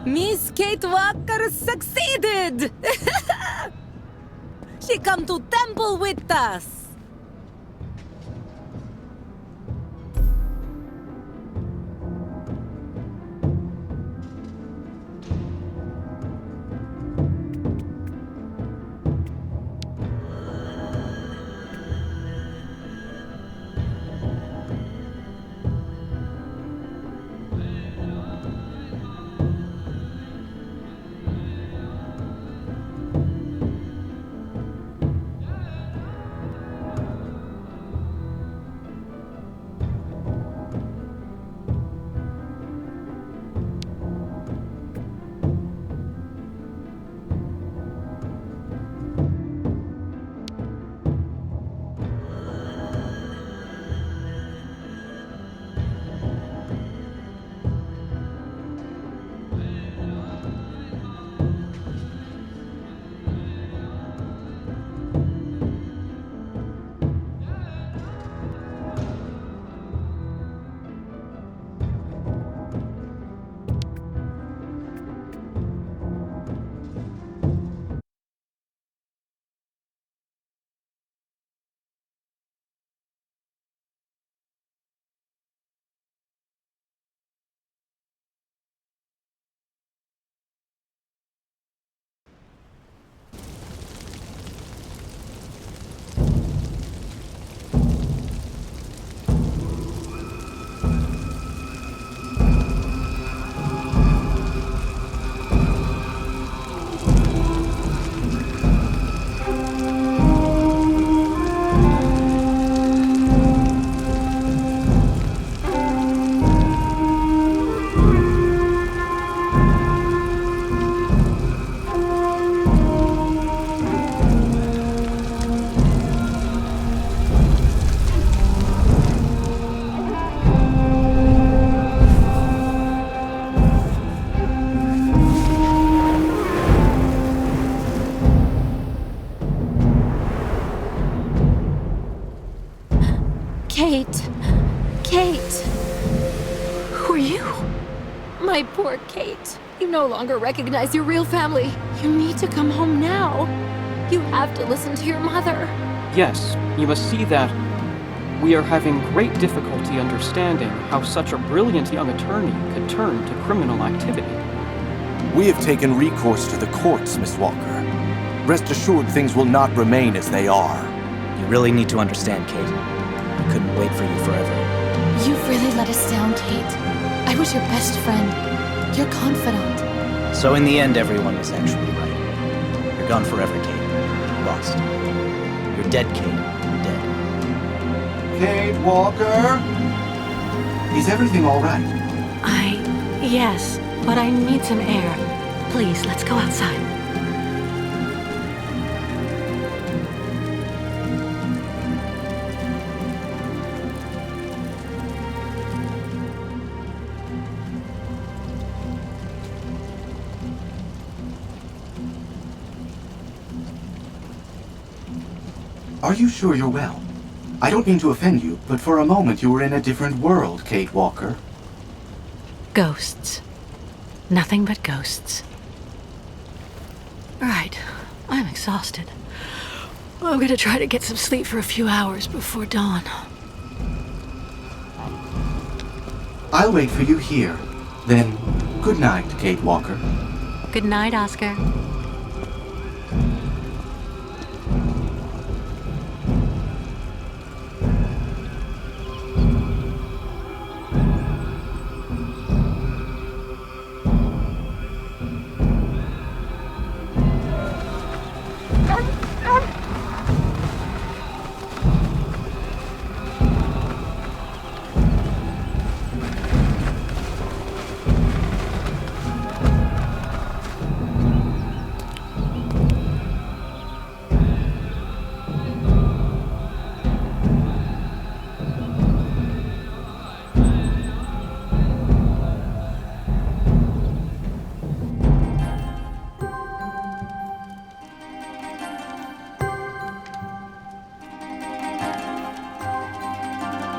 Miss Kate Walker succeeded! She come to temple with us! Kate. Kate. Who are you? My poor Kate. You no longer recognize your real family. You need to come home now. You have to listen to your mother. Yes, you must see that we are having great difficulty understanding how such a brilliant young attorney could turn to criminal activity. We have taken recourse to the courts, Miss Walker. Rest assured things will not remain as they are. You really need to understand, Kate. I couldn't wait for you forever. You've really let us down, Kate. I was your best friend, your confidant. So in the end, everyone was actually right. You're gone forever, Kate. Lost. You're dead, Kate. Dead. Kate Walker? Is everything all right? Yes, but I need some air. Please, let's go outside. Are you sure you're well? I don't mean to offend you, but for a moment you were in a different world, Kate Walker. Ghosts. Nothing but ghosts. Right. I'm exhausted. I'm gonna try to get some sleep for a few hours before dawn. I'll wait for you here. Then, good night, Kate Walker. Good night, Oscar.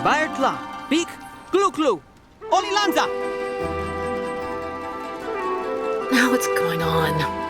Baertla, Bik, Gluklu, Olilanza! Now what's going on?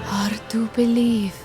Hard to believe.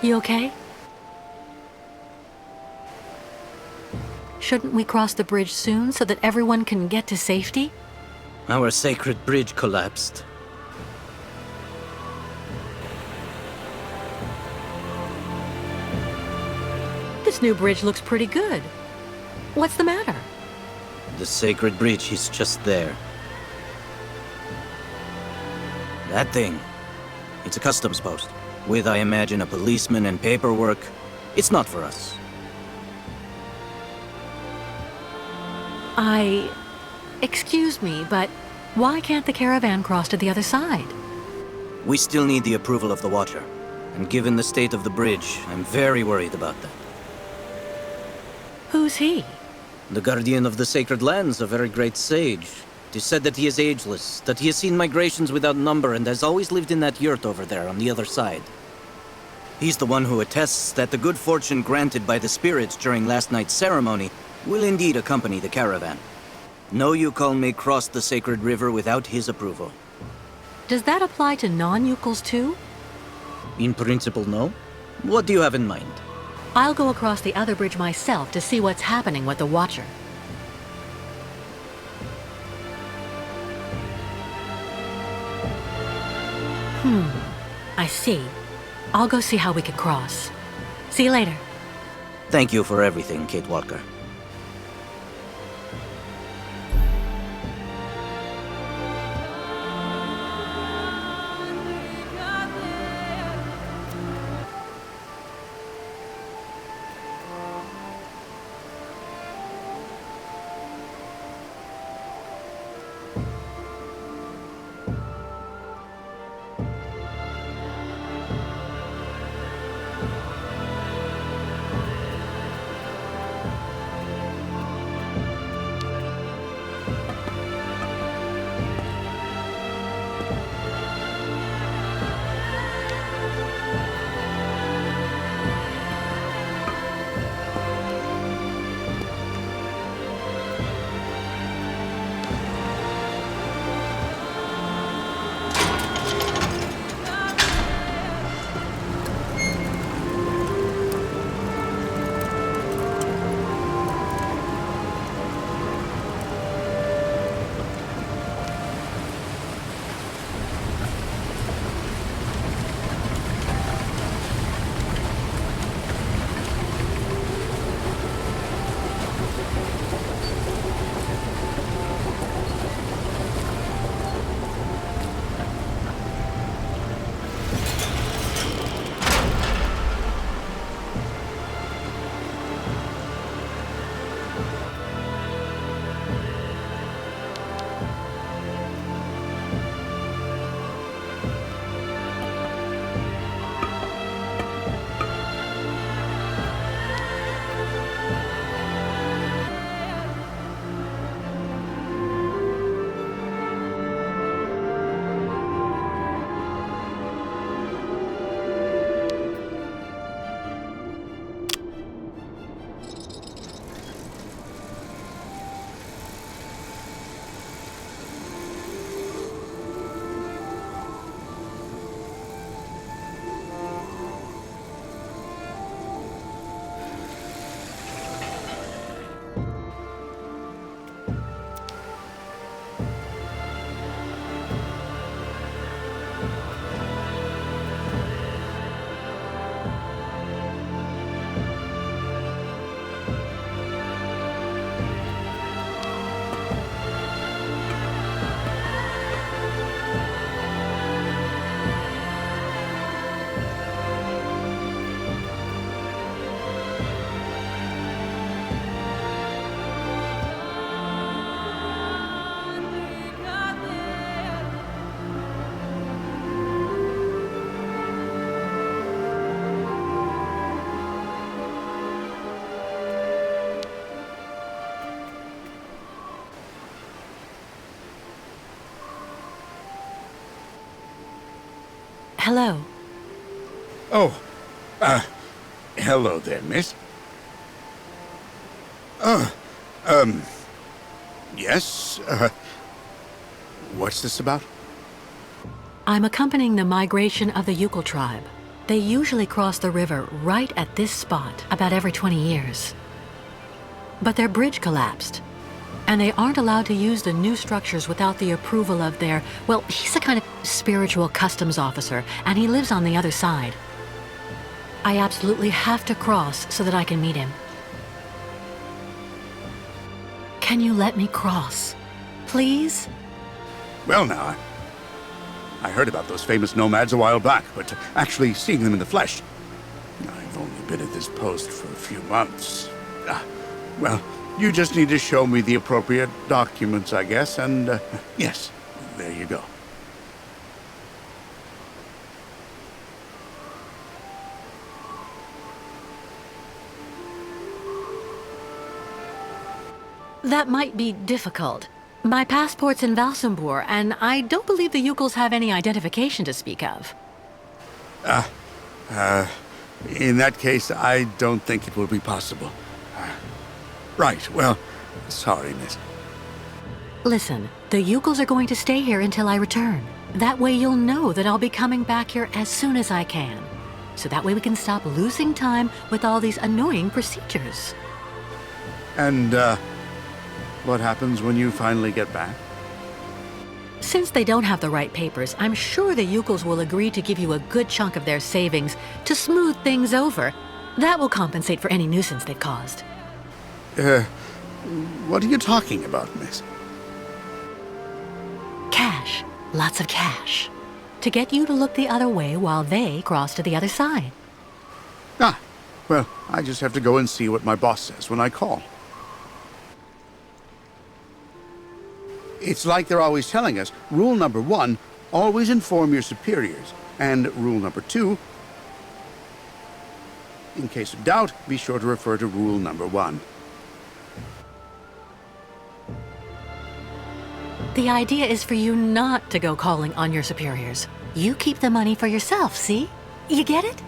You okay? Shouldn't we cross the bridge soon so that everyone can get to safety? Our sacred bridge collapsed. This new bridge looks pretty good. What's the matter? The sacred bridge is just there. That thing. It's a customs post. With, I imagine, a policeman and paperwork. It's not for us. Excuse me, but why can't the caravan cross to the other side? We still need the approval of the Watcher. And given the state of the bridge, I'm very worried about that. Who's he? The guardian of the sacred lands, a very great sage. It is said that he is ageless, that he has seen migrations without number and has always lived in that yurt over there on the other side. He's the one who attests that the good fortune granted by the spirits during last night's ceremony will indeed accompany the caravan. No Youkol may cross the sacred river without his approval. Does that apply to non-Youkols too? In principle, no. What do you have in mind? I'll go across the other bridge myself to see what's happening with the Watcher. I see. I'll go see how we can cross. See you later. Thank you for everything, Kate Walker. Hello. Oh, hello there, miss. Yes, what's this about? I'm accompanying the migration of the Youkol tribe. They usually cross the river right at this spot about every 20 years. But their bridge collapsed, and they aren't allowed to use the new structures without the approval of their, well, he's a kind of spiritual customs officer, and he lives on the other side. I absolutely have to cross so that I can meet him. Can you let me cross? Please? Well, now, I heard about those famous nomads a while back, but actually seeing them in the flesh... I've only been at this post for a few months. Well, you just need to show me the appropriate documents, I guess, and yes, there you go. That might be difficult. My passport's in Valsambor, and I don't believe the Youkols have any identification to speak of. In that case, I don't think it will be possible. Right, well, sorry, miss. Listen, the Youkols are going to stay here until I return. That way you'll know that I'll be coming back here as soon as I can. So that way we can stop losing time with all these annoying procedures. And, what happens when you finally get back? Since they don't have the right papers, I'm sure the Youkols will agree to give you a good chunk of their savings to smooth things over. That will compensate for any nuisance they've caused. What are you talking about, miss? Cash. Lots of cash. To get you to look the other way while they cross to the other side. Well, I just have to go and see what my boss says when I call. It's like they're always telling us, rule number 1, always inform your superiors. And rule number 2, in case of doubt, be sure to refer to rule number 1. The idea is for you not to go calling on your superiors. You keep the money for yourself, see? You get it?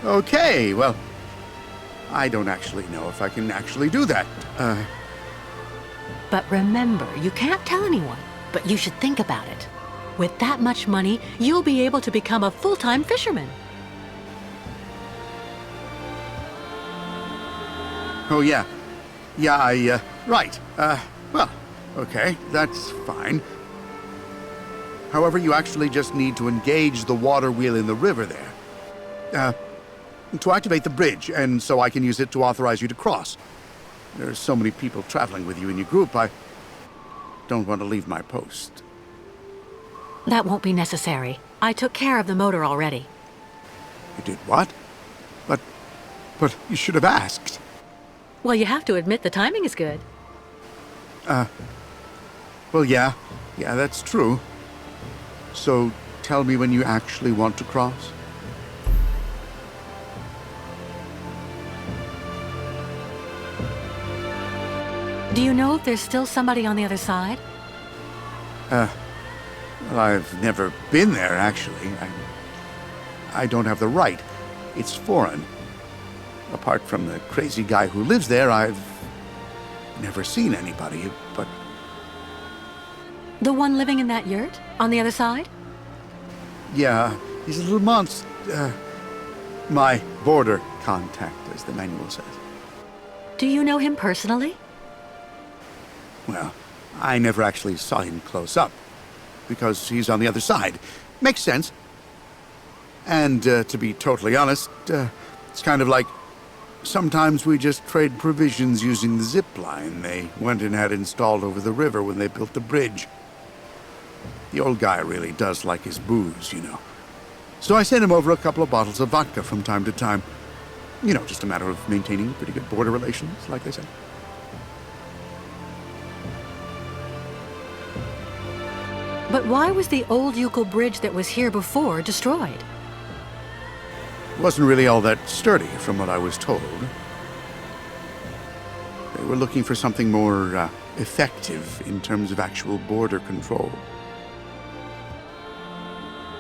Okay, well, I don't actually know if I can actually do that. But remember, you can't tell anyone, but you should think about it. With that much money, you'll be able to become a full-time fisherman. Oh, yeah. Yeah, right. Well, okay, that's fine. However, you actually just need to engage the water wheel in the river there. To activate the bridge, and so I can use it to authorize you to cross. There's so many people traveling with you in your group, I don't want to leave my post. That won't be necessary. I took care of the motor already. You did what? But you should have asked. Well, you have to admit the timing is good. Well, yeah, that's true. So, tell me when you actually want to cross. Do you know if there's still somebody on the other side? Well, I've never been there, actually. I don't have the right. It's foreign. Apart from the crazy guy who lives there, I've never seen anybody, but... The one living in that yurt? On the other side? Yeah, he's a little monster. My border contact, as the manual says. Do you know him personally? Well, I never actually saw him close up, because he's on the other side. Makes sense. And, to be totally honest, it's kind of like... Sometimes we just trade provisions using the zip line they went and had installed over the river when they built the bridge. The old guy really does like his booze, you know. So I sent him over a couple of bottles of vodka from time to time. You know, just a matter of maintaining pretty good border relations, like they say. But why was the old Youkol bridge that was here before destroyed? It wasn't really all that sturdy, from what I was told. They were looking for something more effective in terms of actual border control.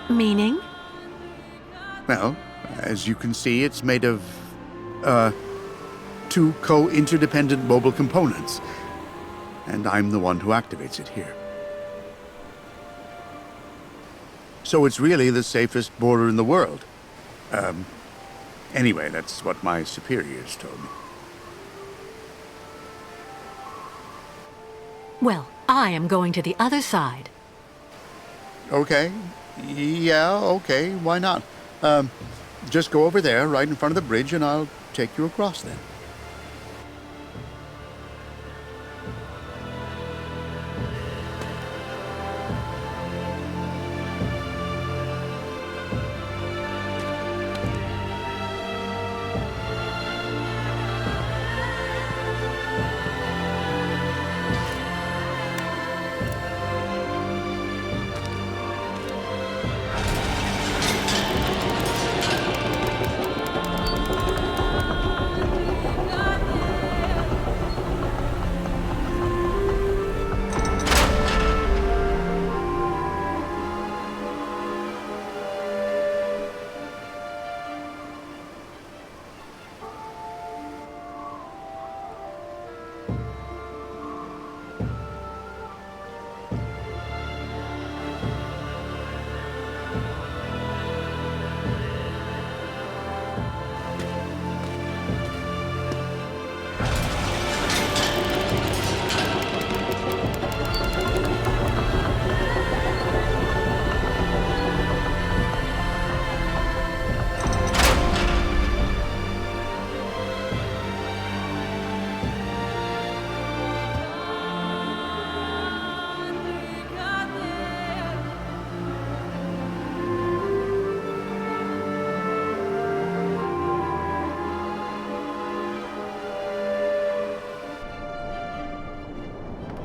Meaning? Well, as you can see, it's made of, 2 co-interdependent mobile components. And I'm the one who activates it here. So it's really the safest border in the world. Anyway, that's what my superiors told me. Well, I am going to the other side. Okay, Yeah, okay, why not? Just go over there, right in front of the bridge, and I'll take you across then.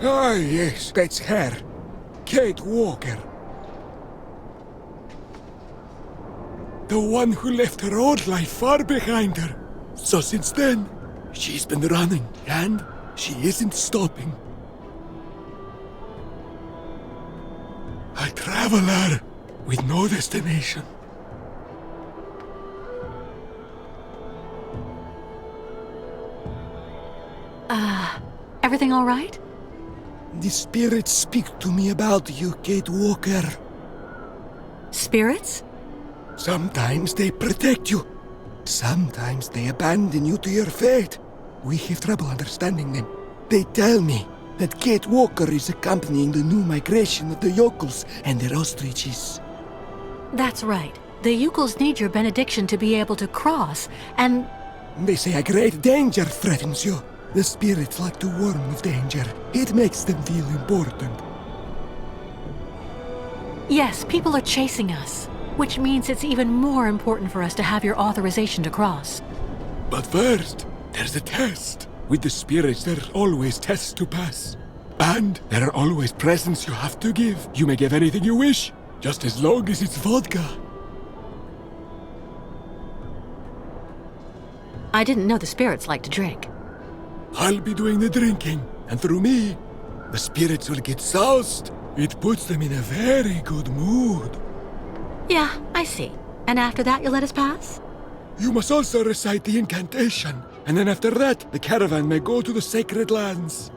Ah, yes, that's her. Kate Walker. The one who left her old life far behind her. So since then, she's been running, and she isn't stopping. A traveler with no destination. Everything all right? The spirits speak to me about you, Kate Walker. Spirits? Sometimes they protect you. Sometimes they abandon you to your fate. We have trouble understanding them. They tell me that Kate Walker is accompanying the new migration of the Yokels and their ostriches. That's right. The Youkols need your benediction to be able to cross, and... They say a great danger threatens you. The spirits like to warn of danger. It makes them feel important. Yes, people are chasing us, which means it's even more important for us to have your authorization to cross. But first, there's a test. With the spirits, there are always tests to pass. And there are always presents you have to give. You may give anything you wish, just as long as it's vodka. I didn't know the spirits like to drink. I'll be doing the drinking, and through me, the spirits will get soused. It puts them in a very good mood. Yeah, I see. And after that, you'll let us pass? You must also recite the incantation, and then after that, the caravan may go to the sacred lands.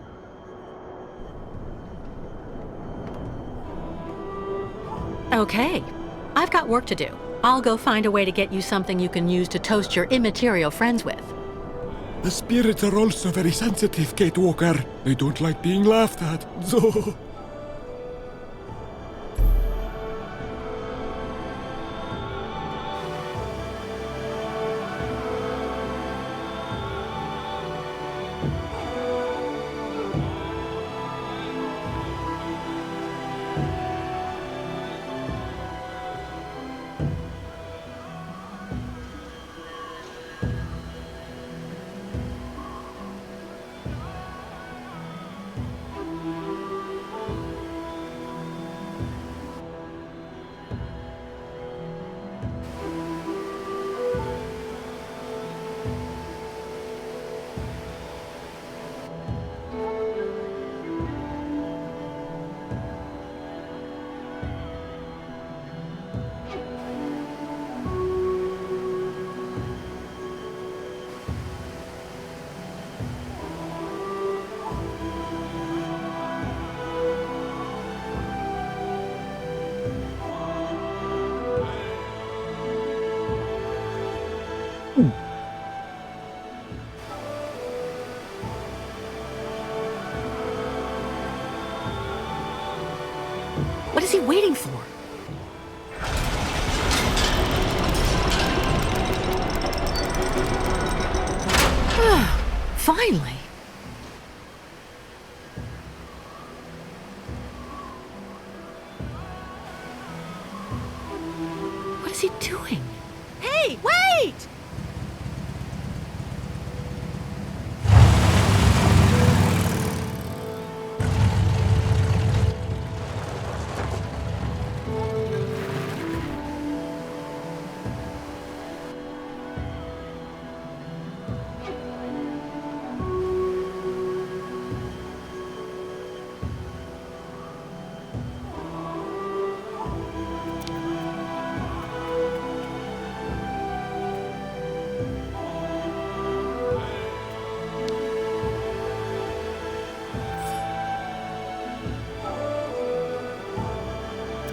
Okay. I've got work to do. I'll go find a way to get you something you can use to toast your immaterial friends with. The spirits are also very sensitive, Kate Walker. They don't like being laughed at, so... What is he waiting for? Finally. What is he doing? Hey, wait!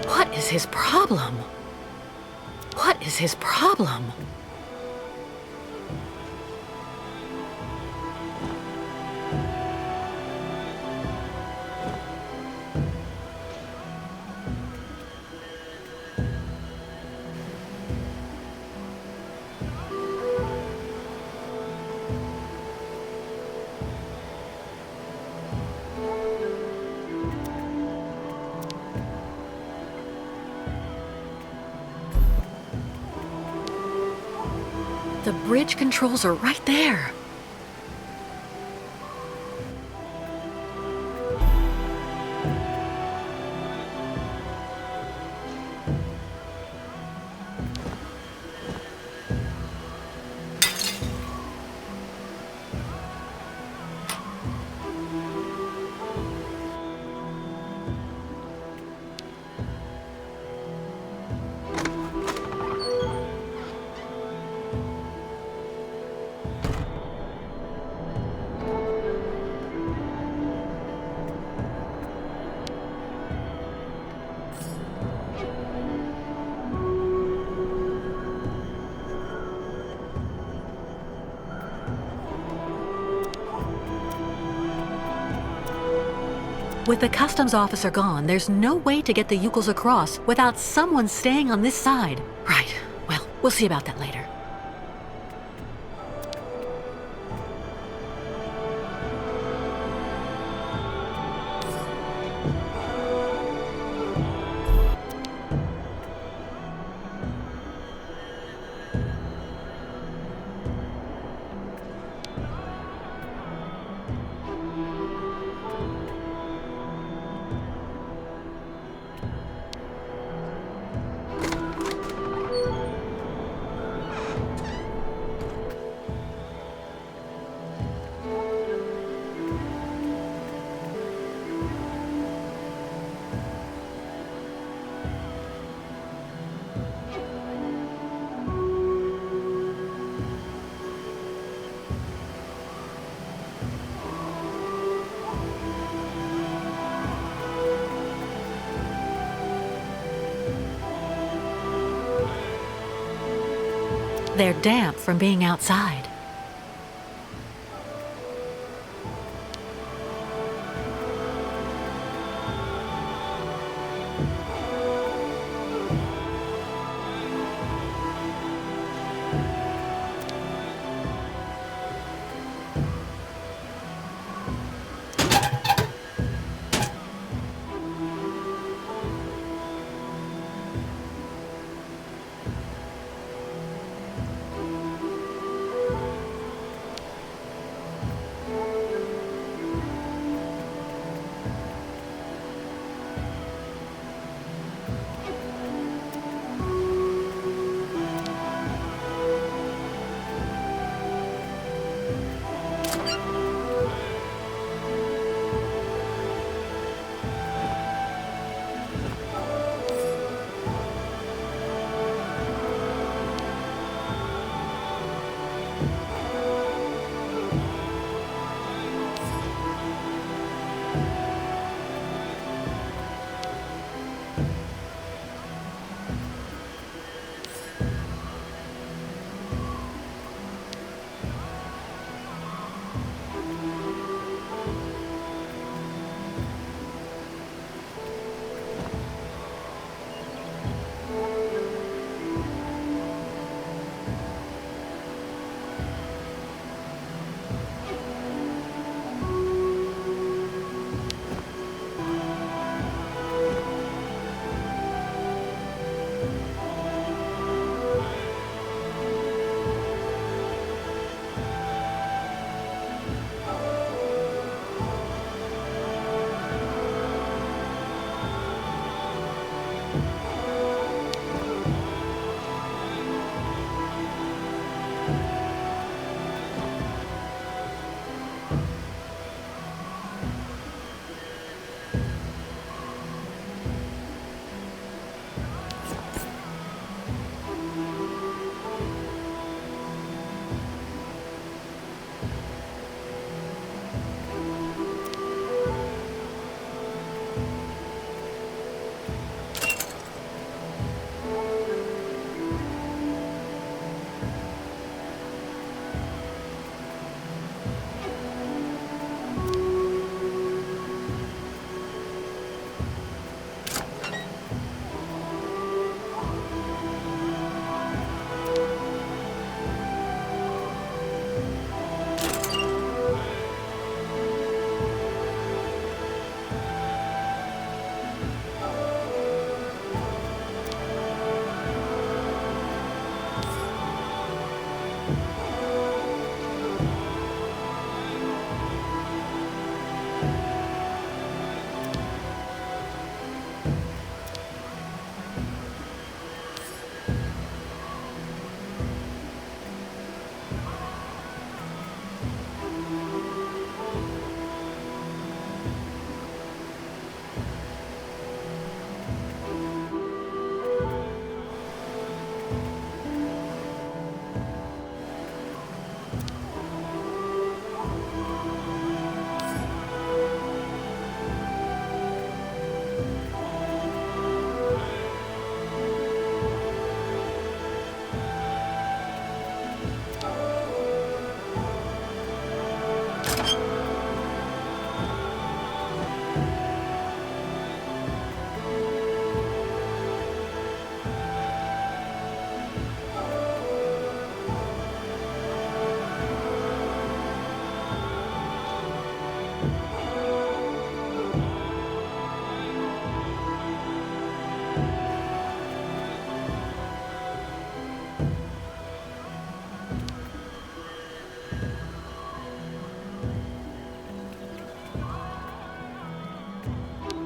What is his problem? What is his problem? The bridge controls are right there. With the customs officer gone, there's no way to get the Youkols across without someone staying on this side. Right. Well, we'll see about that later. They're damp from being outside.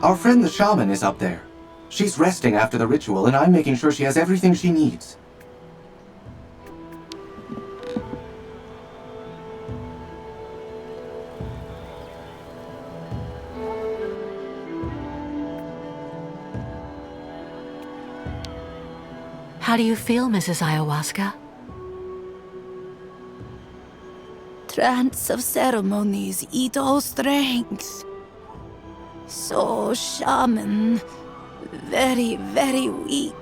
Our friend the shaman is up there. She's resting after the ritual, and I'm making sure she has everything she needs. How do you feel, Mrs. Ayahuasca? Trance of ceremonies eat all strength. So, shaman, very, very weak.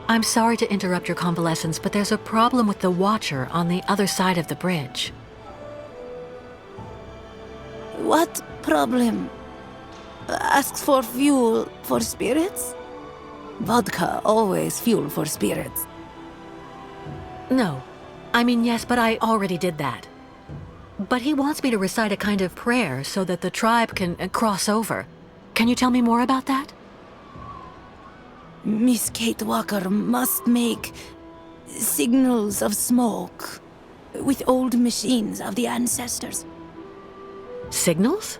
I'm sorry to interrupt your convalescence, but there's a problem with the Watcher on the other side of the bridge. What problem? Asks for fuel for spirits? Vodka always fuel for spirits. No. I mean, yes, but I already did that. But he wants me to recite a kind of prayer so that the tribe can cross over. Can you tell me more about that? Miss Kate Walker must make signals of smoke with old machines of the ancestors. Signals?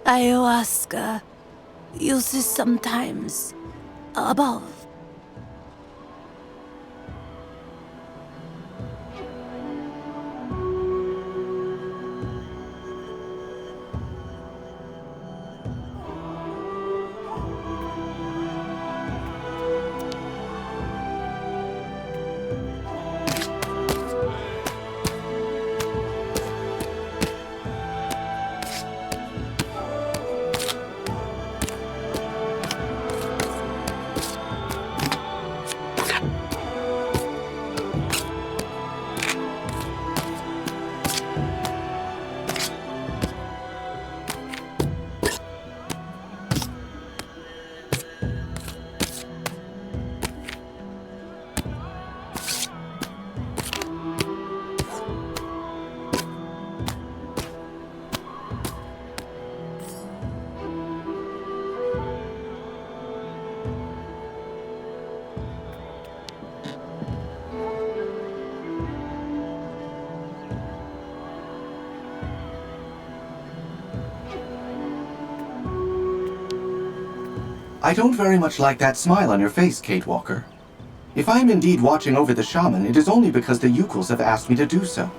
Ayahuasca uses sometimes above. I don't very much like that smile on your face, Kate Walker. If I'm indeed watching over the shaman, it is only because the Youkols have asked me to do so.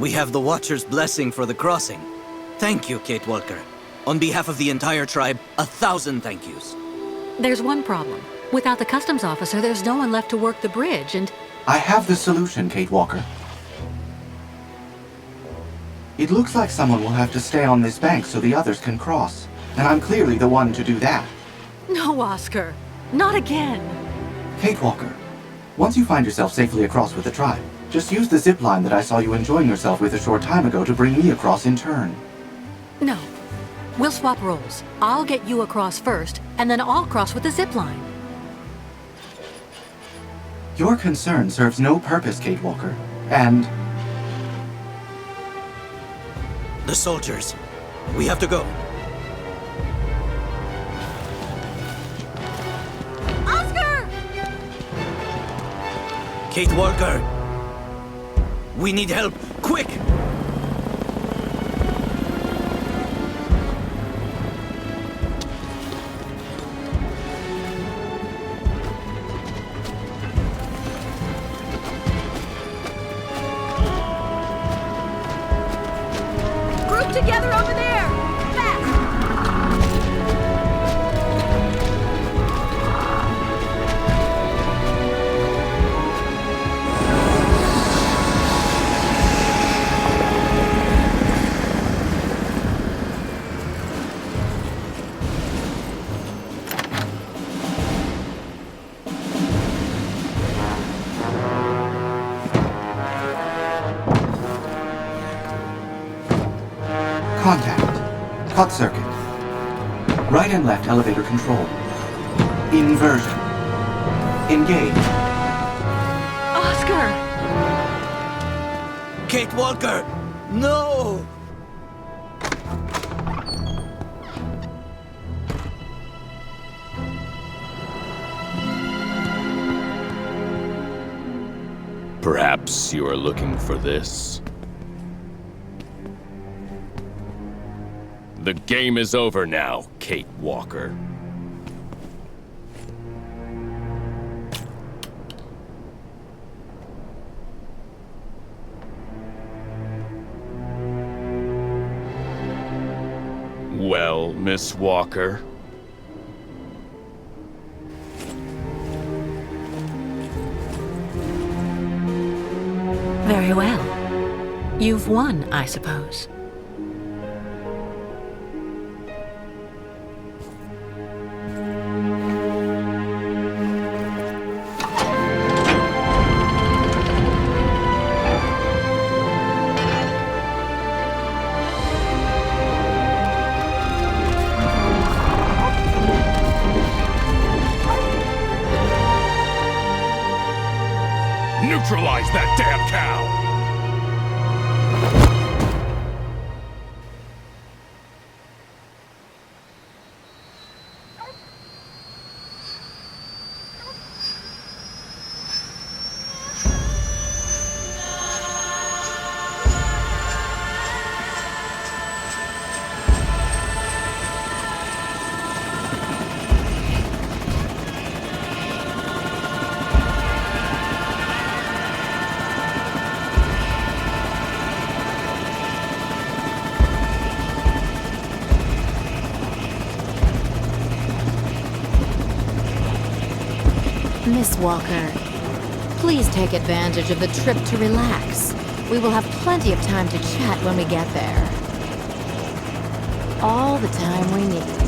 We have the Watcher's blessing for the crossing. Thank you, Kate Walker. On behalf of the entire tribe, 1,000 thank yous. There's one problem. Without the customs officer, there's no one left to work the bridge, and... I have the solution, Kate Walker. It looks like someone will have to stay on this bank so the others can cross. And I'm clearly the one to do that. No, Oscar. Not again. Kate Walker, once you find yourself safely across with the tribe, just use the zip line that I saw you enjoying yourself with a short time ago to bring me across in turn. No. We'll swap roles. I'll get you across first, and then I'll cross with the zip line. Your concern serves no purpose, Kate Walker. And... The soldiers. We have to go. Oscar! Kate Walker! We need help! Quick! Group together over there! Fast! Contact. Cut circuit. Right and left elevator control. Inversion. Engage. Oscar! Kate Walker! No! Perhaps you are looking for this. The game is over now, Kate Walker. Well, Miss Walker? Very well. You've won, I suppose. Neutralize that damn cow! Miss Walker, please take advantage of the trip to relax. We will have plenty of time to chat when we get there. All the time we need.